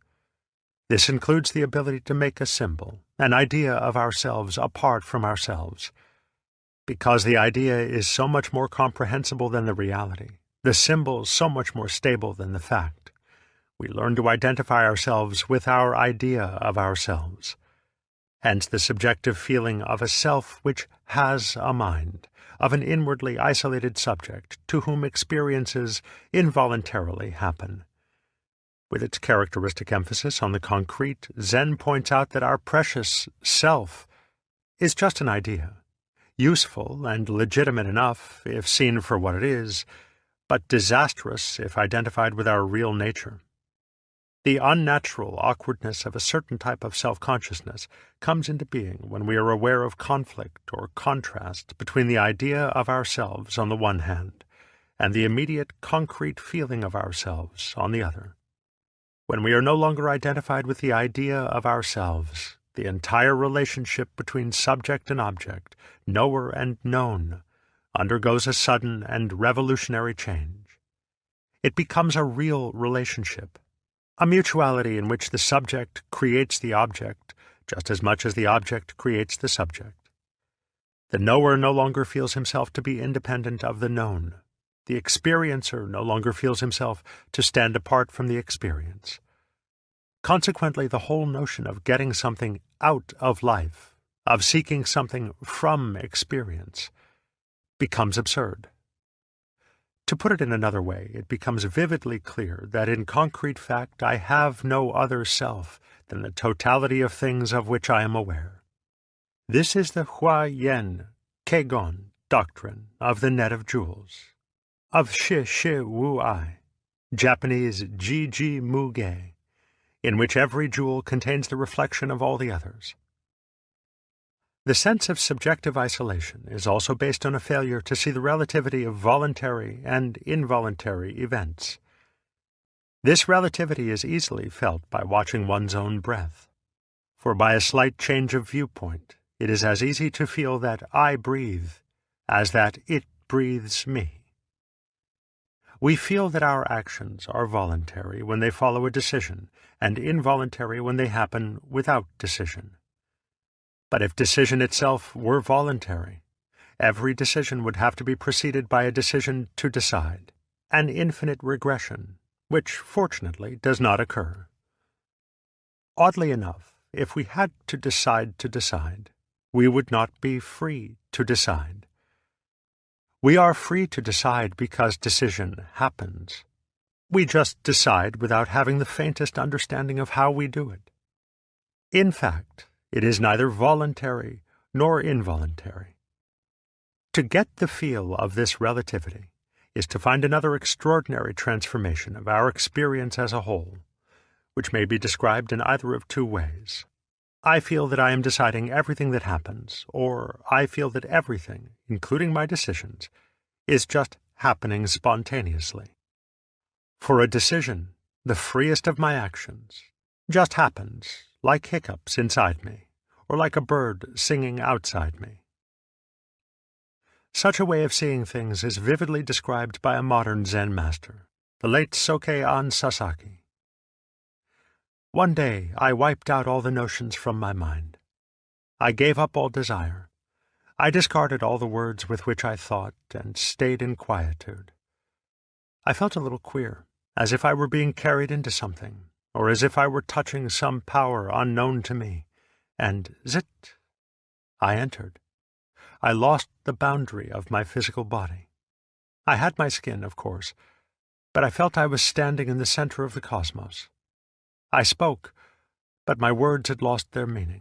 This includes the ability to make a symbol, an idea of ourselves apart from ourselves. Because the idea is so much more comprehensible than the reality, the symbol so much more stable than the fact, we learn to identify ourselves with our idea of ourselves. Hence the subjective feeling of a self which has a mind, of an inwardly isolated subject to whom experiences involuntarily happen. With its characteristic emphasis on the concrete, Zen points out that our precious self is just an idea, useful and legitimate enough if seen for what it is, but disastrous if identified with our real nature. The unnatural awkwardness of a certain type of self-consciousness comes into being when we are aware of conflict or contrast between the idea of ourselves on the one hand and the immediate concrete feeling of ourselves on the other. When we are no longer identified with the idea of ourselves, the entire relationship between subject and object, knower and known, undergoes a sudden and revolutionary change. It becomes a real relationship, a mutuality in which the subject creates the object just as much as the object creates the subject. The knower no longer feels himself to be independent of the known. The experiencer no longer feels himself to stand apart from the experience. Consequently, the whole notion of getting something out of life, of seeking something from experience, becomes absurd. To put it in another way, it becomes vividly clear that in concrete fact I have no other self than the totality of things of which I am aware. This is the Hua Yen Kegon doctrine of the net of jewels, of Shi Shi Wu Ai, Japanese Ji Ji Mu Ge, in which every jewel contains the reflection of all the others. The sense of subjective isolation is also based on a failure to see the relativity of voluntary and involuntary events. This relativity is easily felt by watching one's own breath, for by a slight change of viewpoint, it is as easy to feel that I breathe as that it breathes me. We feel that our actions are voluntary when they follow a decision, and involuntary when they happen without decision. But if decision itself were voluntary, every decision would have to be preceded by a decision to decide, an infinite regression, which, fortunately, does not occur. Oddly enough, if we had to decide, we would not be free to decide. We are free to decide because decision happens. We just decide without having the faintest understanding of how we do it. In fact, it is neither voluntary nor involuntary. To get the feel of this relativity is to find another extraordinary transformation of our experience as a whole, which may be described in either of two ways. I feel that I am deciding everything that happens, or I feel that everything, including my decisions, is just happening spontaneously. For a decision, the freest of my actions, just happens, like hiccups inside me, or like a bird singing outside me. Such a way of seeing things is vividly described by a modern Zen master, the late Soke-an Sasaki. One day I wiped out all the notions from my mind. I gave up all desire. I discarded all the words with which I thought and stayed in quietude. I felt a little queer, as if I were being carried into something, or as if I were touching some power unknown to me, and zit, I entered. I lost the boundary of my physical body. I had my skin, of course, but I felt I was standing in the center of the cosmos. I spoke, but my words had lost their meaning.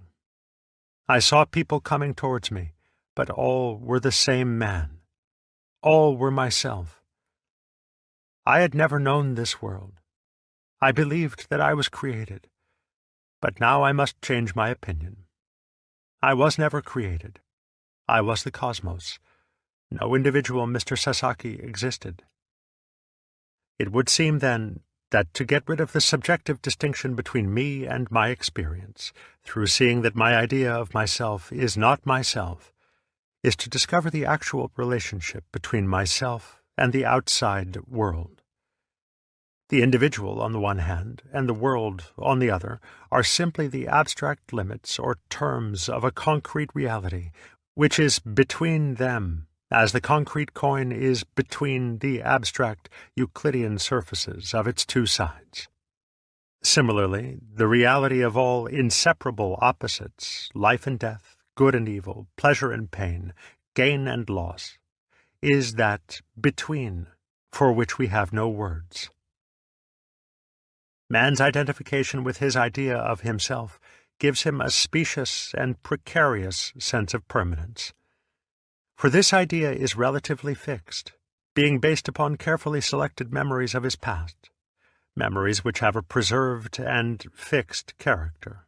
I saw people coming towards me, but all were the same man. All were myself. I had never known this world. I believed that I was created, But now I must change my opinion. I was never created. I was the cosmos. No individual Mr. Sasaki existed. It would seem, then, that to get rid of the subjective distinction between me and my experience, through seeing that my idea of myself is not myself, is to discover the actual relationship between myself and the outside world. The individual on the one hand, and the world on the other, are simply the abstract limits or terms of a concrete reality, which is between them, as the concrete coin is between the abstract Euclidean surfaces of its two sides. Similarly, the reality of all inseparable opposites, life and death, good and evil, pleasure and pain, gain and loss, is that between for which we have no words. Man's identification with his idea of himself gives him a specious and precarious sense of permanence. For this idea is relatively fixed, being based upon carefully selected memories of his past, memories which have a preserved and fixed character.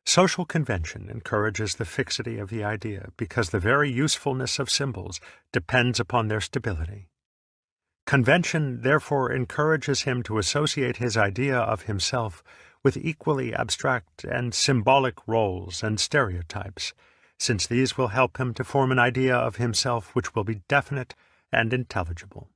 Social convention encourages the fixity of the idea because the very usefulness of symbols depends upon their stability. Convention therefore encourages him to associate his idea of himself with equally abstract and symbolic roles and stereotypes, since these will help him to form an idea of himself which will be definite and intelligible.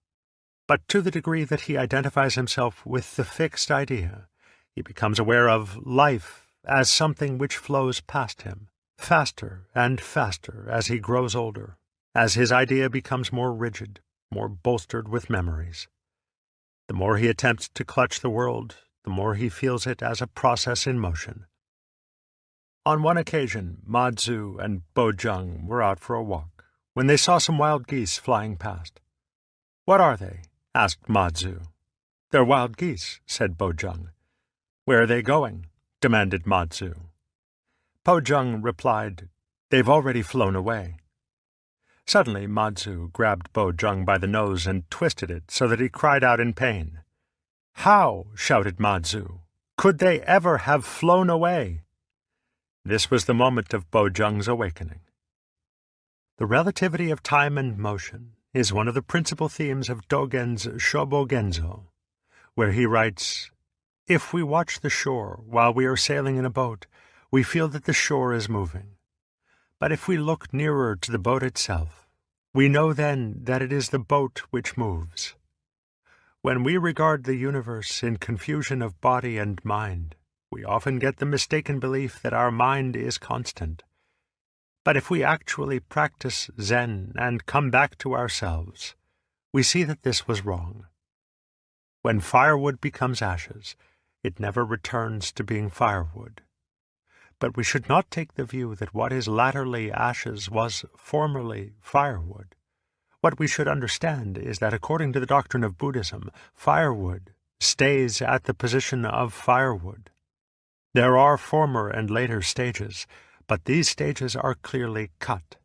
But to the degree that he identifies himself with the fixed idea, he becomes aware of life as something which flows past him, faster and faster as he grows older, as his idea becomes more rigid, more bolstered with memories. The more he attempts to clutch the world, the more he feels it as a process in motion. On one occasion, Ma Zhu and Bo Jung were out for a walk, when they saw some wild geese flying past. "What are they?" asked Ma Zhu. "They're wild geese," said Bo Jung. "Where are they going?" demanded Ma Zhu. Po Jung replied, "They've already flown away." Suddenly Ma Zhu grabbed Bo Jung by the nose and twisted it so that he cried out in pain. "How," shouted Ma Zhu, "could they ever have flown away?" This was the moment of Bo Jung's awakening. The relativity of time and motion is one of the principal themes of Dogen's Shobogenzo, where he writes, "If we watch the shore while we are sailing in a boat, we feel that the shore is moving. But if we look nearer to the boat itself, we know then that it is the boat which moves. When we regard the universe in confusion of body and mind, we often get the mistaken belief that our mind is constant. But if we actually practice Zen and come back to ourselves, we see that this was wrong. When firewood becomes ashes, it never returns to being firewood. But we should not take the view that what is latterly ashes was formerly firewood. What we should understand is that according to the doctrine of Buddhism, firewood stays at the position of firewood. There are former and later stages, but these stages are clearly cut.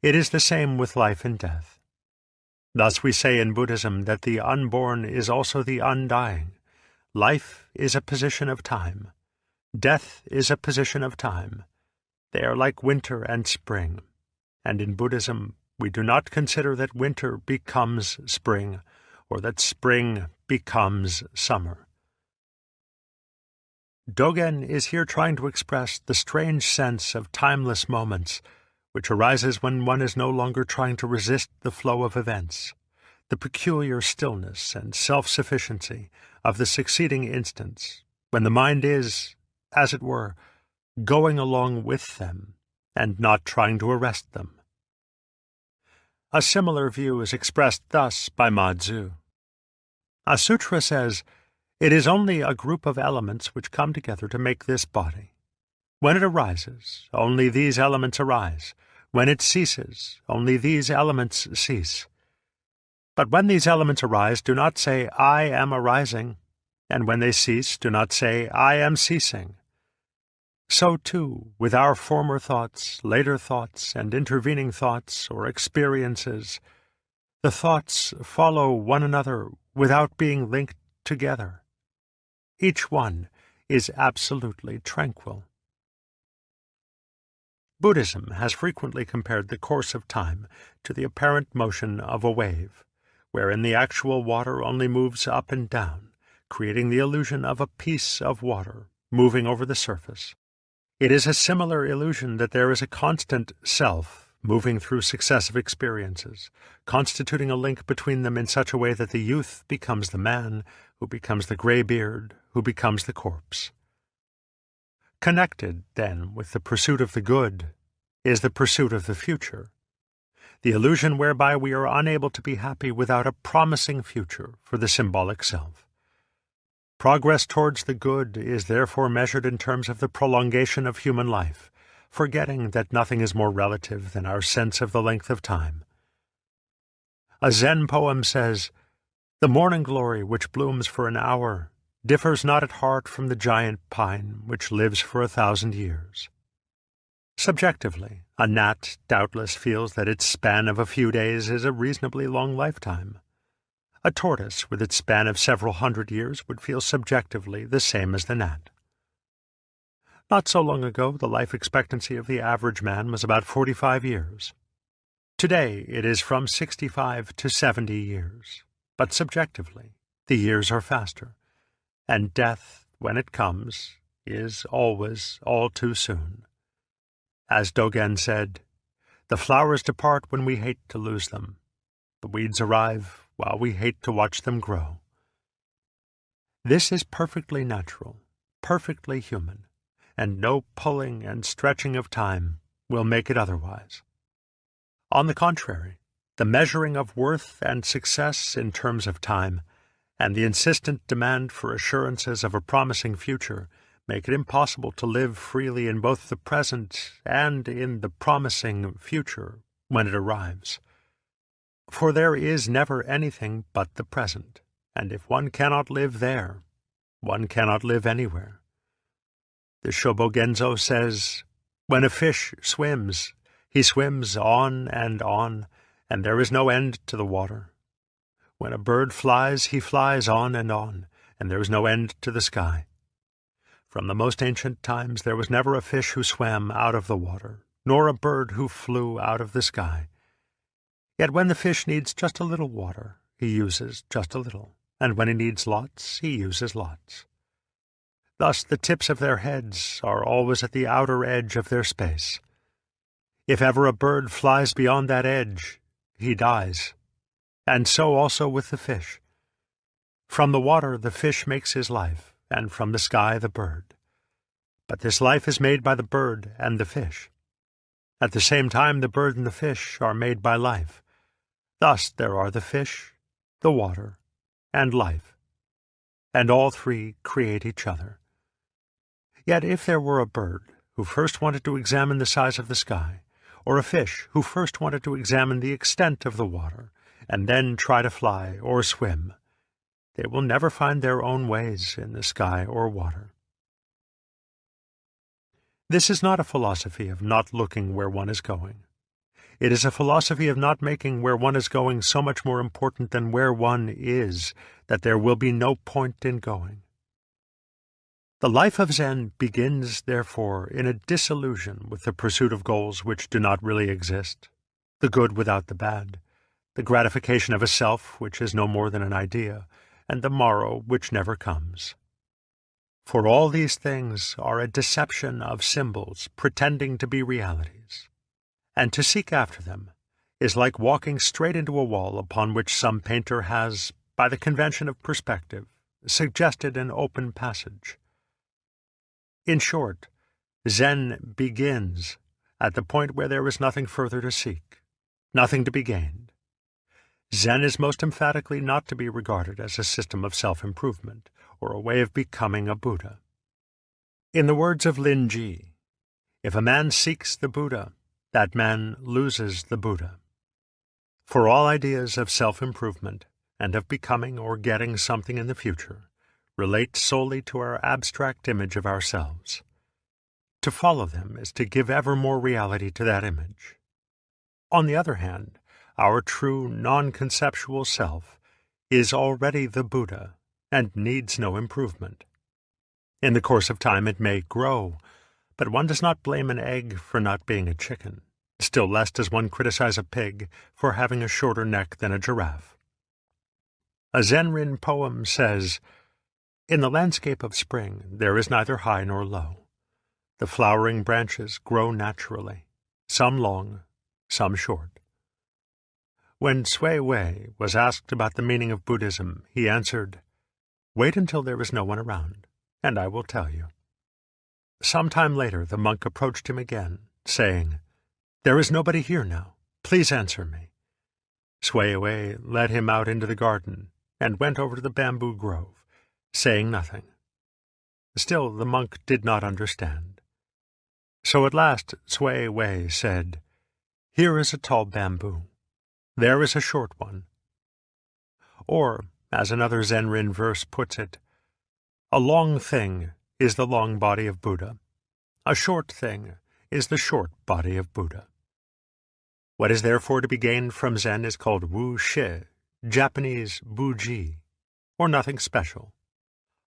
It is the same with life and death. Thus we say in Buddhism that the unborn is also the undying. Life is a position of time. Death is a position of time. They are like winter and spring, and in Buddhism we do not consider that winter becomes spring, or that spring becomes summer. Dogen is here trying to express the strange sense of timeless moments which arises when one is no longer trying to resist the flow of events, the peculiar stillness and self-sufficiency of the succeeding instants, when the mind is, as it were, going along with them, and not trying to arrest them. A similar view is expressed thus by Ma Zhu. A sutra says, "It is only a group of elements which come together to make this body. When it arises, only these elements arise. When it ceases, only these elements cease. But when these elements arise, do not say, 'I am arising,' and when they cease, do not say, 'I am ceasing.' So, too, with our former thoughts, later thoughts, and intervening thoughts or experiences, the thoughts follow one another without being linked together. Each one is absolutely tranquil. Buddhism has frequently compared the course of time to the apparent motion of a wave, wherein the actual water only moves up and down, creating the illusion of a piece of water moving over the surface. It is a similar illusion that there is a constant self moving through successive experiences, constituting a link between them in such a way that the youth becomes the man, who becomes the graybeard, who becomes the corpse. Connected, then, with the pursuit of the good is the pursuit of the future, the illusion whereby we are unable to be happy without a promising future for the symbolic self. Progress towards the good is therefore measured in terms of the prolongation of human life, forgetting that nothing is more relative than our sense of the length of time. A Zen poem says, "The morning glory which blooms for an hour differs not at heart from the giant pine which lives for 1,000 years." Subjectively, a gnat doubtless feels that its span of a few days is a reasonably long lifetime. A tortoise with its span of several hundred years would feel subjectively the same as the gnat. Not so long ago, the life expectancy of the average man was about 45 years. Today, it is from 65 to 70 years. But subjectively, the years are faster, and death, when it comes, is always all too soon. As Dogen said, "The flowers depart when we hate to lose them. The weeds arrive while we hate to watch them grow." This is perfectly natural, perfectly human, and no pulling and stretching of time will make it otherwise. On the contrary, the measuring of worth and success in terms of time, and the insistent demand for assurances of a promising future make it impossible to live freely in both the present and in the promising future when it arrives. For there is never anything but the present, and if one cannot live there, one cannot live anywhere. The Shobogenzo says, "When a fish swims, he swims on, and there is no end to the water. When a bird flies, he flies on, and there is no end to the sky. From the most ancient times there was never a fish who swam out of the water, nor a bird who flew out of the sky. Yet when the fish needs just a little water, he uses just a little, and when he needs lots, he uses lots. Thus the tips of their heads are always at the outer edge of their space. If ever a bird flies beyond that edge, he dies, and so also with the fish. From the water the fish makes his life, and from the sky the bird. But this life is made by the bird and the fish. At the same time the bird and the fish are made by life. Thus there are the fish, the water, and life, and all three create each other. Yet if there were a bird who first wanted to examine the size of the sky, or a fish who first wanted to examine the extent of the water, and then try to fly or swim, they will never find their own ways in the sky or water. This is not a philosophy of not looking where one is going. It is a philosophy of not making where one is going so much more important than where one is, that there will be no point in going. The life of Zen begins, therefore, in a disillusion with the pursuit of goals which do not really exist, the good without the bad, the gratification of a self which is no more than an idea, and the morrow which never comes. For all these things are a deception of symbols pretending to be realities, and to seek after them is like walking straight into a wall upon which some painter has, by the convention of perspective, suggested an open passage. In short, Zen begins at the point where there is nothing further to seek, nothing to be gained. Zen is most emphatically not to be regarded as a system of self-improvement or a way of becoming a Buddha. In the words of Lin Ji, if a man seeks the Buddha, that man loses the Buddha. For all ideas of self-improvement and of becoming or getting something in the future relate solely to our abstract image of ourselves. To follow them is to give ever more reality to that image. On the other hand, our true non-conceptual self is already the Buddha and needs no improvement. In the course of time it may grow, but one does not blame an egg for not being a chicken. Still less does one criticize a pig for having a shorter neck than a giraffe. A Zenrin poem says, "In the landscape of spring there is neither high nor low. The flowering branches grow naturally, some long, some short." When Sui Wei was asked about the meaning of Buddhism, he answered, "Wait until there is no one around, and I will tell you." Some time later the monk approached him again, saying, "There is nobody here now. Please answer me." Sui Wei led him out into the garden and went over to the bamboo grove, saying nothing. Still the monk did not understand. So at last Sui Wei said, "Here is a tall bamboo. There is a short one." Or, as another Zenrin verse puts it, "A long thing is the long body of Buddha. A short thing is the short body of Buddha." What is therefore to be gained from Zen is called Wu Shi, Japanese Buji, or nothing special.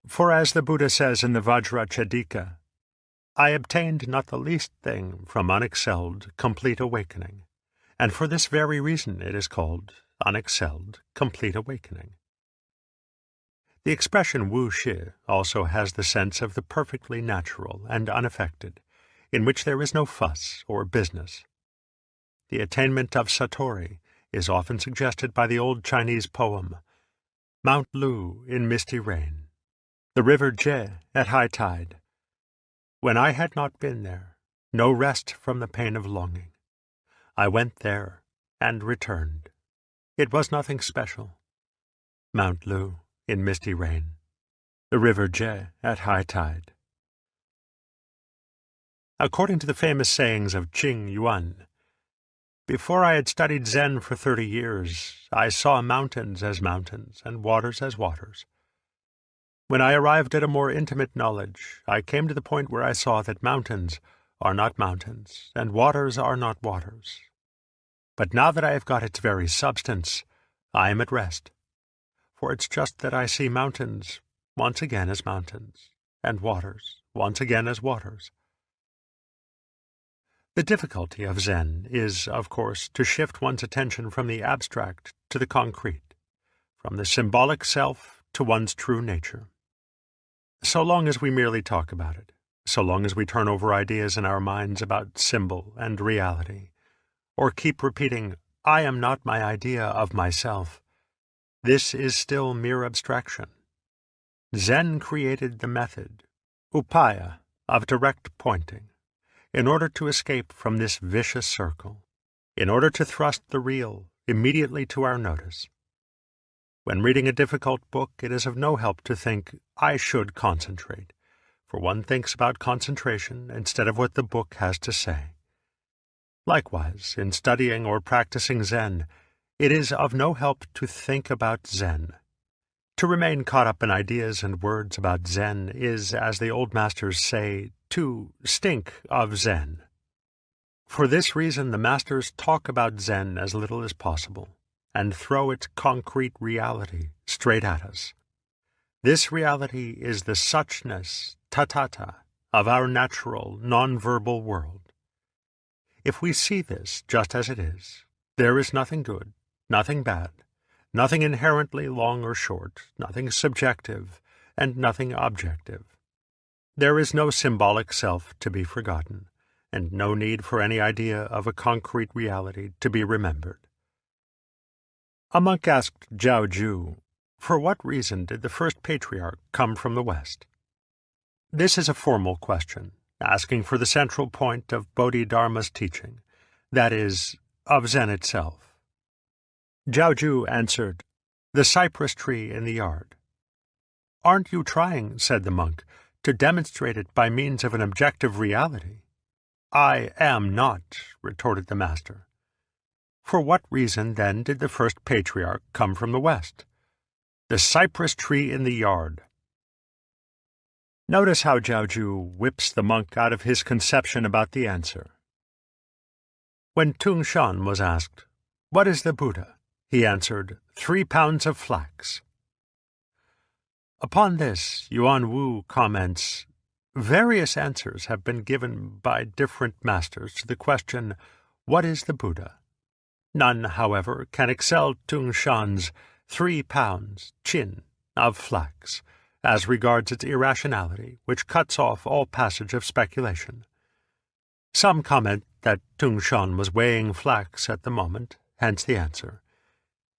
For as the Buddha says in the Vajrachedika, "I obtained not the least thing from unexcelled, complete awakening, and for this very reason it is called unexcelled, complete awakening." The expression Wu Shi also has the sense of the perfectly natural and unaffected, in which there is no fuss or business. The attainment of Satori is often suggested by the old Chinese poem, "Mount Lu in misty rain, the river Je at high tide. When I had not been there, no rest from the pain of longing. I went there and returned. It was nothing special. Mount Lu in misty rain, the river Je at high tide." According to the famous sayings of Qing Yuan, "Before I had studied Zen for 30 years, I saw mountains as mountains and waters as waters. When I arrived at a more intimate knowledge, I came to the point where I saw that mountains are not mountains and waters are not waters. But now that I have got its very substance, I am at rest. For it's just that I see mountains once again as mountains, and waters once again as waters." The difficulty of Zen is, of course, to shift one's attention from the abstract to the concrete, from the symbolic self to one's true nature. So long as we merely talk about it, so long as we turn over ideas in our minds about symbol and reality, or keep repeating, "I am not my idea of myself," this is still mere abstraction. Zen created the method, upaya, of direct pointing, in order to escape from this vicious circle, in order to thrust the real immediately to our notice. When reading a difficult book, it is of no help to think, "I should concentrate," for one thinks about concentration instead of what the book has to say. Likewise, in studying or practicing Zen, it is of no help to think about Zen. To remain caught up in ideas and words about Zen is, as the old masters say, to stink of Zen. For this reason the masters talk about Zen as little as possible, and throw its concrete reality straight at us. This reality is the suchness, tathata, of our natural, non-verbal world. If we see this just as it is, there is nothing good, nothing bad, nothing inherently long or short, nothing subjective, and nothing objective. There is no symbolic self to be forgotten, and no need for any idea of a concrete reality to be remembered. A monk asked Zhao Ju, "For what reason did the first patriarch come from the West?" This is a formal question, asking for the central point of Bodhidharma's teaching, that is, of Zen itself. Zhao Ju answered, "The cypress tree in the yard." "Aren't you trying," said the monk, "to demonstrate it by means of an objective reality?" "I am not," retorted the master. "For what reason, then, did the first patriarch come from the West?" "The cypress tree in the yard." Notice how Zhao Ju whips the monk out of his conception about the answer. When Tung Shan was asked, "What is the Buddha?" he answered, 3 pounds of flax. Upon this, Yuan Wu comments, various answers have been given by different masters to the question, what is the Buddha? None, however, can excel Tung Shan's 3 pounds, chin, of flax, as regards its irrationality, which cuts off all passage of speculation. Some comment that Tung Shan was weighing flax at the moment, hence the answer.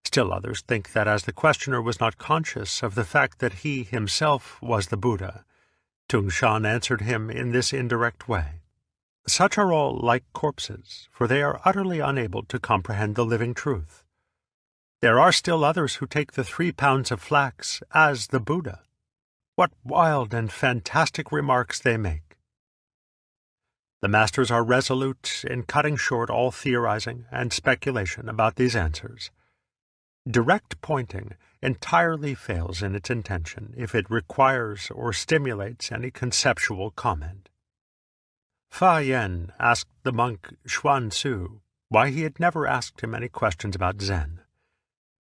Still others think that as the questioner was not conscious of the fact that he himself was the Buddha, Tung Shan answered him in this indirect way. Such are all like corpses, for they are utterly unable to comprehend the living truth. There are still others who take the 3 pounds of flax as the Buddha. What wild and fantastic remarks they make! The masters are resolute in cutting short all theorizing and speculation about these answers. Direct pointing entirely fails in its intention if it requires or stimulates any conceptual comment. Fa Yen asked the monk Xuan Tzu why he had never asked him any questions about Zen.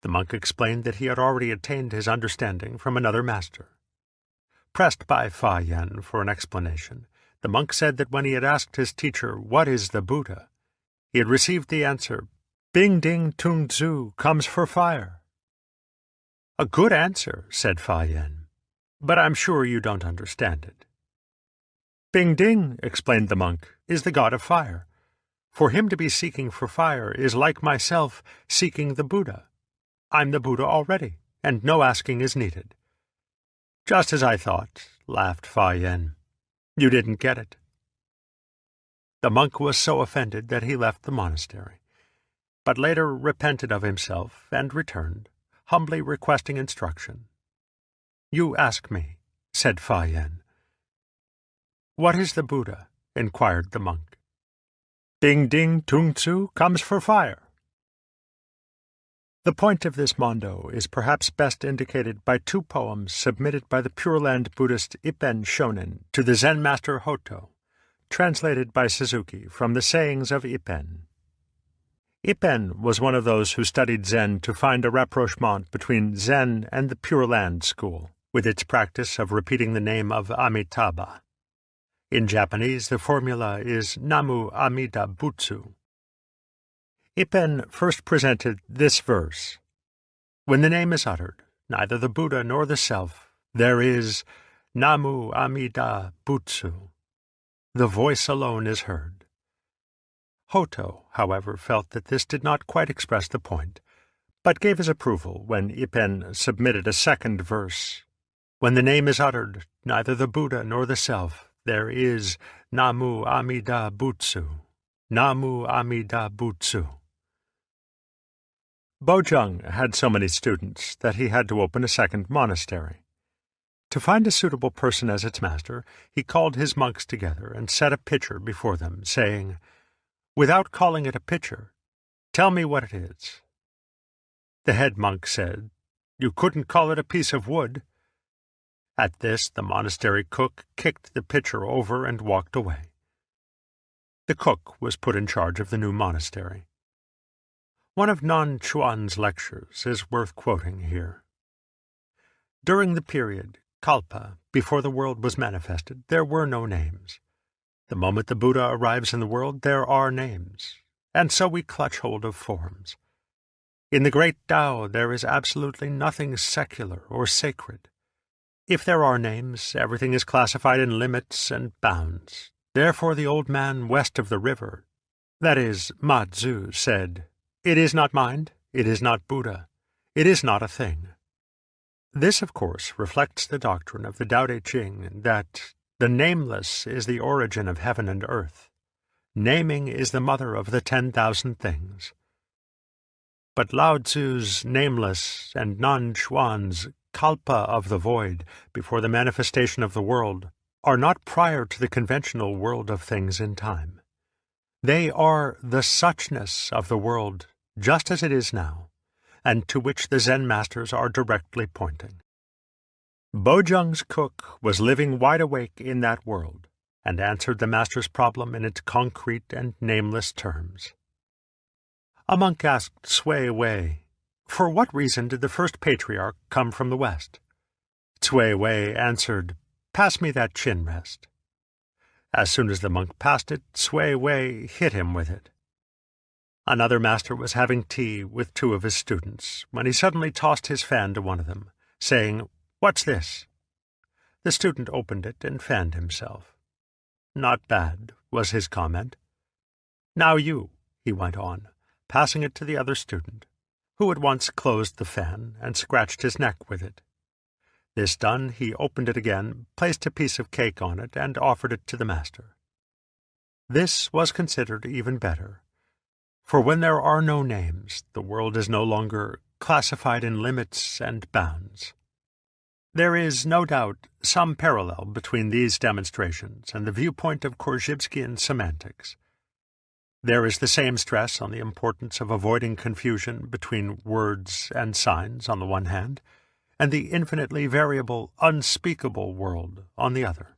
The monk explained that he had already attained his understanding from another master. Pressed by Fa Yen for an explanation, the monk said that when he had asked his teacher, "What is the Buddha?" he had received the answer, "Bing ding tung tzu comes for fire." "A good answer," said Fa Yen, "but I'm sure you don't understand it." "Bing ding," explained the monk, "is the god of fire. For him to be seeking for fire is like myself seeking the Buddha. I'm the Buddha already, and no asking is needed." "Just as I thought," laughed Fa Yen. "You didn't get it." The monk was so offended that he left the monastery, but later repented of himself and returned, humbly requesting instruction. "You ask me," said Fa Yen. "What is the Buddha?" inquired the monk. "Bing ding tung tzu comes for fire." The point of this mondo is perhaps best indicated by 2 poems submitted by the Pure Land Buddhist Ippen Shonin to the Zen master Hoto, translated by Suzuki from the sayings of Ippen. Ippen was one of those who studied Zen to find a rapprochement between Zen and the Pure Land school, with its practice of repeating the name of Amitabha. In Japanese, the formula is Namu Amida Butsu. Ippen first presented this verse: "When the name is uttered, neither the Buddha nor the Self, there is Namu Amida Butsu. The voice alone is heard." Hoto, however, felt that this did not quite express the point, but gave his approval when Ippen submitted a second verse: "When the name is uttered, neither the Buddha nor the Self, there is Namu Amida Butsu. Namu Amida Butsu." Bojung had so many students that he had to open a second monastery. To find a suitable person as its master, he called his monks together and set a pitcher before them, saying, "Without calling it a pitcher, tell me what it is." The head monk said, "You couldn't call it a piece of wood." At this, the monastery cook kicked the pitcher over and walked away. The cook was put in charge of the new monastery. One of Nan Chuan's lectures is worth quoting here. During the period, Kalpa, before the world was manifested, there were no names. The moment the Buddha arrives in the world, there are names, and so we clutch hold of forms. In the great Tao, there is absolutely nothing secular or sacred. If there are names, everything is classified in limits and bounds. Therefore the old man west of the river, that is, Ma Tzu, said, "It is not mind, it is not Buddha, it is not a thing." This, of course, reflects the doctrine of the Tao Te Ching that the nameless is the origin of heaven and earth. Naming is the mother of the 10,000 things. But Lao Tzu's nameless and Nan Chuan's kalpa of the void, before the manifestation of the world, are not prior to the conventional world of things in time. They are the suchness of the world, just as it is now, and to which the Zen masters are directly pointing. Bojung's cook was living wide awake in that world, and answered the master's problem in its concrete and nameless terms. A monk asked Sui Wei, "For what reason did the first patriarch come from the West?" Cui Wei answered, "Pass me that chin rest." As soon as the monk passed it, Cui Wei hit him with it. Another master was having tea with two of his students when he suddenly tossed his fan to one of them, saying, "What's this?" The student opened it and fanned himself. "Not bad," was his comment. "Now you," he went on, passing it to the other student, who at once closed the fan and scratched his neck with it. This done, he opened it again, placed a piece of cake on it, and offered it to the master. This was considered even better, for when there are no names, the world is no longer classified in limits and bounds. There is, no doubt, some parallel between these demonstrations and the viewpoint of Korzybskian semantics. There is the same stress on the importance of avoiding confusion between words and signs on the one hand, and the infinitely variable, unspeakable world on the other.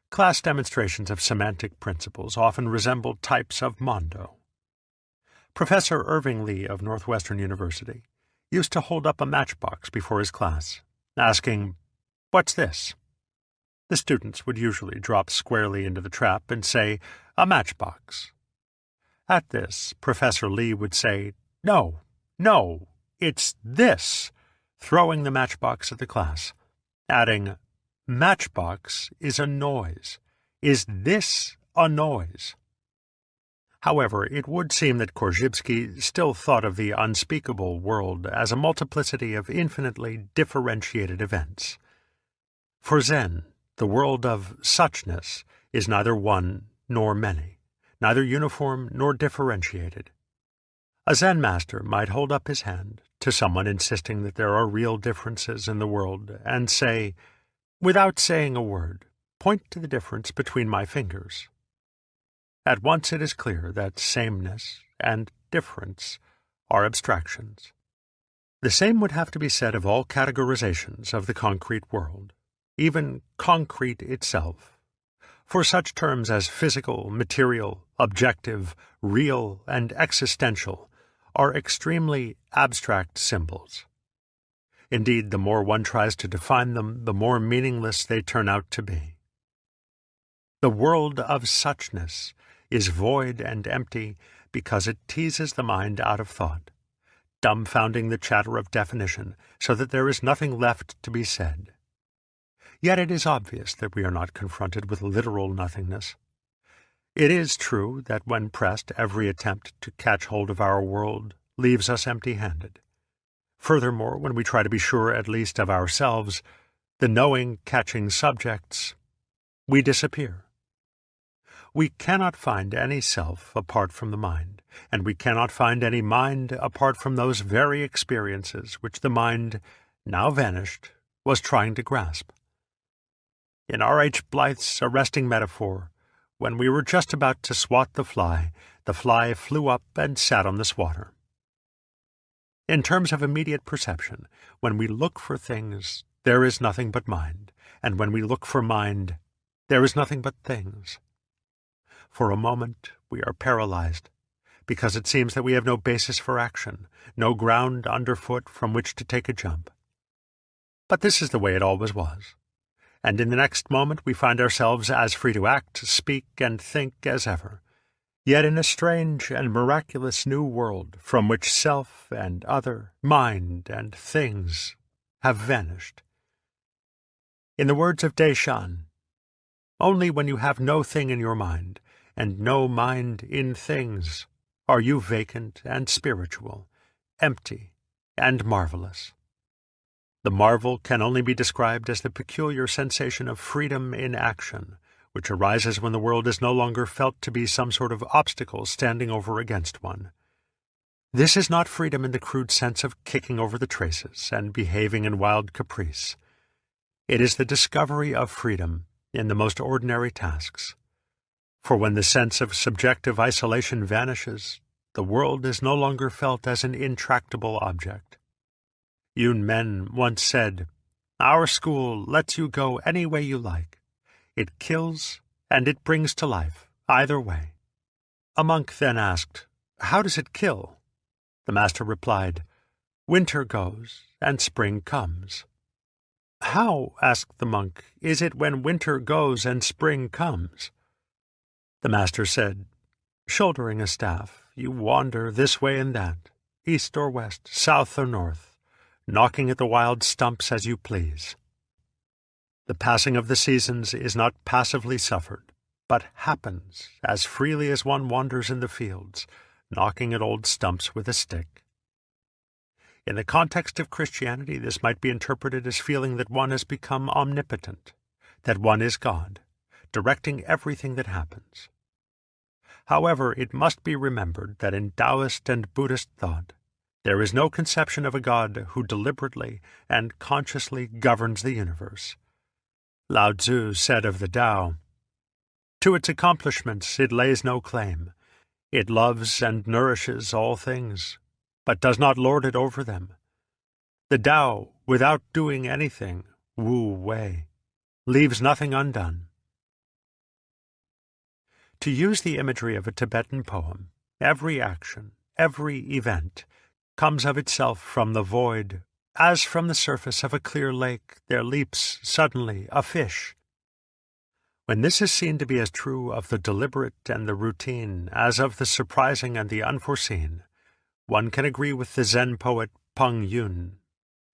Class demonstrations of semantic principles often resemble types of mondo. Professor Irving Lee of Northwestern University used to hold up a matchbox before his class, asking, "What's this?" The students would usually drop squarely into the trap and say, "A matchbox." At this, Professor Lee would say, "No, no, it's this," throwing the matchbox at the class, adding, "Matchbox is a noise. Is this a noise?" However, it would seem that Korzybski still thought of the unspeakable world as a multiplicity of infinitely differentiated events. For Zen, the world of suchness is neither one nor many, neither uniform nor differentiated. A Zen master might hold up his hand to someone insisting that there are real differences in the world and say, "Without saying a word, point to the difference between my fingers." At once it is clear that sameness and difference are abstractions. The same would have to be said of all categorizations of the concrete world, even concrete itself. For such terms as physical, material, objective, real, and existential are extremely abstract symbols. Indeed, the more one tries to define them, the more meaningless they turn out to be. The world of suchness is void and empty because it teases the mind out of thought, dumbfounding the chatter of definition so that there is nothing left to be said. Yet it is obvious that we are not confronted with literal nothingness. It is true that when pressed, every attempt to catch hold of our world leaves us empty-handed. Furthermore, when we try to be sure at least of ourselves, the knowing-catching subjects, we disappear. We cannot find any self apart from the mind, and we cannot find any mind apart from those very experiences which the mind, now vanished, was trying to grasp. In R.H. Blyth's arresting metaphor, when we were just about to swat the fly flew up and sat on the swatter. In terms of immediate perception, when we look for things, there is nothing but mind, and when we look for mind, there is nothing but things. For a moment we are paralyzed, because it seems that we have no basis for action, no ground underfoot from which to take a jump. But this is the way it always was, and in the next moment we find ourselves as free to act, speak, and think as ever, yet in a strange and miraculous new world from which self and other, mind and things have vanished. In the words of Deshan, "Only when you have no thing in your mind, and no mind in things, are you vacant and spiritual, empty and marvelous." The marvel can only be described as the peculiar sensation of freedom in action, which arises when the world is no longer felt to be some sort of obstacle standing over against one. This is not freedom in the crude sense of kicking over the traces and behaving in wild caprice. It is the discovery of freedom in the most ordinary tasks. For when the sense of subjective isolation vanishes, the world is no longer felt as an intractable object. Yun Men once said, "Our school lets you go any way you like. It kills and it brings to life, either way." A monk then asked, "How does it kill?" The master replied, "Winter goes and spring comes." "How," asked the monk, "is it when winter goes and spring comes?" The master said, "Shouldering a staff, you wander this way and that, east or west, south or north, knocking at the wild stumps as you please. The passing of the seasons is not passively suffered, but happens as freely as one wanders in the fields, knocking at old stumps with a stick." In the context of Christianity, this might be interpreted as feeling that one has become omnipotent, that one is God, directing everything that happens. However, it must be remembered that in Taoist and Buddhist thought, there is no conception of a God who deliberately and consciously governs the universe. Lao Tzu said of the Tao, "To its accomplishments it lays no claim. It loves and nourishes all things, but does not lord it over them. The Tao, without doing anything, Wu Wei, leaves nothing undone." To use the imagery of a Tibetan poem, every action, every event, comes of itself from the void, as from the surface of a clear lake there leaps suddenly a fish. When this is seen to be as true of the deliberate and the routine as of the surprising and the unforeseen, one can agree with the Zen poet Peng Yun.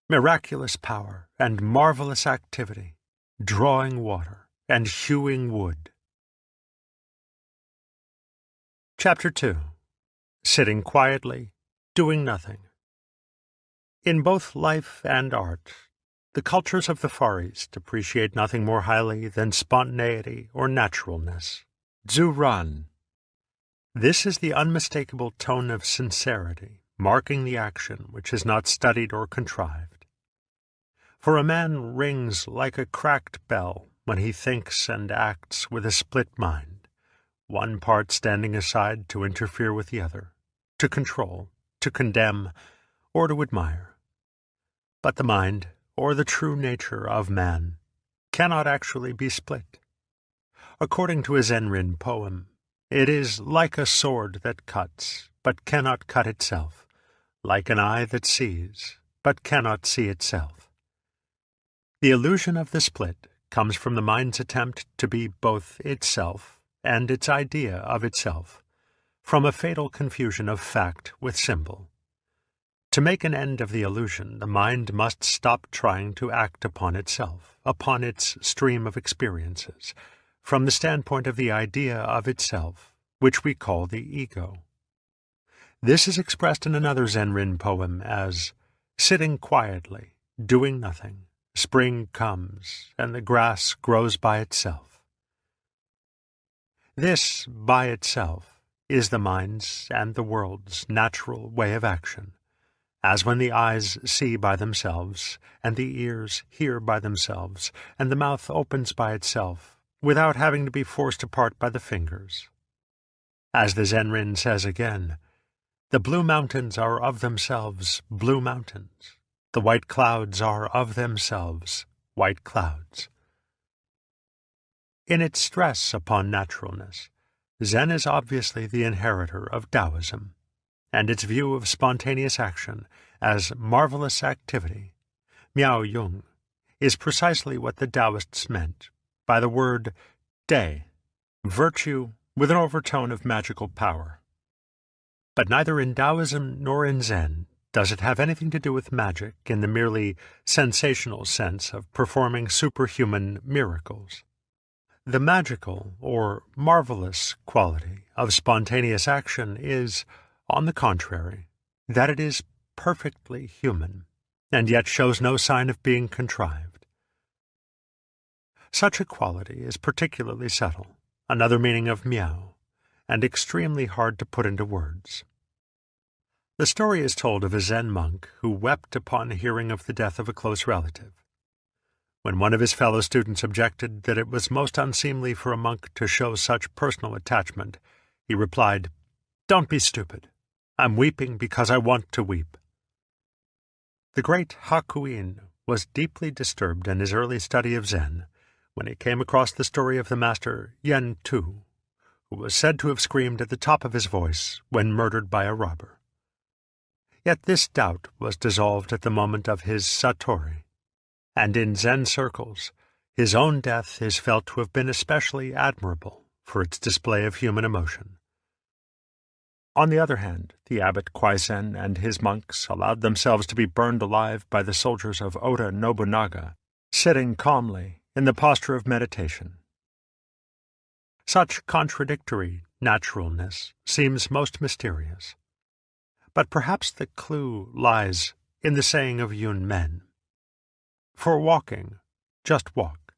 Miraculous power and marvelous activity, drawing water and hewing wood. Chapter 2. Sitting quietly, doing nothing. In both life and art, the cultures of the Far East appreciate nothing more highly than spontaneity or naturalness. Zhu Ran. This is the unmistakable tone of sincerity, marking the action which is not studied or contrived. For a man rings like a cracked bell when he thinks and acts with a split mind, one part standing aside to interfere with the other, to control, to condemn, or to admire. But the mind, or the true nature of man, cannot actually be split. According to a Zenrin poem, it is like a sword that cuts, but cannot cut itself, like an eye that sees, but cannot see itself. The illusion of the split comes from the mind's attempt to be both itself and its idea of itself, from a fatal confusion of fact with symbol. To make an end of the illusion, the mind must stop trying to act upon itself, upon its stream of experiences, from the standpoint of the idea of itself, which we call the ego. This is expressed in another Zenrin poem as, "Sitting quietly, doing nothing, spring comes, and the grass grows by itself." This, by itself, is the mind's and the world's natural way of action, as when the eyes see by themselves, and the ears hear by themselves, and the mouth opens by itself, without having to be forced apart by the fingers. As the Zenrin says again, "The blue mountains are of themselves blue mountains. The white clouds are of themselves white clouds." In its stress upon naturalness, Zen is obviously the inheritor of Taoism, and its view of spontaneous action as marvelous activity, Miao Yung, is precisely what the Taoists meant by the word Dai, virtue with an overtone of magical power. But neither in Taoism nor in Zen does it have anything to do with magic in the merely sensational sense of performing superhuman miracles. The magical or marvelous quality of spontaneous action is, on the contrary, that it is perfectly human, and yet shows no sign of being contrived. Such a quality is particularly subtle, another meaning of miao, and extremely hard to put into words. The story is told of a Zen monk who wept upon hearing of the death of a close relative. When one of his fellow students objected that it was most unseemly for a monk to show such personal attachment, he replied, "Don't be stupid. I'm weeping because I want to weep." The great Hakuin was deeply disturbed in his early study of Zen when he came across the story of the master Yen Tu, who was said to have screamed at the top of his voice when murdered by a robber. Yet this doubt was dissolved at the moment of his satori, and in Zen circles, his own death is felt to have been especially admirable for its display of human emotion. On the other hand, the abbot Kwaisen and his monks allowed themselves to be burned alive by the soldiers of Oda Nobunaga, sitting calmly in the posture of meditation. Such contradictory naturalness seems most mysterious. But perhaps the clue lies in the saying of Yun Men. For walking, just walk.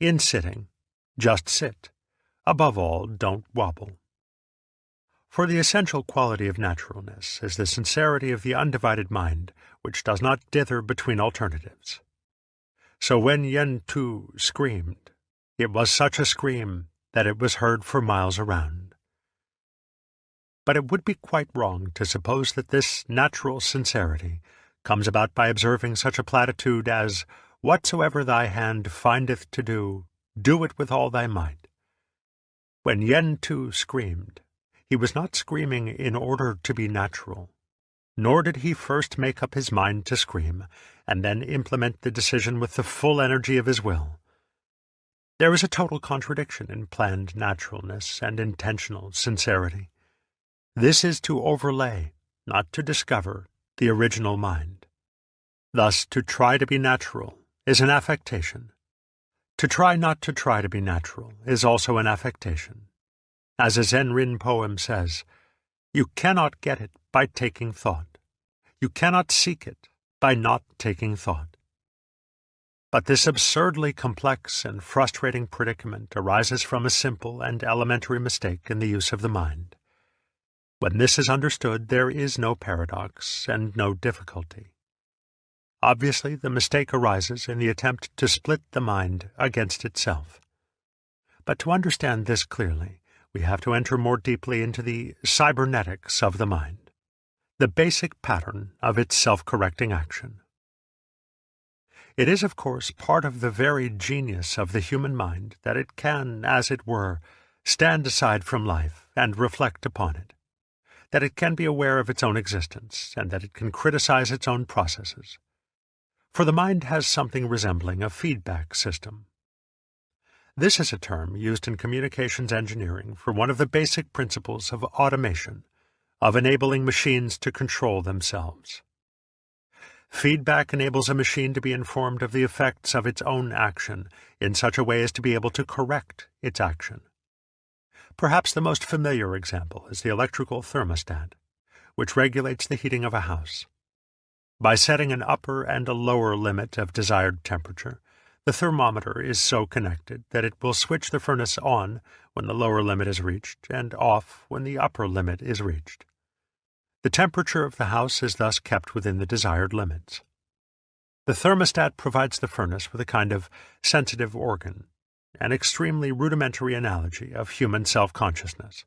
In sitting, just sit. Above all, don't wobble. For the essential quality of naturalness is the sincerity of the undivided mind, which does not dither between alternatives. So when Yen Tu screamed, it was such a scream that it was heard for miles around. But it would be quite wrong to suppose that this natural sincerity comes about by observing such a platitude as, "Whatsoever thy hand findeth to do, do it with all thy might." When Yen Tu screamed, he was not screaming in order to be natural, nor did he first make up his mind to scream, and then implement the decision with the full energy of his will. There is a total contradiction in planned naturalness and intentional sincerity. This is to overlay, not to discover, the original mind. Thus, to try to be natural is an affectation. To try not to try to be natural is also an affectation. As a Zen-rin poem says, "You cannot get it by taking thought. You cannot seek it by not taking thought." But this absurdly complex and frustrating predicament arises from a simple and elementary mistake in the use of the mind. When this is understood, there is no paradox and no difficulty. Obviously, the mistake arises in the attempt to split the mind against itself. But to understand this clearly, we have to enter more deeply into the cybernetics of the mind, the basic pattern of its self-correcting action. It is, of course, part of the very genius of the human mind that it can, as it were, stand aside from life and reflect upon it, that it can be aware of its own existence, and that it can criticize its own processes. For the mind has something resembling a feedback system. This is a term used in communications engineering for one of the basic principles of automation, of enabling machines to control themselves. Feedback enables a machine to be informed of the effects of its own action in such a way as to be able to correct its action. Perhaps the most familiar example is the electrical thermostat, which regulates the heating of a house. By setting an upper and a lower limit of desired temperature, the thermometer is so connected that it will switch the furnace on when the lower limit is reached and off when the upper limit is reached. The temperature of the house is thus kept within the desired limits. The thermostat provides the furnace with a kind of sensitive organ, an extremely rudimentary analogy of human self-consciousness.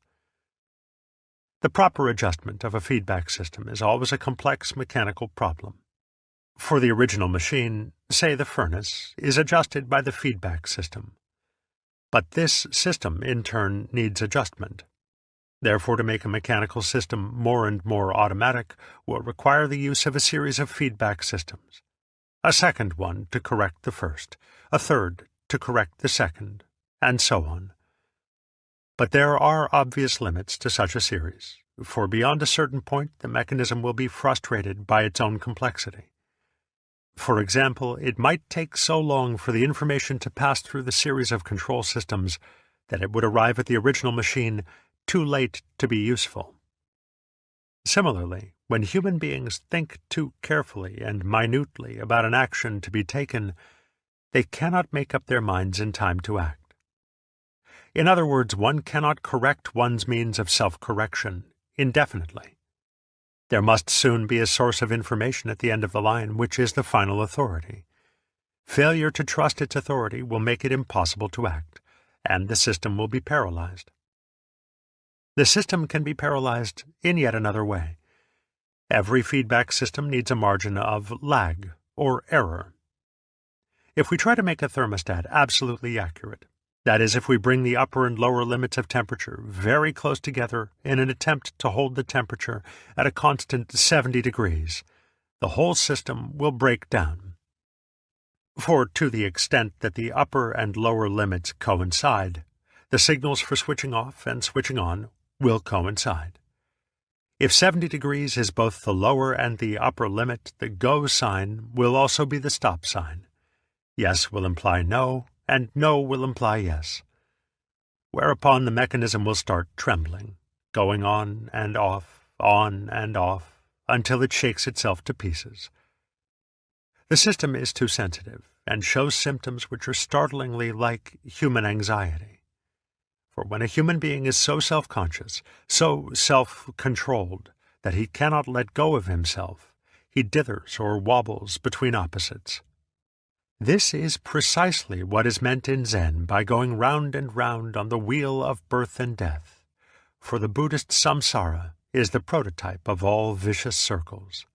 The proper adjustment of a feedback system is always a complex mechanical problem. For the original machine, say the furnace, is adjusted by the feedback system. But this system, in turn, needs adjustment. Therefore, to make a mechanical system more and more automatic will require the use of a series of feedback systems. A second one to correct the first, a third to correct the second, and so on. But there are obvious limits to such a series, for beyond a certain point the mechanism will be frustrated by its own complexity. For example, it might take so long for the information to pass through the series of control systems that it would arrive at the original machine too late to be useful. Similarly, when human beings think too carefully and minutely about an action to be taken, they cannot make up their minds in time to act. In other words, one cannot correct one's means of self-correction indefinitely. There must soon be a source of information at the end of the line which is the final authority. Failure to trust its authority will make it impossible to act, and the system will be paralyzed. The system can be paralyzed in yet another way. Every feedback system needs a margin of lag, or error. If we try to make a thermostat absolutely accurate, that is, if we bring the upper and lower limits of temperature very close together in an attempt to hold the temperature at a constant 70 degrees, the whole system will break down. For to the extent that the upper and lower limits coincide, the signals for switching off and switching on will coincide. If 70 degrees is both the lower and the upper limit, the go sign will also be the stop sign. Yes will imply no, and no will imply yes. Whereupon the mechanism will start trembling, going on and off, until it shakes itself to pieces. The system is too sensitive, and shows symptoms which are startlingly like human anxiety. For when a human being is so self-conscious, so self-controlled, that he cannot let go of himself, he dithers or wobbles between opposites. This is precisely what is meant in Zen by going round and round on the wheel of birth and death, for the Buddhist samsara is the prototype of all vicious circles.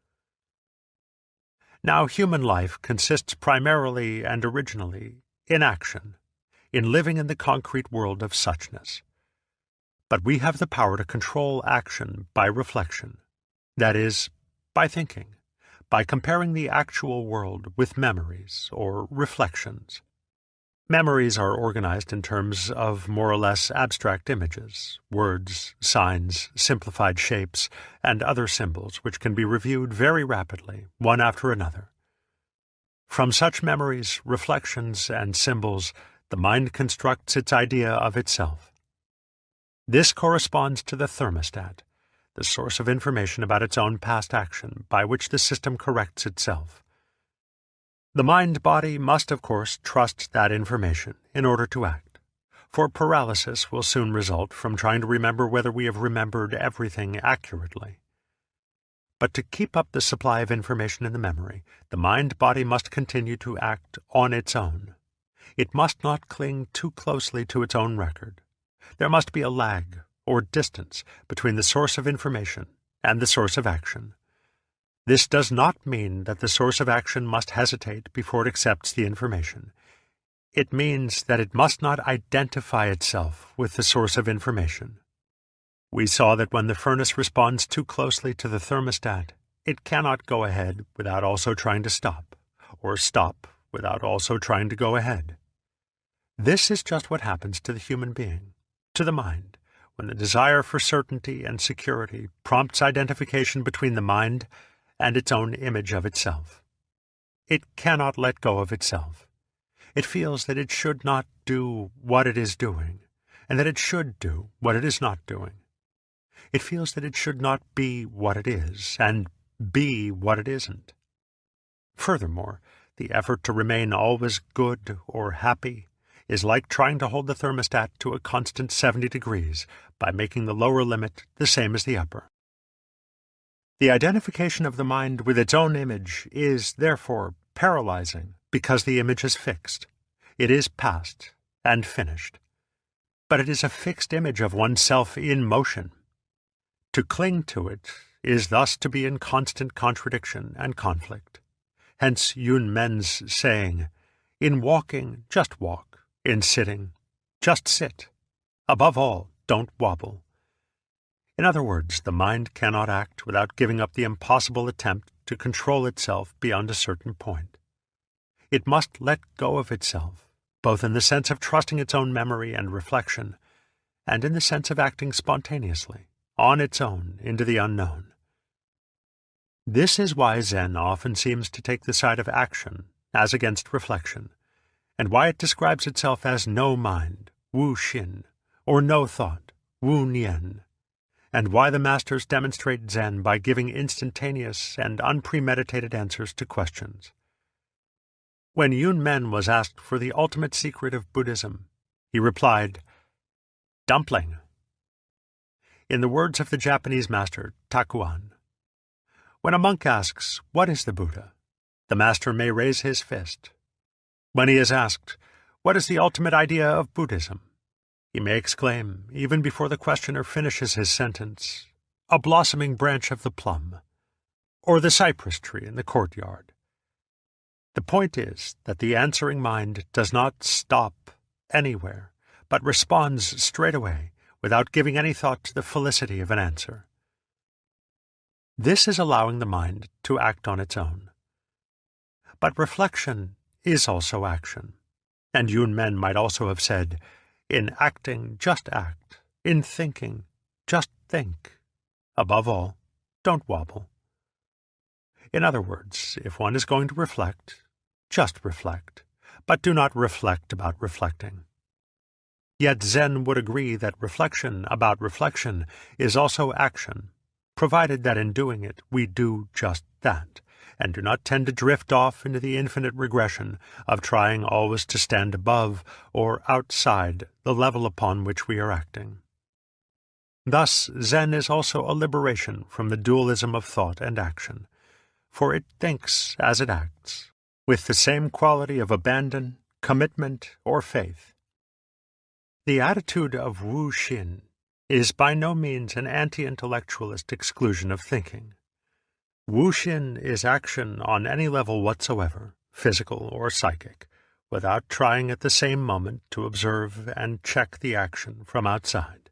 Now, human life consists primarily and originally in action, in living in the concrete world of suchness. But we have the power to control action by reflection, that is, by thinking, by comparing the actual world with memories or reflections. Memories are organized in terms of more or less abstract images, words, signs, simplified shapes, and other symbols which can be reviewed very rapidly, one after another. From such memories, reflections, and symbols, the mind constructs its idea of itself. This corresponds to the thermostat, the source of information about its own past action by which the system corrects itself. The mind-body must, of course, trust that information in order to act, for paralysis will soon result from trying to remember whether we have remembered everything accurately. But to keep up the supply of information in the memory, the mind-body must continue to act on its own. It must not cling too closely to its own record. There must be a lag, or distance, between the source of information and the source of action. This does not mean that the source of action must hesitate before it accepts the information. It means that it must not identify itself with the source of information. We saw that when the furnace responds too closely to the thermostat, it cannot go ahead without also trying to stop, or stop without also trying to go ahead. This is just what happens to the human being, to the mind, when the desire for certainty and security prompts identification between the mind and its own image of itself. It cannot let go of itself. It feels that it should not do what it is doing, and that it should do what it is not doing. It feels that it should not be what it is, and be what it isn't. Furthermore, the effort to remain always good or happy is like trying to hold the thermostat to a constant 70 degrees by making the lower limit the same as the upper. The identification of the mind with its own image is, therefore, paralyzing because the image is fixed. It is past and finished. But it is a fixed image of oneself in motion. To cling to it is thus to be in constant contradiction and conflict. Hence Yun Men's saying, "In walking, just walk. In sitting, just sit. Above all, don't wobble." In other words, the mind cannot act without giving up the impossible attempt to control itself beyond a certain point. It must let go of itself, both in the sense of trusting its own memory and reflection, and in the sense of acting spontaneously, on its own, into the unknown. This is why Zen often seems to take the side of action as against reflection, and why it describes itself as no mind, Wu Xin, or no thought, Wu Nian, and why the masters demonstrate Zen by giving instantaneous and unpremeditated answers to questions. When Yun Men was asked for the ultimate secret of Buddhism, he replied, "Dumpling." In the words of the Japanese master Takuan, when a monk asks, "What is the Buddha?" the master may raise his fist. When he is asked, "What is the ultimate idea of Buddhism?" he may exclaim, even before the questioner finishes his sentence, "A blossoming branch of the plum," or the cypress tree in the courtyard. The point is that the answering mind does not stop anywhere, but responds straight away, without giving any thought to the felicity of an answer. This is allowing the mind to act on its own. But reflection is also action. And Yun Men might also have said, in acting, just act. In thinking, just think. Above all, don't wobble. In other words, if one is going to reflect, just reflect, but do not reflect about reflecting. Yet Zen would agree that reflection about reflection is also action, provided that in doing it we do just that, and do not tend to drift off into the infinite regression of trying always to stand above or outside the level upon which we are acting. Thus, Zen is also a liberation from the dualism of thought and action, for it thinks as it acts, with the same quality of abandon, commitment, or faith. The attitude of Wu Xin is by no means an anti-intellectualist exclusion of thinking. Wu Xin is action on any level whatsoever, physical or psychic, without trying at the same moment to observe and check the action from outside.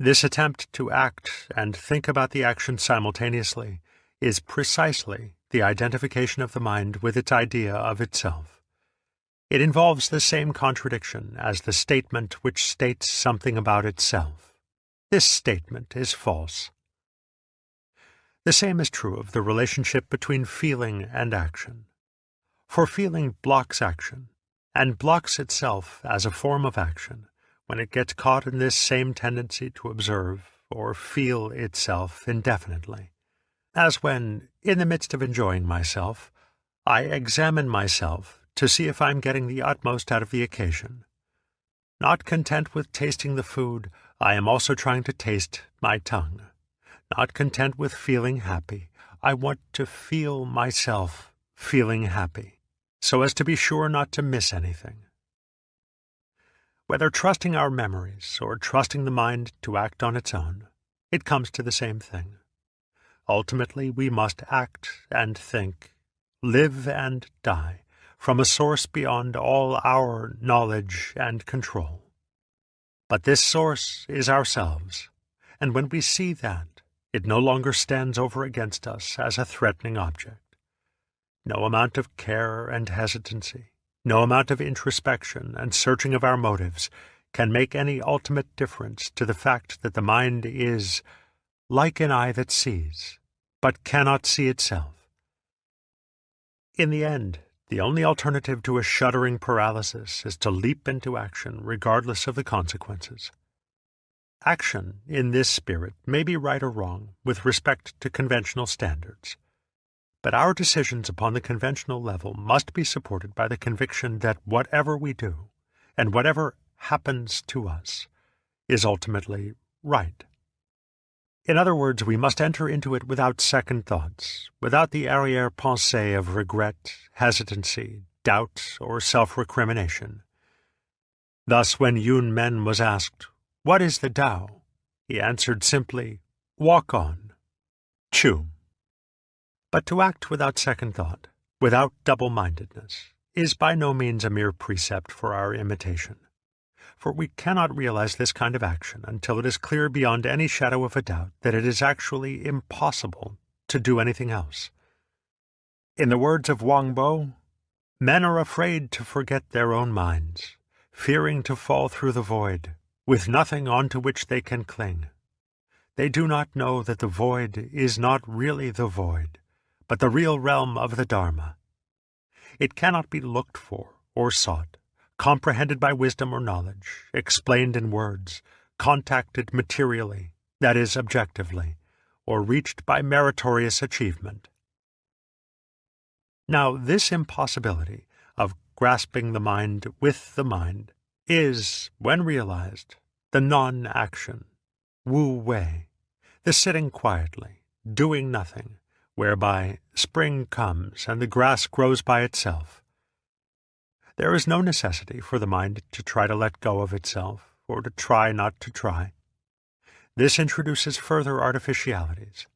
This attempt to act and think about the action simultaneously is precisely the identification of the mind with its idea of itself. It involves the same contradiction as the statement which states something about itself. This statement is false. The same is true of the relationship between feeling and action. For feeling blocks action, and blocks itself as a form of action when it gets caught in this same tendency to observe or feel itself indefinitely, as when, in the midst of enjoying myself, I examine myself to see if I'm getting the utmost out of the occasion. Not content with tasting the food, I am also trying to taste my tongue. Not content with feeling happy, I want to feel myself feeling happy, so as to be sure not to miss anything. Whether trusting our memories or trusting the mind to act on its own, it comes to the same thing. Ultimately, we must act and think, live and die, from a source beyond all our knowledge and control. But this source is ourselves, and when we see that, it no longer stands over against us as a threatening object. No amount of care and hesitancy, no amount of introspection and searching of our motives can make any ultimate difference to the fact that the mind is like an eye that sees, but cannot see itself. In the end, the only alternative to a shuddering paralysis is to leap into action regardless of the consequences. Action, in this spirit, may be right or wrong with respect to conventional standards, but our decisions upon the conventional level must be supported by the conviction that whatever we do, and whatever happens to us, is ultimately right. In other words, we must enter into it without second thoughts, without the arrière-pensée of regret, hesitancy, doubt, or self-recrimination. Thus, when Yun Men was asked, "What is the Tao?" he answered simply, "Walk on. Chew." But to act without second thought, without double-mindedness, is by no means a mere precept for our imitation. For we cannot realize this kind of action until it is clear beyond any shadow of a doubt that it is actually impossible to do anything else. In the words of Wang Bo, men are afraid to forget their own minds, fearing to fall through the void, with nothing onto which they can cling. They do not know that the void is not really the void, but the real realm of the Dharma. It cannot be looked for or sought, comprehended by wisdom or knowledge, explained in words, contacted materially, that is, objectively, or reached by meritorious achievement. Now, this impossibility of grasping the mind with the mind is, when realized, the non-action, Wu Wei, the sitting quietly, doing nothing, whereby spring comes and the grass grows by itself. There is no necessity for the mind to try to let go of itself, or to try not to try. This introduces further artificialities.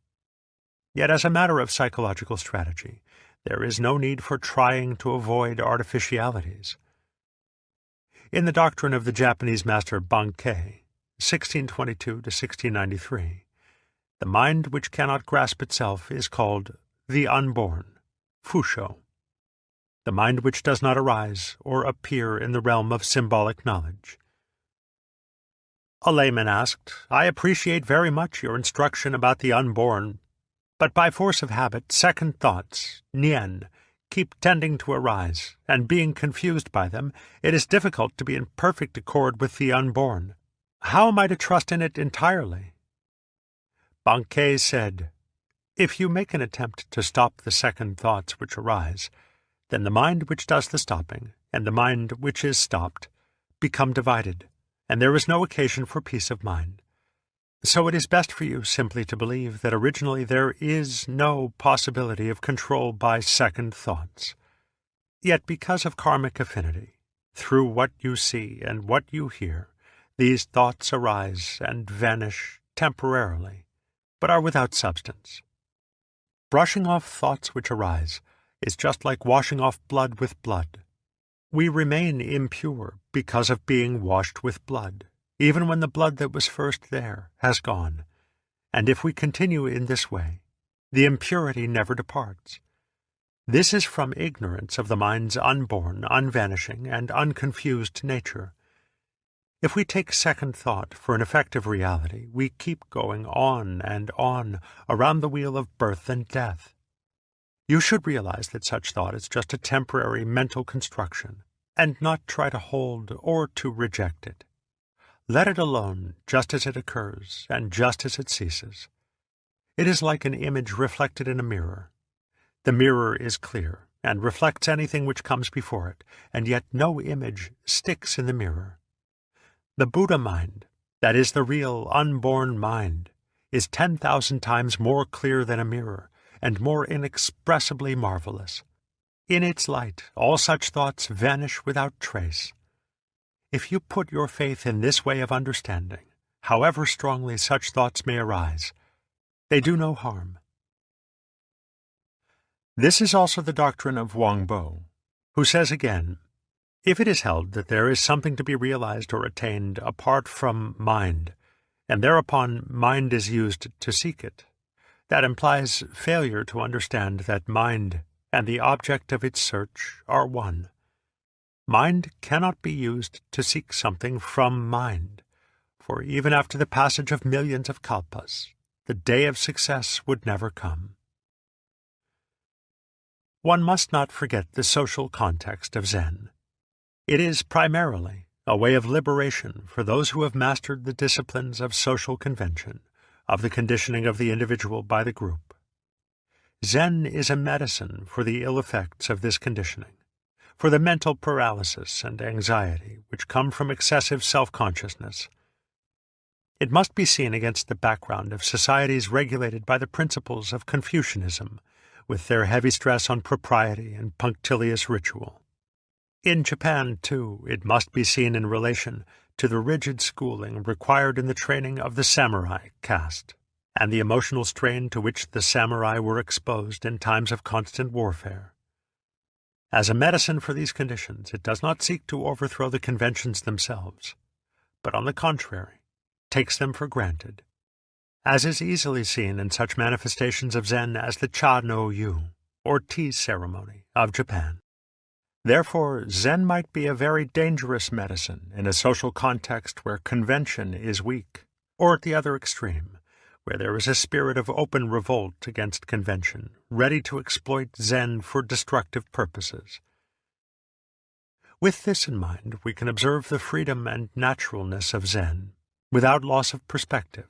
Yet as a matter of psychological strategy, there is no need for trying to avoid artificialities. In the doctrine of the Japanese master Bankei, 1622 to 1693, the mind which cannot grasp itself is called the unborn, Fusho. the mind which does not arise or appear in the realm of symbolic knowledge. A layman asked, "I appreciate very much your instruction about the unborn, but by force of habit, second thoughts, nian, keep tending to arise, and being confused by them, it is difficult to be in perfect accord with the unborn. How am I to trust in it entirely?" Bankei said, "If you make an attempt to stop the second thoughts which arise, then the mind which does the stopping and the mind which is stopped become divided, and there is no occasion for peace of mind. So it is best for you simply to believe that originally there is no possibility of control by second thoughts. Yet because of karmic affinity, through what you see and what you hear, these thoughts arise and vanish temporarily, but are without substance. Brushing off thoughts which arise is just like washing off blood with blood. We remain impure because of being washed with blood, even when the blood that was first there has gone. And if we continue in this way, the impurity never departs. This is from ignorance of the mind's unborn, unvanishing, and unconfused nature. If we take second thought for an effective reality, we keep going on and on around the wheel of birth and death. You should realize that such thought is just a temporary mental construction, and not try to hold or to reject it. Let it alone just as it occurs and just as it ceases. It is like an image reflected in a mirror. The mirror is clear and reflects anything which comes before it, and yet no image sticks in the mirror. The Buddha mind, that is the real unborn mind, is 10,000 times more clear than a mirror, and more inexpressibly marvelous. In its light, all such thoughts vanish without trace. If you put your faith in this way of understanding, however strongly such thoughts may arise, they do no harm. This is also the doctrine of Wang Bo, who says again, if it is held that there is something to be realized or attained apart from mind, and thereupon mind is used to seek it, that implies failure to understand that mind and the object of its search are one. Mind cannot be used to seek something from mind, for even after the passage of millions of kalpas, the day of success would never come. One must not forget the social context of Zen. It is primarily a way of liberation for those who have mastered the disciplines of social convention, of the conditioning of the individual by the group. Zen is a medicine for the ill effects of this conditioning, for the mental paralysis and anxiety which come from excessive self-consciousness. It must be seen against the background of societies regulated by the principles of Confucianism, with their heavy stress on propriety and punctilious ritual. In Japan, too, it must be seen in relation to the rigid schooling required in the training of the samurai caste, and the emotional strain to which the samurai were exposed in times of constant warfare. As a medicine for these conditions, it does not seek to overthrow the conventions themselves, but on the contrary, takes them for granted, as is easily seen in such manifestations of Zen as the Cha no Yu, or tea ceremony, of Japan. Therefore, Zen might be a very dangerous medicine in a social context where convention is weak, or at the other extreme, where there is a spirit of open revolt against convention, ready to exploit Zen for destructive purposes. With this in mind, we can observe the freedom and naturalness of Zen, without loss of perspective.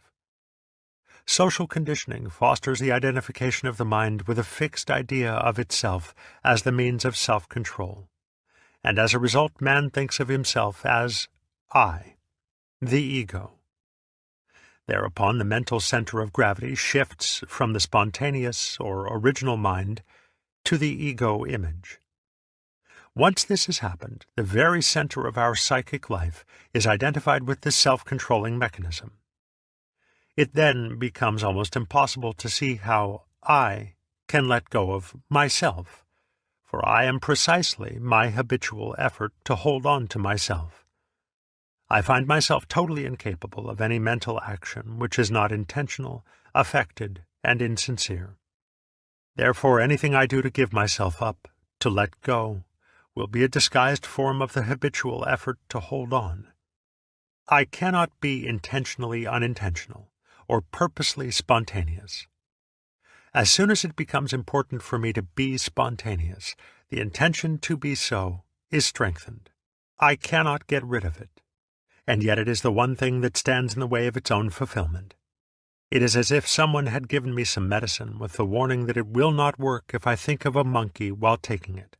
Social conditioning fosters the identification of the mind with a fixed idea of itself as the means of self-control, and as a result man thinks of himself as I, the ego. Thereupon the mental center of gravity shifts from the spontaneous or original mind to the ego image. Once this has happened, the very center of our psychic life is identified with the self-controlling mechanism. It then becomes almost impossible to see how I can let go of myself, for I am precisely my habitual effort to hold on to myself. I find myself totally incapable of any mental action which is not intentional, affected, and insincere. Therefore anything I do to give myself up, To let go will be a disguised form of the habitual effort to hold on. I cannot be intentionally unintentional or purposely spontaneous. As soon as it becomes important for me to be spontaneous, the intention to be so is strengthened. I cannot get rid of it, and yet it is the one thing that stands in the way of its own fulfillment. It is as if someone had given me some medicine with the warning that it will not work if I think of a monkey while taking it.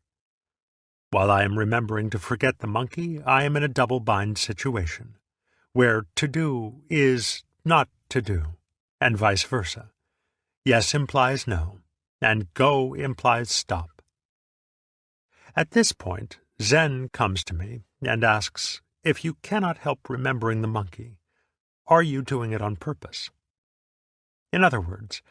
While I am remembering to forget the monkey, I am in a double-bind situation, where to do is not to do, and vice versa. Yes implies no, and go implies stop. At this point, Zen comes to me and asks, if you cannot help remembering the monkey, are you doing it on purpose? In other words,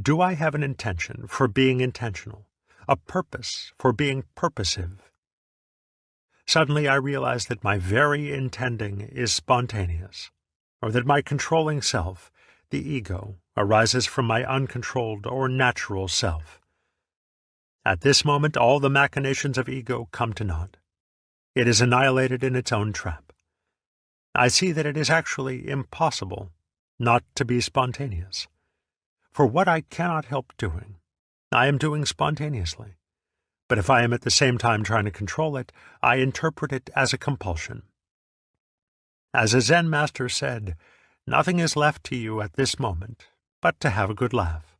do I have an intention for being intentional, a purpose for being purposive? Suddenly I realize that my very intending is spontaneous, or that my controlling self, the ego, arises from my uncontrolled or natural self. At this moment all the machinations of ego come to naught. It is annihilated in its own trap. I see that it is actually impossible not to be spontaneous. For what I cannot help doing, I am doing spontaneously. But if I am at the same time trying to control it, I interpret it as a compulsion. As a Zen master said, nothing is left to you at this moment but to have a good laugh.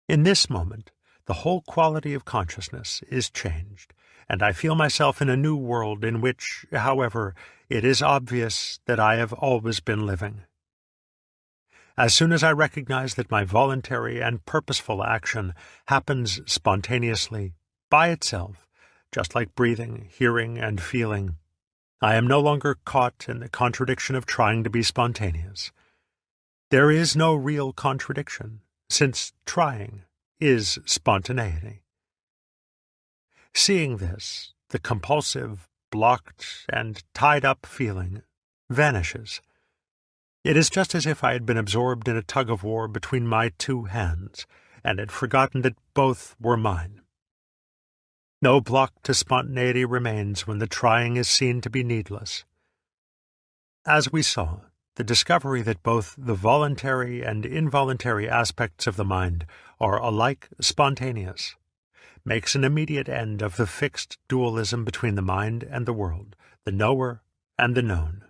In this moment, the whole quality of consciousness is changed, and I feel myself in a new world in which, however, it is obvious that I have always been living. As soon as I recognize that my voluntary and purposeful action happens spontaneously, by itself, just like breathing, hearing, and feeling, I am no longer caught in the contradiction of trying to be spontaneous. There is no real contradiction, since trying is spontaneity. Seeing this, the compulsive, blocked, and tied-up feeling vanishes. It is just as if I had been absorbed in a tug-of-war between my two hands, and had forgotten that both were mine. No block to spontaneity remains when the trying is seen to be needless. As we saw, the discovery that both the voluntary and involuntary aspects of the mind are alike spontaneous makes an immediate end of the fixed dualism between the mind and the world, the knower and the known.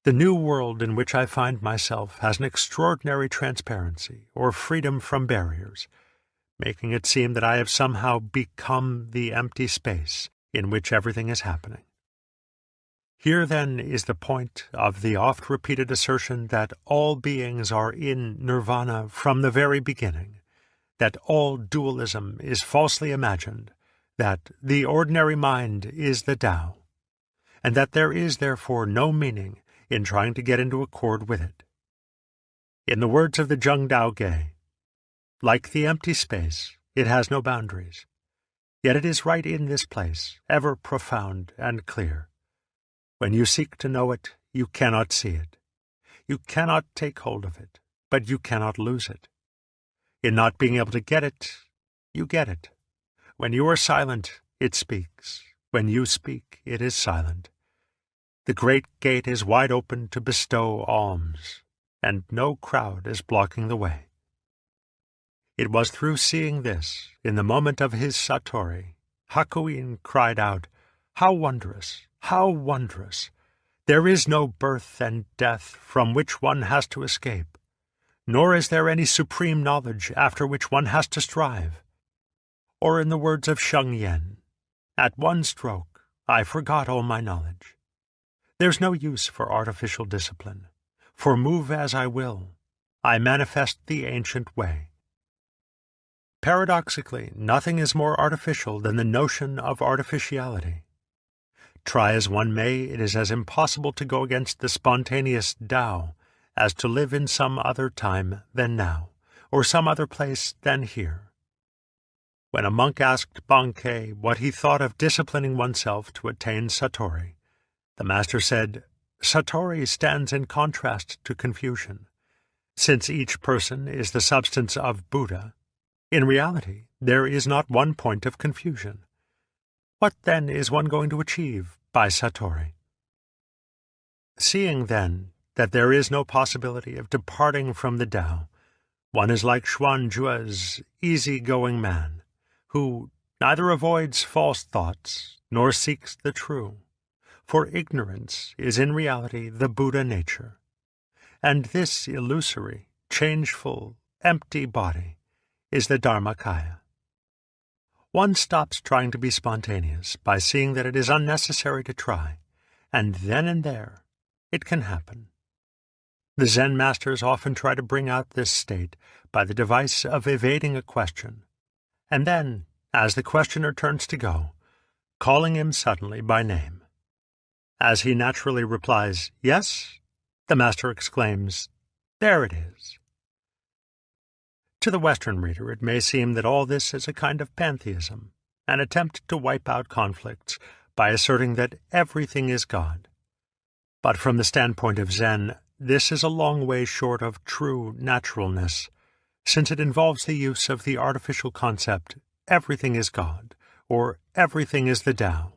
The new world in which I find myself has an extraordinary transparency or freedom from barriers, making it seem that I have somehow become the empty space in which everything is happening. Here, then, is the point of the oft-repeated assertion that all beings are in nirvana from the very beginning, that all dualism is falsely imagined, that the ordinary mind is the Tao, and that there is therefore no meaning in trying to get into accord with it. In the words of the Zheng Dao Ge, like the empty space, it has no boundaries, yet it is right in this place, ever profound and clear. When you seek to know it, you cannot see it. You cannot take hold of it, but you cannot lose it. In not being able to get it, you get it. When you are silent, it speaks. When you speak, it is silent. The great gate is wide open to bestow alms, and no crowd is blocking the way. It was through seeing this, in the moment of his satori, Hakuin cried out, "How wondrous! How wondrous! There is no birth and death from which one has to escape, nor is there any supreme knowledge after which one has to strive." Or in the words of Sheng Yen, "At one stroke I forgot all my knowledge." There's no use for artificial discipline, for move as I will, I manifest the ancient way. Paradoxically, nothing is more artificial than the notion of artificiality. Try as one may, it is as impossible to go against the spontaneous Tao as to live in some other time than now, or some other place than here. When a monk asked Bankei what he thought of disciplining oneself to attain satori, the master said, "Satori stands in contrast to confusion. Since each person is the substance of Buddha, in reality there is not one point of confusion. What then is one going to achieve by Satori? Seeing, then, that there is no possibility of departing from the Tao, one is like Xuanjue's easy-going man, who neither avoids false thoughts nor seeks the true, for ignorance is in reality the Buddha nature, and this illusory, changeful, empty body is the Dharmakaya. One stops trying to be spontaneous by seeing that it is unnecessary to try, and then and there it can happen. The Zen masters often try to bring out this state by the device of evading a question, and then, as the questioner turns to go, calling him suddenly by name. As he naturally replies, "Yes," the master exclaims, "There it is." To the Western reader it may seem that all this is a kind of pantheism, an attempt to wipe out conflicts by asserting that everything is God. But from the standpoint of Zen, this is a long way short of true naturalness, since it involves the use of the artificial concept, everything is God, or everything is the Tao.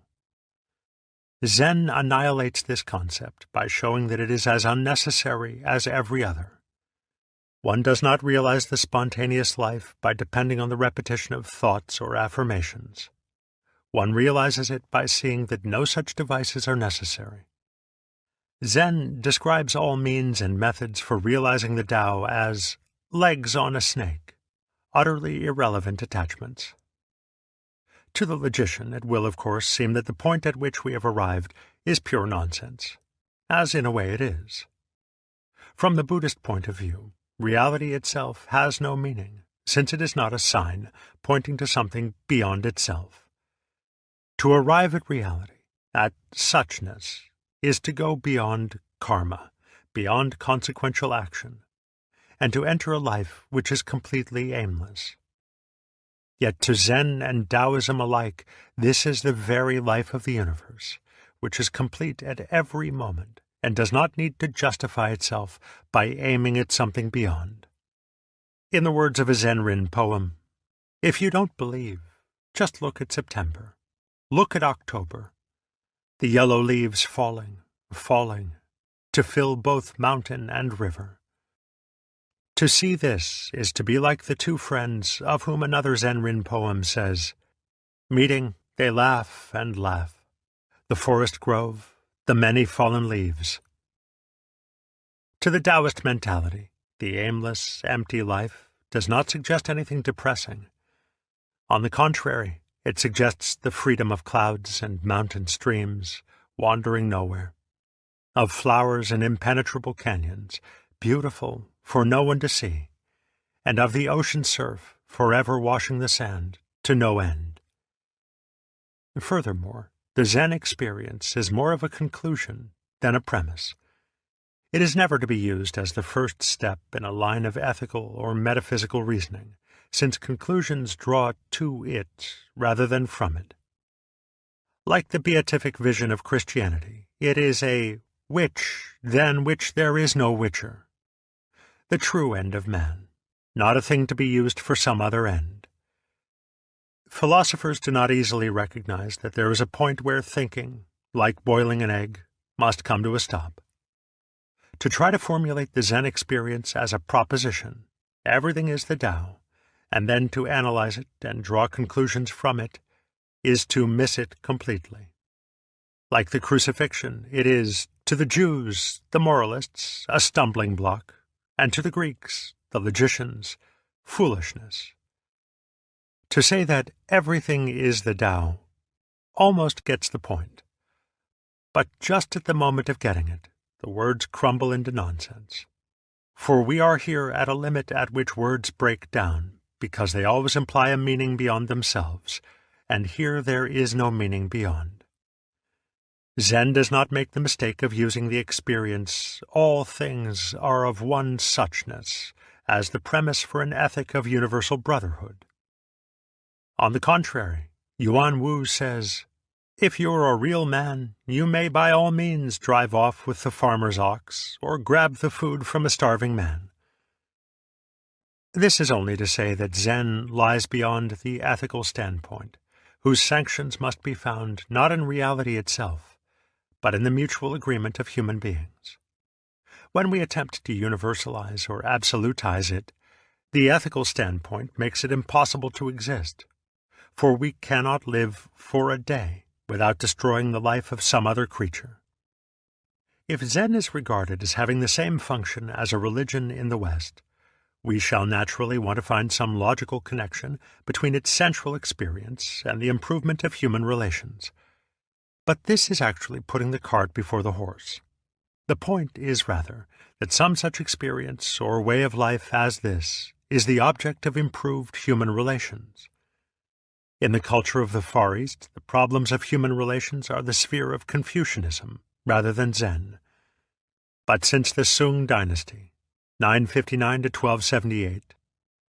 Zen annihilates this concept by showing that it is as unnecessary as every other. One does not realize the spontaneous life by depending on the repetition of thoughts or affirmations. One realizes it by seeing that no such devices are necessary. Zen describes all means and methods for realizing the Tao as legs on a snake, utterly irrelevant attachments. To the logician, it will, of course, seem that the point at which we have arrived is pure nonsense, as in a way it is. From the Buddhist point of view, reality itself has no meaning, since it is not a sign pointing to something beyond itself. To arrive at reality, at suchness, is to go beyond karma, beyond consequential action, and to enter a life which is completely aimless. Yet to Zen and Taoism alike, this is the very life of the universe, which is complete at every moment and does not need to justify itself by aiming at something beyond. In the words of a Zen-Rin poem, "If you don't believe, just look at September. Look at October. The yellow leaves falling, falling, to fill both mountain and river. To see this is to be like the two friends of whom another Zen-Rin poem says, meeting, they laugh and laugh. The forest grove, the many fallen leaves." To the Taoist mentality, the aimless, empty life does not suggest anything depressing. On the contrary, it suggests the freedom of clouds and mountain streams, wandering nowhere, of flowers and impenetrable canyons, beautiful for no one to see, and of the ocean surf forever washing the sand to no end. Furthermore, the Zen experience is more of a conclusion than a premise. It is never to be used as the first step in a line of ethical or metaphysical reasoning, since conclusions draw to it rather than from it. Like the beatific vision of Christianity, it is a which than which there is no whicher. The true end of man, not a thing to be used for some other end. Philosophers do not easily recognize that there is a point where thinking, like boiling an egg, must come to a stop. To try to formulate the Zen experience as a proposition, everything is the Tao, and then to analyze it and draw conclusions from it, is to miss it completely. Like the crucifixion, it is, to the Jews, the moralists, a stumbling block, and to the Greeks, the logicians, foolishness. To say that everything is the Tao almost gets the point. But just at the moment of getting it, the words crumble into nonsense. For we are here at a limit at which words break down, because they always imply a meaning beyond themselves, and here there is no meaning beyond. Zen does not make the mistake of using the experience, all things are of one suchness, as the premise for an ethic of universal brotherhood. On the contrary, Yuan Wu says, if you're a real man, you may by all means drive off with the farmer's ox or grab the food from a starving man. This is only to say that Zen lies beyond the ethical standpoint, whose sanctions must be found not in reality itself, but in the mutual agreement of human beings. When we attempt to universalize or absolutize it, the ethical standpoint makes it impossible to exist, for we cannot live for a day without destroying the life of some other creature. If Zen is regarded as having the same function as a religion in the West, we shall naturally want to find some logical connection between its central experience and the improvement of human relations. But this is actually putting the cart before the horse. The point is rather that some such experience or way of life as this is the object of improved human relations. In the culture of the Far East, the problems of human relations are the sphere of Confucianism rather than Zen. But since the Sung dynasty, 959 to 1278,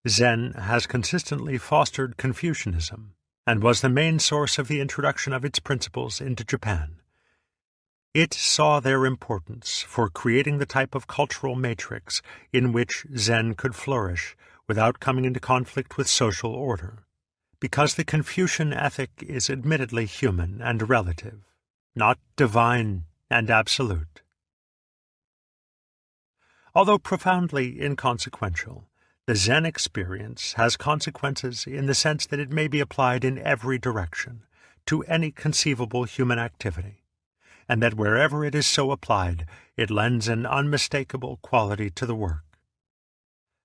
Zen has consistently fostered Confucianism and was the main source of the introduction of its principles into Japan. It saw their importance for creating the type of cultural matrix in which Zen could flourish without coming into conflict with social order, because the Confucian ethic is admittedly human and relative, not divine and absolute. Although profoundly inconsequential, the Zen experience has consequences in the sense that it may be applied in every direction, to any conceivable human activity, and that wherever it is so applied, it lends an unmistakable quality to the work.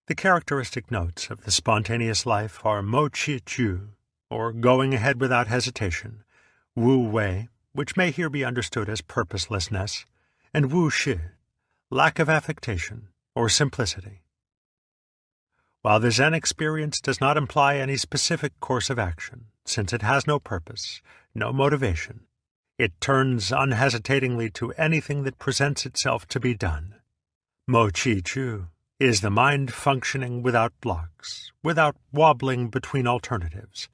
The characteristic notes of the spontaneous life are mo chi chu, or going ahead without hesitation, wu wei, which may here be understood as purposelessness, and wu shi, lack of affectation or simplicity. While the Zen experience does not imply any specific course of action, since it has no purpose, no motivation, it turns unhesitatingly to anything that presents itself to be done. Mo chi chu is the mind functioning without blocks, without wobbling between alternatives,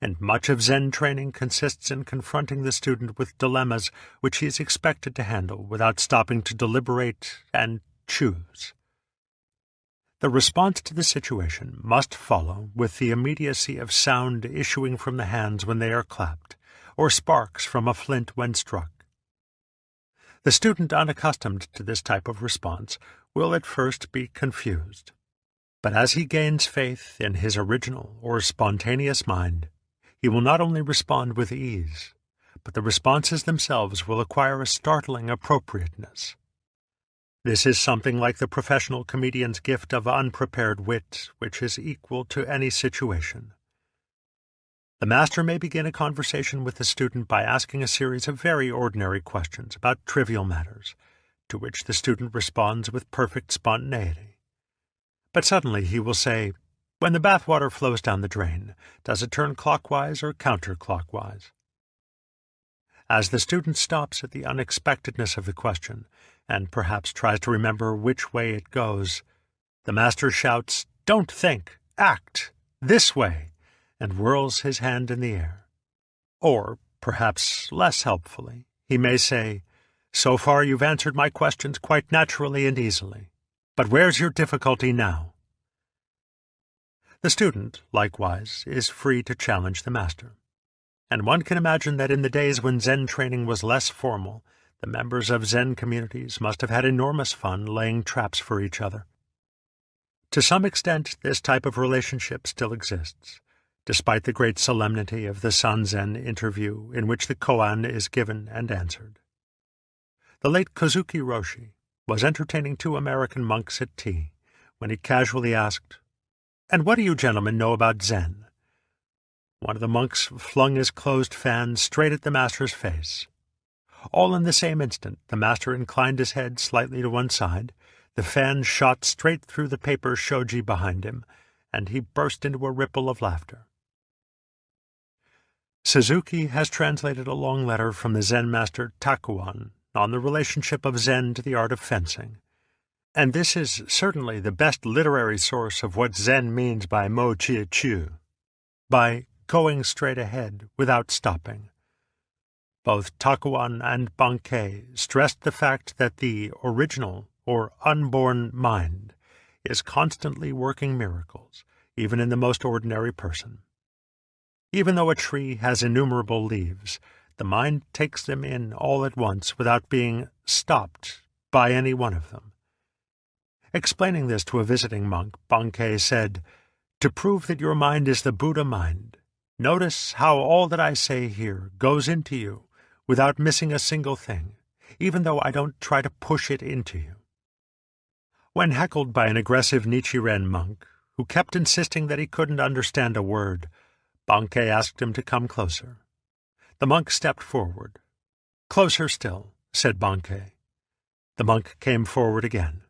and much of Zen training consists in confronting the student with dilemmas which he is expected to handle without stopping to deliberate and choose. The response to the situation must follow with the immediacy of sound issuing from the hands when they are clapped, or sparks from a flint when struck. The student unaccustomed to this type of response will at first be confused, but as he gains faith in his original or spontaneous mind, he will not only respond with ease, but the responses themselves will acquire a startling appropriateness. This is something like the professional comedian's gift of unprepared wit, which is equal to any situation. The master may begin a conversation with the student by asking a series of very ordinary questions about trivial matters, to which the student responds with perfect spontaneity. But suddenly he will say, "When the bathwater flows down the drain, does it turn clockwise or counterclockwise?" As the student stops at the unexpectedness of the question, and perhaps tries to remember which way it goes, the master shouts, "Don't think, act, this way," and whirls his hand in the air. Or, perhaps less helpfully, he may say, "So far you've answered my questions quite naturally and easily, but where's your difficulty now?" The student, likewise, is free to challenge the master, and one can imagine that in the days when Zen training was less formal, the members of Zen communities must have had enormous fun laying traps for each other. To some extent, this type of relationship still exists, despite the great solemnity of the Sanzen interview in which the koan is given and answered. The late Kozuki Roshi was entertaining 2 American monks at tea when he casually asked, "And what do you gentlemen know about Zen?" One of the monks flung his closed fan straight at the master's face. All in the same instant, the master inclined his head slightly to one side, the fan shot straight through the paper shoji behind him, and he burst into a ripple of laughter. Suzuki has translated a long letter from the Zen master Takuan on the relationship of Zen to the art of fencing, and this is certainly the best literary source of what Zen means by mo chi chu, by going straight ahead without stopping. Both Takuan and Bankei stressed the fact that the original or unborn mind is constantly working miracles, even in the most ordinary person. Even though a tree has innumerable leaves, the mind takes them in all at once without being stopped by any one of them. Explaining this to a visiting monk, Bankei said, "To prove that your mind is the Buddha mind, notice how all that I say here goes into you without missing a single thing, even though I don't try to push it into you." When heckled by an aggressive Nichiren monk, who kept insisting that he couldn't understand a word, Bankei asked him to come closer. The monk stepped forward. "Closer still," said Bankei. The monk came forward again.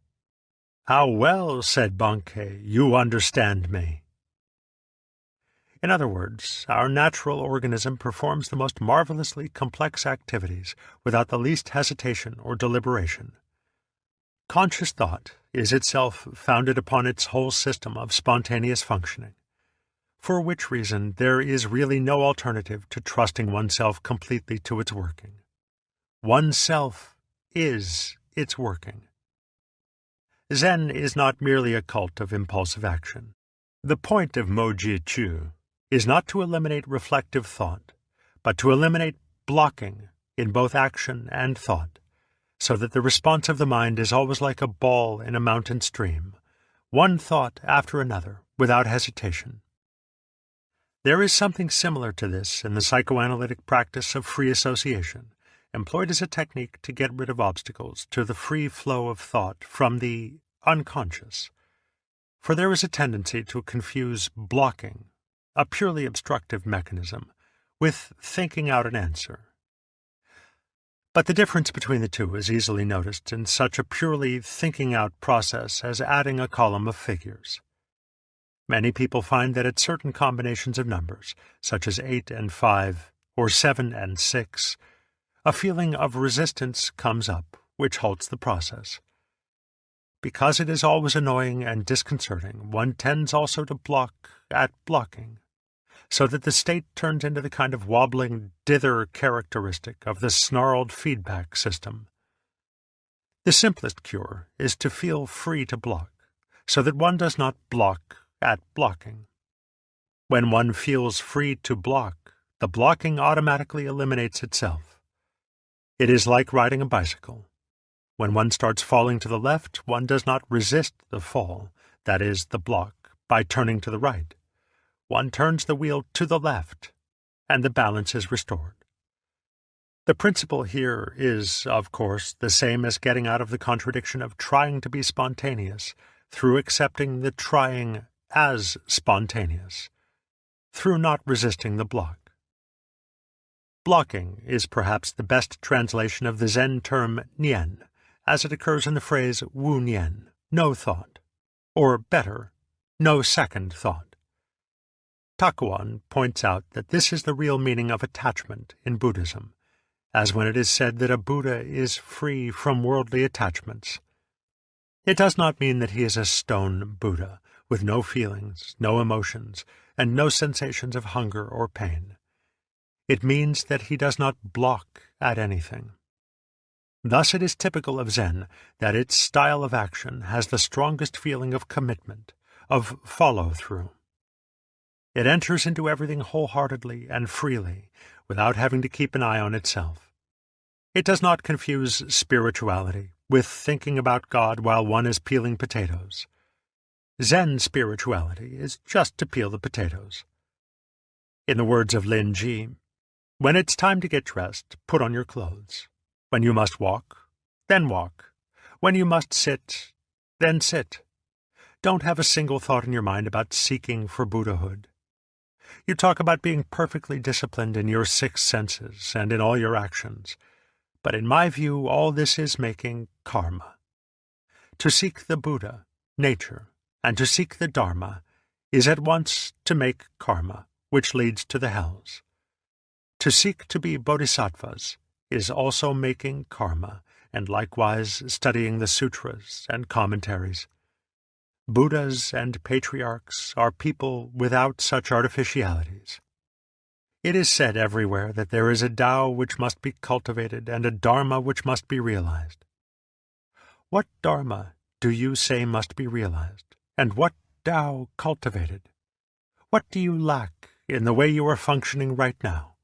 "How well," said Bankei, "you understand me." In other words, our natural organism performs the most marvelously complex activities without the least hesitation or deliberation. Conscious thought is itself founded upon its whole system of spontaneous functioning, for which reason there is really no alternative to trusting oneself completely to its working. Oneself is its working. Zen is not merely a cult of impulsive action. The point of Moji Chu is not to eliminate reflective thought, but to eliminate blocking in both action and thought, so that the response of the mind is always like a ball in a mountain stream, one thought after another, without hesitation. There is something similar to this in the psychoanalytic practice of free association, employed as a technique to get rid of obstacles to the free flow of thought from the unconscious. For there is a tendency to confuse blocking, a purely obstructive mechanism, with thinking out an answer. But the difference between the two is easily noticed in such a purely thinking-out process as adding a column of figures. Many people find that at certain combinations of numbers, such as 8 and 5, or 7 and 6, a feeling of resistance comes up, which halts the process. Because it is always annoying and disconcerting, one tends also to block at blocking, so that the state turns into the kind of wobbling dither characteristic of the snarled feedback system. The simplest cure is to feel free to block, so that one does not block at blocking. When one feels free to block, the blocking automatically eliminates itself. It is like riding a bicycle. When one starts falling to the left, one does not resist the fall, that is, the block, by turning to the right. One turns the wheel to the left, and the balance is restored. The principle here is, of course, the same as getting out of the contradiction of trying to be spontaneous through accepting the trying as spontaneous, through not resisting the block. Blocking is perhaps the best translation of the Zen term nian, as it occurs in the phrase wu nian, no thought, or better, no second thought. Takuan points out that this is the real meaning of attachment in Buddhism, as when it is said that a Buddha is free from worldly attachments. It does not mean that he is a stone Buddha, with no feelings, no emotions, and no sensations of hunger or pain. It means that he does not block at anything. Thus it is typical of Zen that its style of action has the strongest feeling of commitment, of follow-through. It enters into everything wholeheartedly and freely, without having to keep an eye on itself. It does not confuse spirituality with thinking about God while one is peeling potatoes. Zen spirituality is just to peel the potatoes. In the words of Lin Ji, when it's time to get dressed, put on your clothes. When you must walk, then walk. When you must sit, then sit. Don't have a single thought in your mind about seeking for Buddhahood. You talk about being perfectly disciplined in your 6 senses and in all your actions, but in my view all this is making karma. To seek the Buddha, nature, and to seek the Dharma is at once to make karma, which leads to the hells. To seek to be bodhisattvas is also making karma, and likewise studying the sutras and commentaries. Buddhas and patriarchs are people without such artificialities. It is said everywhere that there is a Tao which must be cultivated and a Dharma which must be realized. What Dharma do you say must be realized, and what Tao cultivated? What do you lack in the way you are functioning right now?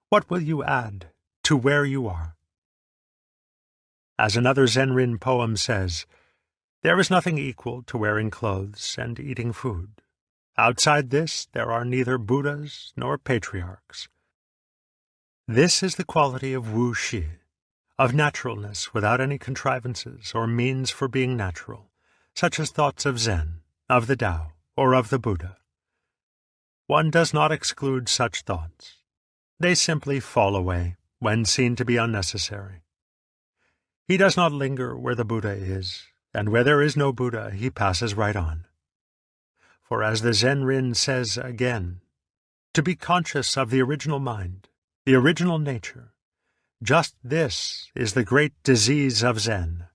What will you add to where you are? As another Zenrin poem says, there is nothing equal to wearing clothes and eating food. Outside this, there are neither Buddhas nor patriarchs. This is the quality of Wu Shi, of naturalness without any contrivances or means for being natural, such as thoughts of Zen, of the Tao, or of the Buddha. One does not exclude such thoughts. They simply fall away when seen to be unnecessary. He does not linger where the Buddha is, and where there is no Buddha he passes right on. For as the Zenrin says again, to be conscious of the original mind, the original nature, just this is the great disease of Zen.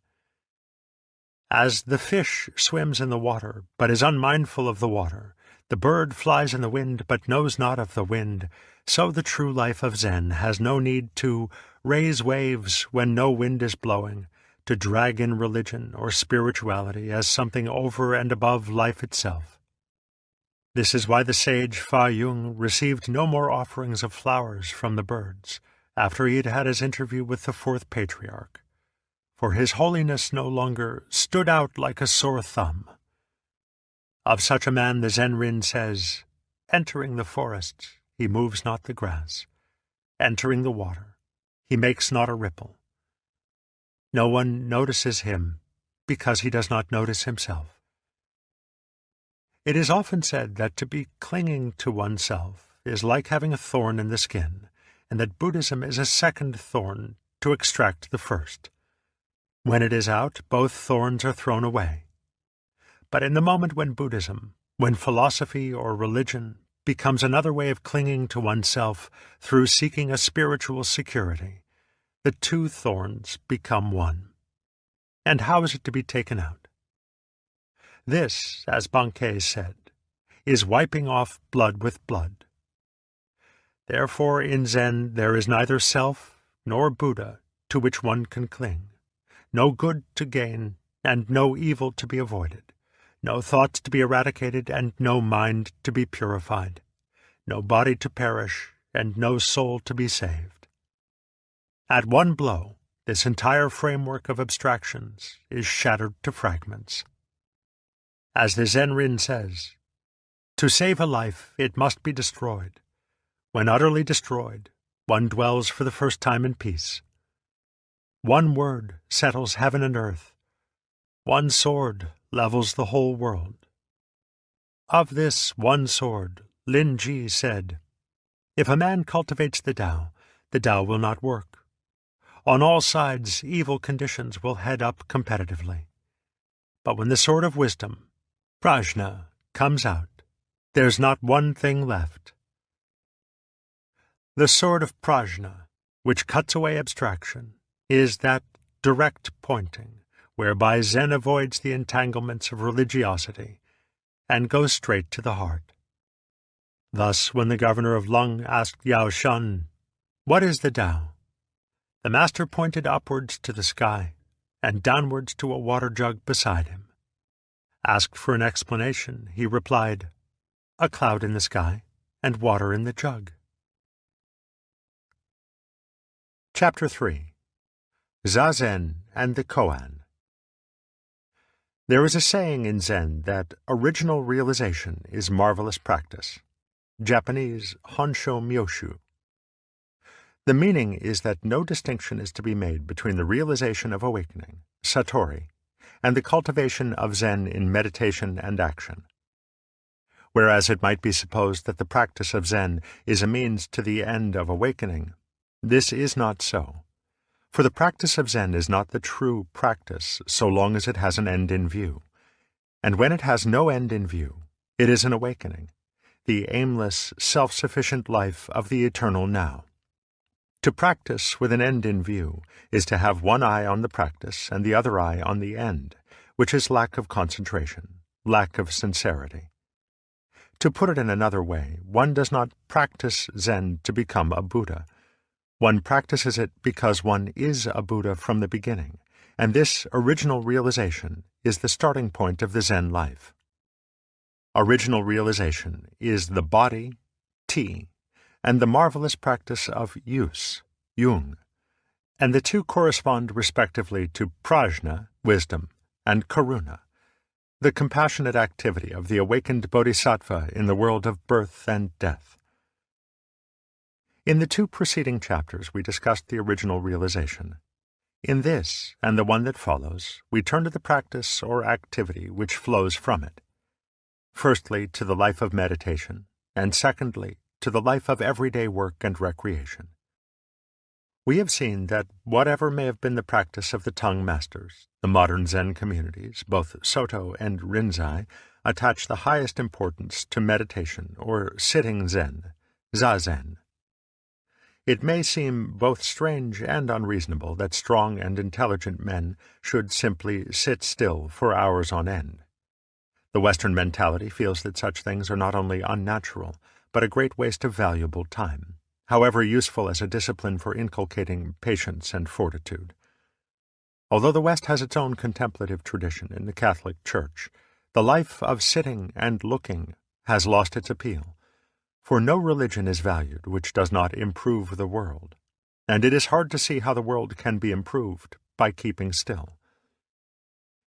As the fish swims in the water, but is unmindful of the water, the bird flies in the wind, but knows not of the wind, so the true life of Zen has no need to raise waves when no wind is blowing, to drag in religion or spirituality as something over and above life itself. This is why the sage Fa Yung received no more offerings of flowers from the birds after he had had his interview with the fourth patriarch, for his holiness no longer stood out like a sore thumb. Of such a man the Zenrin says, entering the forest, he moves not the grass. Entering the water, he makes not a ripple. No one notices him because he does not notice himself. It is often said that to be clinging to oneself is like having a thorn in the skin, and that Buddhism is a second thorn to extract the first. When it is out, both thorns are thrown away. But in the moment when Buddhism, when philosophy or religion becomes another way of clinging to oneself through seeking a spiritual security, the two thorns become one. And how is it to be taken out? This, as Bankei said, is wiping off blood with blood. Therefore in Zen there is neither self nor Buddha to which one can cling, no good to gain and no evil to be avoided, no thoughts to be eradicated and no mind to be purified, no body to perish and no soul to be saved. At one blow, this entire framework of abstractions is shattered to fragments. As the Zenrin says, to save a life it must be destroyed. When utterly destroyed, one dwells for the first time in peace. One word settles heaven and earth. One sword levels the whole world. Of this one sword, Lin Ji said, if a man cultivates the Tao will not work. On all sides, evil conditions will head up competitively. But when the sword of wisdom, prajna, comes out, there's not one thing left. The sword of prajna, which cuts away abstraction, is that direct pointing, whereby Zen avoids the entanglements of religiosity and goes straight to the heart. Thus, when the governor of Lung asked Yao Shan, what is the Tao? The master pointed upwards to the sky and downwards to a water jug beside him. Asked for an explanation, he replied, a cloud in the sky and water in the jug. Chapter 3. Zazen and the Koan. There is a saying in Zen that original realization is marvelous practice. Japanese Honsho Myoshu. The meaning is that no distinction is to be made between the realization of awakening, satori, and the cultivation of Zen in meditation and action. Whereas it might be supposed that the practice of Zen is a means to the end of awakening, this is not so. For the practice of Zen is not the true practice so long as it has an end in view. And when it has no end in view, it is an awakening, the aimless, self-sufficient life of the eternal now. To practice with an end in view is to have one eye on the practice and the other eye on the end, which is lack of concentration, lack of sincerity. To put it in another way, one does not practice Zen to become a Buddha. One practices it because one is a Buddha from the beginning, and this original realization is the starting point of the Zen life. Original realization is the body, Ti, and the marvelous practice of use, Jung, and the two correspond respectively to prajna, wisdom, and karuna, the compassionate activity of the awakened bodhisattva in the world of birth and death. In the two preceding chapters we discussed the original realization. In this, and the one that follows, we turn to the practice or activity which flows from it. Firstly, to the life of meditation, and secondly, to the life of everyday work and recreation. We have seen that whatever may have been the practice of the tongue masters, the modern Zen communities, both Soto and Rinzai, attach the highest importance to meditation or sitting Zen, Zazen. It may seem both strange and unreasonable that strong and intelligent men should simply sit still for hours on end. The Western mentality feels that such things are not only unnatural, but a great waste of valuable time, however useful as a discipline for inculcating patience and fortitude. Although the West has its own contemplative tradition in the Catholic Church, the life of sitting and looking has lost its appeal. For no religion is valued which does not improve the world, and it is hard to see how the world can be improved by keeping still.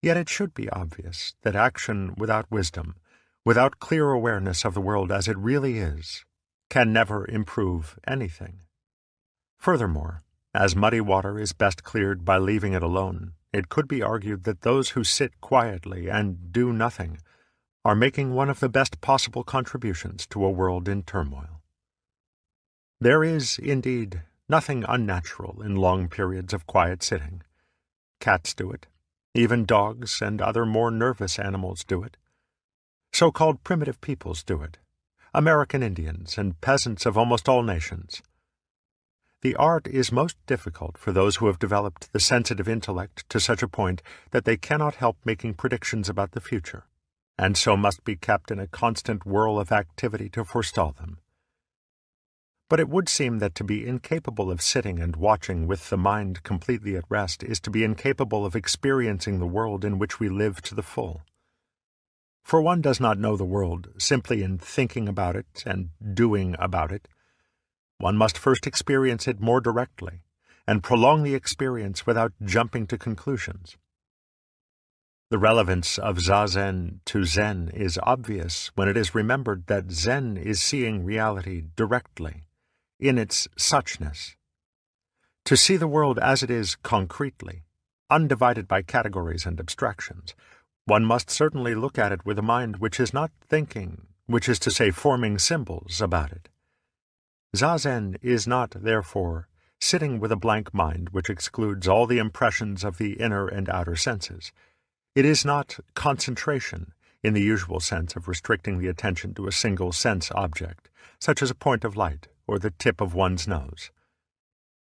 Yet it should be obvious that action without wisdom, without clear awareness of the world as it really is, can never improve anything. Furthermore, as muddy water is best cleared by leaving it alone, it could be argued that those who sit quietly and do nothing are making one of the best possible contributions to a world in turmoil. There is, indeed, nothing unnatural in long periods of quiet sitting. Cats do it. Even dogs and other more nervous animals do it. So-called primitive peoples do it. American Indians and peasants of almost all nations. The art is most difficult for those who have developed the sensitive intellect to such a point that they cannot help making predictions about the future, and so must be kept in a constant whirl of activity to forestall them. But it would seem that to be incapable of sitting and watching with the mind completely at rest is to be incapable of experiencing the world in which we live to the full. For one does not know the world simply in thinking about it and doing about it. One must first experience it more directly, and prolong the experience without jumping to conclusions. The relevance of Zazen to Zen is obvious when it is remembered that Zen is seeing reality directly, in its suchness. To see the world as it is concretely, undivided by categories and abstractions, one must certainly look at it with a mind which is not thinking, which is to say forming symbols about it. Zazen is not, therefore, sitting with a blank mind which excludes all the impressions of the inner and outer senses. It is not concentration, in the usual sense of restricting the attention to a single sense object, such as a point of light or the tip of one's nose.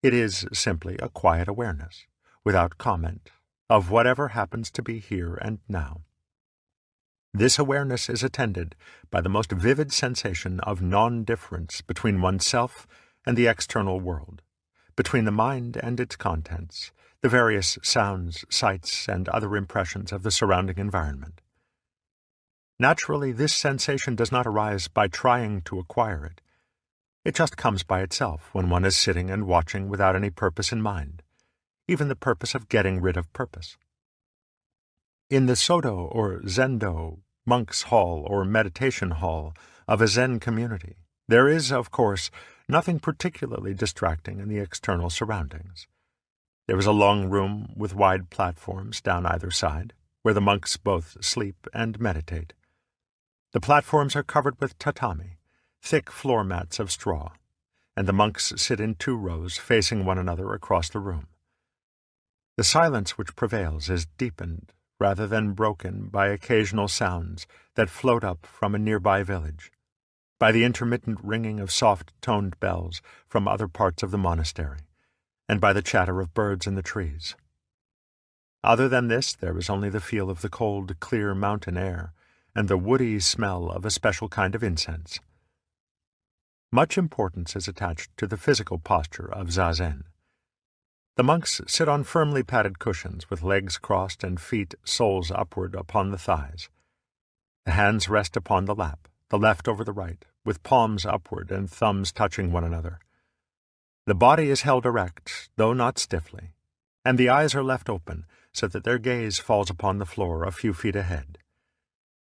It is simply a quiet awareness, without comment, of whatever happens to be here and now. This awareness is attended by the most vivid sensation of non-difference between oneself and the external world, between the mind and its contents, the various sounds, sights, and other impressions of the surrounding environment. Naturally, this sensation does not arise by trying to acquire it. It just comes by itself when one is sitting and watching without any purpose in mind, even the purpose of getting rid of purpose. In the Soto or Zendo, monk's hall or meditation hall of a Zen community, there is, of course, nothing particularly distracting in the external surroundings. There is a long room with wide platforms down either side, where the monks both sleep and meditate. The platforms are covered with tatami, thick floor mats of straw, and the monks sit in 2 rows facing one another across the room. The silence which prevails is deepened rather than broken by occasional sounds that float up from a nearby village, by the intermittent ringing of soft-toned bells from other parts of the monastery, and by the chatter of birds in the trees. Other than this, there is only the feel of the cold, clear mountain air, and the woody smell of a special kind of incense. Much importance is attached to the physical posture of Zazen. The monks sit on firmly padded cushions with legs crossed and feet soles upward upon the thighs. The hands rest upon the lap, the left over the right, with palms upward and thumbs touching one another. The body is held erect, though not stiffly, and the eyes are left open so that their gaze falls upon the floor a few feet ahead.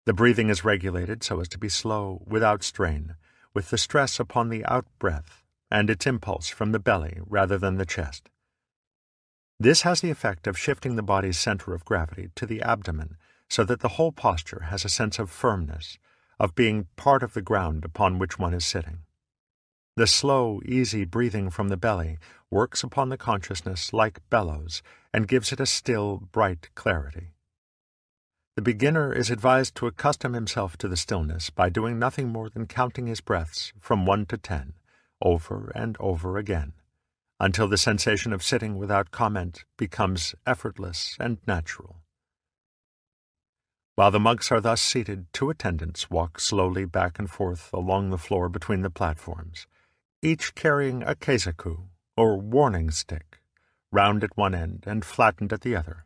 The breathing is regulated so as to be slow, without strain, with the stress upon the out-breath and its impulse from the belly rather than the chest. This has the effect of shifting the body's center of gravity to the abdomen so that the whole posture has a sense of firmness, of being part of the ground upon which one is sitting. The slow, easy breathing from the belly works upon the consciousness like bellows and gives it a still, bright clarity. The beginner is advised to accustom himself to the stillness by doing nothing more than counting his breaths from 1 to 10, over and over again, until the sensation of sitting without comment becomes effortless and natural. While the monks are thus seated, 2 attendants walk slowly back and forth along the floor between the platforms, each carrying a keisaku, or warning stick, round at one end and flattened at the other,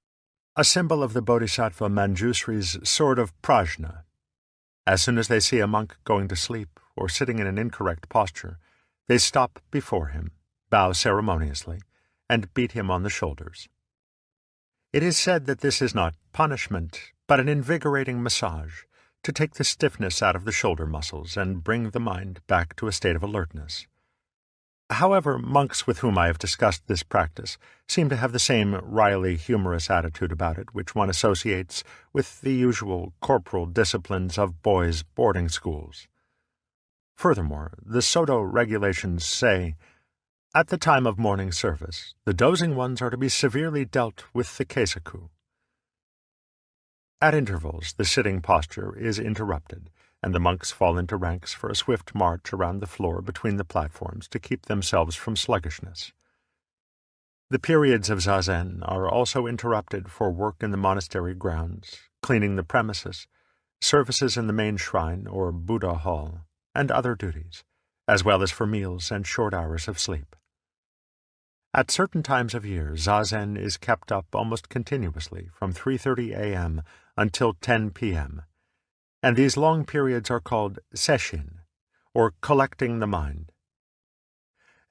a symbol of the Bodhisattva Manjusri's sword of prajna. As soon as they see a monk going to sleep or sitting in an incorrect posture, they stop before him, bow ceremoniously, and beat him on the shoulders. It is said that this is not punishment, but an invigorating massage, to take the stiffness out of the shoulder muscles and bring the mind back to a state of alertness. However, monks with whom I have discussed this practice seem to have the same wryly humorous attitude about it which one associates with the usual corporal disciplines of boys' boarding schools. Furthermore, the Soto regulations say, "At the time of morning service, the dozing ones are to be severely dealt with the keisaku." At intervals, the sitting posture is interrupted, and the monks fall into ranks for a swift march around the floor between the platforms to keep themselves from sluggishness. The periods of zazen are also interrupted for work in the monastery grounds, cleaning the premises, services in the main shrine or Buddha hall, and other duties, as well as for meals and short hours of sleep. At certain times of year, zazen is kept up almost continuously from 3:30 a.m. until 10 p.m., and these long periods are called sesshin, or collecting the mind.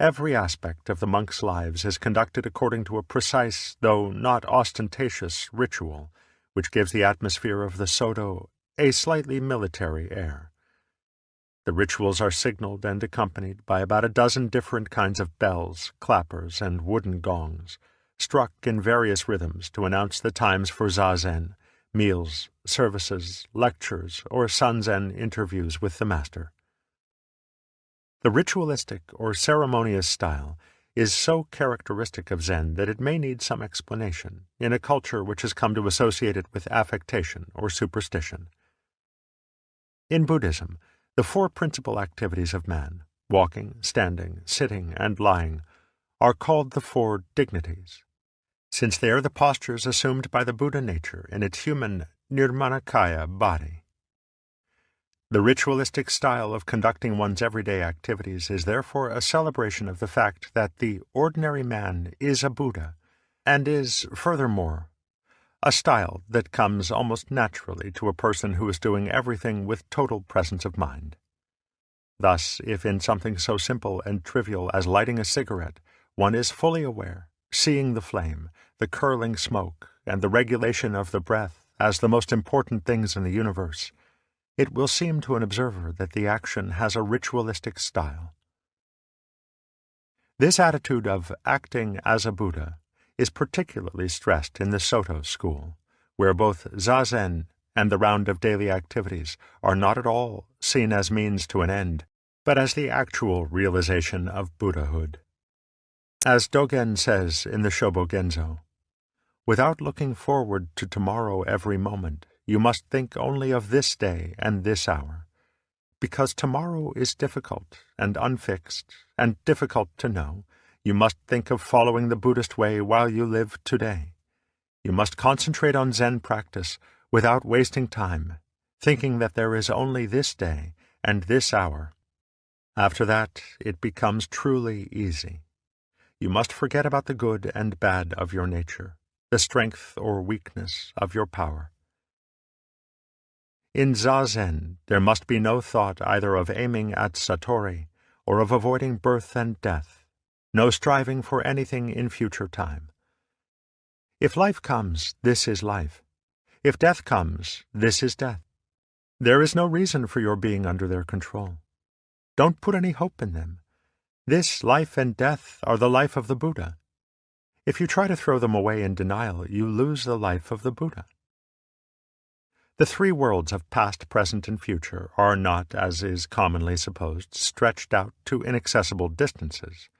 Every aspect of the monks' lives is conducted according to a precise, though not ostentatious, ritual, which gives the atmosphere of the Soto a slightly military air. The rituals are signaled and accompanied by about a dozen different kinds of bells, clappers, and wooden gongs, struck in various rhythms to announce the times for zazen, meals, services, lectures, or sanzen interviews with the master. The ritualistic or ceremonious style is so characteristic of Zen that it may need some explanation in a culture which has come to associate it with affectation or superstition. In Buddhism, the 4 principal activities of man, walking, standing, sitting, and lying, are called the 4 dignities, since they are the postures assumed by the Buddha nature in its human nirmanakaya body. The ritualistic style of conducting one's everyday activities is therefore a celebration of the fact that the ordinary man is a Buddha, and is, furthermore, a style that comes almost naturally to a person who is doing everything with total presence of mind. Thus, if in something so simple and trivial as lighting a cigarette, one is fully aware, seeing the flame, the curling smoke, and the regulation of the breath as the most important things in the universe, it will seem to an observer that the action has a ritualistic style. This attitude of acting as a Buddha is particularly stressed in the Soto school, where both zazen and the round of daily activities are not at all seen as means to an end, but as the actual realization of Buddhahood. As Dogen says in the Shobogenzo, "Without looking forward to tomorrow every moment, you must think only of this day and this hour, because tomorrow is difficult and unfixed and difficult to know. You must think of following the Buddhist way while you live today. You must concentrate on Zen practice without wasting time, thinking that there is only this day and this hour. After that, it becomes truly easy. you must forget about the good and bad of your nature, the strength or weakness of your power. In Zazen, there must be no thought either of aiming at Satori or of avoiding birth and death, no striving for anything in future time. If life comes, this is life. If death comes, this is death. There is no reason for your being under their control. Don't put any hope in them. This life and death are the life of the Buddha. If you try to throw them away in denial, you lose the life of the Buddha. The three worlds of past, present, and future are not, as is commonly supposed, stretched out to inaccessible distances.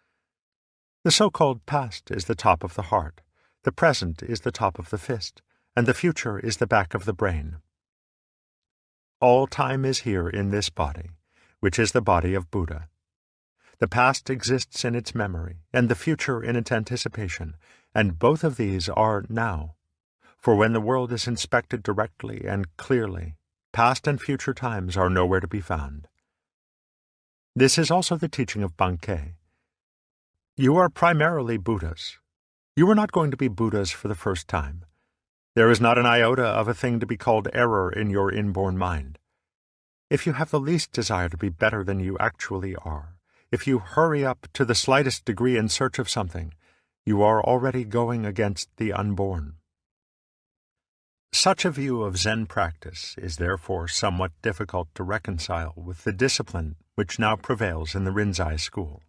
The so-called past is the top of the heart, the present is the top of the fist, and the future is the back of the brain. All time is here in this body, which is the body of Buddha. The past exists in its memory, and the future in its anticipation, and both of these are now. For when the world is inspected directly and clearly, past and future times are nowhere to be found. This is also the teaching of Bankei. You are primarily Buddhas. You are not going to be Buddhas for the first time. There is not an iota of a thing to be called error in your inborn mind. If you have the least desire to be better than you actually are, if you hurry up to the slightest degree in search of something, you are already going against the unborn. Such a view of Zen practice is therefore somewhat difficult to reconcile with the discipline which now prevails in the Rinzai school,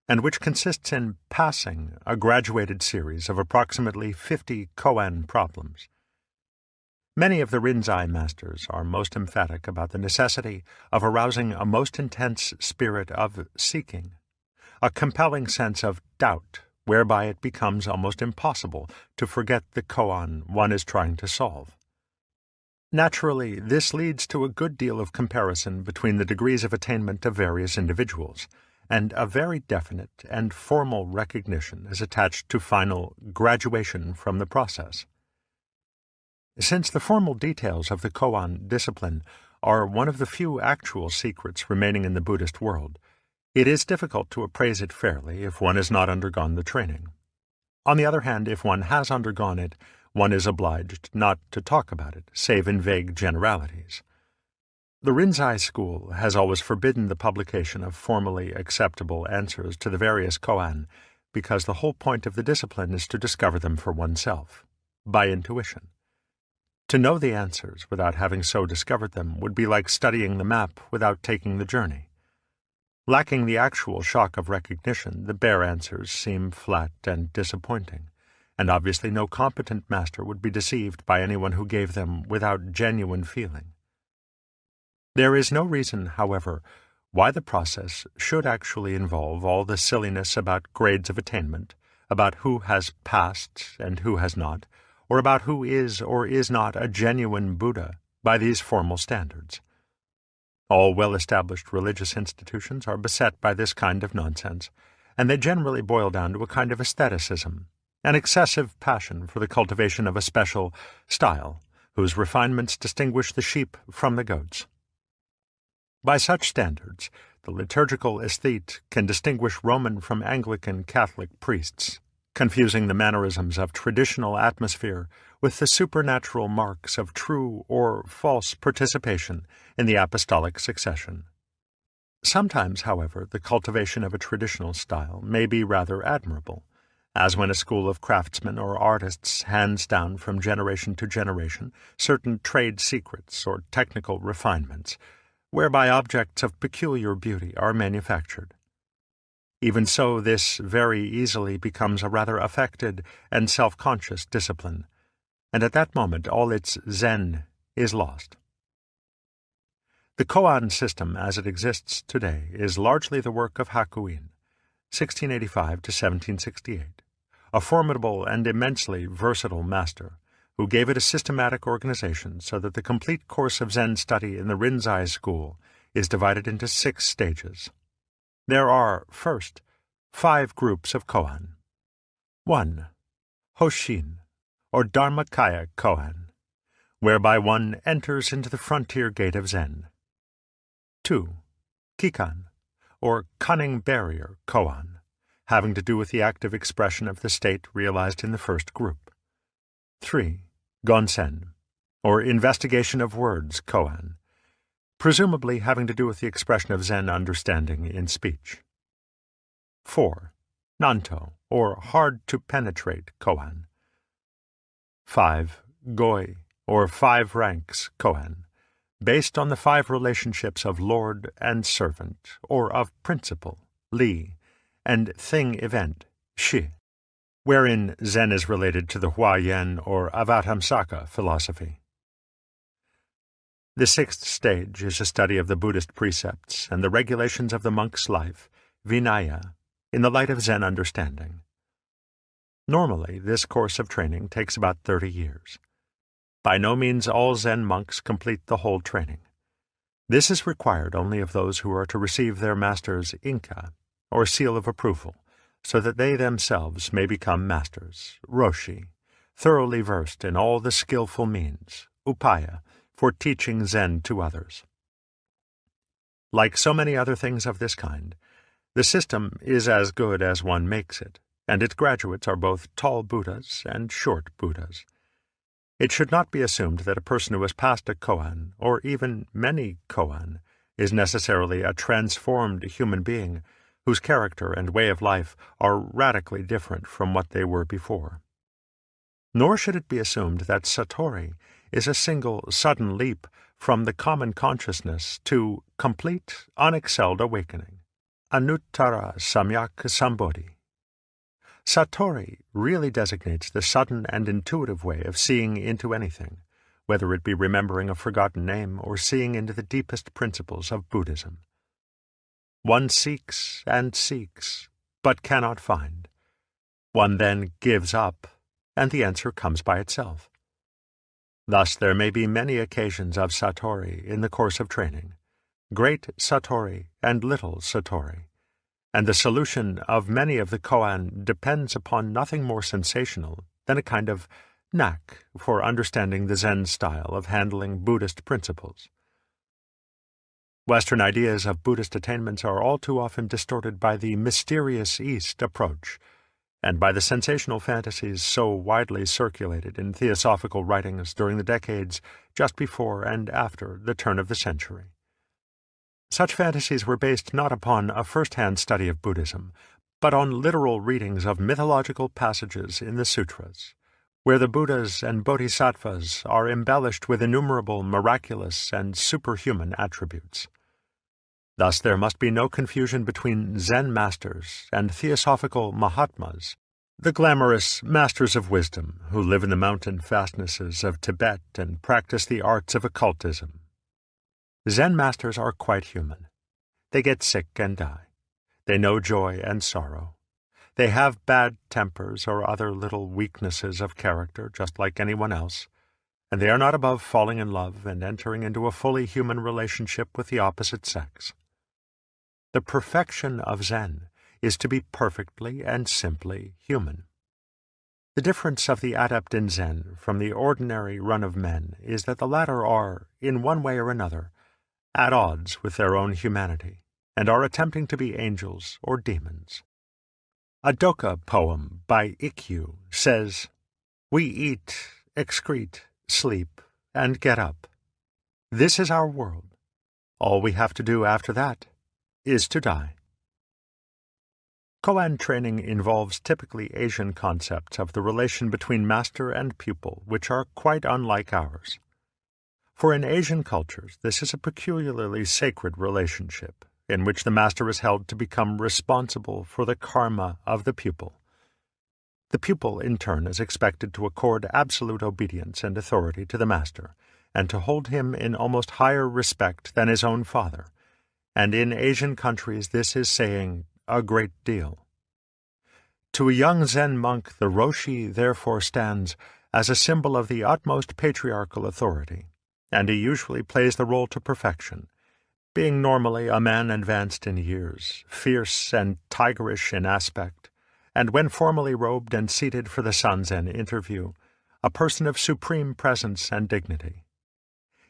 and which consists in passing a graduated series of approximately 50 koan problems. Many of the Rinzai masters are most emphatic about the necessity of arousing a most intense spirit of seeking, a compelling sense of doubt, whereby it becomes almost impossible to forget the koan one is trying to solve. Naturally, this leads to a good deal of comparison between the degrees of attainment of various individuals, and a very definite and formal recognition is attached to final graduation from the process. Since the formal details of the koan discipline are one of the few actual secrets remaining in the Buddhist world, it is difficult to appraise it fairly if one has not undergone the training. On the other hand, if one has undergone it, one is obliged not to talk about it, save in vague generalities. The Rinzai school has always forbidden the publication of formally acceptable answers to the various koan, because the whole point of the discipline is to discover them for oneself, by intuition. To know the answers without having so discovered them would be like studying the map without taking the journey. Lacking the actual shock of recognition, the bare answers seem flat and disappointing, and obviously no competent master would be deceived by anyone who gave them without genuine feeling. There is no reason, however, why the process should actually involve all the silliness about grades of attainment, about who has passed and who has not, or about who is or is not a genuine Buddha by these formal standards. All well-established religious institutions are beset by this kind of nonsense, and they generally boil down to a kind of aestheticism, an excessive passion for the cultivation of a special style, whose refinements distinguish the sheep from the goats. By such standards, the liturgical aesthete can distinguish Roman from Anglican Catholic priests, confusing the mannerisms of traditional atmosphere with the supernatural marks of true or false participation in the apostolic succession. Sometimes, however, the cultivation of a traditional style may be rather admirable, as when a school of craftsmen or artists hands down from generation to generation certain trade secrets or technical refinements, whereby objects of peculiar beauty are manufactured. Even so, this very easily becomes a rather affected and self-conscious discipline, and at that moment all its zen is lost. The koan system as it exists today is largely the work of Hakuin, 1685 to 1768, a formidable and immensely versatile master, who gave it a systematic organization so that the complete course of Zen study in the Rinzai school is divided into 6 stages. There are, first, 5 groups of koan. 1. Hoshin, or Dharmakaya koan, whereby one enters into the frontier gate of Zen. 2. Kikan, or cunning barrier koan, having to do with the active expression of the state realized in the first group. 3. Gonsen, or investigation of words, koan, presumably having to do with the expression of Zen understanding in speech. 4. Nanto, or hard-to-penetrate koan. 5. Goi, or 5 ranks koan, based on the 5 relationships of lord and servant, or of principle, li, and thing-event, shi, wherein Zen is related to the Huayan or Avatamsaka philosophy. The 6th stage is a study of the Buddhist precepts and the regulations of the monk's life, Vinaya, in the light of Zen understanding. Normally, this course of training takes about 30 years. By no means all Zen monks complete the whole training. This is required only of those who are to receive their master's inka, or seal of approval, so that they themselves may become masters, roshi, thoroughly versed in all the skillful means, upaya, for teaching Zen to others. Like so many other things of this kind, the system is as good as one makes it, and its graduates are both tall Buddhas and short Buddhas. It should not be assumed that a person who has passed a koan, or even many koan, is necessarily a transformed human being whose character and way of life are radically different from what they were before. Nor should it be assumed that satori is a single, sudden leap from the common consciousness to complete, unexcelled awakening, anuttara samyak sambodhi. Satori really designates the sudden and intuitive way of seeing into anything, whether it be remembering a forgotten name or seeing into the deepest principles of Buddhism. One seeks and seeks, but cannot find. One then gives up, and the answer comes by itself. Thus there may be many occasions of satori in the course of training, great satori and little satori, and the solution of many of the koan depends upon nothing more sensational than a kind of knack for understanding the Zen style of handling Buddhist principles. Western ideas of Buddhist attainments are all too often distorted by the mysterious East approach, and by the sensational fantasies so widely circulated in theosophical writings during the decades just before and after the turn of the century. Such fantasies were based not upon a first-hand study of Buddhism, but on literal readings of mythological passages in the sutras, where the Buddhas and Bodhisattvas are embellished with innumerable miraculous and superhuman attributes. Thus there must be no confusion between Zen masters and theosophical Mahatmas, the glamorous masters of wisdom who live in the mountain fastnesses of Tibet and practice the arts of occultism. Zen masters are quite human. They get sick and die. They know joy and sorrow. They have bad tempers or other little weaknesses of character just like anyone else, and they are not above falling in love and entering into a fully human relationship with the opposite sex. The perfection of Zen is to be perfectly and simply human. The difference of the adept in Zen from the ordinary run of men is that the latter are, in one way or another, at odds with their own humanity, and are attempting to be angels or demons. A Doka poem by Ikkyu says, "We eat, excrete, sleep, and get up. This is our world. All we have to do after that is to die." Koan training involves typically Asian concepts of the relation between master and pupil, which are quite unlike ours. For in Asian cultures, this is a peculiarly sacred relationship, in which the master is held to become responsible for the karma of the pupil. The pupil, in turn, is expected to accord absolute obedience and authority to the master, and to hold him in almost higher respect than his own father, and in Asian countries this is saying a great deal. To a young Zen monk, the roshi therefore stands as a symbol of the utmost patriarchal authority, and he usually plays the role to perfection, being normally a man advanced in years, fierce and tigerish in aspect, and when formally robed and seated for the Sanzen interview, a person of supreme presence and dignity.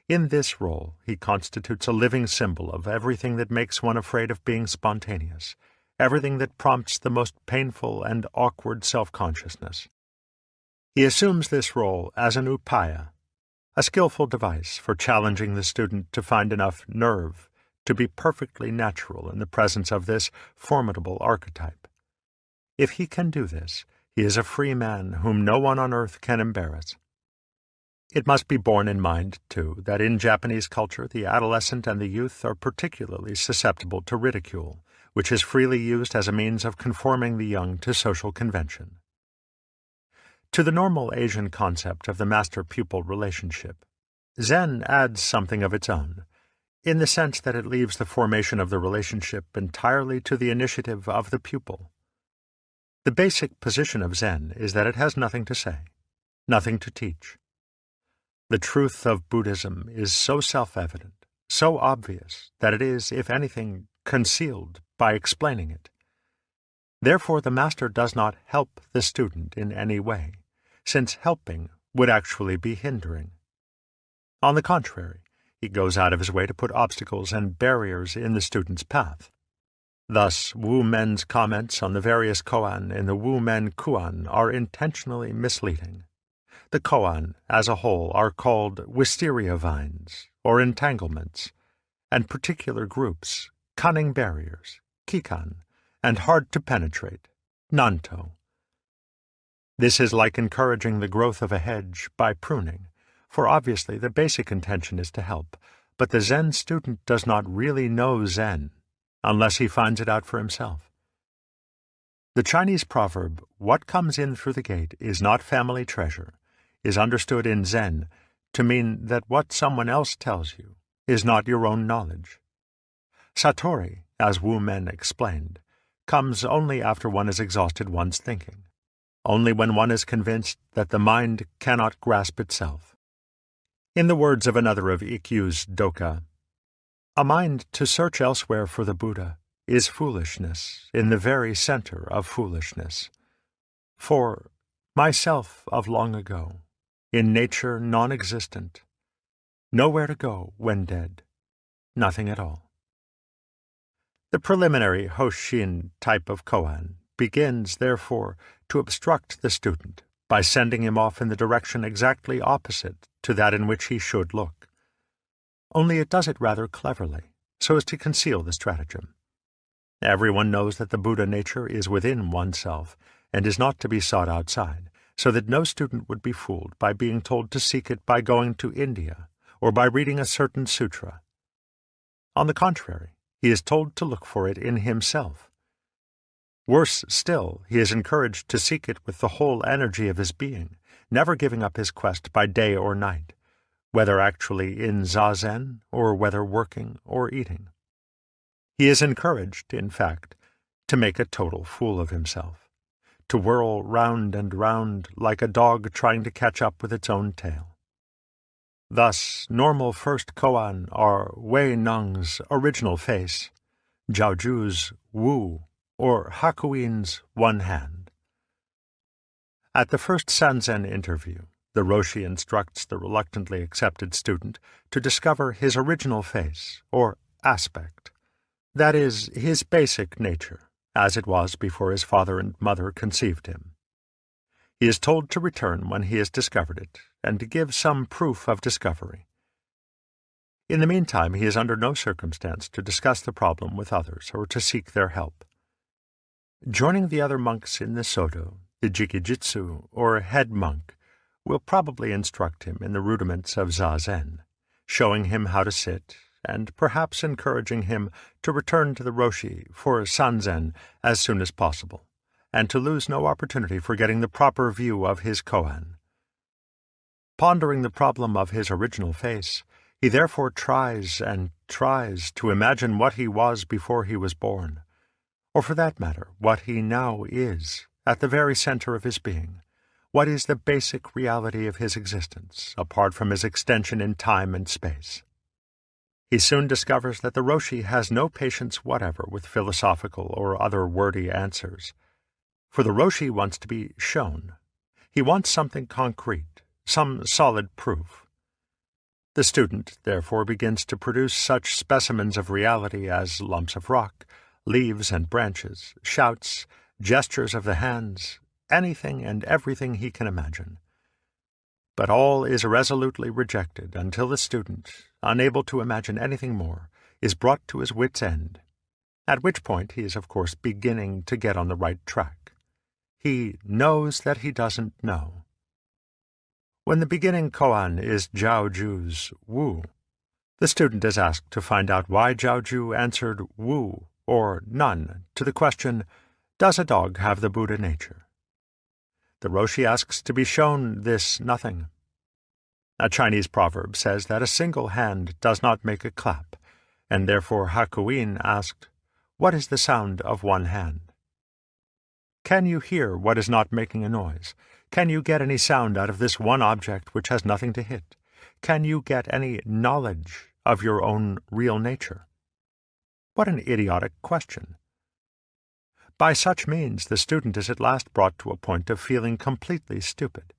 In this role, he constitutes a living symbol of everything that makes one afraid of being spontaneous, everything that prompts the most painful and awkward self-consciousness. He assumes this role as an upaya, a skillful device for challenging the student to find enough nerve to be perfectly natural in the presence of this formidable archetype. If he can do this, he is a free man whom no one on earth can embarrass. It must be borne in mind, too, that in Japanese culture the adolescent and the youth are particularly susceptible to ridicule, which is freely used as a means of conforming the young to social convention. To the normal Asian concept of the master-pupil relationship, Zen adds something of its own, in the sense that it leaves the formation of the relationship entirely to the initiative of the pupil. The basic position of Zen is that it has nothing to say, nothing to teach. The truth of Buddhism is so self-evident, so obvious, that it is, if anything, concealed by explaining it. Therefore the master does not help the student in any way, since helping would actually be hindering. On the contrary, he goes out of his way to put obstacles and barriers in the student's path. Thus, Wu Men's comments on the various koan in the Wu Men Kuan are intentionally misleading. The koan, as a whole, are called wisteria vines, or entanglements, and particular groups, cunning barriers, kikan, and hard to penetrate, nanto. This is like encouraging the growth of a hedge by pruning, for obviously the basic intention is to help, but the Zen student does not really know Zen, unless he finds it out for himself. The Chinese proverb, "What comes in through the gate is not family treasure," is understood in Zen to mean that what someone else tells you is not your own knowledge. Satori, as Wu Men explained, comes only after one has exhausted one's thinking, only when one is convinced that the mind cannot grasp itself. In the words of another of Ikkyu's Doka, "A mind to search elsewhere for the Buddha is foolishness in the very center of foolishness. For myself of long ago, in nature non-existent, nowhere to go when dead, nothing at all." The preliminary Hoshin type of koan begins, therefore, to obstruct the student by sending him off in the direction exactly opposite to that in which he should look. Only it does it rather cleverly, so as to conceal the stratagem. Everyone knows that the Buddha nature is within oneself and is not to be sought outside, so that no student would be fooled by being told to seek it by going to India or by reading a certain sutra. On the contrary, he is told to look for it in himself. Worse still, he is encouraged to seek it with the whole energy of his being, never giving up his quest by day or night, whether actually in zazen or whether working or eating. He is encouraged, in fact, to make a total fool of himself, to whirl round and round like a dog trying to catch up with its own tail. Thus, normal first koan are Wei Neng's original face, Jiaozhu's Wu, or Hakuin's one hand. At the first Sanzen interview, the Roshi instructs the reluctantly accepted student to discover his original face, or aspect, that is, his basic nature, as it was before his father and mother conceived him. He is told to return when he has discovered it, and to give some proof of discovery. In the meantime, he is under no circumstance to discuss the problem with others or to seek their help. Joining the other monks in the Sodo, the Jikijitsu, or head monk, will probably instruct him in the rudiments of Zazen, showing him how to sit, and perhaps encouraging him to return to the Roshi for Sanzen as soon as possible, and to lose no opportunity for getting the proper view of his koan. Pondering the problem of his original face, he therefore tries and tries to imagine what he was before he was born, or for that matter, what he now is, at the very center of his being, what is the basic reality of his existence, apart from his extension in time and space. He soon discovers that the Roshi has no patience whatever with philosophical or other wordy answers, for the Roshi wants to be shown. He wants something concrete, some solid proof. The student, therefore, begins to produce such specimens of reality as lumps of rock, leaves and branches, shouts, gestures of the hands, anything and everything he can imagine. But all is resolutely rejected until the student, unable to imagine anything more, is brought to his wit's end, at which point he is of course beginning to get on the right track. He knows that he doesn't know. When the beginning koan is Zhao Ju's Wu, the student is asked to find out why Zhao Ju answered Wu or none to the question, "Does a dog have the Buddha nature?" The Roshi asks to be shown this nothing. A Chinese proverb says that a single hand does not make a clap, and therefore Hakuin asked, "What is the sound of one hand?" Can you hear what is not making a noise? Can you get any sound out of this one object which has nothing to hit? Can you get any knowledge of your own real nature? What an idiotic question! By such means the student is at last brought to a point of feeling completely stupid,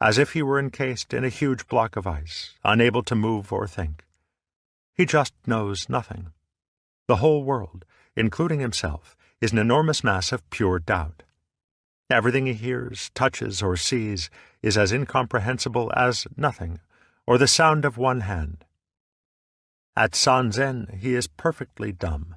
as if he were encased in a huge block of ice, unable to move or think. He just knows nothing. The whole world, including himself, is an enormous mass of pure doubt. Everything he hears, touches, or sees is as incomprehensible as nothing, or the sound of one hand. At Sanzen he is perfectly dumb.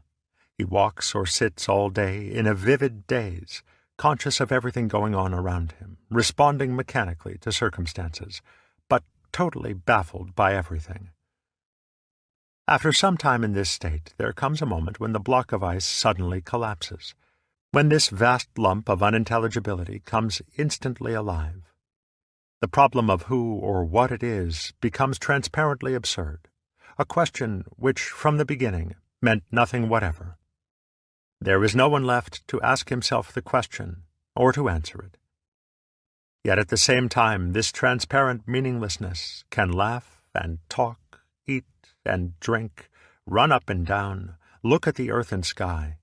He walks or sits all day in a vivid daze, conscious of everything going on around him, responding mechanically to circumstances, but totally baffled by everything. After some time in this state, there comes a moment when the block of ice suddenly collapses, when this vast lump of unintelligibility comes instantly alive. The problem of who or what it is becomes transparently absurd, a question which, from the beginning, meant nothing whatever. There is no one left to ask himself the question, or to answer it. Yet at the same time, this transparent meaninglessness can laugh and talk, eat and drink, run up and down, look at the earth and sky,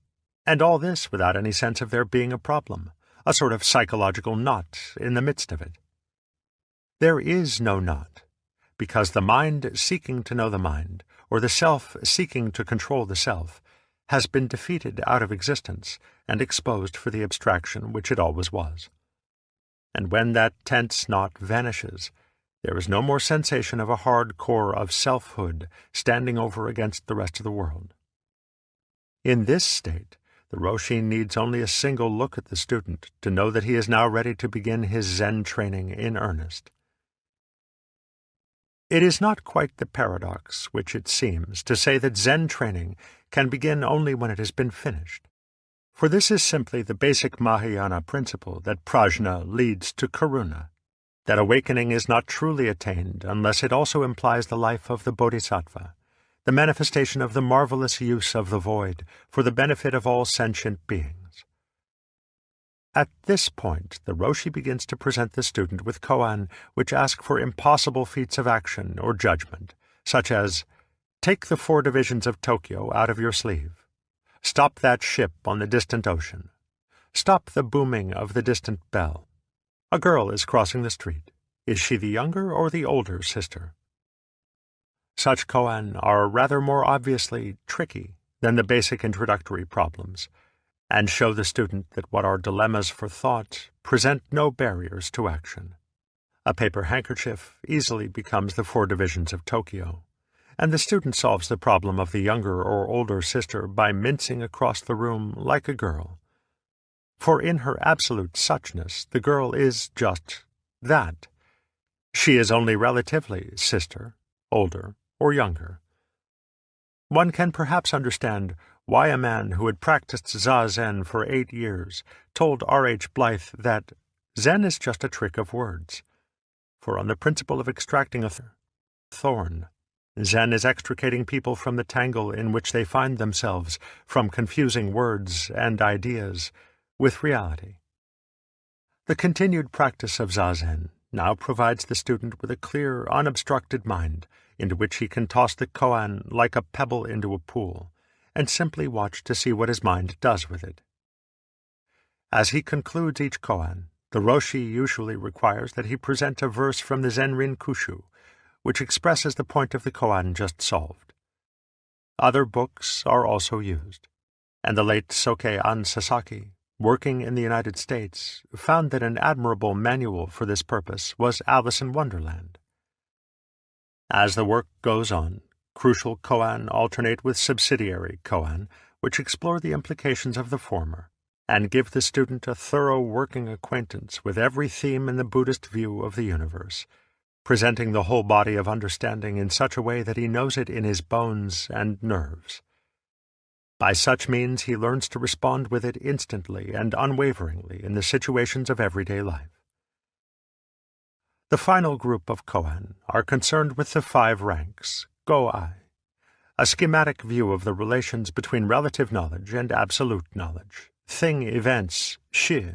and all this without any sense of there being a problem, a sort of psychological knot in the midst of it. There is no knot, because the mind seeking to know the mind, or the self seeking to control the self, has been defeated out of existence and exposed for the abstraction which it always was. And when that tense knot vanishes, there is no more sensation of a hard core of selfhood standing over against the rest of the world. In this state, the Roshi needs only a single look at the student to know that he is now ready to begin his Zen training in earnest. It is not quite the paradox which it seems to say that Zen training can begin only when it has been finished. For this is simply the basic Mahayana principle that prajna leads to karuna, that awakening is not truly attained unless it also implies the life of the bodhisattva, the manifestation of the marvelous use of the void for the benefit of all sentient beings. At this point, the Roshi begins to present the student with koan which ask for impossible feats of action or judgment, such as, "Take the 4 divisions of Tokyo out of your sleeve. Stop that ship on the distant ocean. Stop the booming of the distant bell. A girl is crossing the street. Is she the younger or the older sister?" Such koan are rather more obviously tricky than the basic introductory problems, and show the student that what are dilemmas for thought present no barriers to action. A paper handkerchief easily becomes the 4 divisions of Tokyo, and the student solves the problem of the younger or older sister by mincing across the room like a girl. For in her absolute suchness, the girl is just that. She is only relatively sister, older, or younger. One can perhaps understand why a man who had practiced Zazen for 8 years told R.H. Blythe that Zen is just a trick of words, for on the principle of extracting a thorn, Zen is extricating people from the tangle in which they find themselves from confusing words and ideas with reality. The continued practice of Zazen now provides the student with a clear, unobstructed mind into which he can toss the koan like a pebble into a pool, and simply watch to see what his mind does with it. As he concludes each koan, the Roshi usually requires that he present a verse from the Zenrin Kushu, which expresses the point of the koan just solved. Other books are also used, and the late Soke-an Sasaki, working in the United States, found that an admirable manual for this purpose was Alice in Wonderland. As the work goes on, crucial koan alternate with subsidiary koan, which explore the implications of the former, and give the student a thorough working acquaintance with every theme in the Buddhist view of the universe, presenting the whole body of understanding in such a way that he knows it in his bones and nerves. By such means he learns to respond with it instantly and unwaveringly in the situations of everyday life. The final group of koan are concerned with the 5 ranks, go-ai, a schematic view of the relations between relative knowledge and absolute knowledge, thing events, shi,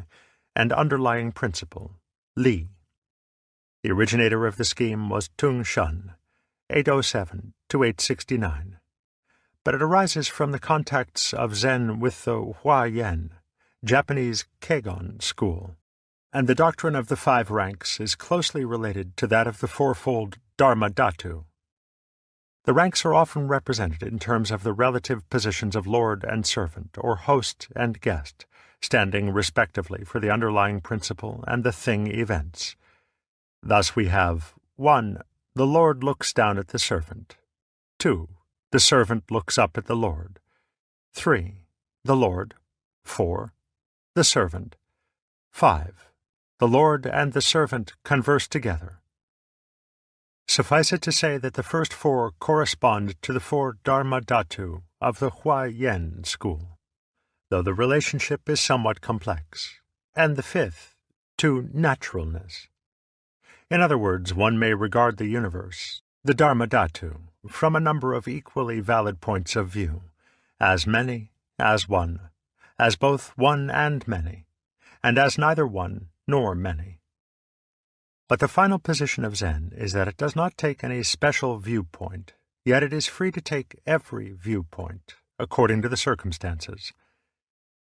and underlying principle, li. The originator of the scheme was Tung Shun, 807 to 869. But it arises from the contacts of Zen with the Huayan, Japanese Kegon school, and the doctrine of the 5 ranks is closely related to that of the fourfold Dharma Dhatu. The ranks are often represented in terms of the relative positions of lord and servant, or host and guest, standing respectively for the underlying principle and the thing events. Thus we have 1. The lord looks down at the servant. 2. The servant looks up at the lord. 3. The lord. 4. The servant. 5. The lord and the servant converse together. Suffice it to say that the first 4 correspond to the 4 Dharma Dhatu of the Huayan school, though the relationship is somewhat complex, and the 5th to naturalness. In other words, one may regard the universe, the Dharma Dhatu, from a number of equally valid points of view, as many, as one, as both one and many, and as neither one nor many. But the final position of Zen is that it does not take any special viewpoint, yet it is free to take every viewpoint, according to the circumstances.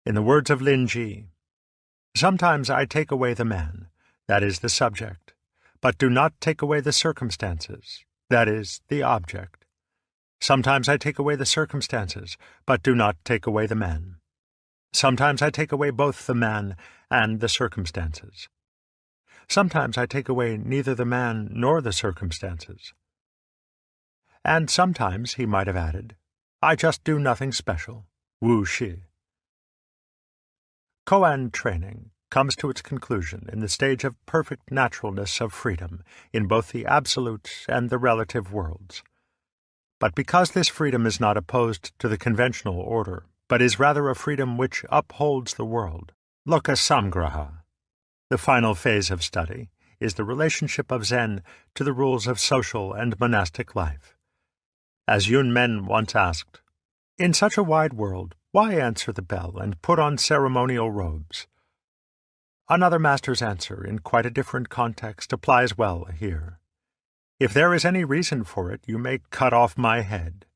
In the words of Lin Ji, "Sometimes I take away the man, that is the subject, but do not take away the circumstances, that is the object. Sometimes I take away the circumstances, but do not take away the man. Sometimes I take away both the man and the circumstances. Sometimes I take away neither the man nor the circumstances. And sometimes," he might have added, "I just do nothing special, wu shi." Koan training comes to its conclusion in the stage of perfect naturalness of freedom in both the absolute and the relative worlds. But because this freedom is not opposed to the conventional order, but is rather a freedom which upholds the world, loka samgraha, the final phase of study is the relationship of Zen to the rules of social and monastic life. As Yun Men once asked, "In such a wide world, why answer the bell and put on ceremonial robes?" Another master's answer in quite a different context applies well here. "If there is any reason for it, you may cut off my head."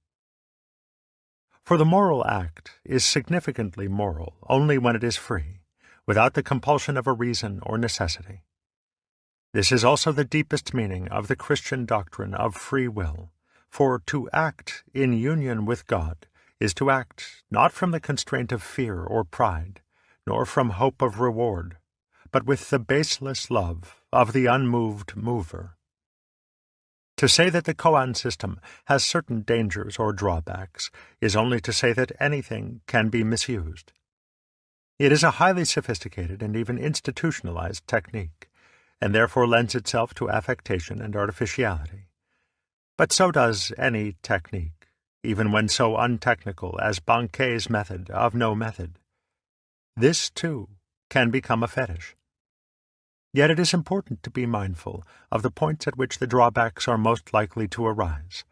For the moral act is significantly moral only when it is free, without the compulsion of a reason or necessity. This is also the deepest meaning of the Christian doctrine of free will, for to act in union with God is to act not from the constraint of fear or pride, nor from hope of reward, but with the baseless love of the unmoved mover. To say that the koan system has certain dangers or drawbacks is only to say that anything can be misused. It is a highly sophisticated and even institutionalized technique, and therefore lends itself to affectation and artificiality. But so does any technique, even when so untechnical as Bankei's method of no method. This, too, can become a fetish. Yet it is important to be mindful of the points at which the drawbacks are most likely to arise,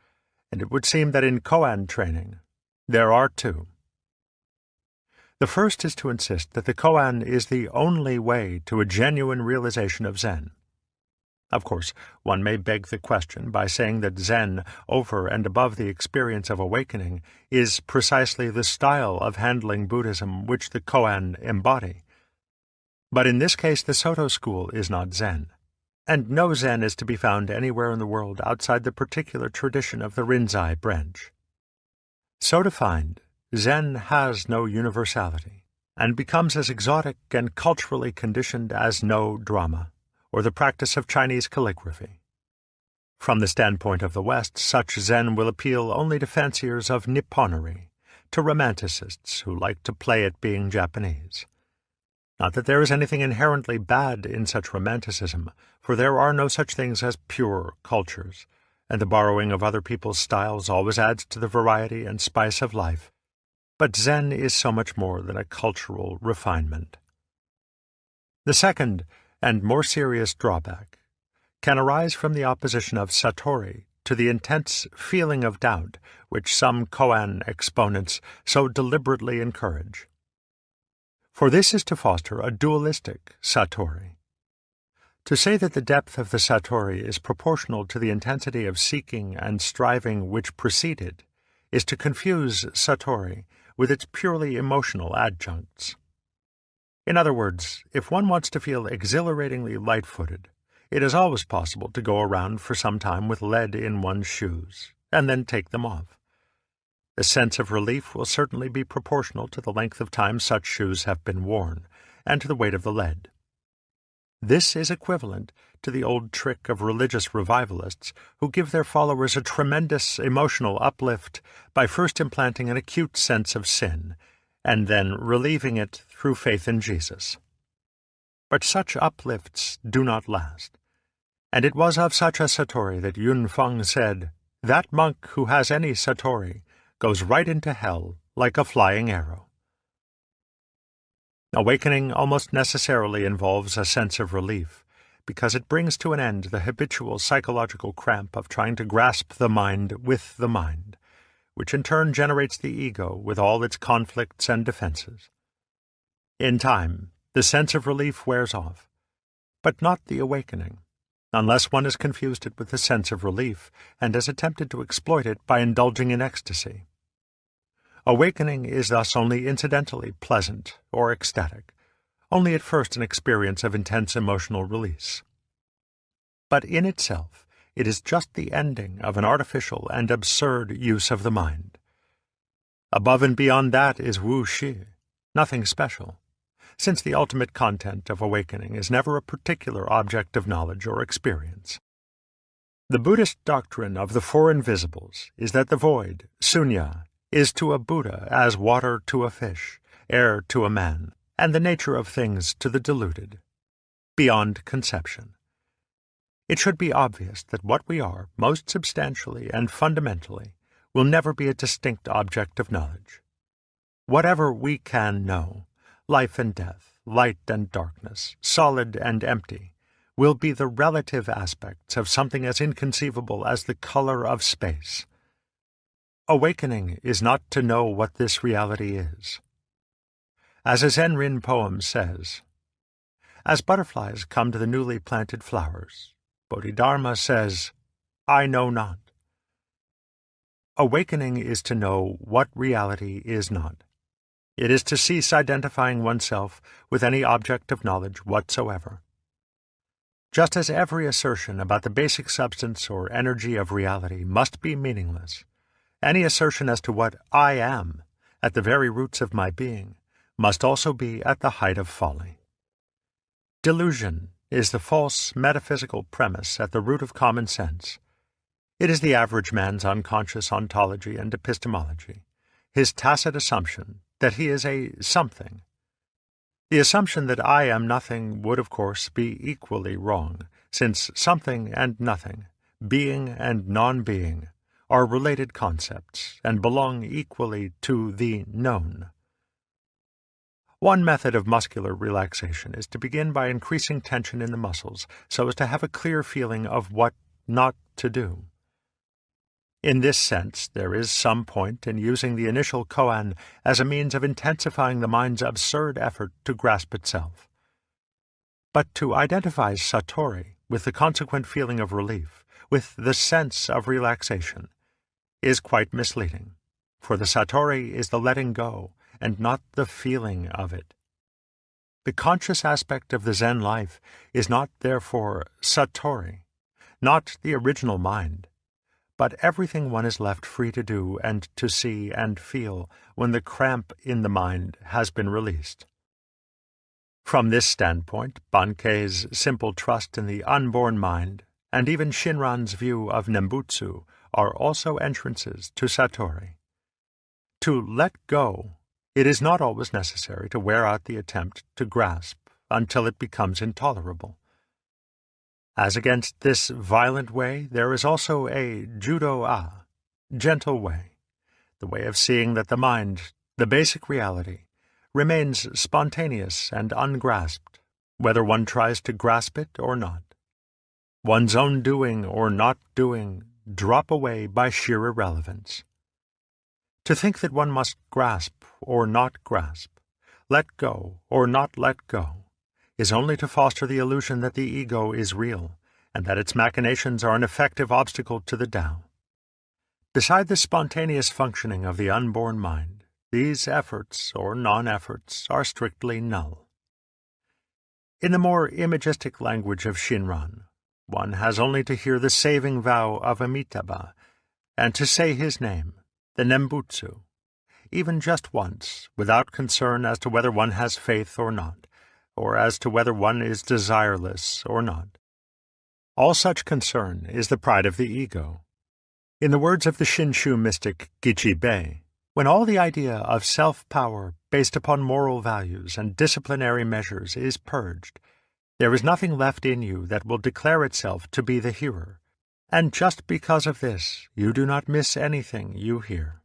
and it would seem that in koan training there are 2. The first is to insist that the koan is the only way to a genuine realization of Zen. Of course, one may beg the question by saying that Zen, over and above the experience of awakening, is precisely the style of handling Buddhism which the koan embody. But in this case the Soto school is not Zen, and no Zen is to be found anywhere in the world outside the particular tradition of the Rinzai branch. So defined, Zen has no universality, and becomes as exotic and culturally conditioned as no drama, or the practice of Chinese calligraphy. From the standpoint of the West, such Zen will appeal only to fanciers of Nipponery, to romanticists who like to play at being Japanese. Not that there is anything inherently bad in such romanticism, for there are no such things as pure cultures, and the borrowing of other people's styles always adds to the variety and spice of life. But Zen is so much more than a cultural refinement. The second, and more serious drawback, can arise from the opposition of Satori to the intense feeling of doubt which some koan exponents so deliberately encourage. For this is to foster a dualistic Satori. To say that the depth of the Satori is proportional to the intensity of seeking and striving which preceded is to confuse Satori with its purely emotional adjuncts. In other words, if one wants to feel exhilaratingly light-footed, it is always possible to go around for some time with lead in one's shoes, and then take them off. The sense of relief will certainly be proportional to the length of time such shoes have been worn, and to the weight of the lead. This is equivalent to the old trick of religious revivalists who give their followers a tremendous emotional uplift by first implanting an acute sense of sin, and then relieving it through faith in Jesus. But such uplifts do not last, and it was of such a Satori that Yun Feng said, "That monk who has any Satori goes right into hell like a flying arrow." Awakening almost necessarily involves a sense of relief, because it brings to an end the habitual psychological cramp of trying to grasp the mind with the mind, which in turn generates the ego with all its conflicts and defenses. In time, the sense of relief wears off, but not the awakening, unless one has confused it with the sense of relief and has attempted to exploit it by indulging in ecstasy. Awakening is thus only incidentally pleasant or ecstatic, only at first an experience of intense emotional release. But in itself, it is just the ending of an artificial and absurd use of the mind. Above and beyond that is wu-shi, nothing special, since the ultimate content of awakening is never a particular object of knowledge or experience. The Buddhist doctrine of the Four Invisibles is that the void, sunya, is to a Buddha as water to a fish, air to a man, and the nature of things to the deluded, beyond conception. It should be obvious that what we are, most substantially and fundamentally, will never be a distinct object of knowledge. Whatever we can know, life and death, light and darkness, solid and empty, will be the relative aspects of something as inconceivable as the color of space. Awakening is not to know what this reality is. As a Zen-rin poem says, "As butterflies come to the newly planted flowers, Bodhidharma says, 'I know not.' Awakening is to know what reality is not. It is to cease identifying oneself with any object of knowledge whatsoever. Just as every assertion about the basic substance or energy of reality must be meaningless, any assertion as to what I am, at the very roots of my being, must also be at the height of folly. Delusion is the false metaphysical premise at the root of common sense. It is the average man's unconscious ontology and epistemology, his tacit assumption that he is a something. The assumption that I am nothing would, of course, be equally wrong, since something and nothing, being and non-being, are related concepts and belong equally to the known. One method of muscular relaxation is to begin by increasing tension in the muscles so as to have a clear feeling of what not to do. In this sense, there is some point in using the initial koan as a means of intensifying the mind's absurd effort to grasp itself. But to identify satori with the consequent feeling of relief, with the sense of relaxation, is quite misleading, for the satori is the letting go and not the feeling of it. The conscious aspect of the Zen life is not, therefore, satori, not the original mind, but everything one is left free to do and to see and feel when the cramp in the mind has been released. From this standpoint, Bankei's simple trust in the unborn mind, and even Shinran's view of Nembutsu, are also entrances to Satori. To let go, it is not always necessary to wear out the attempt to grasp until it becomes intolerable. As against this violent way, there is also a judo-a, gentle way, the way of seeing that the mind, the basic reality, remains spontaneous and ungrasped, whether one tries to grasp it or not. One's own doing or not doing drop away by sheer irrelevance. To think that one must grasp or not grasp, let go or not let go, is only to foster the illusion that the ego is real, and that its machinations are an effective obstacle to the Tao. Beside the spontaneous functioning of the unborn mind, these efforts or non-efforts are strictly null. In the more imagistic language of Shinran, one has only to hear the saving vow of Amitabha, and to say his name, the Nembutsu, even just once, without concern as to whether one has faith or not, or as to whether one is desireless or not. All such concern is the pride of the ego. In the words of the Shinshu mystic Gichi-Bei, when all the idea of self-power based upon moral values and disciplinary measures is purged, there is nothing left in you that will declare itself to be the hearer, and just because of this, you do not miss anything you hear.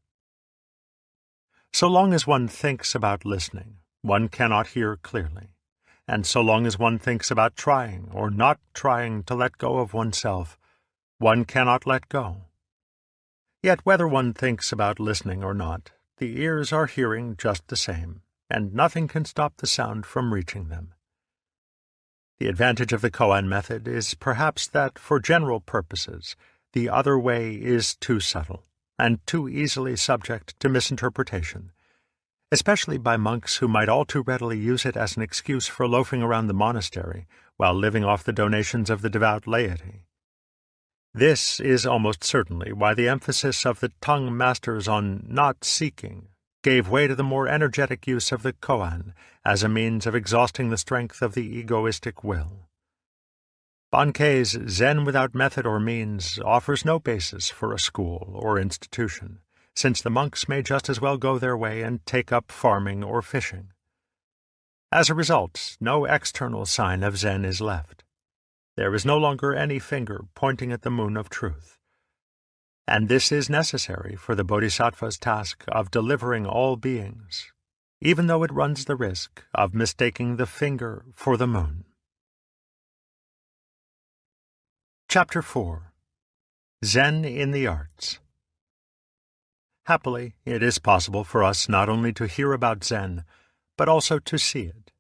So long as one thinks about listening, one cannot hear clearly, and so long as one thinks about trying or not trying to let go of oneself, one cannot let go. Yet whether one thinks about listening or not, the ears are hearing just the same, and nothing can stop the sound from reaching them. The advantage of the koan method is perhaps that, for general purposes, the other way is too subtle, and too easily subject to misinterpretation, especially by monks who might all too readily use it as an excuse for loafing around the monastery while living off the donations of the devout laity. This is almost certainly why the emphasis of the tongue masters on not seeking gave way to the more energetic use of the koan as a means of exhausting the strength of the egoistic will. Bankei's Zen without method or means offers no basis for a school or institution, since the monks may just as well go their way and take up farming or fishing. As a result, no external sign of Zen is left. There is no longer any finger pointing at the moon of truth. And this is necessary for the Bodhisattva's task of delivering all beings, even though it runs the risk of mistaking the finger for the moon. Chapter 4. Zen in the Arts. Happily, it is possible for us not only to hear about Zen, but also to see it.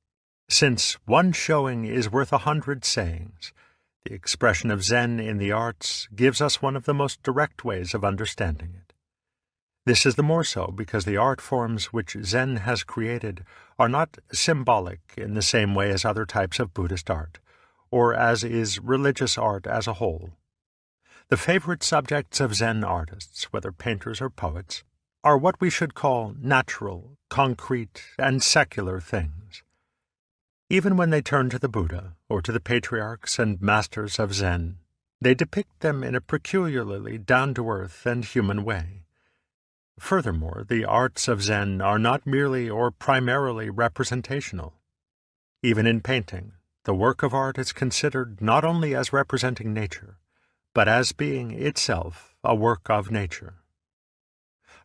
Since one showing is worth 100 sayings, the expression of Zen in the arts gives us one of the most direct ways of understanding it. This is the more so because the art forms which Zen has created are not symbolic in the same way as other types of Buddhist art, or as is religious art as a whole. The favorite subjects of Zen artists, whether painters or poets, are what we should call natural, concrete, and secular things. Even when they turn to the Buddha, or to the patriarchs and masters of Zen, they depict them in a peculiarly down-to-earth and human way. Furthermore, the arts of Zen are not merely or primarily representational. Even in painting, the work of art is considered not only as representing nature, but as being itself a work of nature.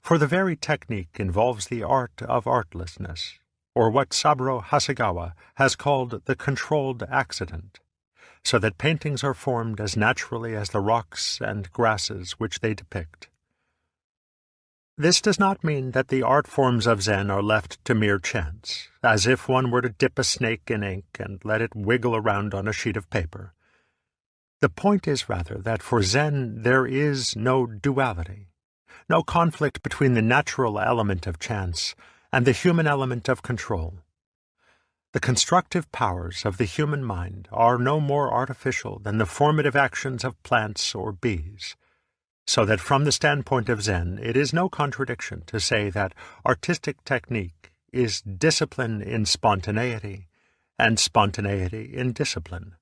For the very technique involves the art of artlessness, or what Saburo Hasegawa has called the controlled accident, so that paintings are formed as naturally as the rocks and grasses which they depict. This does not mean that the art forms of Zen are left to mere chance, as if one were to dip a snake in ink and let it wiggle around on a sheet of paper. The point is rather that for Zen there is no duality, no conflict between the natural element of chance and the human element of control. The constructive powers of the human mind are no more artificial than the formative actions of plants or bees. So that from the standpoint of Zen, it is no contradiction to say that artistic technique is discipline in spontaneity, and spontaneity in discipline.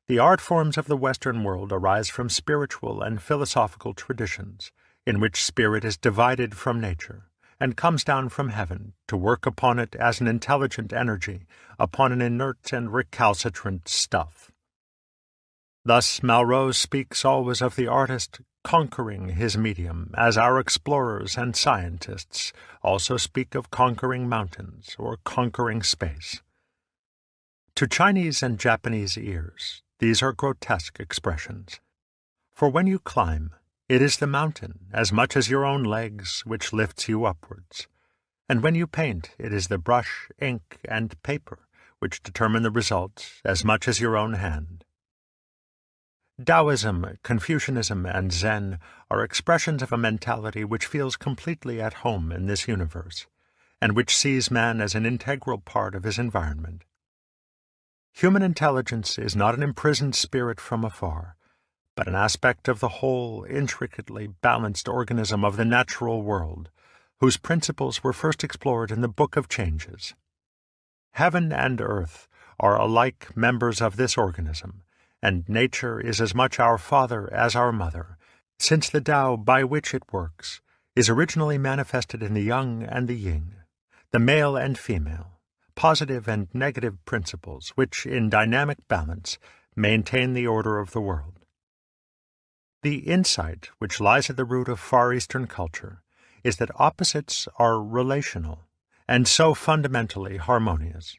The art forms of the Western world arise from spiritual and philosophical traditions, in which spirit is divided from nature, and comes down from heaven to work upon it as an intelligent energy upon an inert and recalcitrant stuff. Thus Malraux speaks always of the artist conquering his medium, as our explorers and scientists also speak of conquering mountains or conquering space. To Chinese and Japanese ears, these are grotesque expressions. For when you climb, it is the mountain, as much as your own legs, which lifts you upwards. And when you paint, it is the brush, ink, and paper, which determine the result, as much as your own hand. Taoism, Confucianism, and Zen are expressions of a mentality which feels completely at home in this universe, and which sees man as an integral part of his environment. Human intelligence is not an imprisoned spirit from afar, but an aspect of the whole, intricately balanced organism of the natural world, whose principles were first explored in the Book of Changes. Heaven and earth are alike members of this organism, and nature is as much our father as our mother, since the Tao by which it works is originally manifested in the yang and the yin, the male and female, positive and negative principles which, in dynamic balance, maintain the order of the world. The insight which lies at the root of Far Eastern culture is that opposites are relational, and so fundamentally harmonious.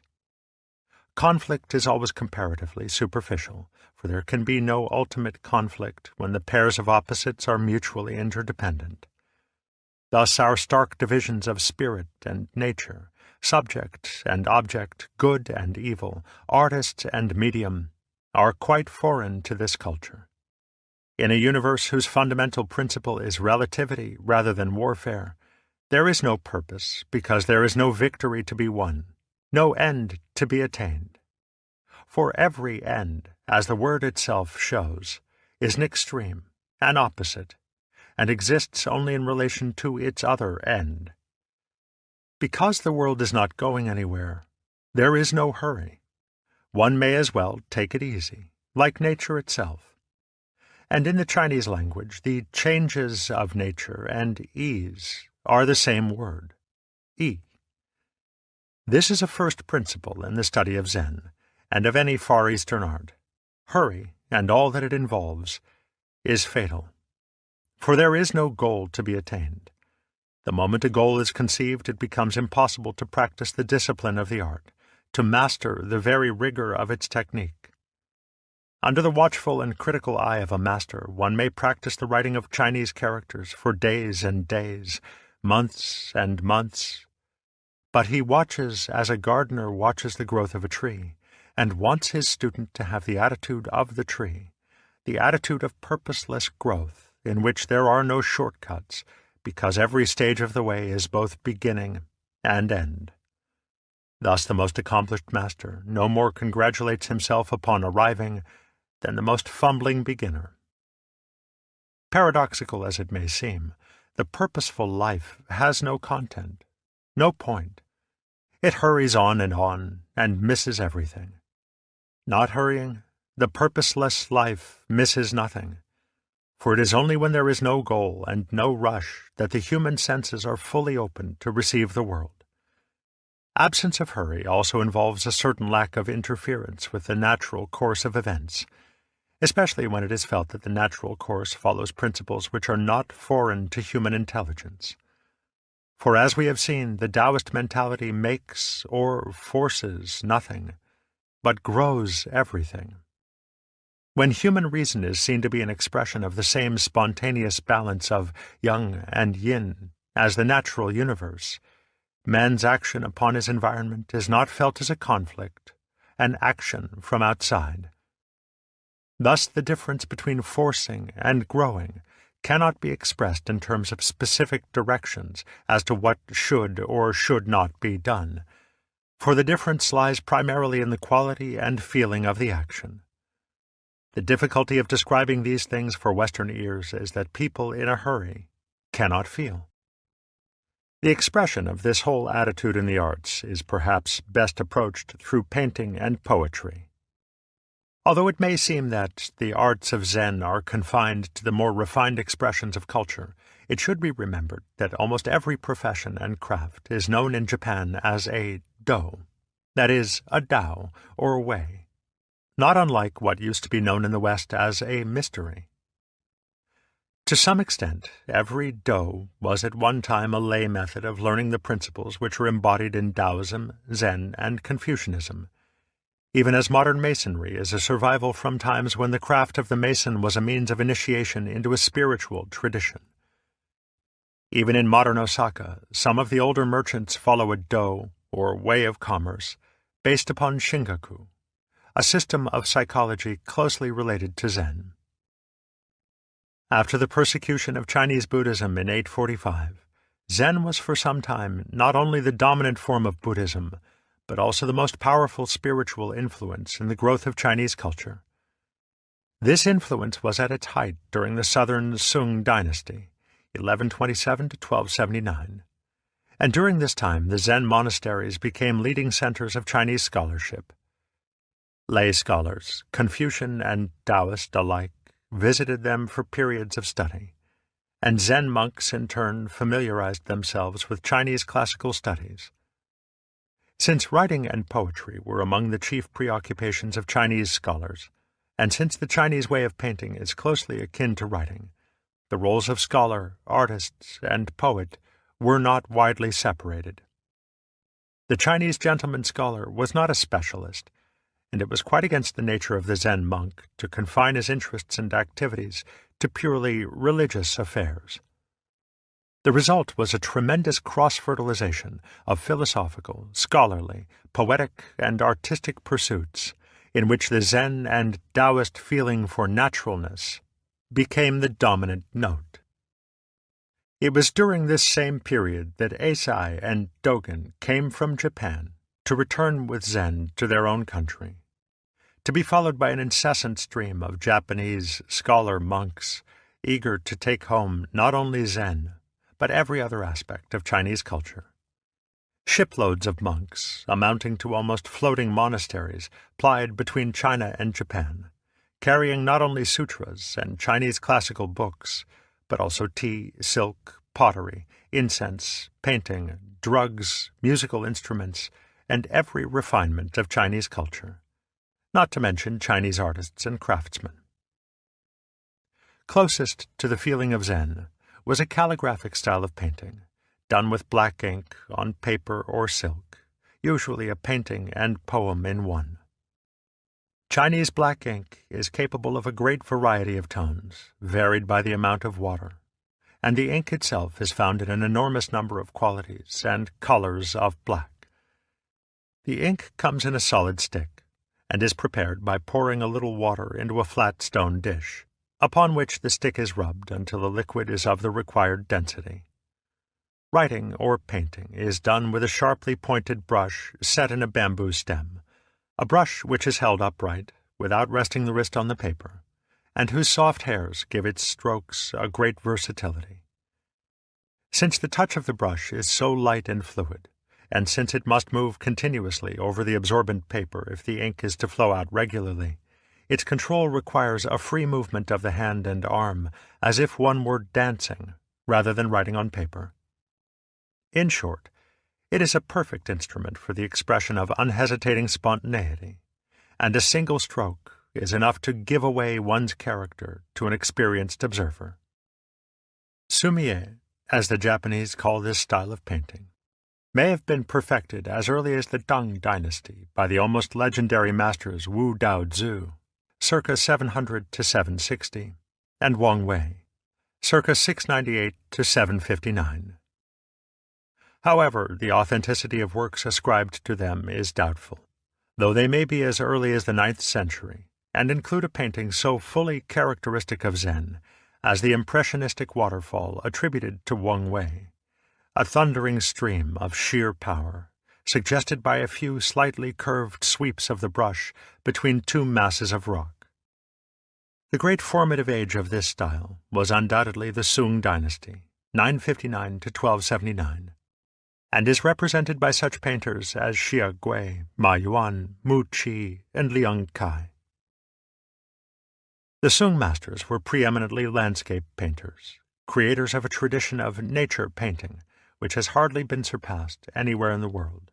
Conflict is always comparatively superficial, for there can be no ultimate conflict when the pairs of opposites are mutually interdependent. Thus our stark divisions of spirit and nature, subject and object, good and evil, artist and medium, are quite foreign to this culture. In a universe whose fundamental principle is relativity rather than warfare, there is no purpose because there is no victory to be won, no end to be attained. For every end, as the word itself shows, is an extreme, an opposite, and exists only in relation to its other end. Because the world is not going anywhere, there is no hurry. One may as well take it easy, like nature itself. And in the Chinese language, the changes of nature and ease are the same word, yi. This is a first principle in the study of Zen, and of any Far Eastern art. Hurry, and all that it involves, is fatal. For there is no goal to be attained. The moment a goal is conceived, it becomes impossible to practice the discipline of the art, to master the very rigor of its technique. Under the watchful and critical eye of a master, one may practice the writing of Chinese characters for days and days, months and months. But he watches as a gardener watches the growth of a tree, and wants his student to have the attitude of the tree, the attitude of purposeless growth, in which there are no shortcuts, because every stage of the way is both beginning and end. Thus the most accomplished master no more congratulates himself upon arriving than the most fumbling beginner. Paradoxical as it may seem, the purposeful life has no content, no point. It hurries on and misses everything. Not hurrying, the purposeless life misses nothing, for it is only when there is no goal and no rush that the human senses are fully open to receive the world. Absence of hurry also involves a certain lack of interference with the natural course of events, especially when it is felt that the natural course follows principles which are not foreign to human intelligence. For as we have seen, the Taoist mentality makes or forces nothing, but grows everything. When human reason is seen to be an expression of the same spontaneous balance of yang and yin as the natural universe, man's action upon his environment is not felt as a conflict, an action from outside. Thus the difference between forcing and growing cannot be expressed in terms of specific directions as to what should or should not be done, for the difference lies primarily in the quality and feeling of the action. The difficulty of describing these things for Western ears is that people in a hurry cannot feel. The expression of this whole attitude in the arts is perhaps best approached through painting and poetry. Although it may seem that the arts of Zen are confined to the more refined expressions of culture, it should be remembered that almost every profession and craft is known in Japan as a do, that is, a Tao or way, not unlike what used to be known in the West as a mystery. To some extent, every do was at one time a lay method of learning the principles which are embodied in Taoism, Zen, and Confucianism, even as modern masonry is a survival from times when the craft of the mason was a means of initiation into a spiritual tradition. Even in modern Osaka, some of the older merchants follow a do, or way of commerce, based upon Shingaku, a system of psychology closely related to Zen. After the persecution of Chinese Buddhism in 845, Zen was for some time not only the dominant form of Buddhism, but also the most powerful spiritual influence in the growth of Chinese culture. This influence was at its height during the southern Sung dynasty, 1127 to 1279, and during this time the Zen monasteries became leading centers of Chinese scholarship. Lay scholars, Confucian and Taoist alike, visited them for periods of study, and Zen monks in turn familiarized themselves with Chinese classical studies. Since writing and poetry were among the chief preoccupations of Chinese scholars, and since the Chinese way of painting is closely akin to writing, the roles of scholar, artist, and poet were not widely separated. The Chinese gentleman scholar was not a specialist, and it was quite against the nature of the Zen monk to confine his interests and activities to purely religious affairs. The result was a tremendous cross-fertilization of philosophical, scholarly, poetic, and artistic pursuits, in which the Zen and Taoist feeling for naturalness became the dominant note. It was during this same period that Eisai and Dogen came from Japan to return with Zen to their own country, to be followed by an incessant stream of Japanese scholar monks eager to take home not only Zen, but every other aspect of Chinese culture. Shiploads of monks, amounting to almost floating monasteries, plied between China and Japan, carrying not only sutras and Chinese classical books, but also tea, silk, pottery, incense, painting, drugs, musical instruments, and every refinement of Chinese culture, not to mention Chinese artists and craftsmen. Closest to the feeling of Zen was a calligraphic style of painting, done with black ink on paper or silk, usually a painting and poem in one. Chinese black ink is capable of a great variety of tones, varied by the amount of water, and the ink itself is found in an enormous number of qualities and colors of black. The ink comes in a solid stick, and is prepared by pouring a little water into a flat stone dish, upon which the stick is rubbed until the liquid is of the required density. Writing or painting is done with a sharply pointed brush set in a bamboo stem, a brush which is held upright, without resting the wrist on the paper, and whose soft hairs give its strokes a great versatility. Since the touch of the brush is so light and fluid, and since it must move continuously over the absorbent paper if the ink is to flow out regularly, its control requires a free movement of the hand and arm, as if one were dancing, rather than writing on paper. In short, it is a perfect instrument for the expression of unhesitating spontaneity, and a single stroke is enough to give away one's character to an experienced observer. Sumie, as the Japanese call this style of painting, may have been perfected as early as the Tang dynasty by the almost legendary masters Wu Daozi, circa 700 to 760, and Wang Wei, circa 698 to 759. However, the authenticity of works ascribed to them is doubtful, though they may be as early as the 9th century, and include a painting so fully characteristic of Zen as the impressionistic waterfall attributed to Wang Wei, a thundering stream of sheer power, suggested by a few slightly curved sweeps of the brush between two masses of rock. The great formative age of this style was undoubtedly the Sung dynasty, 959 to 1279, and is represented by such painters as Xie Gui, Ma Yuan, Mu Qi, and Liang Kai. The Sung masters were preeminently landscape painters, creators of a tradition of nature painting, which has hardly been surpassed anywhere in the world.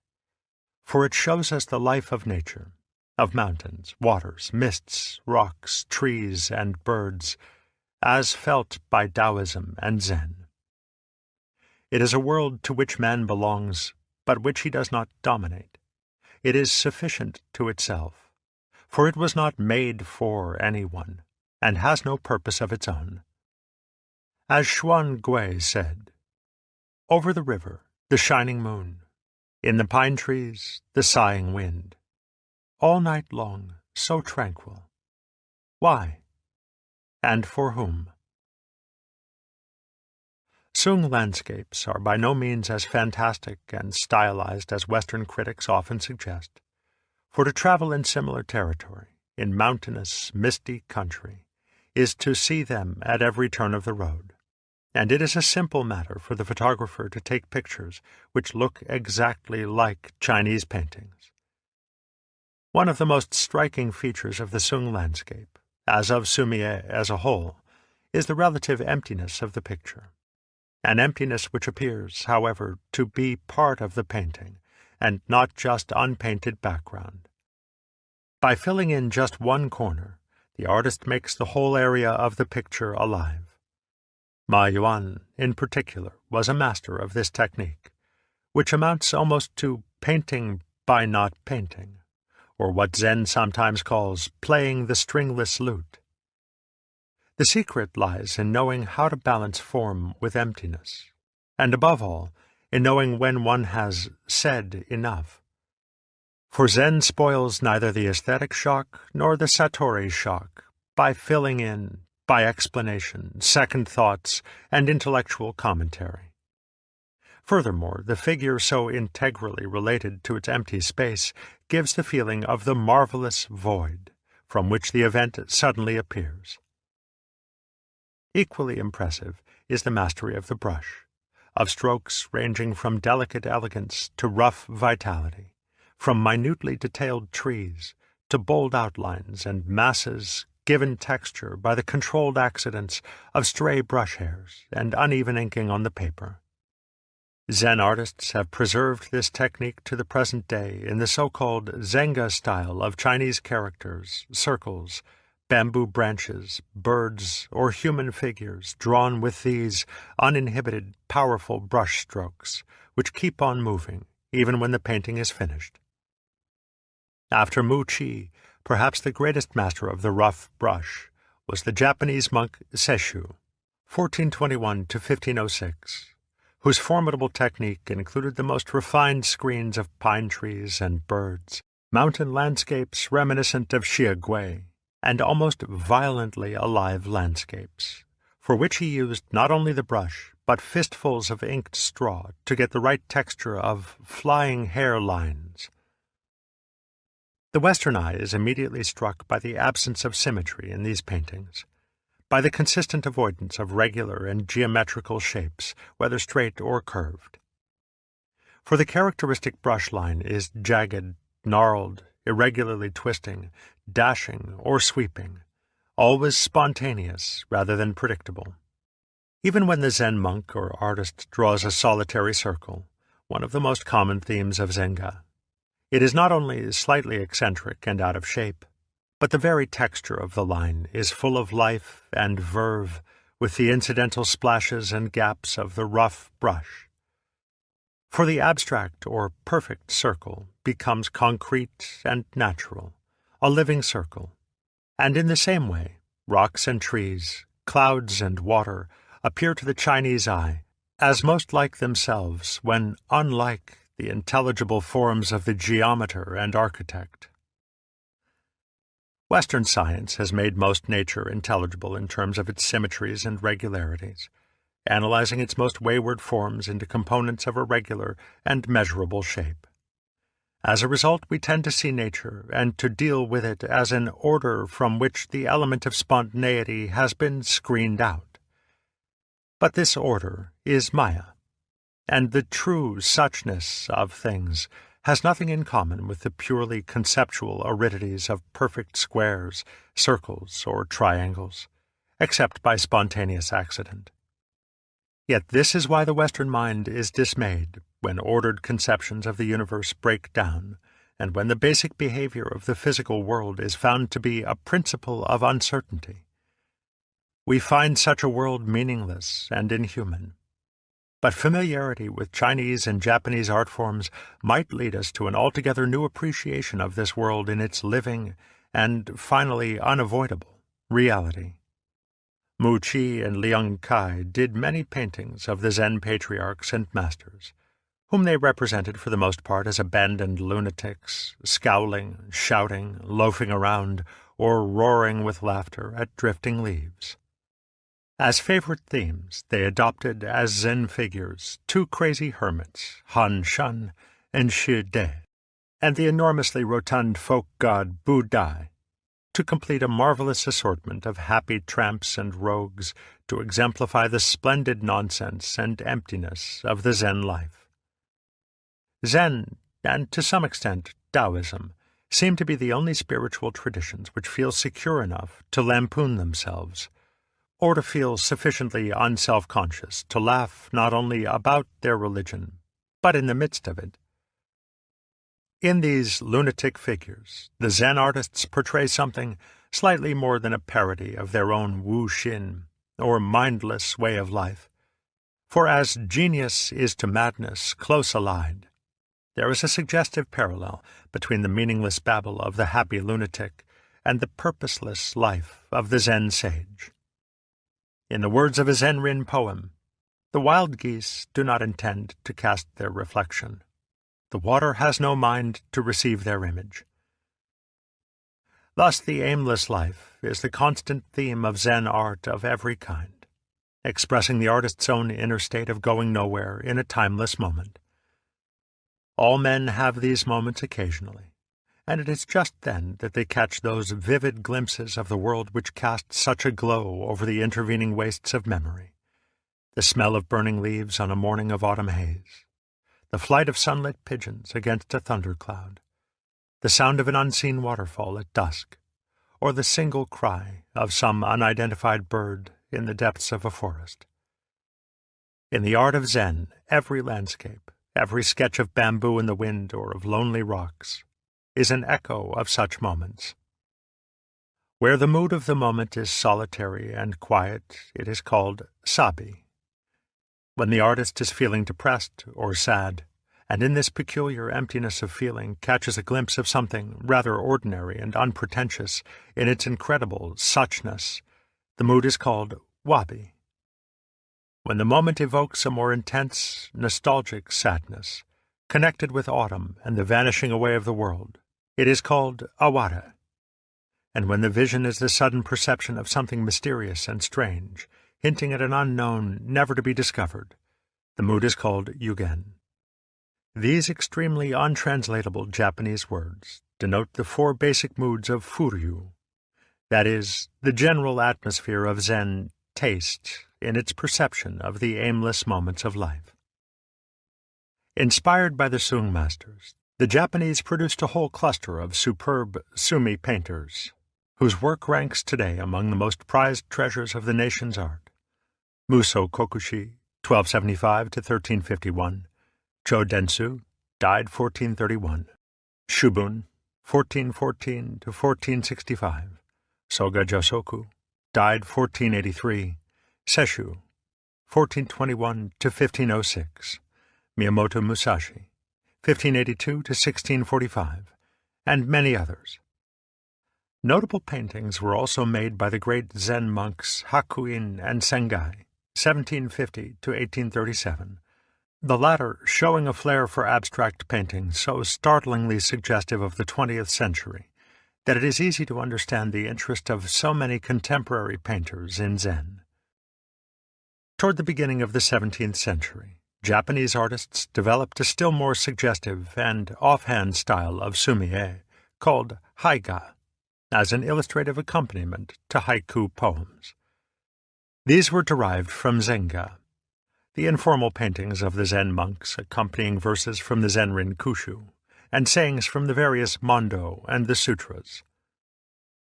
For it shows us the life of nature, of mountains, waters, mists, rocks, trees, and birds, as felt by Taoism and Zen. It is a world to which man belongs, but which he does not dominate. It is sufficient to itself, for it was not made for anyone, and has no purpose of its own. As Xuan Gui said, "Over the river, the shining moon, in the pine trees, the sighing wind, all night long, so tranquil. Why? And for whom?" Sung landscapes are by no means as fantastic and stylized as Western critics often suggest, for to travel in similar territory, in mountainous, misty country, is to see them at every turn of the road, and it is a simple matter for the photographer to take pictures which look exactly like Chinese paintings. One of the most striking features of the Sung landscape, as of Sumie as a whole, is the relative emptiness of the picture, an emptiness which appears, however, to be part of the painting, and not just unpainted background. By filling in just one corner, the artist makes the whole area of the picture alive. Ma Yuan, in particular, was a master of this technique, which amounts almost to painting by not painting, or what Zen sometimes calls playing the stringless lute. The secret lies in knowing how to balance form with emptiness, and above all, in knowing when one has said enough. For Zen spoils neither the aesthetic shock nor the satori shock by filling in, by explanation, second thoughts, and intellectual commentary. Furthermore, the figure so integrally related to its empty space gives the feeling of the marvelous void from which the event suddenly appears. Equally impressive is the mastery of the brush, of strokes ranging from delicate elegance to rough vitality, from minutely detailed trees to bold outlines and masses given texture by the controlled accidents of stray brush hairs and uneven inking on the paper. Zen artists have preserved this technique to the present day in the so-called Zenga style of Chinese characters, circles, bamboo branches, birds, or human figures drawn with these uninhibited, powerful brush strokes, which keep on moving, even when the painting is finished. After Mu Qi, perhaps the greatest master of the rough brush was the Japanese monk Sesshu, 1421 to 1506, whose formidable technique included the most refined screens of pine trees and birds, mountain landscapes reminiscent of Xie Gui, and almost violently alive landscapes, for which he used not only the brush, but fistfuls of inked straw to get the right texture of flying hair lines. The Western eye is immediately struck by the absence of symmetry in these paintings, by the consistent avoidance of regular and geometrical shapes, whether straight or curved. For the characteristic brush line is jagged, gnarled, irregularly twisting, dashing, or sweeping, always spontaneous rather than predictable. Even when the Zen monk or artist draws a solitary circle, one of the most common themes of Zenga, it is not only slightly eccentric and out of shape, but the very texture of the line is full of life and verve with the incidental splashes and gaps of the rough brush. For the abstract or perfect circle becomes concrete and natural, a living circle, and in the same way, rocks and trees, clouds and water appear to the Chinese eye as most like themselves when unlike the intelligible forms of the geometer and architect. Western science has made most nature intelligible in terms of its symmetries and regularities, analyzing its most wayward forms into components of a regular and measurable shape. As a result, we tend to see nature and to deal with it as an order from which the element of spontaneity has been screened out. But this order is Maya, and the true suchness of things has nothing in common with the purely conceptual aridities of perfect squares, circles, or triangles, except by spontaneous accident. Yet this is why the Western mind is dismayed when ordered conceptions of the universe break down, and when the basic behavior of the physical world is found to be a principle of uncertainty. We find such a world meaningless and inhuman. But familiarity with Chinese and Japanese art forms might lead us to an altogether new appreciation of this world in its living and, finally, unavoidable reality. Mu Qi and Liang Kai did many paintings of the Zen patriarchs and masters, whom they represented for the most part as abandoned lunatics, scowling, shouting, loafing around, or roaring with laughter at drifting leaves. As favorite themes, they adopted as Zen figures two crazy hermits, Han Shan and Shi De, and the enormously rotund folk god Bu Dai, to complete a marvelous assortment of happy tramps and rogues to exemplify the splendid nonsense and emptiness of the Zen life. Zen, and to some extent Taoism, seem to be the only spiritual traditions which feel secure enough to lampoon themselves, or to feel sufficiently unself-conscious to laugh not only about their religion, but in the midst of it. In these lunatic figures, the Zen artists portray something slightly more than a parody of their own wu-shin, or mindless way of life. For as genius is to madness close allied, there is a suggestive parallel between the meaningless babble of the happy lunatic and the purposeless life of the Zen sage. In the words of a Zen-rin poem, the wild geese do not intend to cast their reflection. The water has no mind to receive their image. Thus the aimless life is the constant theme of Zen art of every kind, expressing the artist's own inner state of going nowhere in a timeless moment. All men have these moments occasionally, and it is just then that they catch those vivid glimpses of the world which cast such a glow over the intervening wastes of memory. The smell of burning leaves on a morning of autumn haze, the flight of sunlit pigeons against a thundercloud, the sound of an unseen waterfall at dusk, or the single cry of some unidentified bird in the depths of a forest. In the art of Zen, every landscape, every sketch of bamboo in the wind or of lonely rocks, is an echo of such moments. Where the mood of the moment is solitary and quiet, it is called sabi. When the artist is feeling depressed or sad, and in this peculiar emptiness of feeling catches a glimpse of something rather ordinary and unpretentious in its incredible suchness, the mood is called wabi. When the moment evokes a more intense, nostalgic sadness, connected with autumn and the vanishing away of the world, it is called awara. And when the vision is the sudden perception of something mysterious and strange, hinting at an unknown never to be discovered, the mood is called yugen. These extremely untranslatable Japanese words denote the four basic moods of furyu, that is, the general atmosphere of Zen taste in its perception of the aimless moments of life. Inspired by the Sung masters, the Japanese produced a whole cluster of superb sumi painters, whose work ranks today among the most prized treasures of the nation's art. Muso Kokushi, 1275 to 1351, Cho Densu, died 1431, Shubun, 1414 to 1465, Soga Josoku, died 1483, Seshu, 1421 to 1506, Miyamoto Musashi, 1582 to 1645, and many others. Notable paintings were also made by the great Zen monks Hakuin and Sengai, 1750 to 1837, the latter showing a flair for abstract painting so startlingly suggestive of the 20th century that it is easy to understand the interest of so many contemporary painters in Zen. Toward the beginning of the 17th century, Japanese artists developed a still more suggestive and offhand style of sumi-e called haiga as an illustrative accompaniment to haiku poems. These were derived from zenga, the informal paintings of the Zen monks accompanying verses from the Zenrin Kushu, and sayings from the various mondo and the sutras.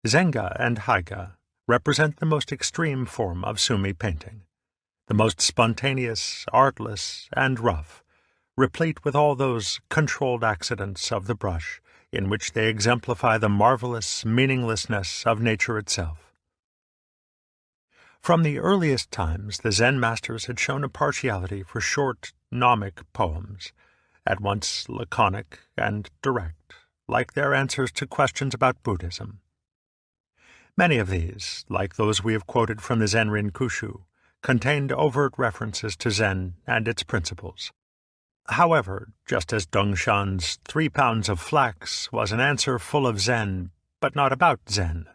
Zenga and haiga represent the most extreme form of sumi painting, the most spontaneous, artless, and rough, replete with all those controlled accidents of the brush in which they exemplify the marvelous meaninglessness of nature itself. From the earliest times, the Zen masters had shown a partiality for short, gnomic poems, at once laconic and direct, like their answers to questions about Buddhism. Many of these, like those we have quoted from the Zenrin Kushu, contained overt references to Zen and its principles. However, just as Dongshan's 3 pounds of flax was an answer full of Zen, but not about Zen,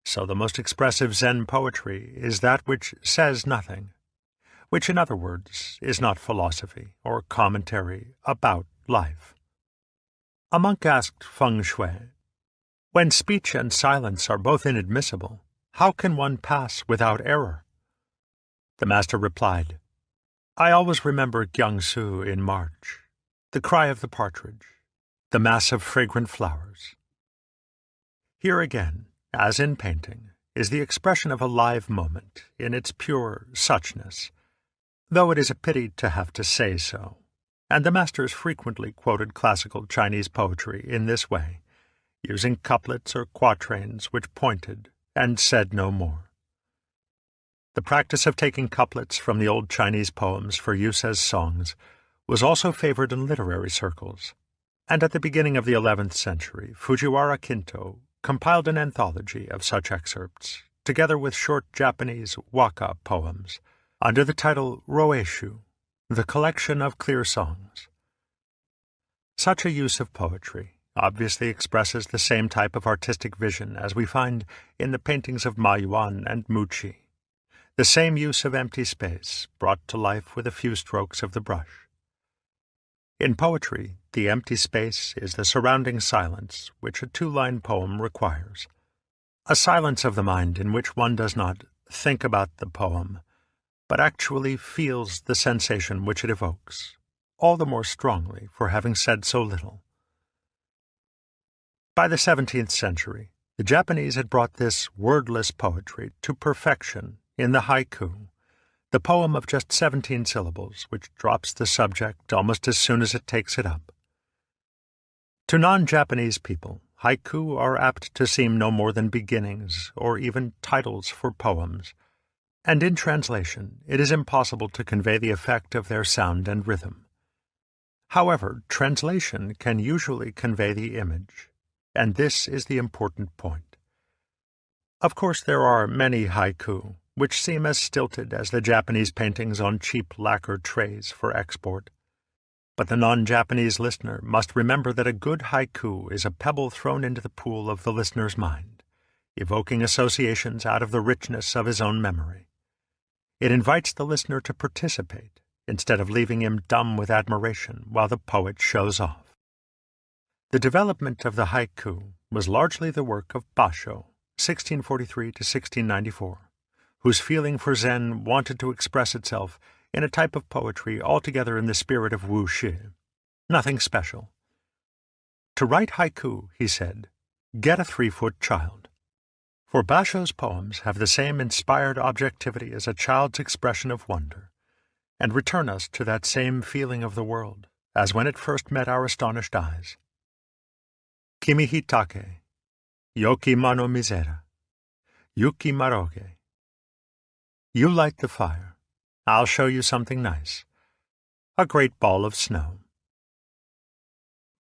so the most expressive Zen poetry is that which says nothing, which, in other words, is not philosophy or commentary about life. A monk asked Feng Shui, "When speech and silence are both inadmissible, how can one pass without error?" The master replied, "I always remember Jiangsu in March, the cry of the partridge, the mass of fragrant flowers." Here again, as in painting, is the expression of a live moment in its pure suchness, though it is a pity to have to say so, and the masters frequently quoted classical Chinese poetry in this way, using couplets or quatrains which pointed and said no more. The practice of taking couplets from the old Chinese poems for use as songs was also favored in literary circles, and at the beginning of the 11th century, Fujiwara Kinto compiled an anthology of such excerpts, together with short Japanese waka poems, under the title Roeshu, the collection of clear songs. Such a use of poetry obviously expresses the same type of artistic vision as we find in the paintings of Ma Yuan and Muqi, the same use of empty space brought to life with a few strokes of the brush. In poetry, the empty space is the surrounding silence which a 2-line poem requires, a silence of the mind in which one does not think about the poem, but actually feels the sensation which it evokes, all the more strongly for having said so little. By the 17th century, the Japanese had brought this wordless poetry to perfection in the haiku, the poem of just 17 syllables which drops the subject almost as soon as it takes it up. To non-Japanese people, haiku are apt to seem no more than beginnings or even titles for poems, and in translation it is impossible to convey the effect of their sound and rhythm. However, translation can usually convey the image, and this is the important point. Of course, there are many haiku which seem as stilted as the Japanese paintings on cheap lacquer trays for export. But the non-Japanese listener must remember that a good haiku is a pebble thrown into the pool of the listener's mind, evoking associations out of the richness of his own memory. It invites the listener to participate, instead of leaving him dumb with admiration while the poet shows off. The development of the haiku was largely the work of Basho, 1643 to 1694, whose feeling for Zen wanted to express itself in a type of poetry altogether in the spirit of Wu Shi. Nothing special. To write haiku, he said, get a 3-foot child. For Basho's poems have the same inspired objectivity as a child's expression of wonder, and return us to that same feeling of the world as when it first met our astonished eyes. Kimi hitake, yoki mano misera, yuki maroge. You light the fire. I'll show you something nice. A great ball of snow.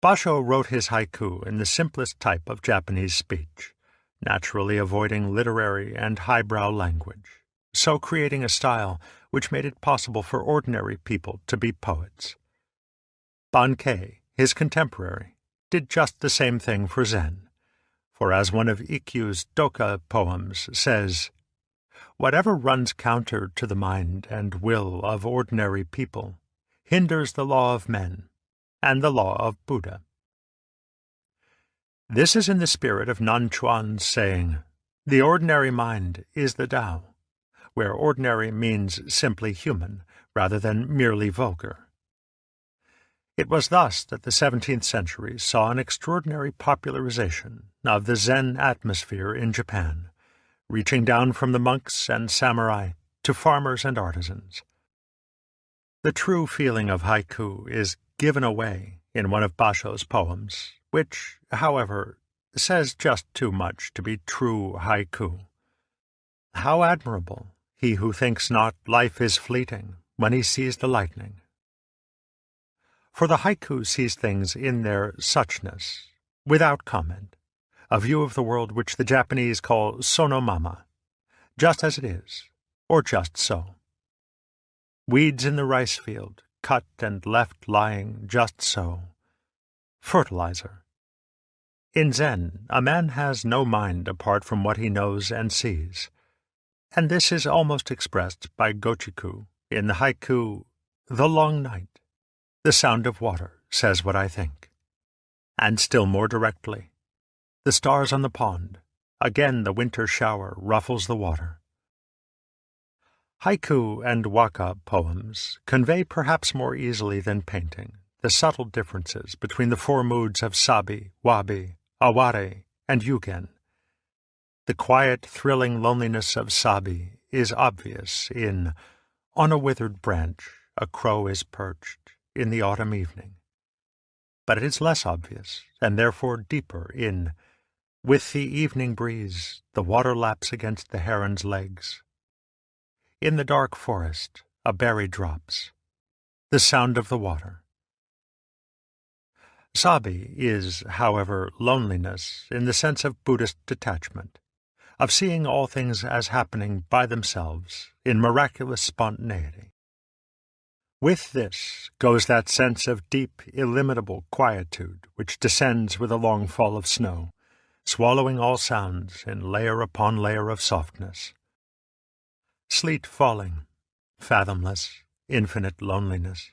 Basho wrote his haiku in the simplest type of Japanese speech, naturally avoiding literary and highbrow language, so creating a style which made it possible for ordinary people to be poets. Bankei, his contemporary, did just the same thing for Zen, for as one of Ikkyu's Doka poems says, "Whatever runs counter to the mind and will of ordinary people hinders the law of men and the law of Buddha. This is in the spirit of Nan Chuan's saying, "The ordinary mind is the Tao," where ordinary means simply human, rather than merely vulgar. It was thus that the 17th century saw an extraordinary popularization of the Zen atmosphere in Japan, reaching down from the monks and samurai to farmers and artisans. The true feeling of haiku is given away in one of Basho's poems, which, however, says just too much to be true haiku. How admirable, he who thinks not life is fleeting when he sees the lightning. For the haiku sees things in their suchness, without comment, a view of the world which the Japanese call sonomama, just as it is, or just so. Weeds in the rice field, cut and left lying just so. Fertilizer. In Zen, a man has no mind apart from what he knows and sees, and this is almost expressed by Gochiku in the haiku, "The long night, the sound of water says what I think," and still more directly, "The stars on the pond, again the winter shower ruffles the water." Haiku and waka poems convey perhaps more easily than painting the subtle differences between the four moods of sabi, wabi, aware, and yugen. The quiet, thrilling loneliness of sabi is obvious in "On a withered branch a crow is perched in the autumn evening," but it is less obvious, and therefore deeper, in "With the evening breeze the water laps against the heron's legs. In the dark forest a berry drops, the sound of the water." Sabi is, however, loneliness in the sense of Buddhist detachment, of seeing all things as happening by themselves in miraculous spontaneity. With this goes that sense of deep, illimitable quietude which descends with a long fall of snow, swallowing all sounds in layer upon layer of softness. Sleet falling, fathomless, infinite loneliness.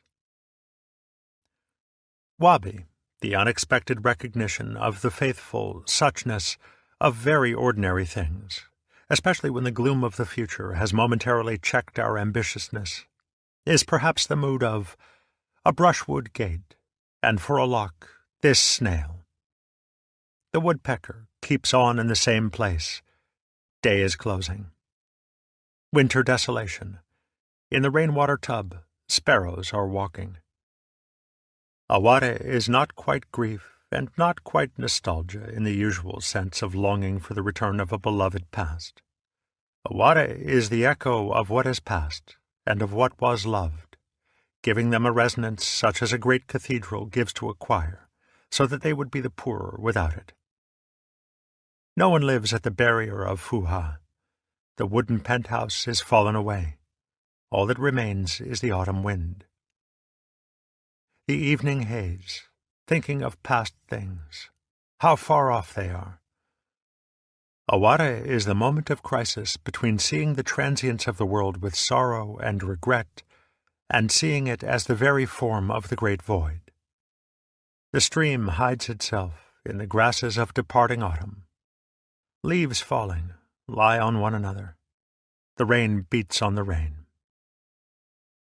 Wabi, the unexpected recognition of the faithful suchness of very ordinary things, especially when the gloom of the future has momentarily checked our ambitiousness, is perhaps the mood of a brushwood gate, and for a lock this snail. The woodpecker keeps on in the same place. Day is closing. Winter desolation. In the rainwater tub, sparrows are walking. Aware is not quite grief and not quite nostalgia in the usual sense of longing for the return of a beloved past. Aware is the echo of what has passed and of what was loved, giving them a resonance such as a great cathedral gives to a choir, so that they would be the poorer without it. No one lives at the barrier of Fuha. The wooden penthouse is fallen away. All that remains is the autumn wind. The evening haze, thinking of past things, how far off they are. Aware is the moment of crisis between seeing the transience of the world with sorrow and regret, and seeing it as the very form of the great void. The stream hides itself in the grasses of departing autumn. Leaves falling lie on one another. The rain beats on the rain.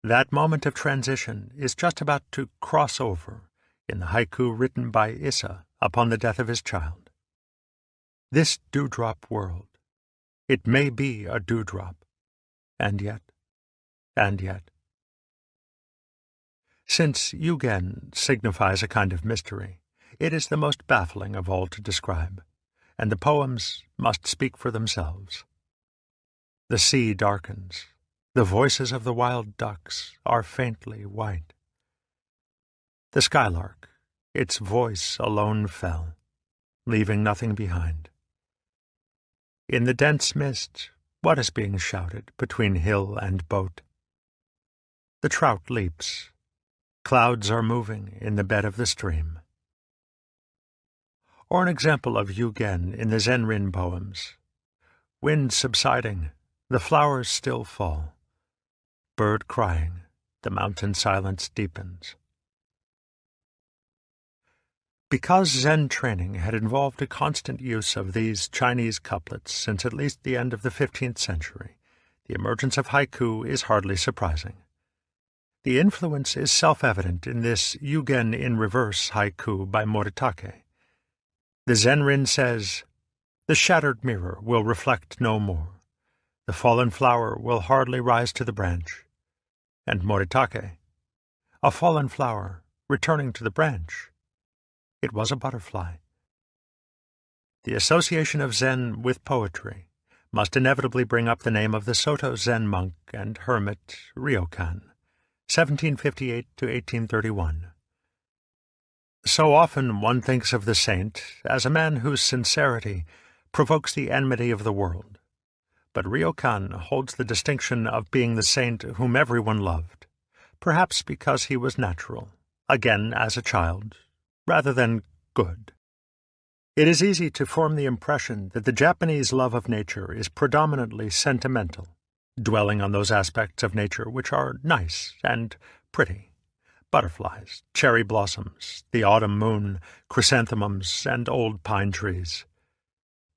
That moment of transition is just about to cross over in the haiku written by Issa upon the death of his child. This dewdrop world, it may be a dewdrop, and yet. Since yugen signifies a kind of mystery, it is the most baffling of all to describe, and the poems must speak for themselves. The sea darkens. The voices of the wild ducks are faintly white. The skylark, its voice alone fell, leaving nothing behind. In the dense mist, what is being shouted between hill and boat? The trout leaps. Clouds are moving in the bed of the stream. Or an example of yugen in the Zenrin poems. Wind subsiding, the flowers still fall. Bird crying, the mountain silence deepens. Because Zen training had involved a constant use of these Chinese couplets since at least the end of the 15th century, the emergence of haiku is hardly surprising. The influence is self-evident in this Yugen in reverse haiku by Moritake. The Zenrin says, "The shattered mirror will reflect no more. The fallen flower will hardly rise to the branch." And Moritake, "A fallen flower returning to the branch. It was a butterfly." The association of Zen with poetry must inevitably bring up the name of the Soto Zen monk and hermit Ryokan, 1758 to 1831. So often one thinks of the saint as a man whose sincerity provokes the enmity of the world, but Ryokan holds the distinction of being the saint whom everyone loved, perhaps because he was natural, again as a child, rather than good. It is easy to form the impression that the Japanese love of nature is predominantly sentimental, dwelling on those aspects of nature which are nice and pretty: butterflies, cherry blossoms, the autumn moon, chrysanthemums, and old pine trees.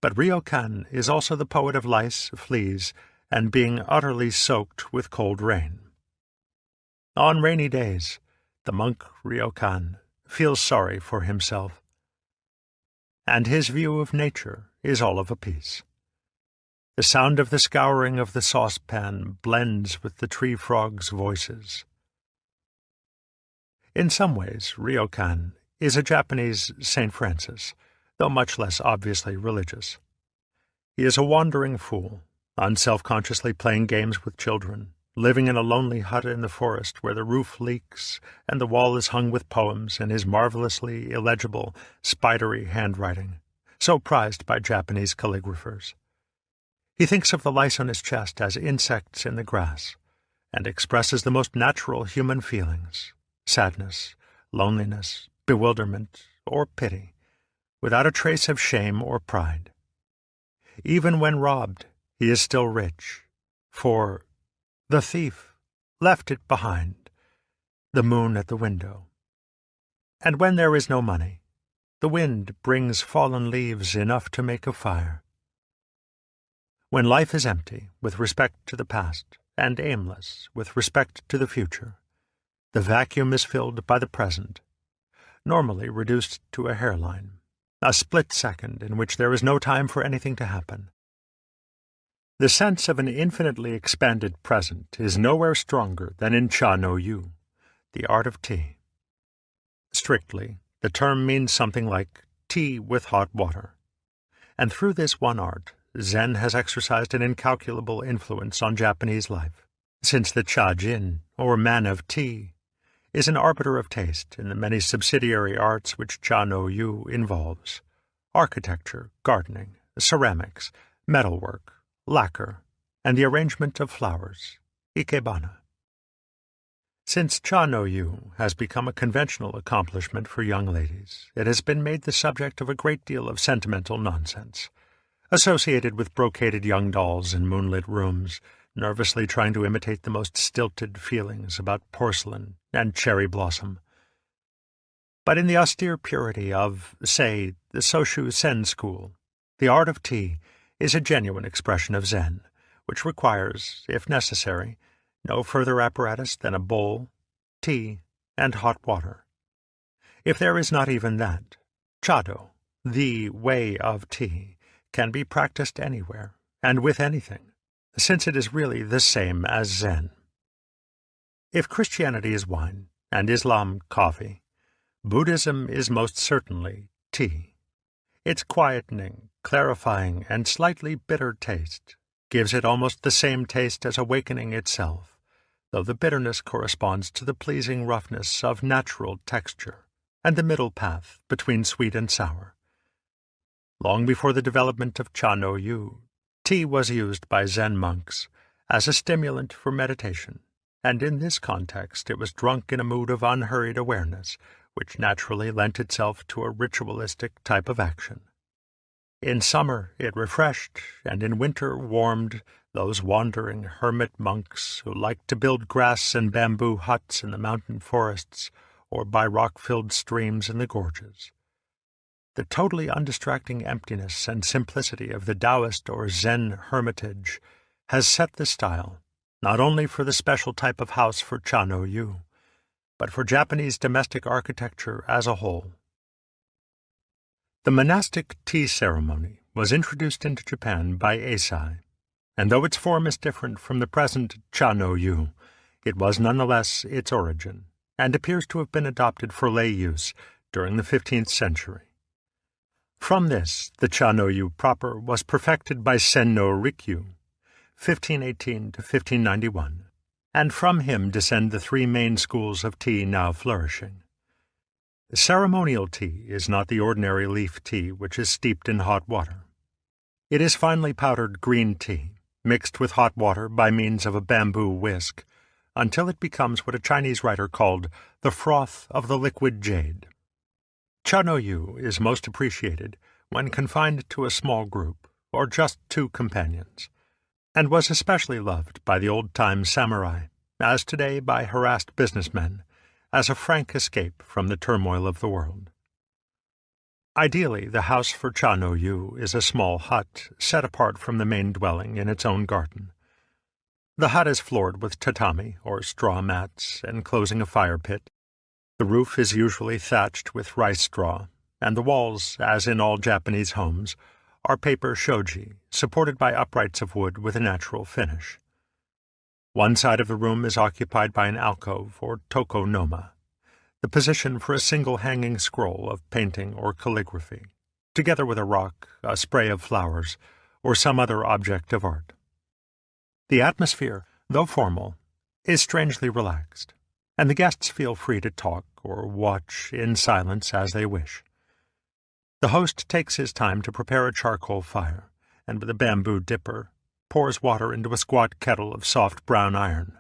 But Ryokan is also the poet of lice, fleas, and being utterly soaked with cold rain. On rainy days, the monk Ryokan feels sorry for himself, and his view of nature is all of a piece. The sound of the scouring of the saucepan blends with the tree frogs' voices. In some ways, Ryokan is a Japanese St. Francis, though much less obviously religious. He is a wandering fool, unself-consciously playing games with children, living in a lonely hut in the forest where the roof leaks and the wall is hung with poems in his marvelously illegible, spidery handwriting, so prized by Japanese calligraphers. He thinks of the lice on his chest as insects in the grass, and expresses the most natural human feelings: sadness, loneliness, bewilderment, or pity, without a trace of shame or pride. Even when robbed, he is still rich, for the thief left it behind, the moon at the window. And when there is no money, the wind brings fallen leaves enough to make a fire. When life is empty with respect to the past and aimless with respect to the future, the vacuum is filled by the present, normally reduced to a hairline, a split second in which there is no time for anything to happen. The sense of an infinitely expanded present is nowhere stronger than in cha no yu, the art of tea. Strictly, the term means something like tea with hot water, and through this one art, Zen has exercised an incalculable influence on Japanese life, since the cha-jin, or man of tea, is an arbiter of taste in the many subsidiary arts which cha no yu involves: architecture, gardening, ceramics, metalwork, lacquer, and the arrangement of flowers, ikebana. Since cha no yu has become a conventional accomplishment for young ladies, it has been made the subject of a great deal of sentimental nonsense, associated with brocaded young dolls in moonlit rooms, nervously trying to imitate the most stilted feelings about porcelain and cherry blossom. But in the austere purity of, say, the Soshu Sen school, the art of tea is a genuine expression of Zen, which requires, if necessary, no further apparatus than a bowl, tea, and hot water. If there is not even that, chado, the way of tea, can be practiced anywhere, and with anything, since it is really the same as Zen. If Christianity is wine, and Islam coffee, Buddhism is most certainly tea. Its quietening, clarifying, and slightly bitter taste gives it almost the same taste as awakening itself, though the bitterness corresponds to the pleasing roughness of natural texture and the middle path between sweet and sour. Long before the development of cha no yu, tea was used by Zen monks as a stimulant for meditation, and in this context it was drunk in a mood of unhurried awareness, which naturally lent itself to a ritualistic type of action. In summer it refreshed, and in winter warmed those wandering hermit monks who liked to build grass and bamboo huts in the mountain forests or by rock-filled streams in the gorges. The totally undistracting emptiness and simplicity of the Taoist or Zen hermitage has set the style, not only for the special type of house for Cha-no-yu, but for Japanese domestic architecture as a whole. The monastic tea ceremony was introduced into Japan by Eisai, and though its form is different from the present Cha-no-yu, it was nonetheless its origin, and appears to have been adopted for lay use during the 15th century. From this, the Cha-no-yu proper was perfected by Senno Rikyu, 1518 to 1591, and from him descend the three main schools of tea now flourishing. Ceremonial tea is not the ordinary leaf tea which is steeped in hot water. It is finely powdered green tea, mixed with hot water by means of a bamboo whisk, until it becomes what a Chinese writer called the froth of the liquid jade. Cha-no-yu is most appreciated when confined to a small group, or just two companions, and was especially loved by the old-time samurai, as today by harassed businessmen, as a frank escape from the turmoil of the world. Ideally, the house for Cha-no-yu is a small hut set apart from the main dwelling in its own garden. The hut is floored with tatami, or straw mats, enclosing a fire pit. The roof is usually thatched with rice straw, and the walls, as in all Japanese homes, are paper shoji, supported by uprights of wood with a natural finish. One side of the room is occupied by an alcove, or tokonoma, the position for a single hanging scroll of painting or calligraphy, together with a rock, a spray of flowers, or some other object of art. The atmosphere, though formal, is strangely relaxed, and the guests feel free to talk or watch in silence as they wish. The host takes his time to prepare a charcoal fire, and with a bamboo dipper, pours water into a squat kettle of soft brown iron.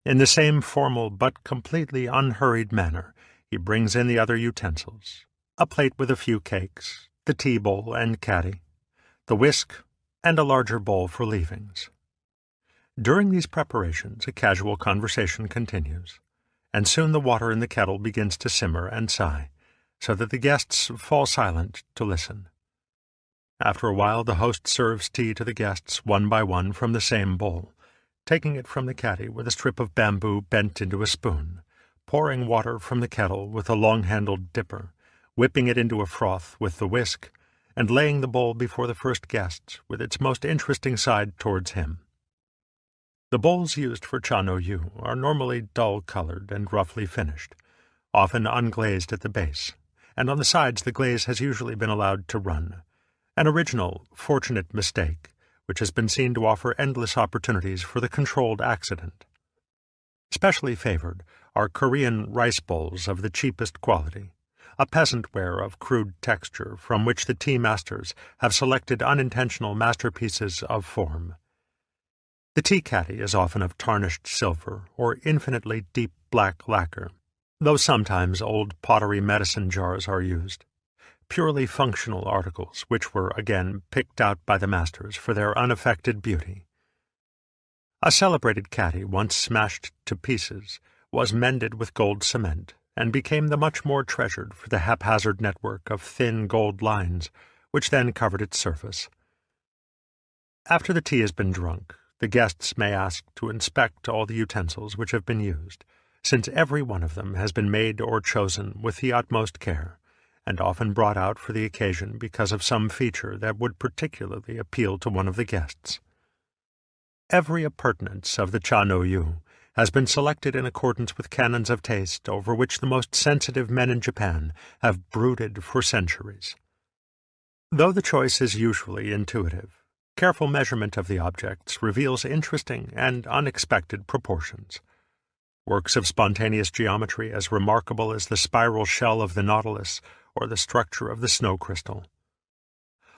In the same formal but completely unhurried manner, he brings in the other utensils, a plate with a few cakes, the tea bowl and caddy, the whisk, and a larger bowl for leavings. During these preparations, a casual conversation continues, and soon the water in the kettle begins to simmer and sigh, so that the guests fall silent to listen. After a while, the host serves tea to the guests one by one from the same bowl, taking it from the caddy with a strip of bamboo bent into a spoon, pouring water from the kettle with a long-handled dipper, whipping it into a froth with the whisk, and laying the bowl before the first guest with its most interesting side towards him. The bowls used for Cha-no-yu are normally dull-colored and roughly finished, often unglazed at the base, and on the sides the glaze has usually been allowed to run, an original, fortunate mistake which has been seen to offer endless opportunities for the controlled accident. Specially favored are Korean rice bowls of the cheapest quality, a peasant ware of crude texture from which the tea masters have selected unintentional masterpieces of form. The tea caddy is often of tarnished silver or infinitely deep black lacquer, though sometimes old pottery medicine jars are used, purely functional articles which were again picked out by the masters for their unaffected beauty. A celebrated caddy, once smashed to pieces, was mended with gold cement and became the much more treasured for the haphazard network of thin gold lines which then covered its surface. After the tea has been drunk, the guests may ask to inspect all the utensils which have been used, since every one of them has been made or chosen with the utmost care, and often brought out for the occasion because of some feature that would particularly appeal to one of the guests. Every appurtenance of the Cha-no-yu has been selected in accordance with canons of taste over which the most sensitive men in Japan have brooded for centuries. Though the choice is usually intuitive, careful measurement of the objects reveals interesting and unexpected proportions. Works of spontaneous geometry as remarkable as the spiral shell of the nautilus or the structure of the snow crystal.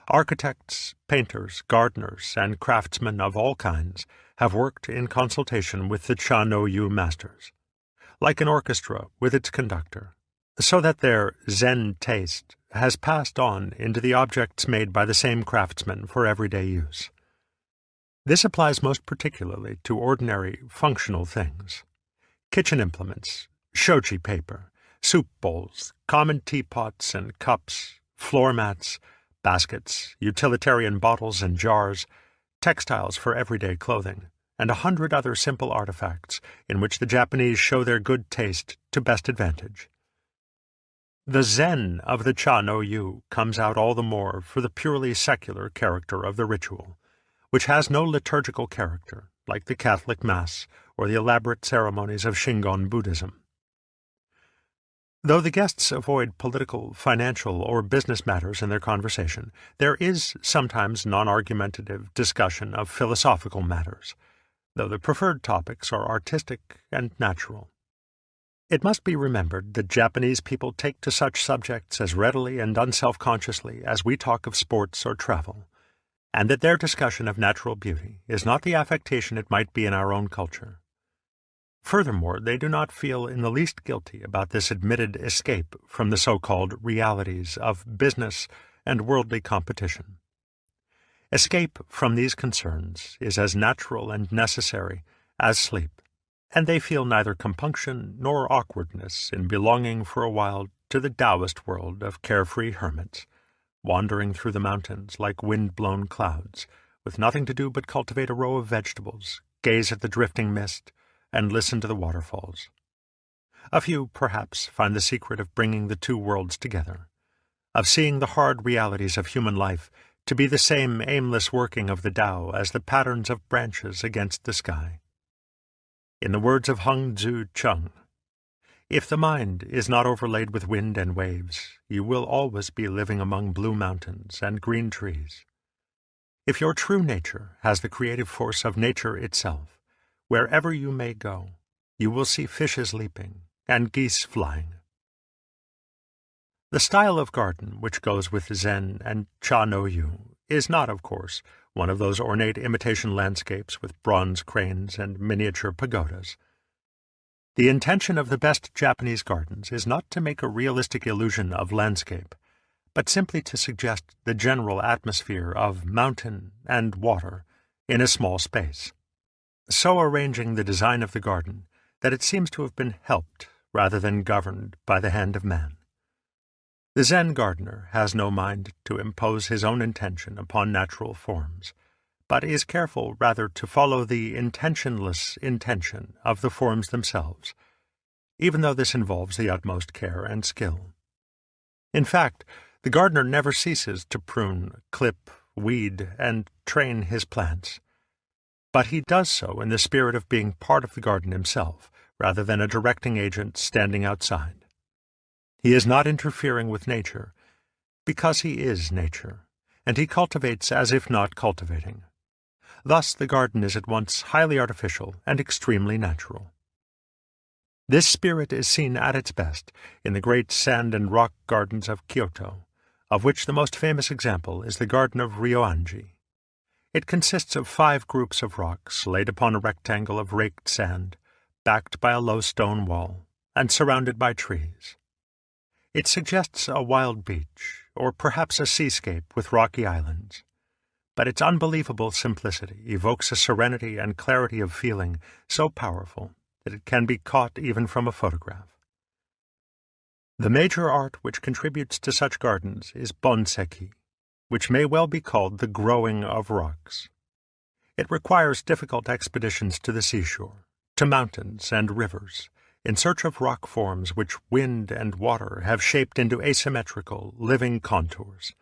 Architects, painters, gardeners, and craftsmen of all kinds have worked in consultation with the Cha-no-yu masters, like an orchestra with its conductor, so that their Zen taste has passed on into the objects made by the same craftsmen for everyday use. This applies most particularly to ordinary, functional things. Kitchen implements, shoji paper, soup bowls, common teapots and cups, floor mats, baskets, utilitarian bottles and jars, textiles for everyday clothing, and 100 other simple artifacts in which the Japanese show their good taste to best advantage. The zen of the cha no yu comes out all the more for the purely secular character of the ritual, which has no liturgical character, like the Catholic Mass or the elaborate ceremonies of Shingon Buddhism. Though the guests avoid political, financial, or business matters in their conversation, there is sometimes non-argumentative discussion of philosophical matters, though the preferred topics are artistic and natural. It must be remembered that Japanese people take to such subjects as readily and unselfconsciously as we talk of sports or travel, and that their discussion of natural beauty is not the affectation it might be in our own culture. Furthermore, they do not feel in the least guilty about this admitted escape from the so-called realities of business and worldly competition. Escape from these concerns is as natural and necessary as sleep, and they feel neither compunction nor awkwardness in belonging for a while to the Taoist world of carefree hermits, wandering through the mountains like wind-blown clouds, with nothing to do but cultivate a row of vegetables, gaze at the drifting mist, and listen to the waterfalls. A few, perhaps, find the secret of bringing the two worlds together, of seeing the hard realities of human life to be the same aimless working of the Tao as the patterns of branches against the sky. In the words of Hung Tzu Chung, "If the mind is not overlaid with wind and waves, you will always be living among blue mountains and green trees. If your true nature has the creative force of nature itself, wherever you may go, you will see fishes leaping and geese flying." The style of garden which goes with Zen and cha no yu is not, of course, one of those ornate imitation landscapes with bronze cranes and miniature pagodas. The intention of the best Japanese gardens is not to make a realistic illusion of landscape, but simply to suggest the general atmosphere of mountain and water in a small space, so arranging the design of the garden that it seems to have been helped rather than governed by the hand of man. The Zen gardener has no mind to impose his own intention upon natural forms, but is careful rather to follow the intentionless intention of the forms themselves, even though this involves the utmost care and skill. In fact, the gardener never ceases to prune, clip, weed, and train his plants, but he does so in the spirit of being part of the garden himself, rather than a directing agent standing outside. He is not interfering with nature, because he is nature, and he cultivates as if not cultivating. Thus the garden is at once highly artificial and extremely natural. This spirit is seen at its best in the great sand and rock gardens of Kyoto, of which the most famous example is the garden of Ryoanji. It consists of 5 groups of rocks laid upon a rectangle of raked sand, backed by a low stone wall, and surrounded by trees. It suggests a wild beach, or perhaps a seascape with rocky islands, but its unbelievable simplicity evokes a serenity and clarity of feeling so powerful that it can be caught even from a photograph. The major art which contributes to such gardens is bonseki, which may well be called the growing of rocks. It requires difficult expeditions to the seashore, to mountains and rivers, in search of rock forms which wind and water have shaped into asymmetrical, living contours.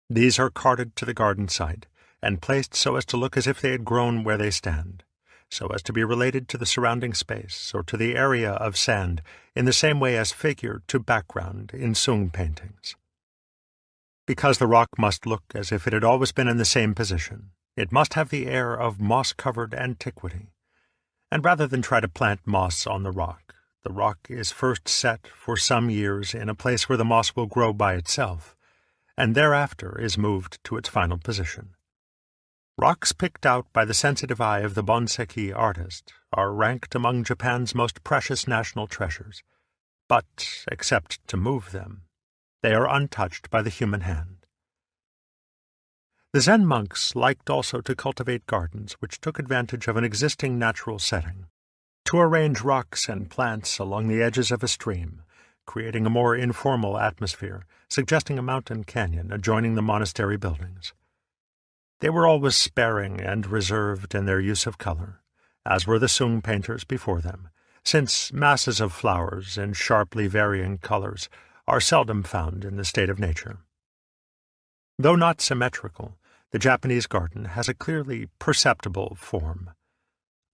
These are carted to the garden site, and placed so as to look as if they had grown where they stand, so as to be related to the surrounding space or to the area of sand in the same way as figure to background in Sung paintings. Because the rock must look as if it had always been in the same position, it must have the air of moss-covered antiquity, and rather than try to plant moss on the rock is first set for some years in a place where the moss will grow by itself, and thereafter is moved to its final position. Rocks picked out by the sensitive eye of the bonseki artist are ranked among Japan's most precious national treasures, but, except to move them, they are untouched by the human hand. The Zen monks liked also to cultivate gardens which took advantage of an existing natural setting, to arrange rocks and plants along the edges of a stream, creating a more informal atmosphere, suggesting a mountain canyon adjoining the monastery buildings. They were always sparing and reserved in their use of color, as were the Sung painters before them, since masses of flowers in sharply varying colors are seldom found in the state of nature. Though not symmetrical, the Japanese garden has a clearly perceptible form.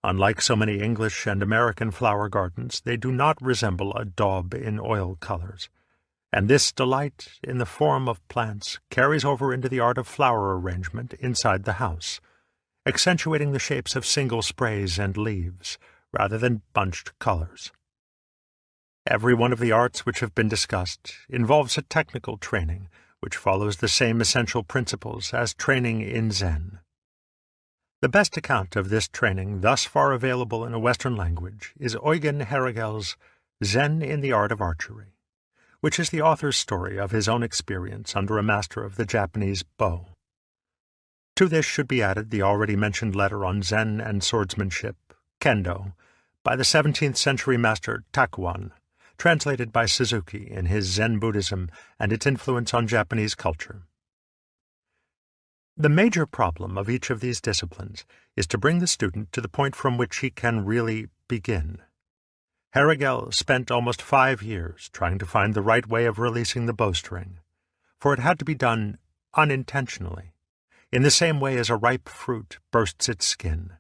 Unlike so many English and American flower gardens, they do not resemble a daub in oil colors, and this delight in the form of plants carries over into the art of flower arrangement inside the house, accentuating the shapes of single sprays and leaves rather than bunched colors. Every one of the arts which have been discussed involves a technical training which follows the same essential principles as training in Zen. The best account of this training thus far available in a Western language is Eugen Haragel's Zen in the Art of Archery, which is the author's story of his own experience under a master of the Japanese bow. To this should be added the already mentioned letter on Zen and swordsmanship, Kendo, by the 17th century master Takuan, translated by Suzuki in his Zen Buddhism and its influence on Japanese culture. The major problem of each of these disciplines is to bring the student to the point from which he can really begin. Haragel spent almost 5 years trying to find the right way of releasing the bowstring, for it had to be done unintentionally, in the same way as a ripe fruit bursts its skin.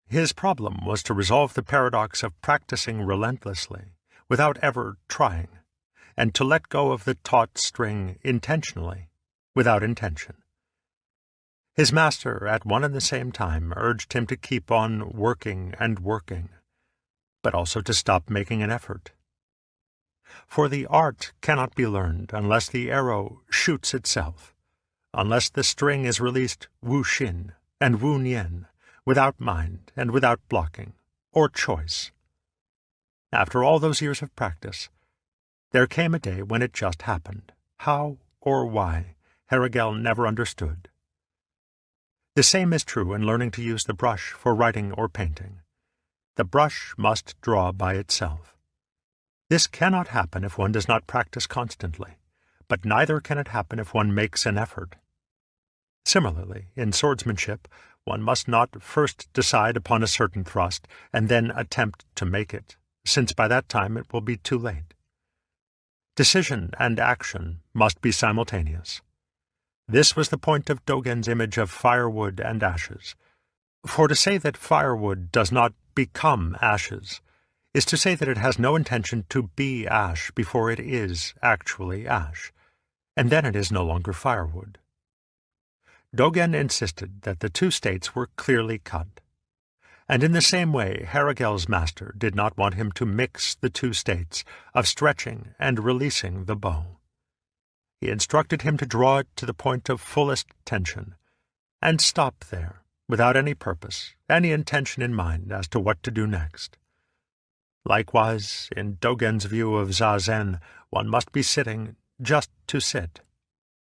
His problem was to resolve the paradox of practicing relentlessly, without ever trying, and to let go of the taut string intentionally, without intention. His master, at one and the same time, urged him to keep on working and working, but also to stop making an effort. For the art cannot be learned unless the arrow shoots itself, unless the string is released wu-shin and wu-nien, without mind and without blocking, or choice. After all those years of practice, there came a day when it just happened. How or why, Haragel never understood. The same is true in learning to use the brush for writing or painting. The brush must draw by itself. This cannot happen if one does not practice constantly, but neither can it happen if one makes an effort. Similarly, in swordsmanship, one must not first decide upon a certain thrust and then attempt to make it, since by that time it will be too late. Decision and action must be simultaneous. This was the point of Dogen's image of firewood and ashes. For to say that firewood does not become ashes is to say that it has no intention to be ash before it is actually ash, and then it is no longer firewood. Dogen insisted that the two states were clearly cut. And in the same way, Haragel's master did not want him to mix the two states of stretching and releasing the bow. He instructed him to draw it to the point of fullest tension, and stop there, without any purpose, any intention in mind as to what to do next. Likewise, in Dogen's view of Zazen, one must be sitting just to sit,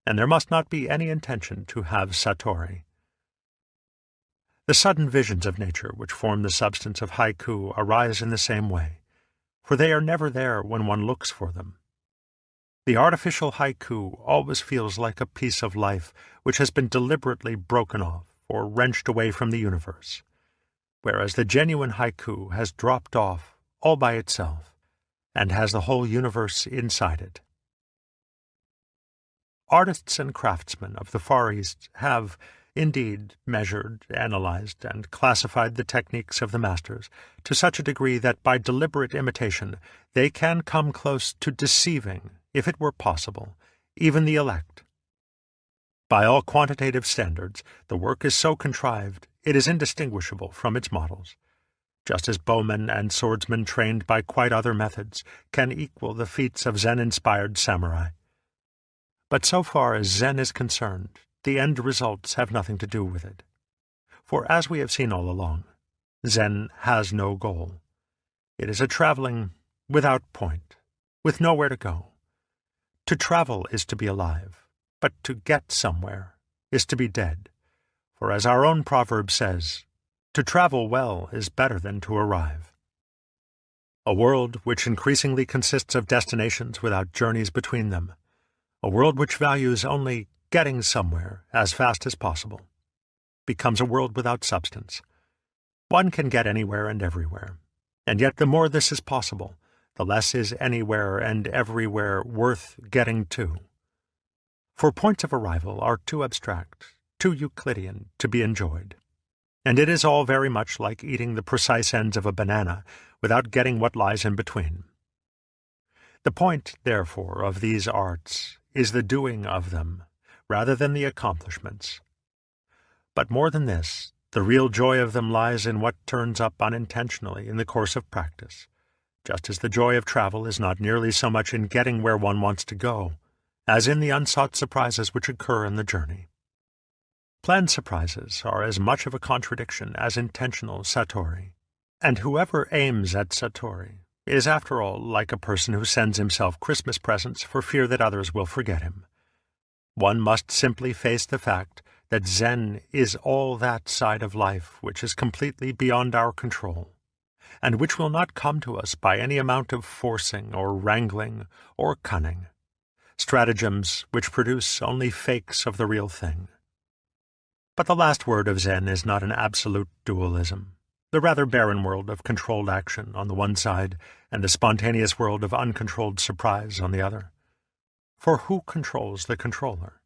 and there must not be any intention to have satori. The sudden visions of nature which form the substance of haiku arise in the same way, for they are never there when one looks for them. The artificial haiku always feels like a piece of life which has been deliberately broken off or wrenched away from the universe, whereas the genuine haiku has dropped off all by itself and has the whole universe inside it. Artists and craftsmen of the Far East have, indeed, measured, analyzed, and classified the techniques of the masters to such a degree that by deliberate imitation they can come close to deceiving, if it were possible, even the elect. By all quantitative standards, the work is so contrived it is indistinguishable from its models, just as bowmen and swordsmen trained by quite other methods can equal the feats of Zen-inspired samurai. But so far as Zen is concerned, the end results have nothing to do with it. For as we have seen all along, Zen has no goal. It is a traveling without point, with nowhere to go. To travel is to be alive, but to get somewhere is to be dead, for as our own proverb says, to travel well is better than to arrive. A world which increasingly consists of destinations without journeys between them, a world which values only getting somewhere as fast as possible, becomes a world without substance. One can get anywhere and everywhere, and yet the more this is possible, the less is anywhere and everywhere worth getting to. For points of arrival are too abstract, too Euclidean to be enjoyed. And it is all very much like eating the precise ends of a banana without getting what lies in between. The point, therefore, of these arts is the doing of them, rather than the accomplishments. But more than this, the real joy of them lies in what turns up unintentionally in the course of practice, just as the joy of travel is not nearly so much in getting where one wants to go, as in the unsought surprises which occur in the journey. Planned surprises are as much of a contradiction as intentional satori, and whoever aims at satori is, after all, like a person who sends himself Christmas presents for fear that others will forget him. One must simply face the fact that Zen is all that side of life which is completely beyond our control, and which will not come to us by any amount of forcing or wrangling or cunning, stratagems which produce only fakes of the real thing. But the last word of Zen is not an absolute dualism, the rather barren world of controlled action on the one side and the spontaneous world of uncontrolled surprise on the other. For who controls the controller?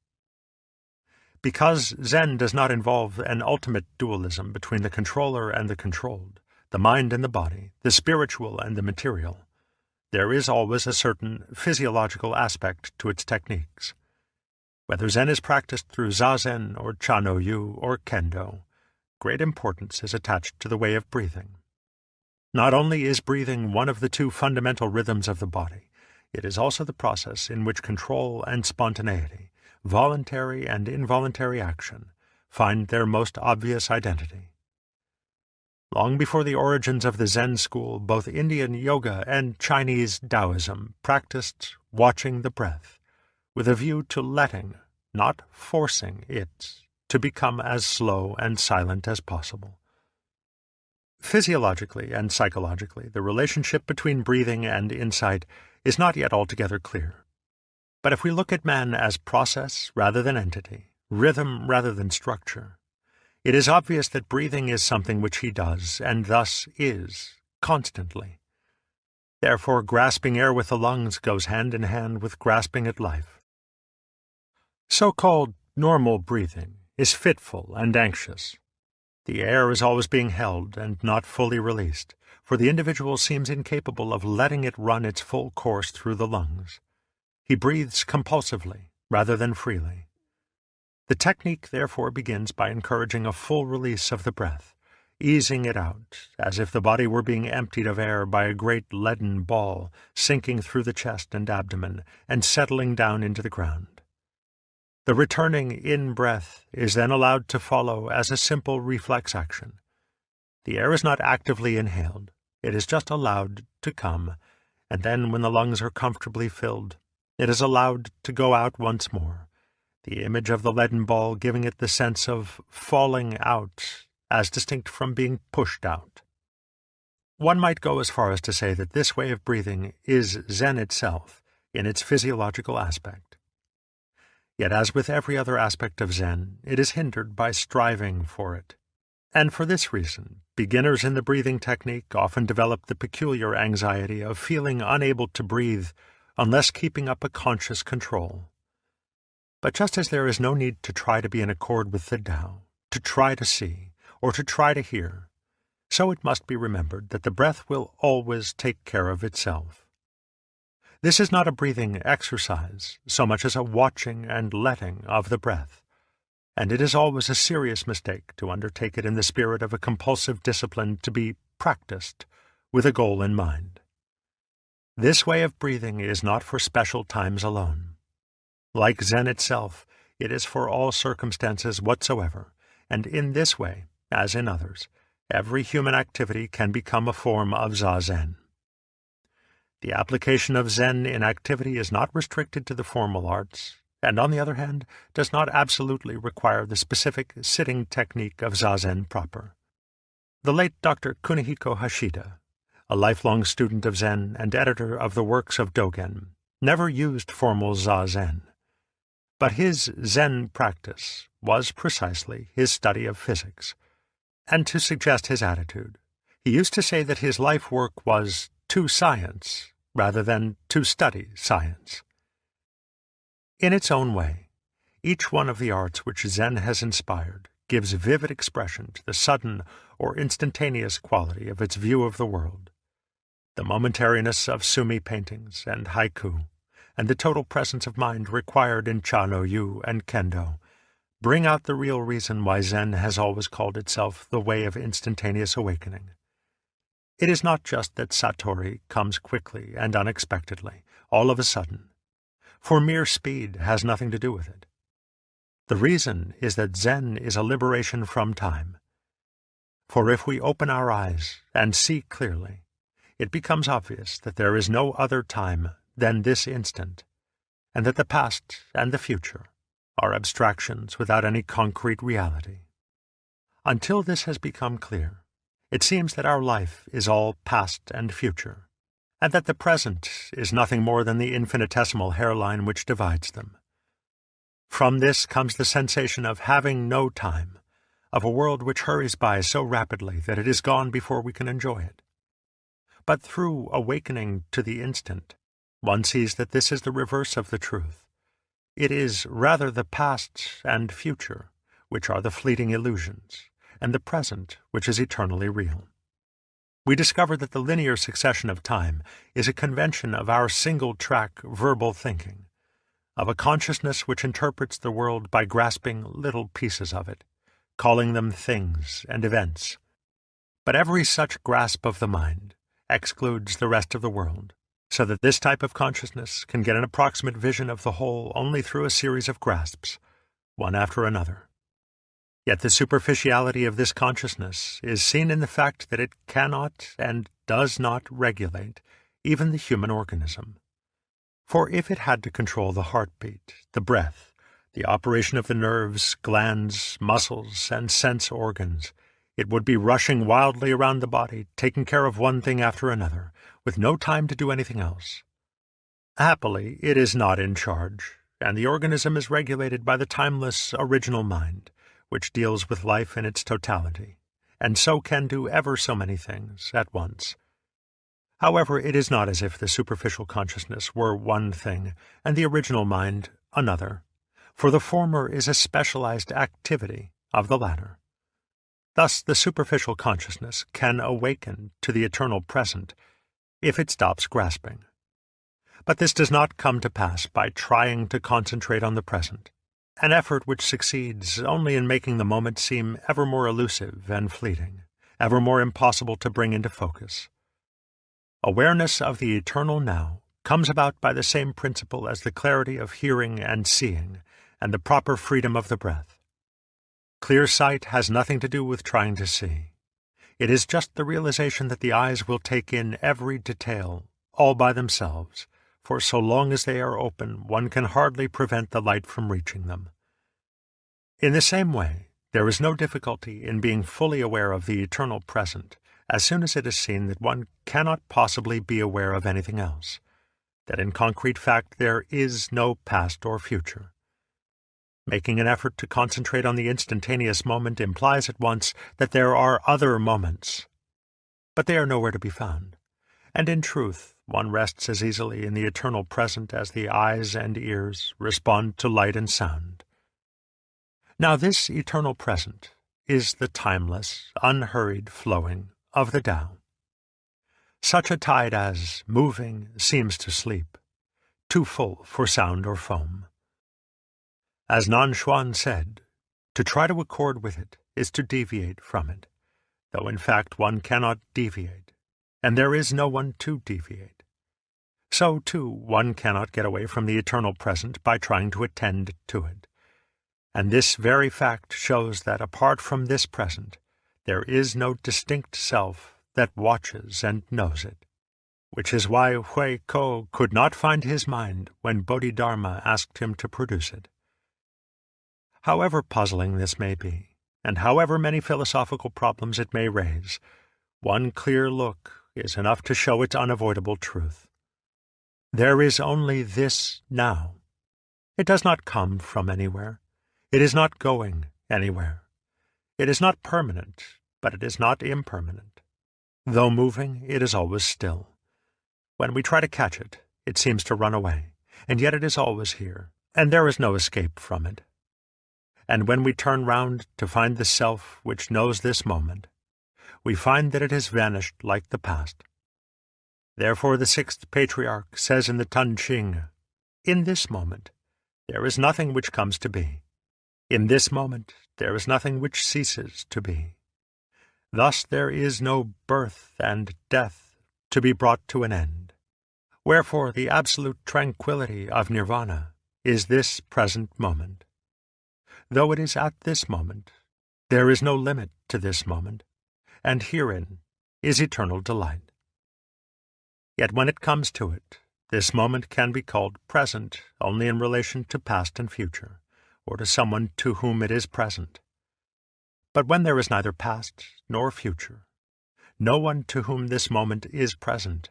Because Zen does not involve an ultimate dualism between the controller and the controlled, the mind and the body, the spiritual and the material, there is always a certain physiological aspect to its techniques. Whether Zen is practiced through Zazen or Cha-no-yu or Kendo, great importance is attached to the way of breathing. Not only is breathing one of the two fundamental rhythms of the body, it is also the process in which control and spontaneity, voluntary and involuntary action, find their most obvious identity. Long before the origins of the Zen school, both Indian yoga and Chinese Taoism practiced watching the breath, with a view to letting, not forcing it, to become as slow and silent as possible. Physiologically and psychologically, the relationship between breathing and insight is not yet altogether clear. But if we look at man as process rather than entity, rhythm rather than structure, it is obvious that breathing is something which he does, and thus is, constantly. Therefore, grasping air with the lungs goes hand in hand with grasping at life. So-called normal breathing is fitful and anxious. The air is always being held and not fully released, for the individual seems incapable of letting it run its full course through the lungs. He breathes compulsively rather than freely. The technique therefore begins by encouraging a full release of the breath, easing it out, as if the body were being emptied of air by a great leaden ball sinking through the chest and abdomen and settling down into the ground. The returning in-breath is then allowed to follow as a simple reflex action. The air is not actively inhaled, it is just allowed to come, and then when the lungs are comfortably filled, it is allowed to go out once more, the image of the leaden ball giving it the sense of falling out, as distinct from being pushed out. One might go as far as to say that this way of breathing is Zen itself, in its physiological aspect. Yet as with every other aspect of Zen, it is hindered by striving for it. And for this reason, beginners in the breathing technique often develop the peculiar anxiety of feeling unable to breathe unless keeping up a conscious control. But just as there is no need to try to be in accord with the Tao, to try to see, or to try to hear, so it must be remembered that the breath will always take care of itself. This is not a breathing exercise so much as a watching and letting of the breath, and it is always a serious mistake to undertake it in the spirit of a compulsive discipline to be practiced with a goal in mind. This way of breathing is not for special times alone. Like Zen itself, it is for all circumstances whatsoever, and in this way, as in others, every human activity can become a form of Zazen. The application of Zen in activity is not restricted to the formal arts, and on the other hand, does not absolutely require the specific sitting technique of Zazen proper. The late Dr. Kunihiko Hashida, a lifelong student of Zen and editor of the works of Dogen, never used formal Zazen. But his Zen practice was precisely his study of physics. And to suggest his attitude, he used to say that his life work was to science rather than to study science. In its own way, each one of the arts which Zen has inspired gives vivid expression to the sudden or instantaneous quality of its view of the world. The momentariness of sumi paintings and haiku, and the total presence of mind required in cha-no-yu and kendo, bring out the real reason why Zen has always called itself the way of instantaneous awakening. It is not just that satori comes quickly and unexpectedly, all of a sudden, for mere speed has nothing to do with it. The reason is that Zen is a liberation from time. For if we open our eyes and see clearly, it becomes obvious that there is no other time than this instant, and that the past and the future are abstractions without any concrete reality. Until this has become clear, it seems that our life is all past and future, and that the present is nothing more than the infinitesimal hairline which divides them. From this comes the sensation of having no time, of a world which hurries by so rapidly that it is gone before we can enjoy it. But through awakening to the instant, one sees that this is the reverse of the truth. It is rather the past and future which are the fleeting illusions, and the present which is eternally real. We discover that the linear succession of time is a convention of our single-track verbal thinking, of a consciousness which interprets the world by grasping little pieces of it, calling them things and events. But every such grasp of the mind excludes the rest of the world, so that this type of consciousness can get an approximate vision of the whole only through a series of grasps, one after another. Yet the superficiality of this consciousness is seen in the fact that it cannot and does not regulate even the human organism. For if it had to control the heartbeat, the breath, the operation of the nerves, glands, muscles, and sense organs, it would be rushing wildly around the body, taking care of one thing after another, with no time to do anything else. Happily, it is not in charge, and the organism is regulated by the timeless original mind, which deals with life in its totality, and so can do ever so many things at once. However, it is not as if the superficial consciousness were one thing, and the original mind another, for the former is a specialized activity of the latter. Thus, the superficial consciousness can awaken to the eternal present if it stops grasping. But this does not come to pass by trying to concentrate on the present, an effort which succeeds only in making the moment seem ever more elusive and fleeting, ever more impossible to bring into focus. Awareness of the eternal now comes about by the same principle as the clarity of hearing and seeing, and the proper freedom of the breath. Clear sight has nothing to do with trying to see. It is just the realization that the eyes will take in every detail, all by themselves, for so long as they are open, one can hardly prevent the light from reaching them. In the same way, there is no difficulty in being fully aware of the eternal present, as soon as it is seen that one cannot possibly be aware of anything else, that in concrete fact there is no past or future. Making an effort to concentrate on the instantaneous moment implies at once that there are other moments, but they are nowhere to be found, and in truth one rests as easily in the eternal present as the eyes and ears respond to light and sound. Now this eternal present is the timeless, unhurried flowing of the Tao. Such a tide as, moving, seems to sleep, too full for sound or foam. As Nan Xuan said, to try to accord with it is to deviate from it, though in fact one cannot deviate, and there is no one to deviate. So, too, one cannot get away from the eternal present by trying to attend to it. And this very fact shows that apart from this present, there is no distinct self that watches and knows it. which is why Hui Ko could not find his mind when Bodhidharma asked him to produce it. However puzzling this may be, and however many philosophical problems it may raise, one clear look is enough to show its unavoidable truth. There is only this now. It does not come from anywhere. It is not going anywhere. It is not permanent, but it is not impermanent. Though moving, it is always still. When we try to catch it, it seems to run away, and yet it is always here, and there is no escape from it. And when we turn round to find the self which knows this moment, we find that it has vanished like the past. Therefore the sixth patriarch says in the Tun Ching, "In this moment, there is nothing which comes to be. In this moment, there is nothing which ceases to be. Thus there is no birth and death to be brought to an end. Wherefore the absolute tranquility of nirvana is this present moment. Though it is at this moment, there is no limit to this moment, and herein is eternal delight. Yet when it comes to it, this moment can be called present only in relation to past and future, or to someone to whom it is present. But when there is neither past nor future, no one to whom this moment is present,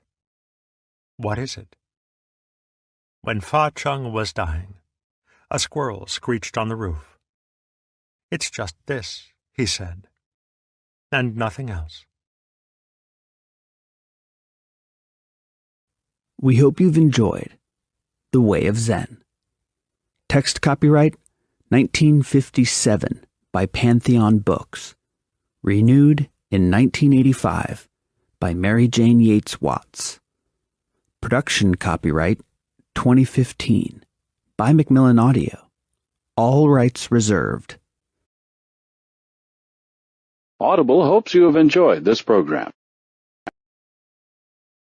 what is it? When Fa Chung was dying, a squirrel screeched on the roof. "It's just this," he said, "and nothing else." We hope you've enjoyed The Way of Zen. Text copyright 1957 by Pantheon Books. Renewed in 1985 by Mary Jane Yates Watts. Production copyright 2015 by Macmillan Audio. All rights reserved. Audible hopes you have enjoyed this program.